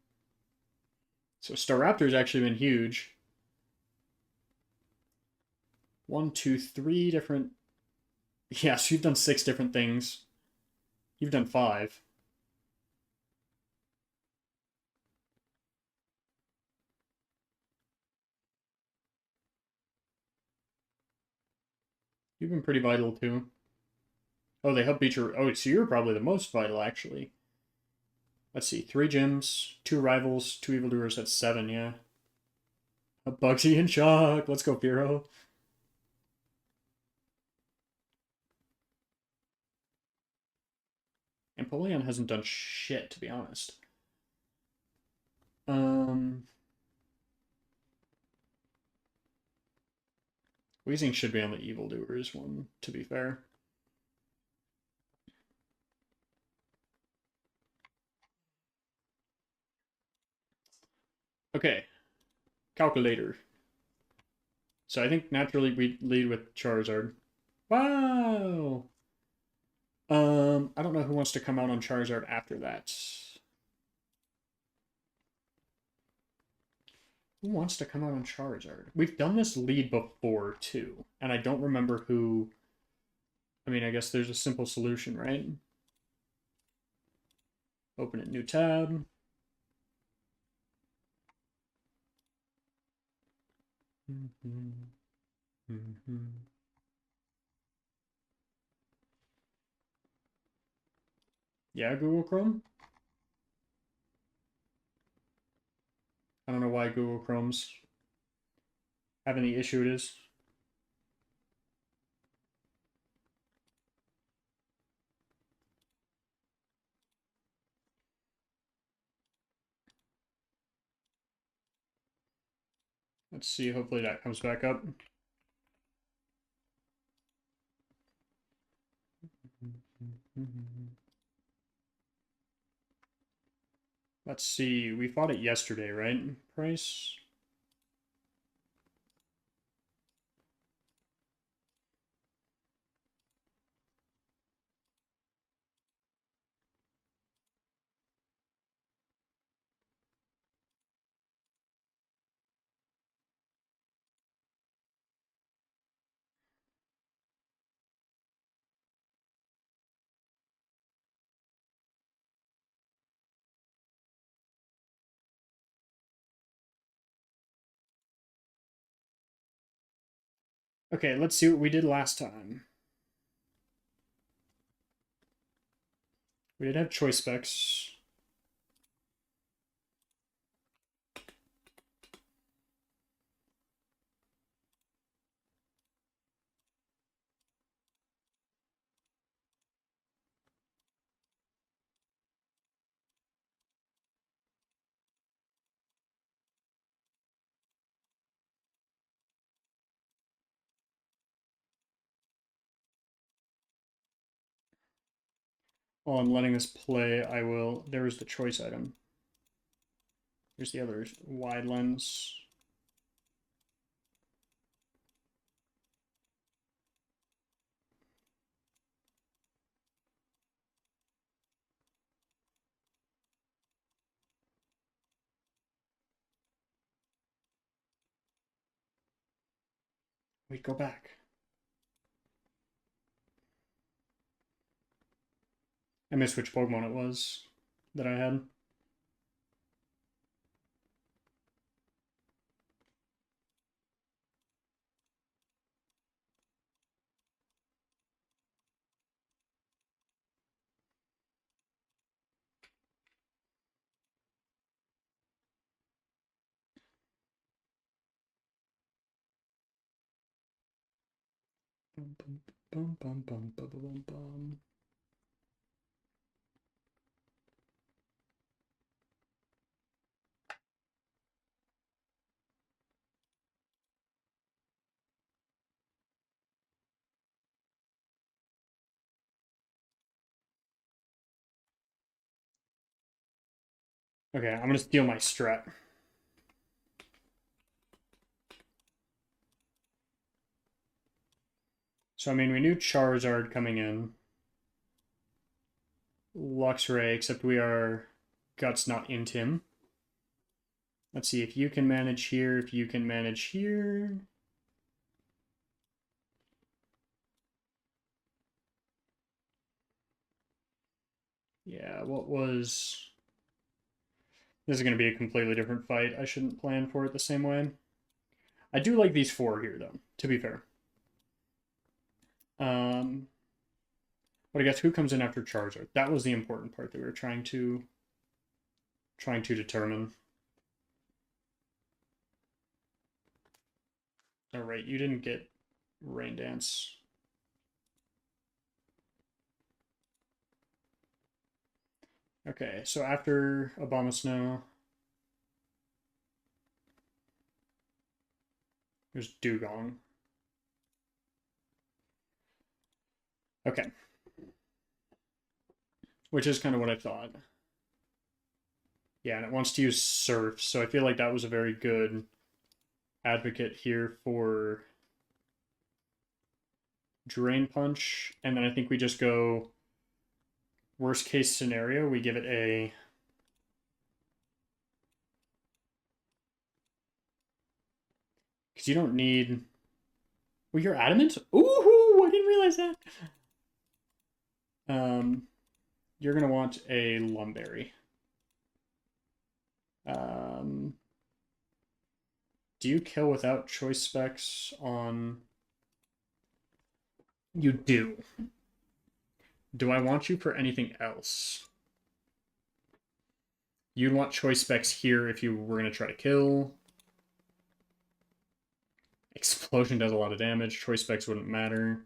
So Staraptor's actually been huge. 1, 2, 3 different. Yeah, so you've done 6 different things. You've done 5. You've been pretty vital too. Oh, they help beat your. Oh, so you're probably the most vital actually. Let's see, 3 gyms, 2 rivals, 2 evildoers. That's 7. Yeah. A Bugsy in shock. Let's go, Firo. Empoleon hasn't done shit, to be honest. Weezing should be on the evildoers one, to be fair. Okay. Calculator. So I think naturally we lead with Charizard. Wow! I don't know who wants to come out on Charizard after that. Who wants to come out on Charizard? We've done this lead before, too. And I don't remember who... I mean, I guess there's a simple solution, right? Open a new tab. Yeah, Google Chrome? I don't know why Google Chrome's having the issue it is. Let's see, hopefully that comes back up. Let's see, we fought it yesterday, right? Price? Okay, let's see what we did last time. We did have choice specs. While I'm letting this play, I will... There's the choice item. Here's the other wide lens. Wait, go back. I missed which Pokemon it was that I had. Bum, bum, bum, bum, bum, bum, bum, bum. Okay, I'm gonna steal my strat. So, I mean, we knew Charizard coming in. Luxray, except we are Guts not into him. Let's see if you can manage here, if you can manage here. Yeah, what was... This is going to be a completely different fight. I shouldn't plan for it the same way. I do like these four here, though, to be fair. But I guess who comes in after Charizard? That was the important part that we were trying to determine. All right, you didn't get Rain Dance. Okay, so after Abomasnow, there's Dugong. Okay. Which is kind of what I thought. Yeah, and it wants to use Surf, so I feel like that was a very good advocate here for Drain Punch. And then I think we just go worst case scenario, we give it a... Because you don't need... Well, you're Adamant? Ooh, I didn't realize that. You're going to want a Lumberry. Do you kill without choice specs on... You do. Do I want you for anything else? You'd want choice specs here if you were going to try to kill. Explosion does a lot of damage. Choice specs wouldn't matter.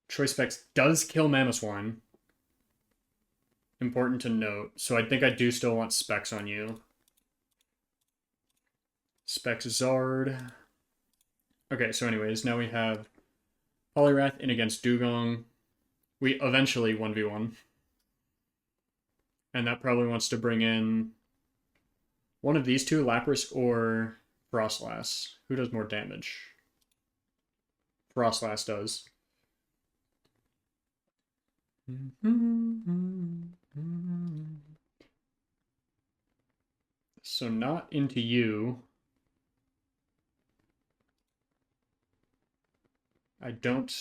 Choice specs does kill Mamoswine. Important to note. So I think I do still want specs on you. Specs Zard. Okay, so anyways, now we have Poliwrath in against Dugong. We eventually 1v1. And that probably wants to bring in one of these two, Lapras or Frostlass. Who does more damage? Frostlass does. So not into you. I don't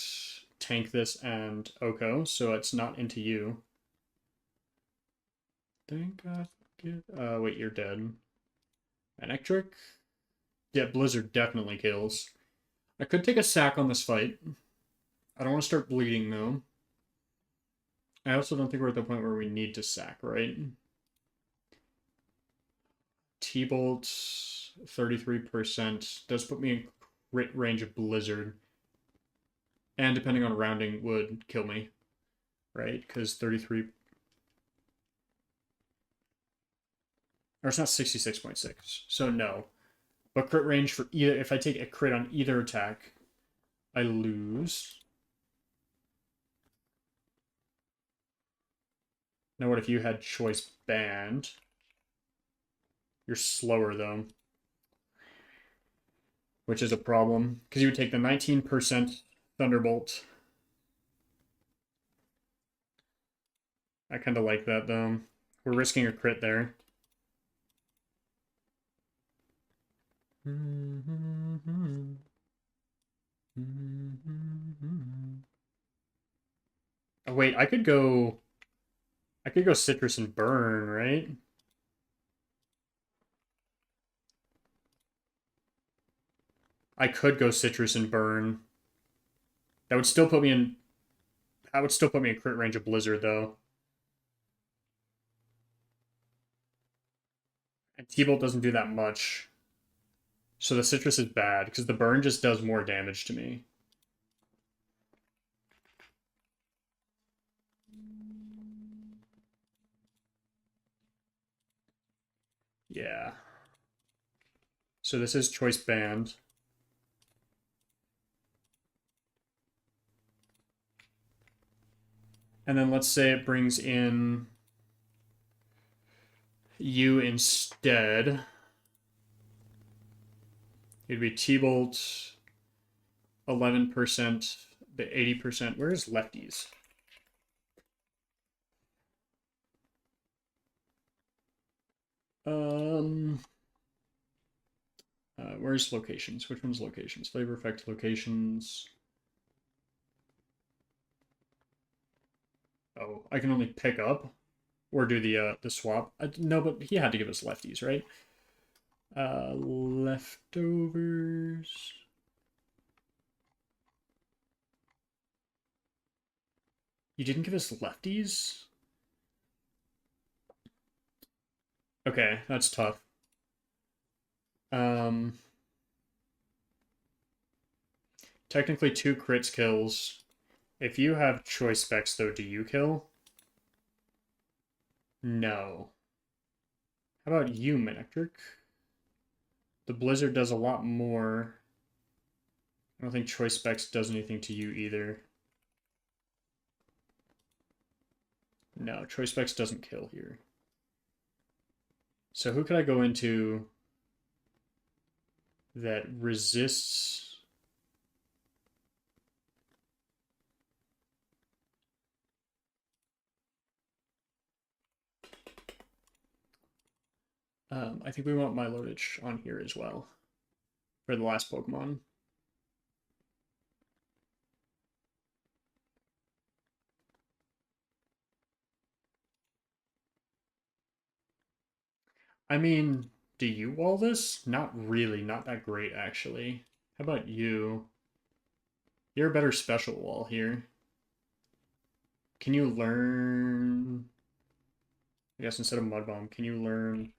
tank this and Oko, so it's not into you. Think I get... wait, you're dead. Electric? Yeah, Blizzard definitely kills. I could take a sack on this fight. I don't want to start bleeding, though. I also don't think we're at the point where we need to sack, right? T-Bolt, 33%. Does put me in crit range of Blizzard. And depending on rounding, would kill me. Right? Because 33... Or it's not 66.6. So no. But crit range for either... If I take a crit on either attack, I lose. Now what if you had choice banned? You're slower, though. Which is a problem. Because you would take the 19% Thunderbolt. I kind of like that, though. We're risking a crit there. Oh, wait, I could go citrus and burn, right? I could go citrus and burn. That would still put me in crit range of blizzard though. And T-Bolt doesn't do that much. So the citrus is bad because the burn just does more damage to me. Yeah. So this is choice banned. And then let's say it brings in you instead. It'd be T-Bolt 11%, the 80%. Where's lefties? Where's locations? Which one's locations? Flavor effect locations. Oh, I can only pick up or do the swap. No, but he had to give us lefties, right? Leftovers. You didn't give us lefties? Okay, that's tough. Technically 2 crits kills. If you have choice specs, though, do you kill? No. How about you, Minectric? The Blizzard does a lot more. I don't think choice specs does anything to you either. No, choice specs doesn't kill here. So who could I go into that resists? I think we want Milotic on here as well for the last Pokemon. I mean, do you wall this? Not really, not that great actually. How about you? You're a better special wall here. Can you learn? I guess instead of Mud Bomb, can you learn?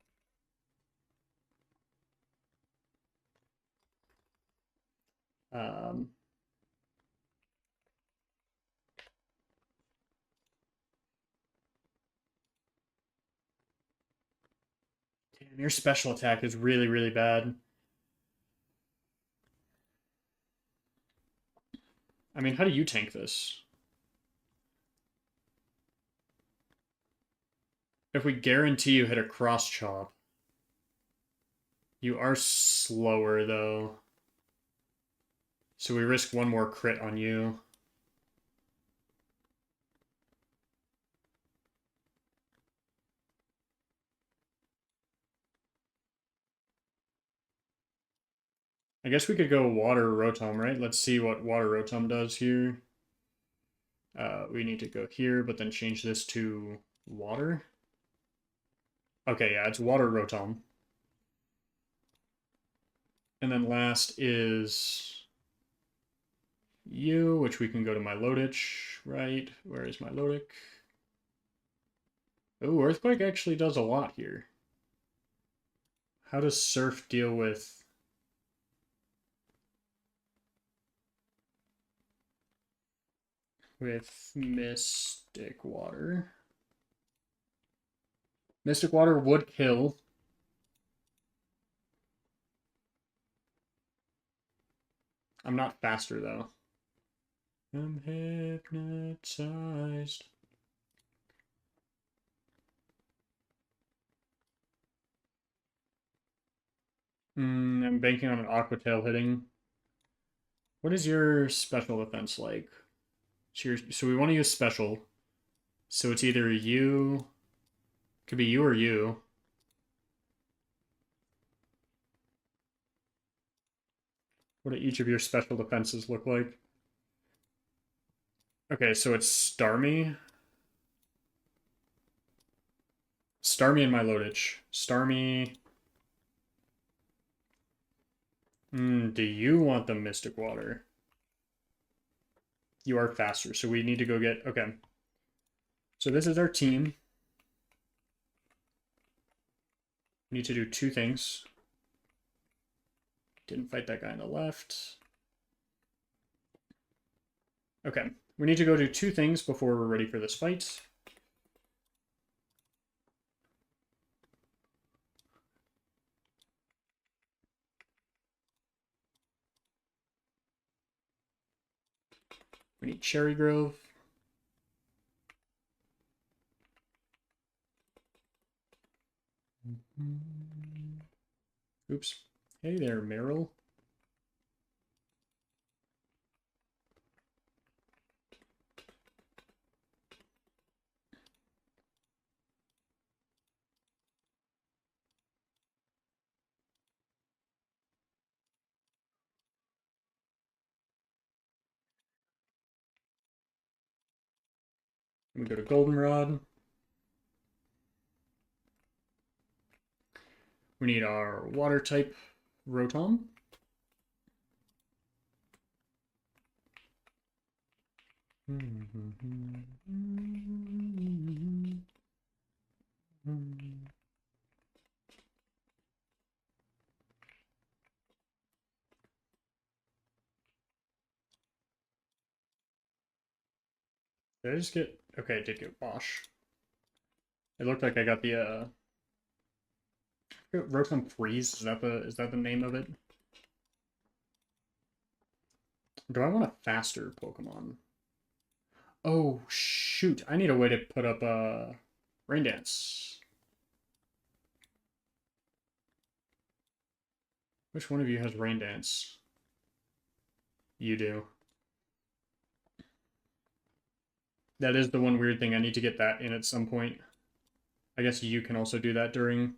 Damn, your special attack is really, really bad. I mean, how do you tank this? If we guarantee you hit a cross chop, you are slower though. So we risk one more crit on you. I guess we could go Water Rotom, right? Let's see what Water Rotom does here. We need to go here, but then change this to Water. Okay, yeah, it's Water Rotom. And then last is you, which we can go to Milotic, right? Where is Milotic? Oh, Earthquake actually does a lot here. How does Surf deal with... Mystic Water? Mystic Water would kill. I'm not faster, though. I'm hypnotized. I'm banking on an Aqua Tail hitting. What is your special defense like? So we want to use special. So it's either you... Could be you or you. What do each of your special defenses look like? Okay, so it's Starmie. Starmie and Milotic. Starmie. Do you want the Mystic Water? You are faster, so we need to go get... Okay. So this is our team. We need to do two things. Didn't fight that guy on the left. Okay. We need to go do two things before we're ready for this fight. We need Cherry Grove. Oops. Hey there, Meryl. We go to Goldenrod. We need our water type Rotom. Did I just get... Okay, I did get Wash. It looked like I got the, Rotom Freeze, is that the name of it? Do I want a faster Pokemon? Oh, shoot. I need a way to put up a Rain Dance. Which one of you has Rain Dance? You do. That is the one weird thing. I need to get that in at some point. I guess you can also do that during...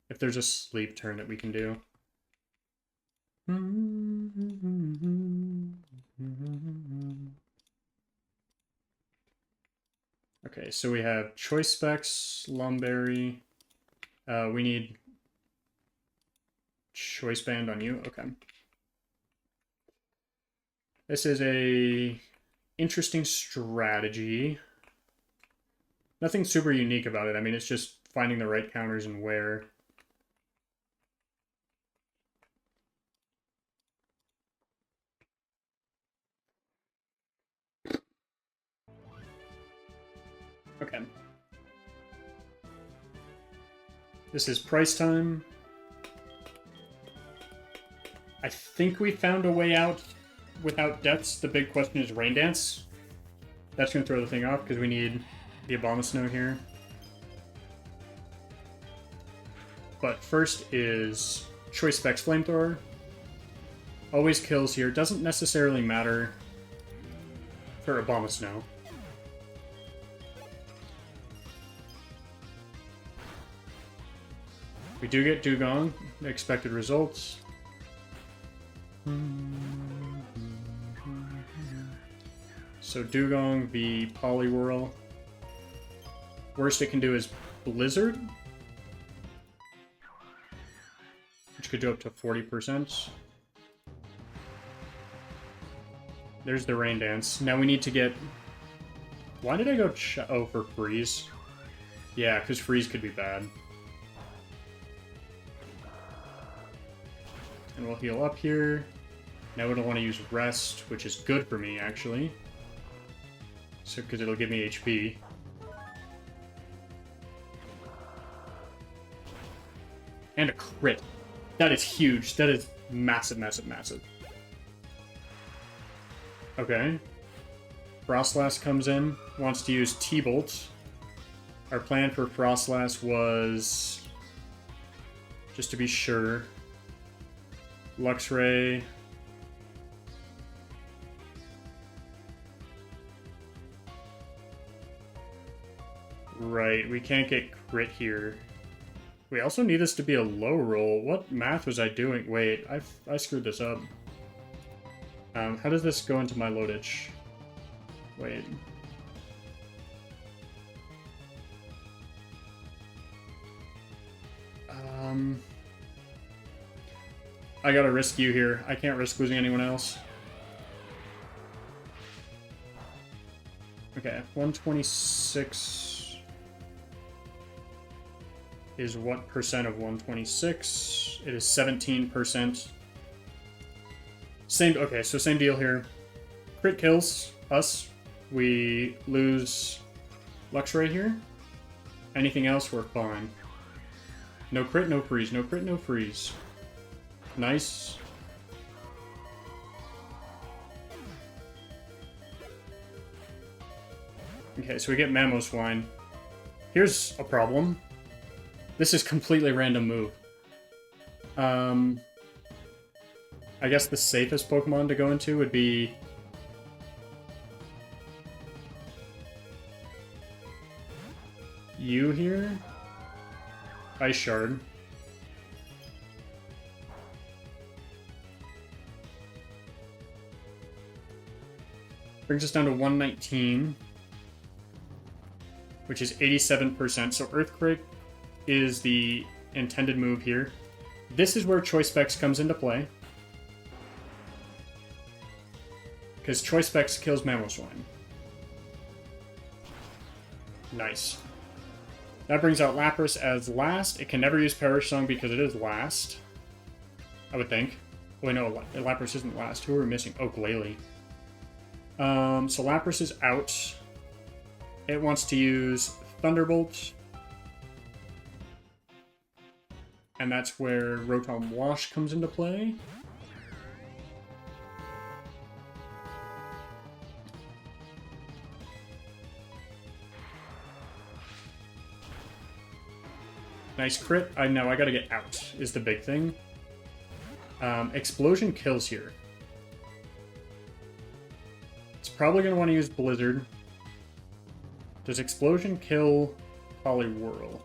If there's a sleep turn that we can do. Okay, so we have Choice Specs, Lumberry. We need Choice Band on you. Okay. This is a interesting strategy. Nothing super unique about it. I mean, it's just finding the right counters and where. Okay. This is price time. I think we found a way out without deaths. The big question is Rain Dance. That's going to throw the thing off because we need the Abomasnow here. But first is Choice Specs Flamethrower. Always kills here. Doesn't necessarily matter for Abomasnow. We do get Dugong, expected results. So Dugong, the Poliwhirl. Worst it can do is Blizzard, which could do up to 40%. There's the Rain Dance. Now we need to get... Why did I go... Oh, for Freeze. Yeah, because Freeze could be bad. And we'll heal up here. Now we don't want to use Rest, which is good for me, actually. So, because it'll give me HP. And a crit. That is huge. That is massive, massive, massive. Okay. Frostlass comes in. Wants to use T-Bolt. Our plan for Frostlass was... Just to be sure... Luxray. Right, we can't get crit here. We also need this to be a low roll. What math was I doing? Wait, I screwed this up. How does this go into my loadage? Wait. I gotta risk you here. I can't risk losing anyone else. Okay, 126 is what percent of 126? It is 17%. Okay, so same deal here. Crit kills us. We lose Lux right here. Anything else, we're fine. No crit, no freeze. No crit, no freeze. Nice. Okay, so we get Mammo Swine. Here's a problem. This is completely random move. I guess the safest Pokemon to go into would be... you here? Ice Shard. Brings us down to 119. Which is 87%. So Earthquake is the intended move here. This is where Choice Specs comes into play. Because Choice Specs kills Mamoswine. Nice. That brings out Lapras as last. It can never use Perish Song because it is last. I would think. Wait, no, Lapras isn't last. Who are we missing? Oh, Glalie. So Lapras is out. It wants to use Thunderbolt. And that's where Rotom Wash comes into play. Nice crit. I know, I gotta get out, is the big thing. Explosion kills here. It's probably gonna want to use Blizzard. Does Explosion kill Poliwhirl?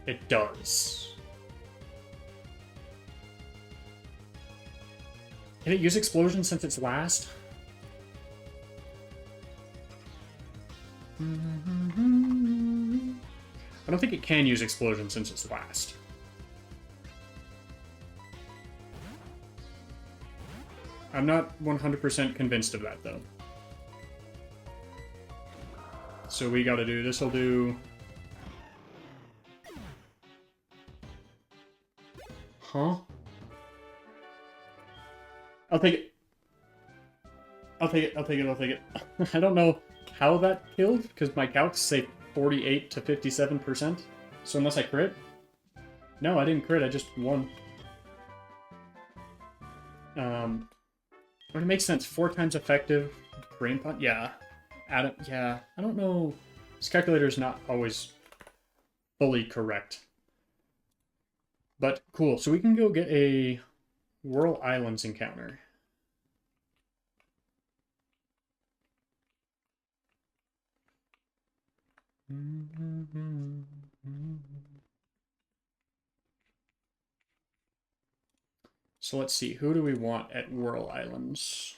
It does. Can it use Explosion since it's last? I don't think it can use Explosion since it's last. I'm not 100% convinced of that, though. So we gotta do... this'll do... Huh? I'll take it. I'll take it, I'll take it, I'll take it. I don't know how that killed, because my calcs say 48 to 57%. So unless I crit? No, I didn't crit, I just won. But it makes sense. 4 times effective. Brain Pot? Yeah. Yeah. I don't know. This calculator is not always fully correct. But cool. So we can go get a Whirl Islands encounter. So let's see, who do we want at Whirl Islands?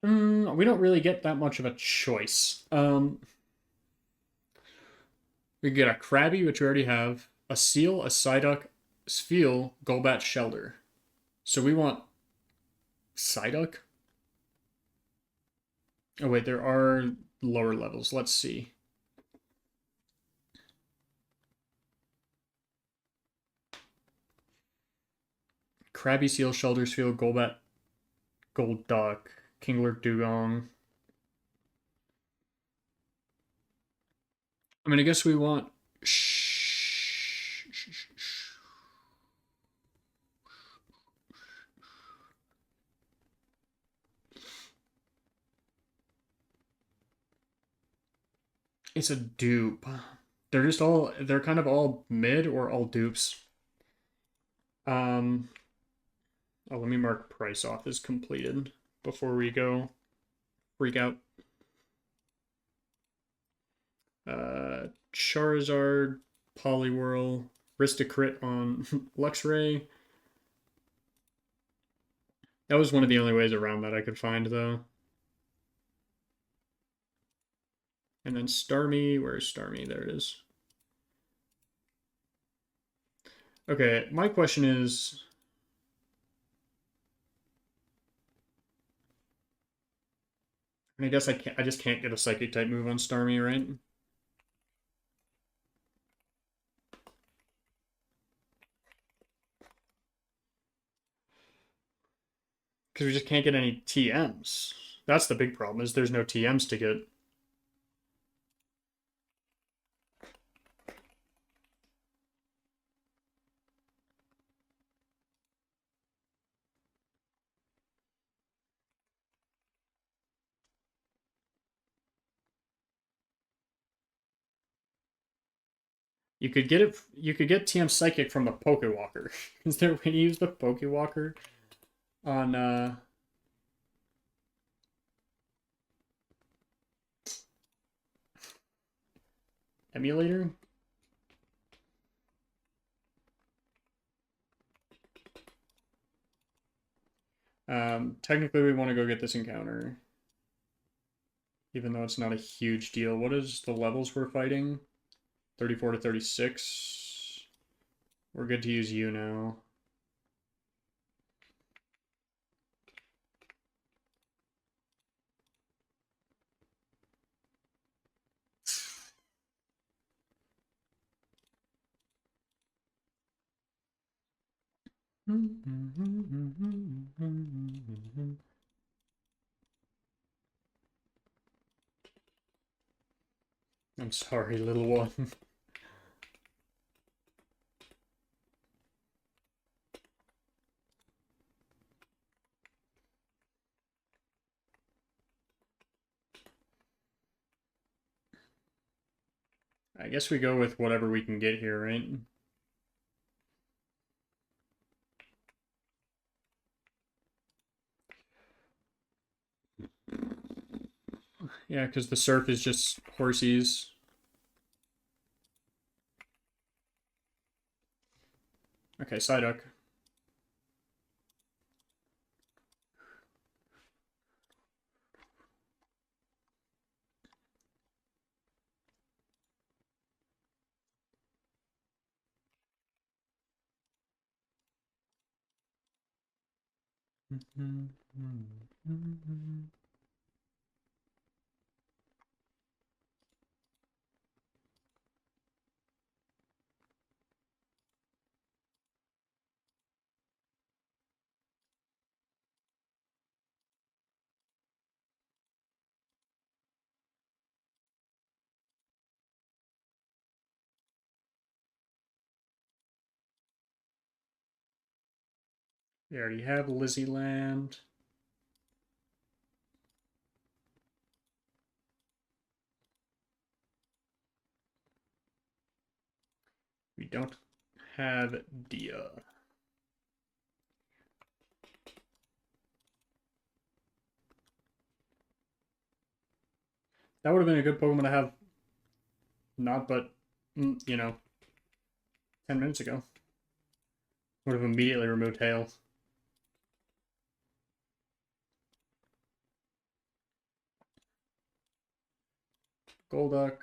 We don't really get that much of a choice. We get a Krabby, which we already have, a Seal, a Psyduck, Spheal, Golbat, Shelder. So we want Psyduck? Oh wait, there are lower levels. Let's see. Krabby, Seal, Shelder, Spheal, Golbat, Golduck, Kingler, Dugong. I mean, I guess we want... It's a dupe. they're kind of all mid or all dupes. Um, oh, let me mark price off as completed before we go freak out. Charizard, Poliwhirl, Ristocrit on Luxray. That was one of the only ways around that I could find, though. And then Starmie, where's Starmie? There it is. Okay, my question is, I guess I just can't get a Psychic type move on Starmie, right? Because we just can't get any TMs. That's the big problem, is there's no TMs to get. You could get it. You could get TM Psychic from the Pokewalker. Is there a way to use the Pokewalker on emulator? Technically, we want to go get this encounter, even though it's not a huge deal. What is the levels we're fighting? 34 to 36. We're good to use you now. I'm sorry, little one. I guess we go with whatever we can get here, right? Yeah, because the surf is just horsies. Okay, Psyduck. We already have Lizzie Land. We don't have Dia. That would have been a good Pokemon to have, not but, 10 minutes ago. Would have immediately removed Hail. Golduck.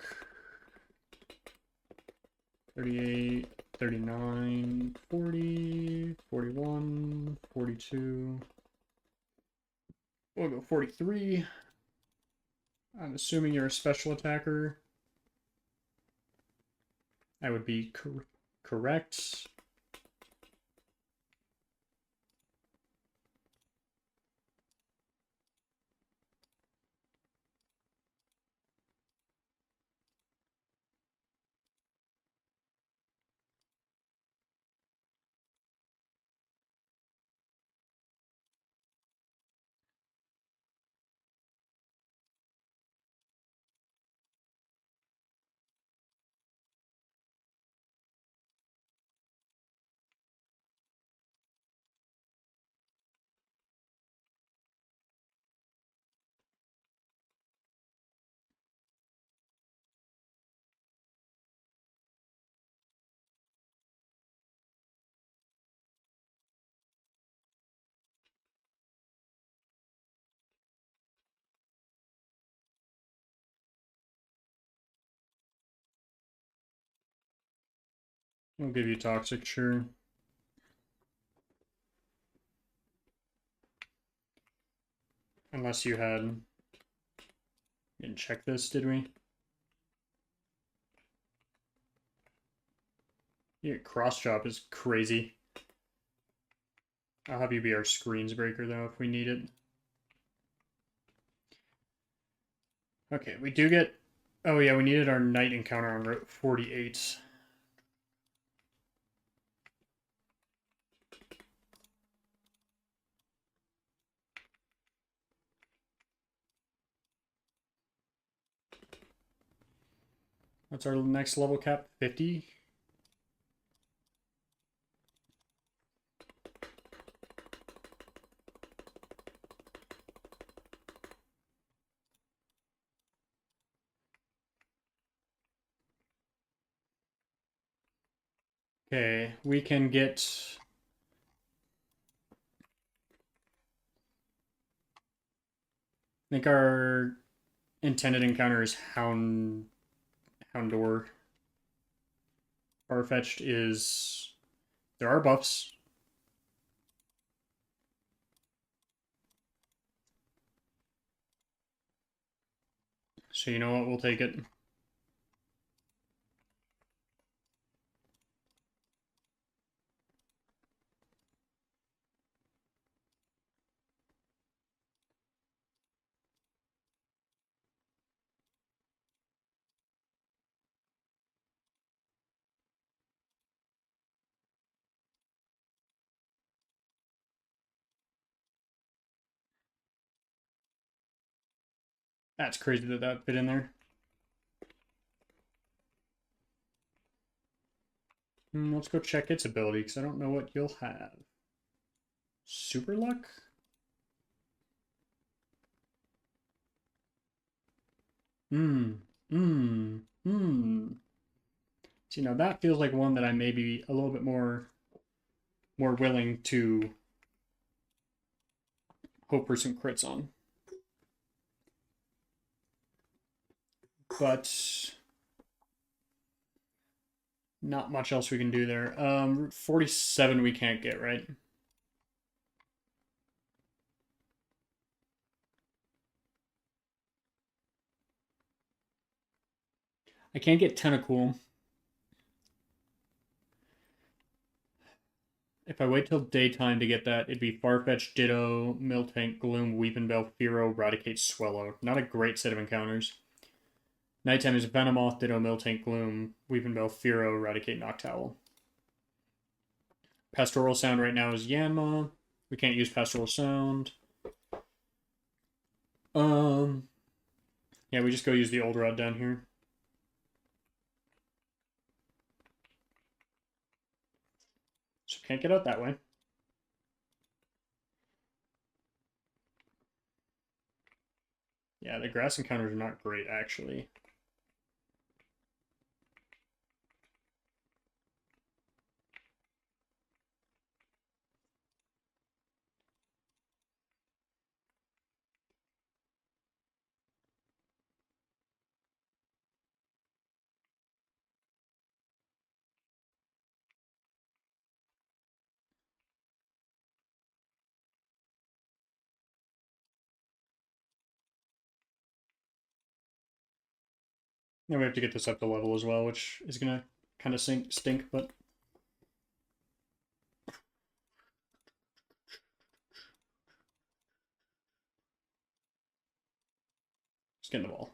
38, 39, 40, 41, 42. We'll go 43. I'm assuming you're a special attacker. I would be correct. We'll give you toxic, sure. Unless you had... Didn't check this, did we? Yeah, cross chop is crazy. I'll have you be our screens breaker, though, if we need it. Okay, we do get... Oh, yeah, we needed our knight encounter on Route 48. What's our next level cap? 50? Okay, we can get... I think our intended encounter is Houndor. Farfetched is... There are buffs. So you know what, we'll take it. That's crazy that that fit in there. Let's go check its ability, because I don't know what you'll have. Super luck? Hmm. See, now that feels like one that I may be a little bit more willing to hope for some crits on. But not much else we can do there. 47 we can't get, right? I can't get Tentacool. If I wait till daytime to get that, it'd be Farfetch, Ditto, Miltank, Gloom, Weepinbell, Fearow, Raticate, Swellow. Not a great set of encounters. Nighttime is Venomoth, Ditto, Miltank, Gloom, Weepinbell, Fearow, Raticate, Noctowl. Pastoral Sound right now is Yanma. We can't use Pastoral Sound. Yeah, we just go use the old rod down here. So can't get out that way. Yeah, the grass encounters are not great, actually. Now we have to get this up to level as well, which is going to kind of stink, but... Let's get in the ball.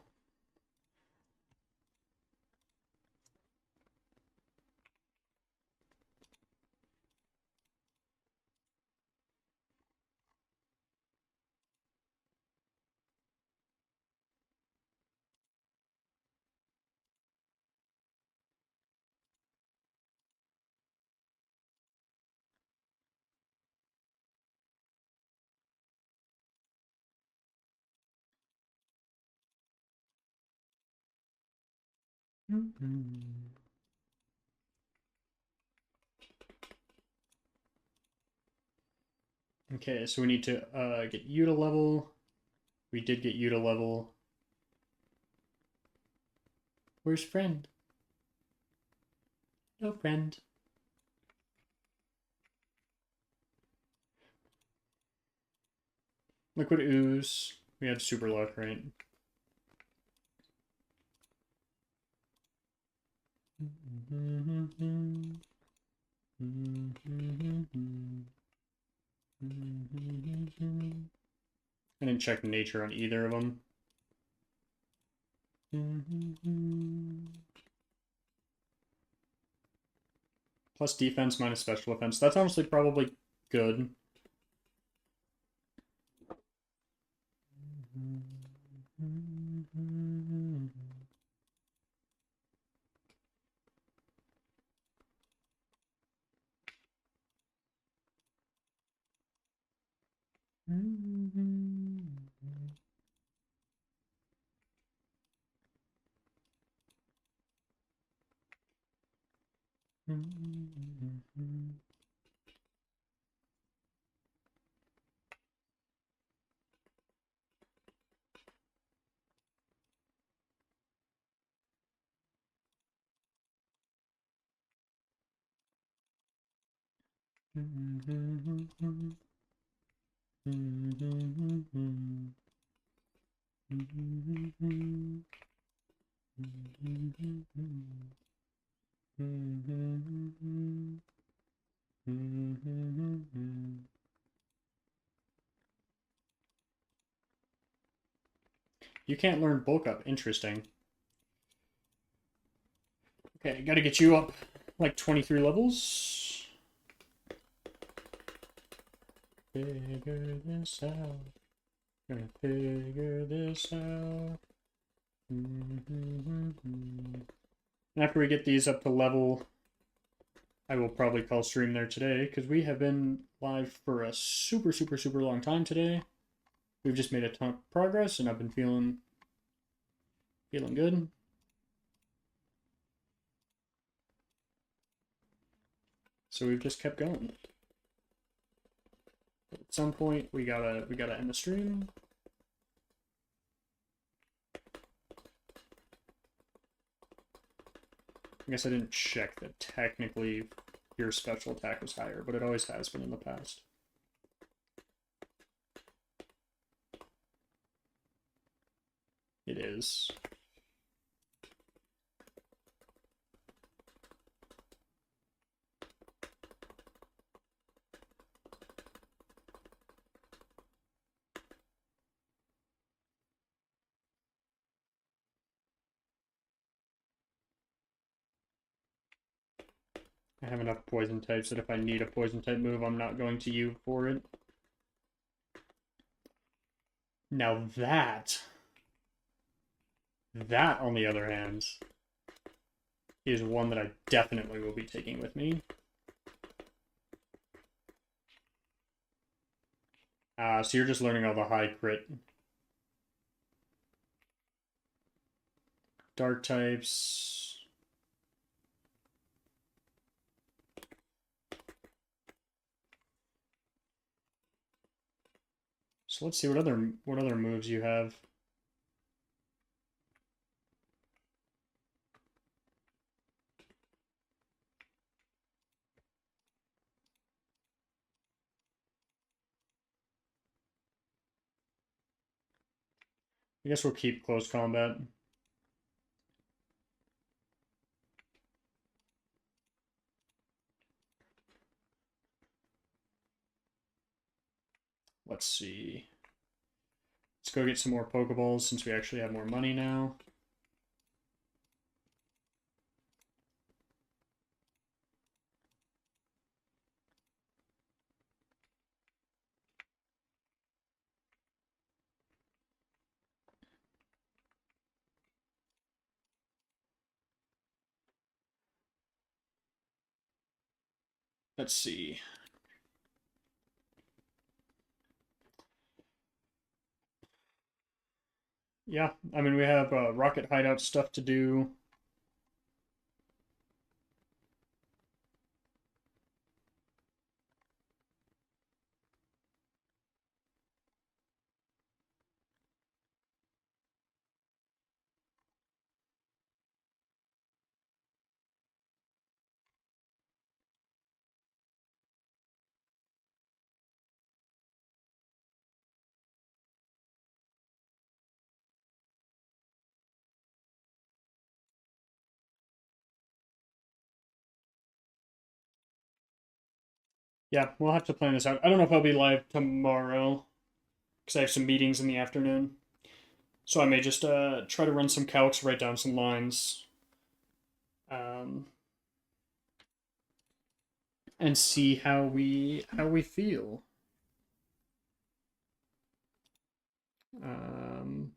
Okay, so we need to get you to level. We did get you to level. Where's friend? No friend. Liquid Ooze. We had Super Luck, right? I didn't check nature on either of them. Plus defense minus special defense. That's honestly probably good. You can't learn bulk up. Interesting. Okay, gotta get you up like 23 levels. Figure this out. Gonna figure this out. And after we get these up to level, I will probably call stream there today, because we have been live for a super long time today. We've just made a ton of progress, and I've been feeling good. So we've just kept going. At some point, we gotta end the stream. I guess I didn't check that technically your special attack was higher, but it always has been in the past. It is. I have enough poison types that if I need a poison type move, I'm not going to you for it. Now that on the other hand, is one that I definitely will be taking with me. So you're just learning all the high crit dark types. So let's see what other moves you have. I guess we'll keep close combat. Let's see. Let's go get some more Pokeballs since we actually have more money now. Let's see. Yeah, I mean, we have rocket hideout stuff to do. Yeah, we'll have to plan this out. I don't know if I'll be live tomorrow because I have some meetings in the afternoon. So I may just try to run some calcs, write down some lines, um, and see how we feel. Um,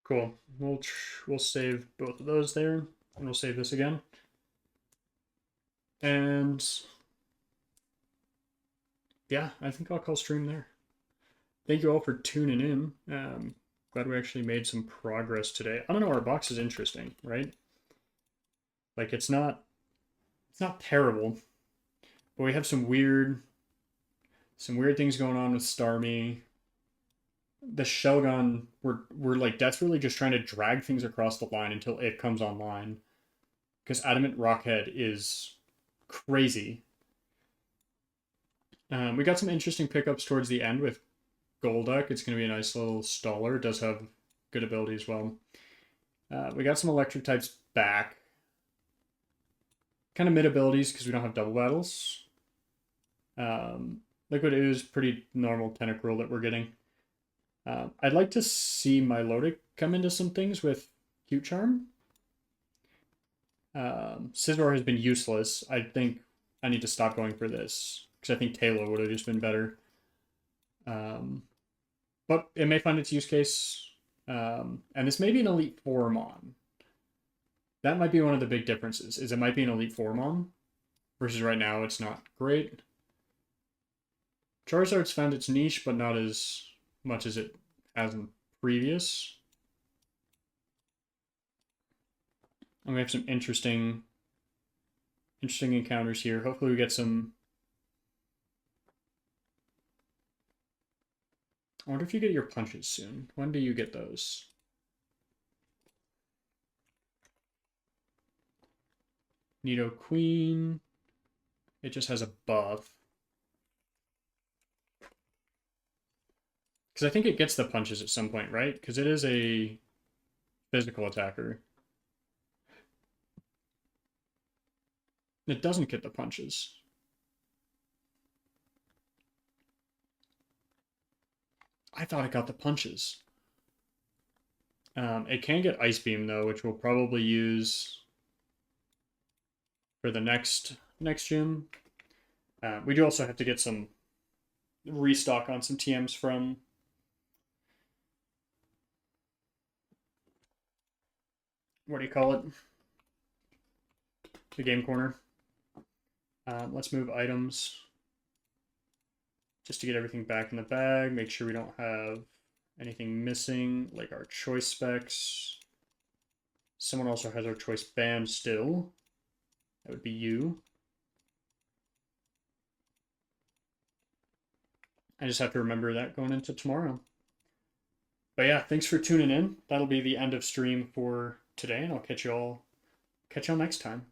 cool. We'll save both of those there, and we'll save this again. And yeah, I think I'll call stream there. Thank you all for tuning in. Glad we actually made some progress today. I don't know, our box is interesting, right? Like it's not terrible, but we have some weird things going on with Starmie. The Shelgon, we're like desperately just trying to drag things across the line until it comes online. Because Adamant Rockhead is crazy. We got some interesting pickups towards the end with Golduck. It's going to be a nice little staller. It does have good ability as well. We got some electric types back. Kind of mid abilities because we don't have double battles. Liquid Ooze, pretty normal Tentacruel that we're getting. I'd like to see Milotic come into some things with Cute Charm. Scizor has been useless. I think I need to stop going for this because I think Taylor would have just been better. But it may find its use case. And this may be an Elite Four Mon. That might be one of the big differences, is it might be an Elite Four Mon, versus right now it's not great. Charizard's found its niche, but not as much as it has in previous. And we have some interesting encounters here. Hopefully we get some... I wonder if you get your punches soon. When do you get those? Nidoqueen. It just has a buff. Because I think it gets the punches at some point, right? Because it is a physical attacker. It doesn't get the punches. I thought it got the punches. It can get Ice Beam, though, which we'll probably use for the next gym. We do also have to get some restock on some TMs from what do you call it? The game corner. Let's move items just to get everything back in the bag. Make sure we don't have anything missing, like our choice specs. Someone also has our choice band still. That would be you. I just have to remember that going into tomorrow. But yeah, thanks for tuning in. That'll be the end of stream for today, and I'll catch y'all next time.